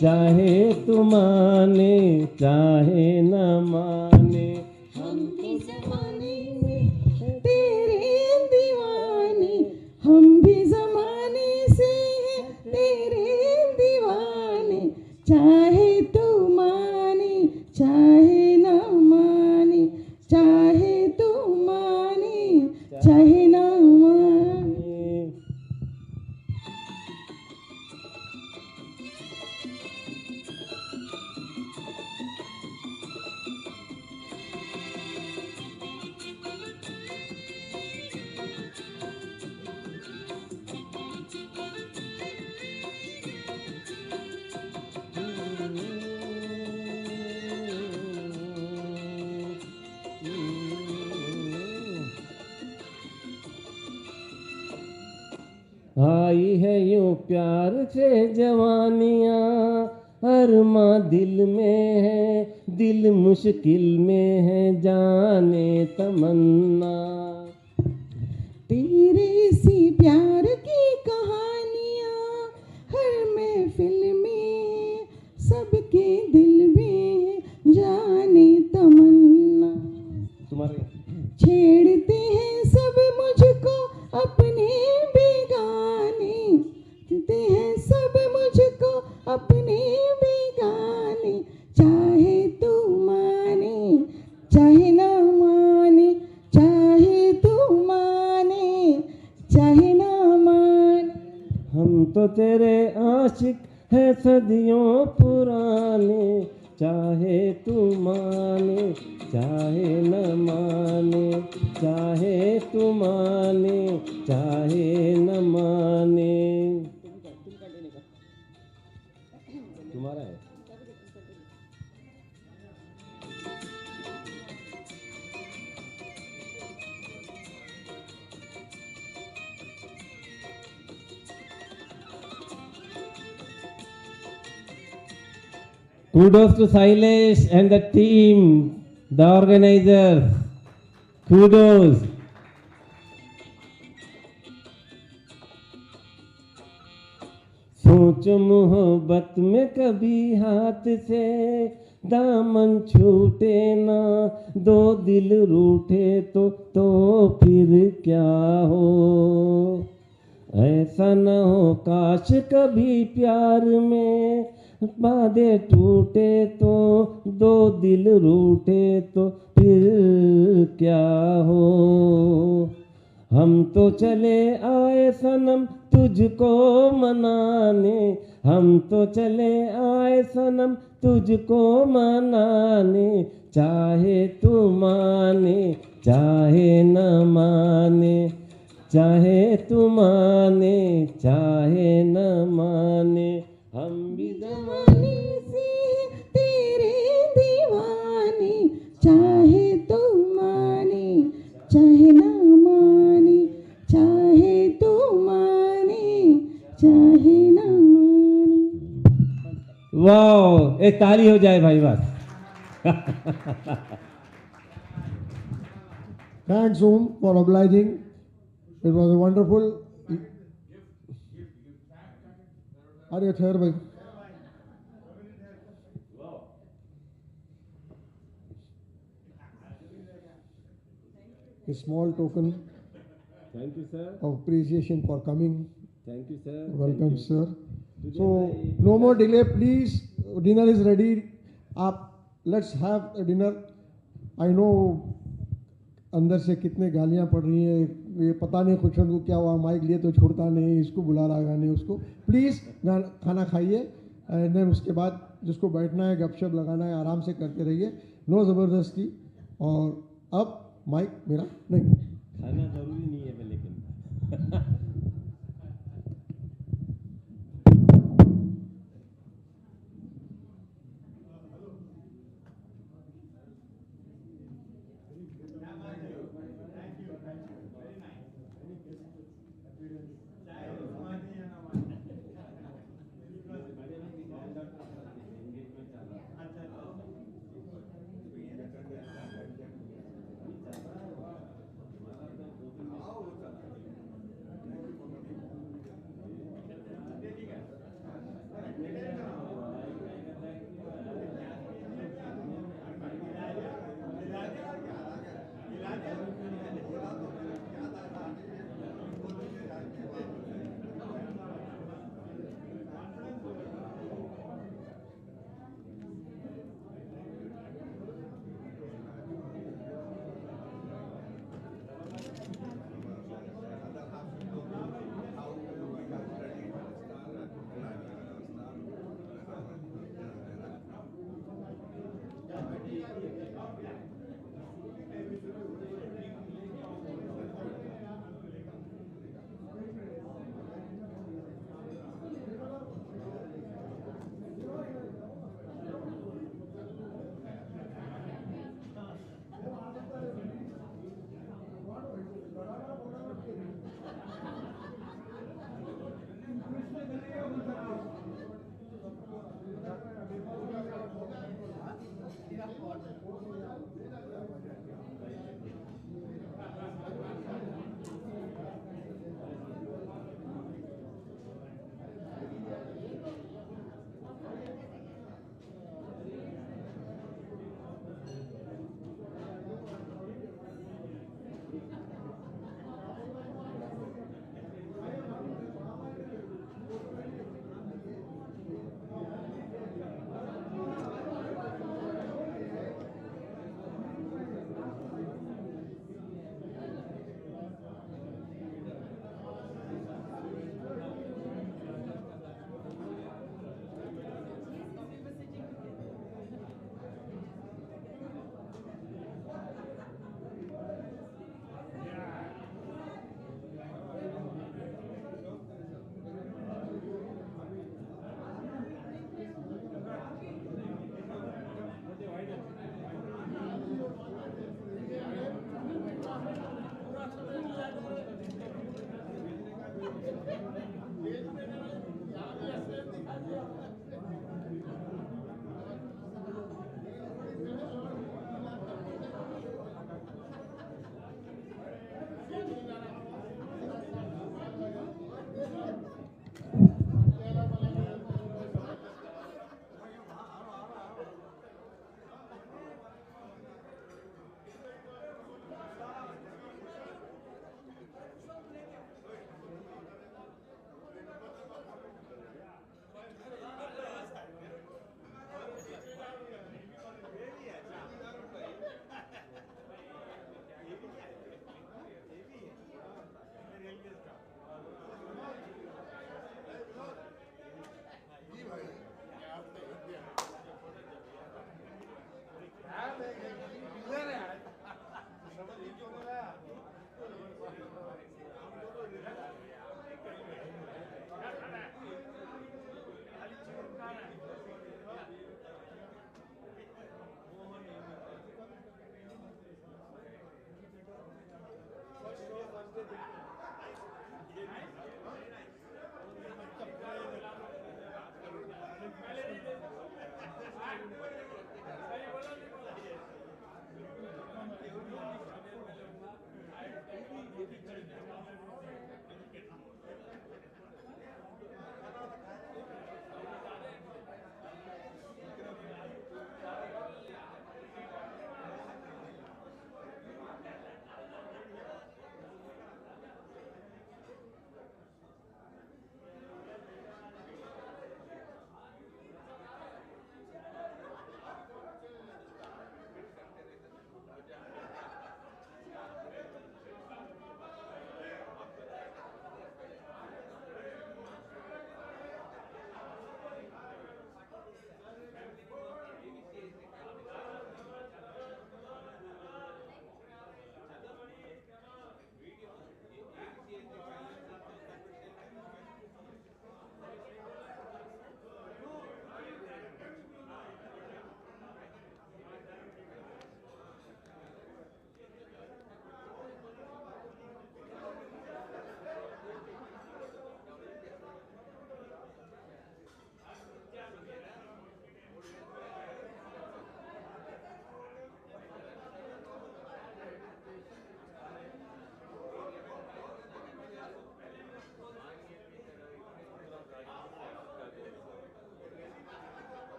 चाहे तू माने चाहे न माने. हम भी ज़माने में तेरे दीवाने, हम भी ज़माने से हैं तेरे दीवाने. चाहे तू माने चाहे न माने, चाहे तू माने चाहे न माने. आई है यूं प्यार से जवानियाँ, अरमा दिल में है, दिल मुश्किल में है, जाने तमन्ना. तेरे सी प्यार की कहानियाँ हर महफिल में, सबके दिल में है, जाने तमन्ना. तुम्हारे छेड़ते हैं सब मुझको अपने बेगाने, छेड़ते हैं सब मुझको अपने बेगाने. चाहे तू माने चाहे न माने, चाहे तू माने चाहे न माने. तो तेरे आशिक है सदियों पुराने, चाहे तू माने चाहे न माने, चाहे तू माने चाहे न माने। तुम्हारा है। Kudos to Sailesh and the team, the organizers. Kudos. सोचो मोहब्बत में कभी हाथ से दामन छूटे ना, दो दिल रूठे तो फिर क्या हो। ऐसा न हो काश कभी प्यार में बादे टूटे तो, दो दिल रूठे तो फिर क्या हो। हम तो चले आए सनम तुझको मनाने, हम तो चले आए सनम तुझको मनाने, चाहे तू माने चाहे न माने, चाहे तू माने चाहे न माने। हम भी जमाने से तेरे दीवाने, चाहे तू माने चाहे ना माने, चाहे तू माने चाहे ना माने। वाह, एक ताली हो जाए भाई बस। Thanks, Om, for obliging. It was a wonderful. अरे ठहर भाई। A small token. Thank you, sir. Of appreciation for coming. Thank you, sir. Welcome, Thank you. sir. So no more delay, please. Dinner is ready. Let's have a dinner. I know अंदर से कितने गालियाँ पड़ रही हैं, ये पता नहीं खुशवंत को क्या हुआ, माइक लिए तो छोड़ता नहीं, इसको बुला रहा गाने उसको। प्लीज़ खाना खाइए एंड देन उसके बाद जिसको बैठना है गपशप लगाना है आराम से करते रहिए, नो ज़बरदस्ती। और अब माइक मेरा नहीं। खाना जरूरी नहीं है लेकिन।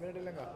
मिनट लेंगा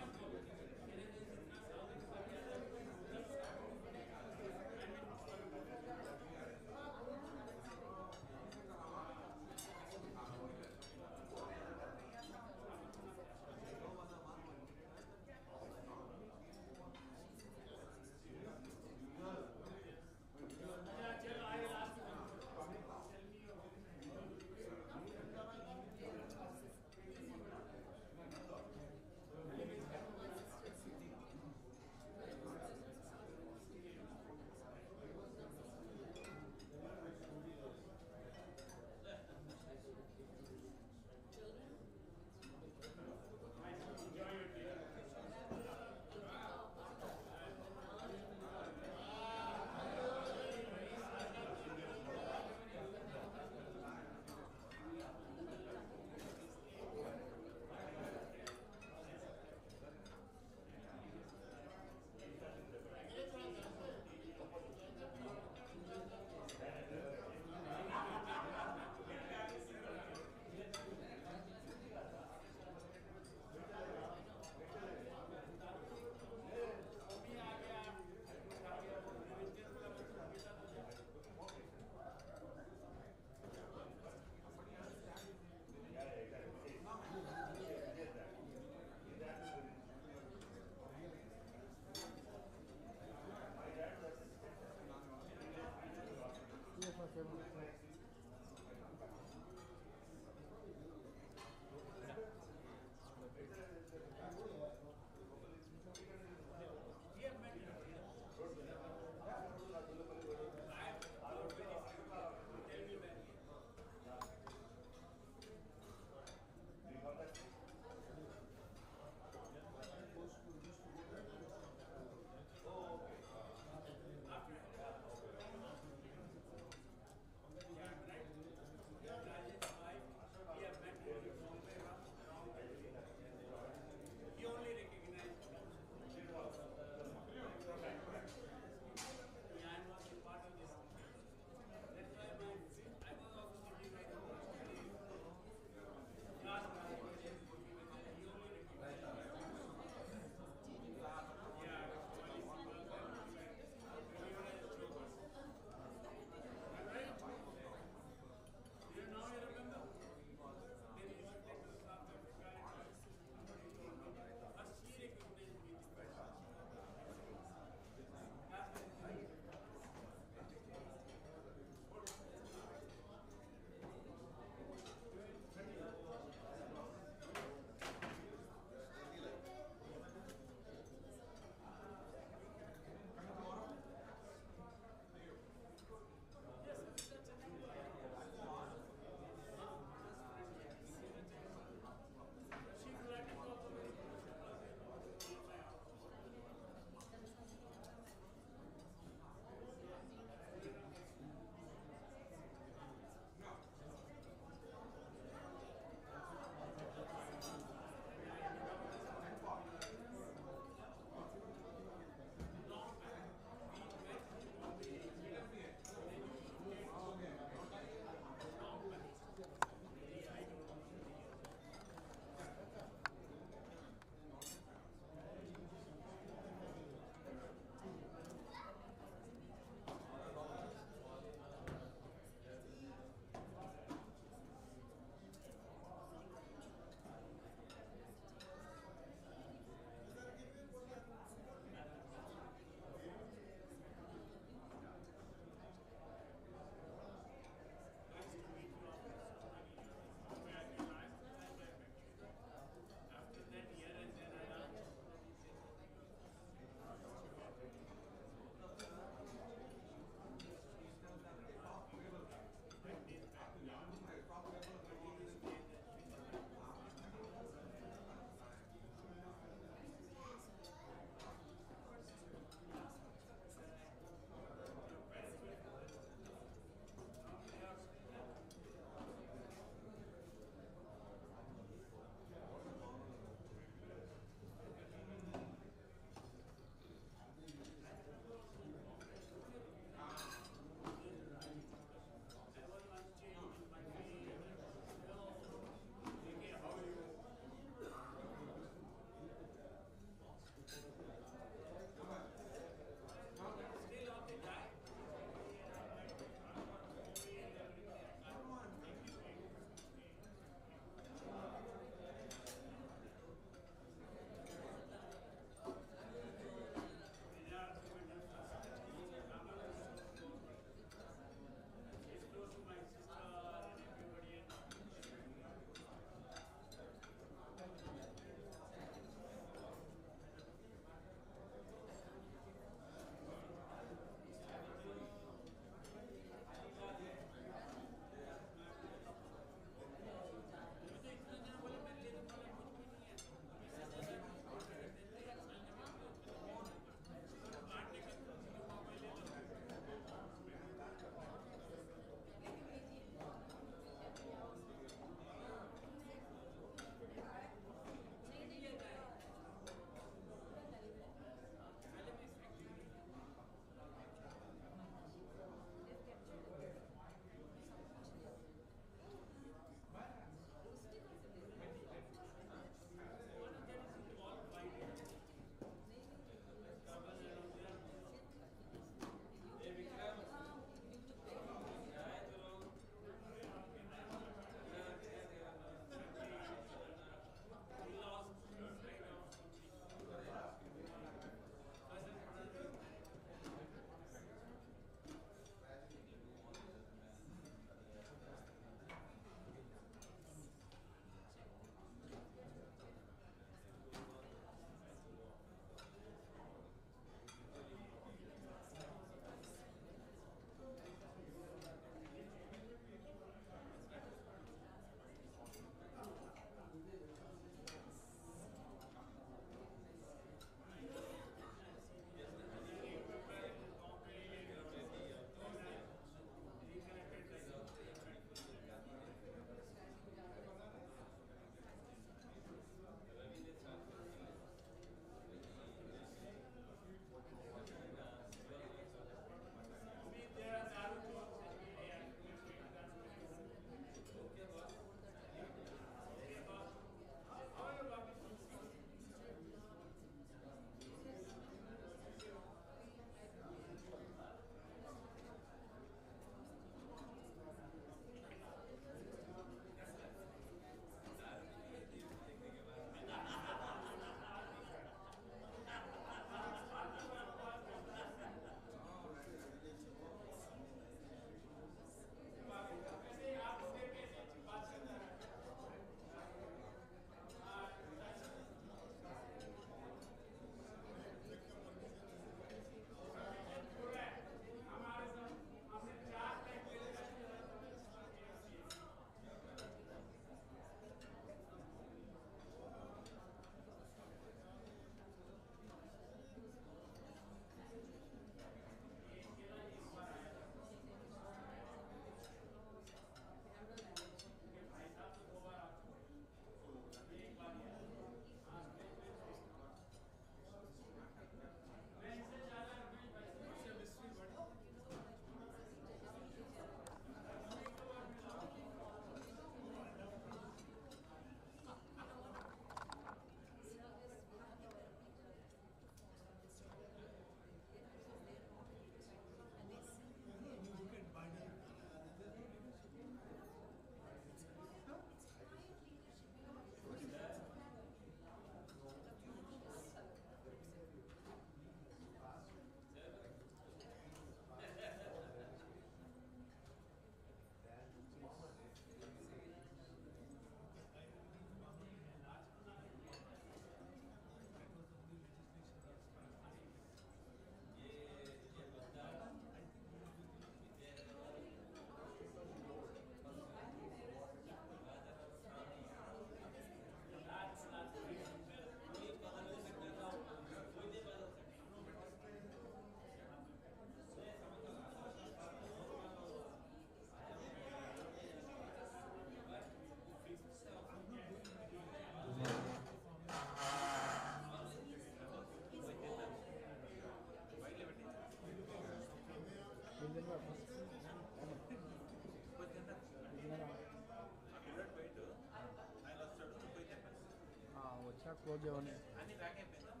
క్లోజ్ చేయమని అన్ని ప్యాక్ అయినాయి సార్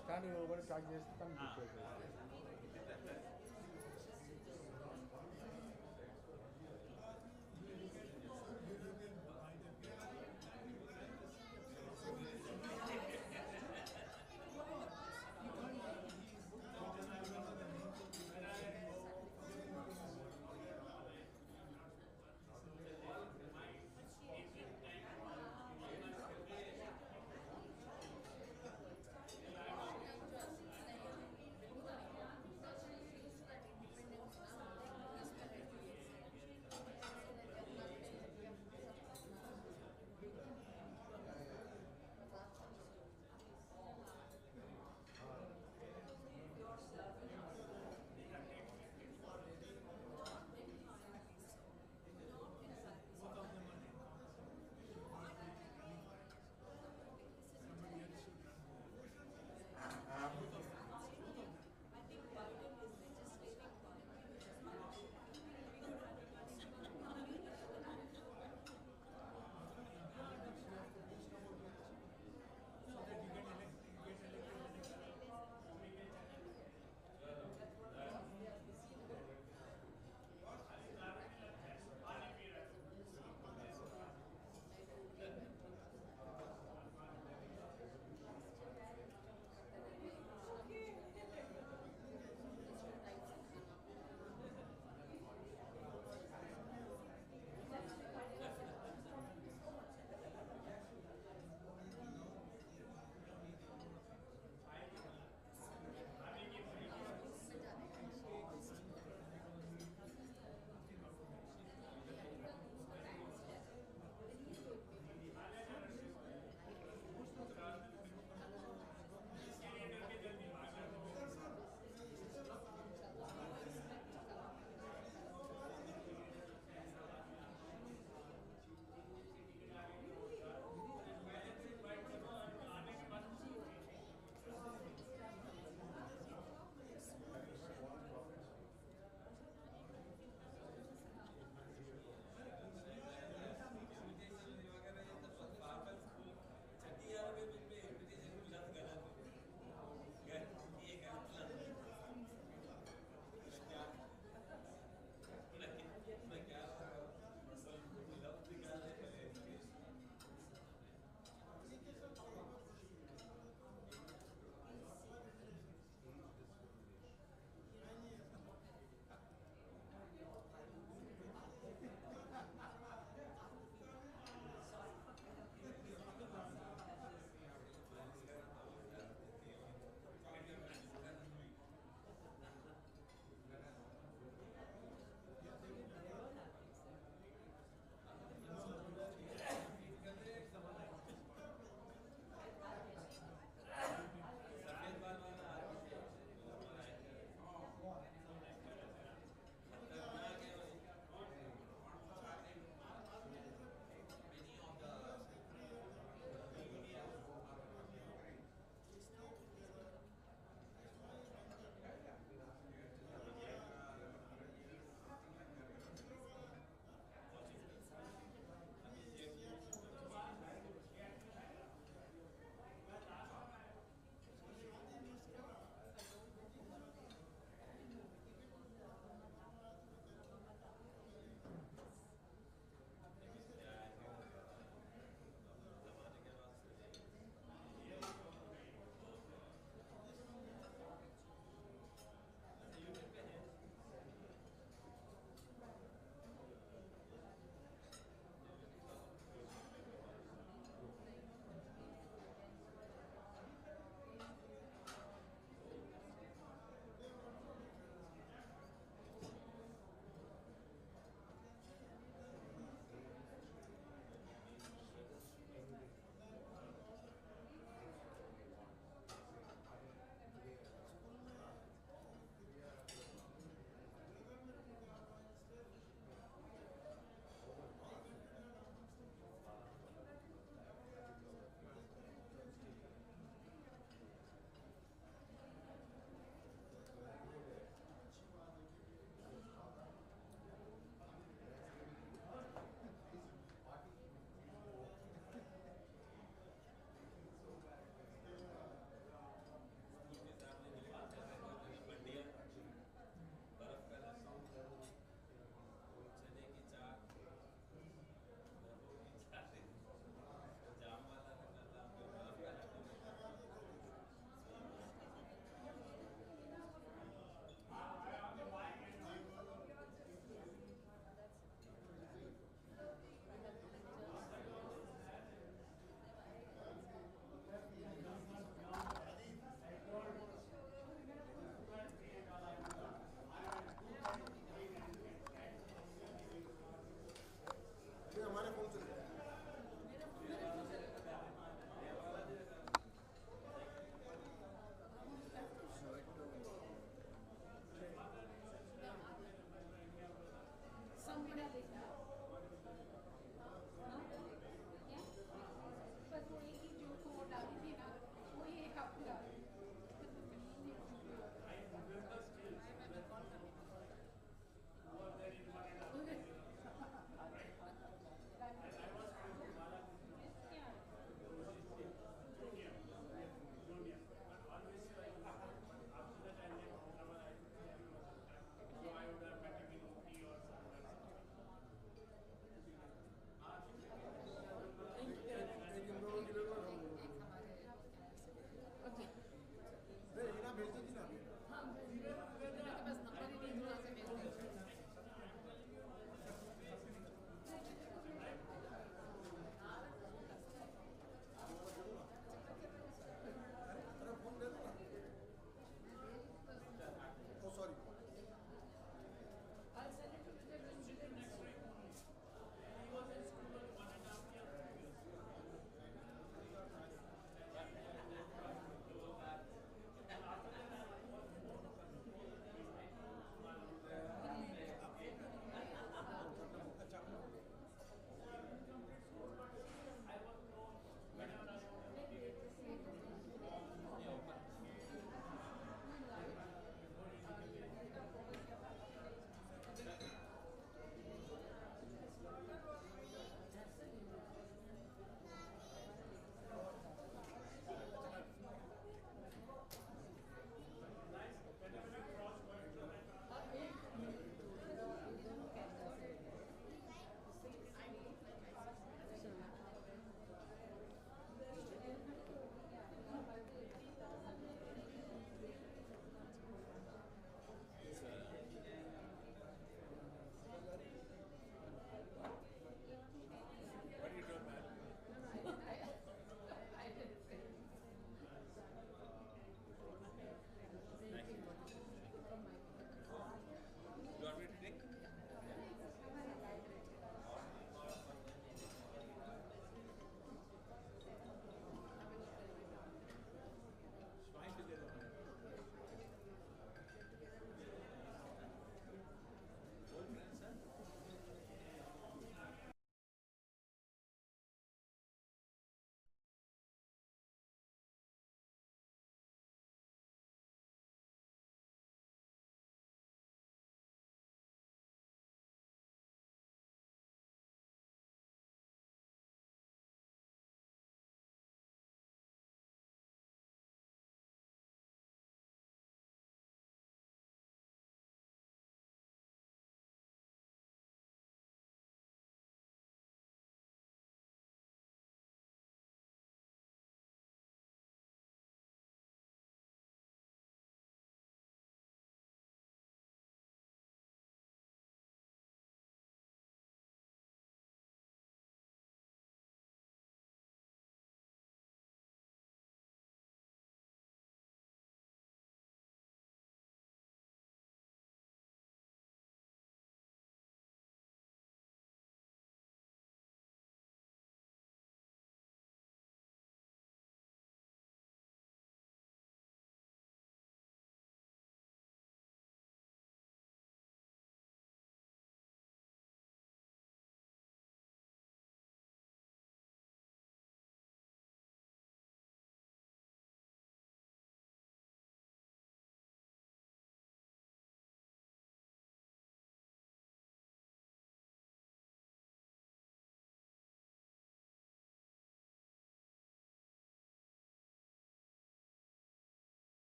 స్టాండ్ కూడా ప్యాక్ చేసి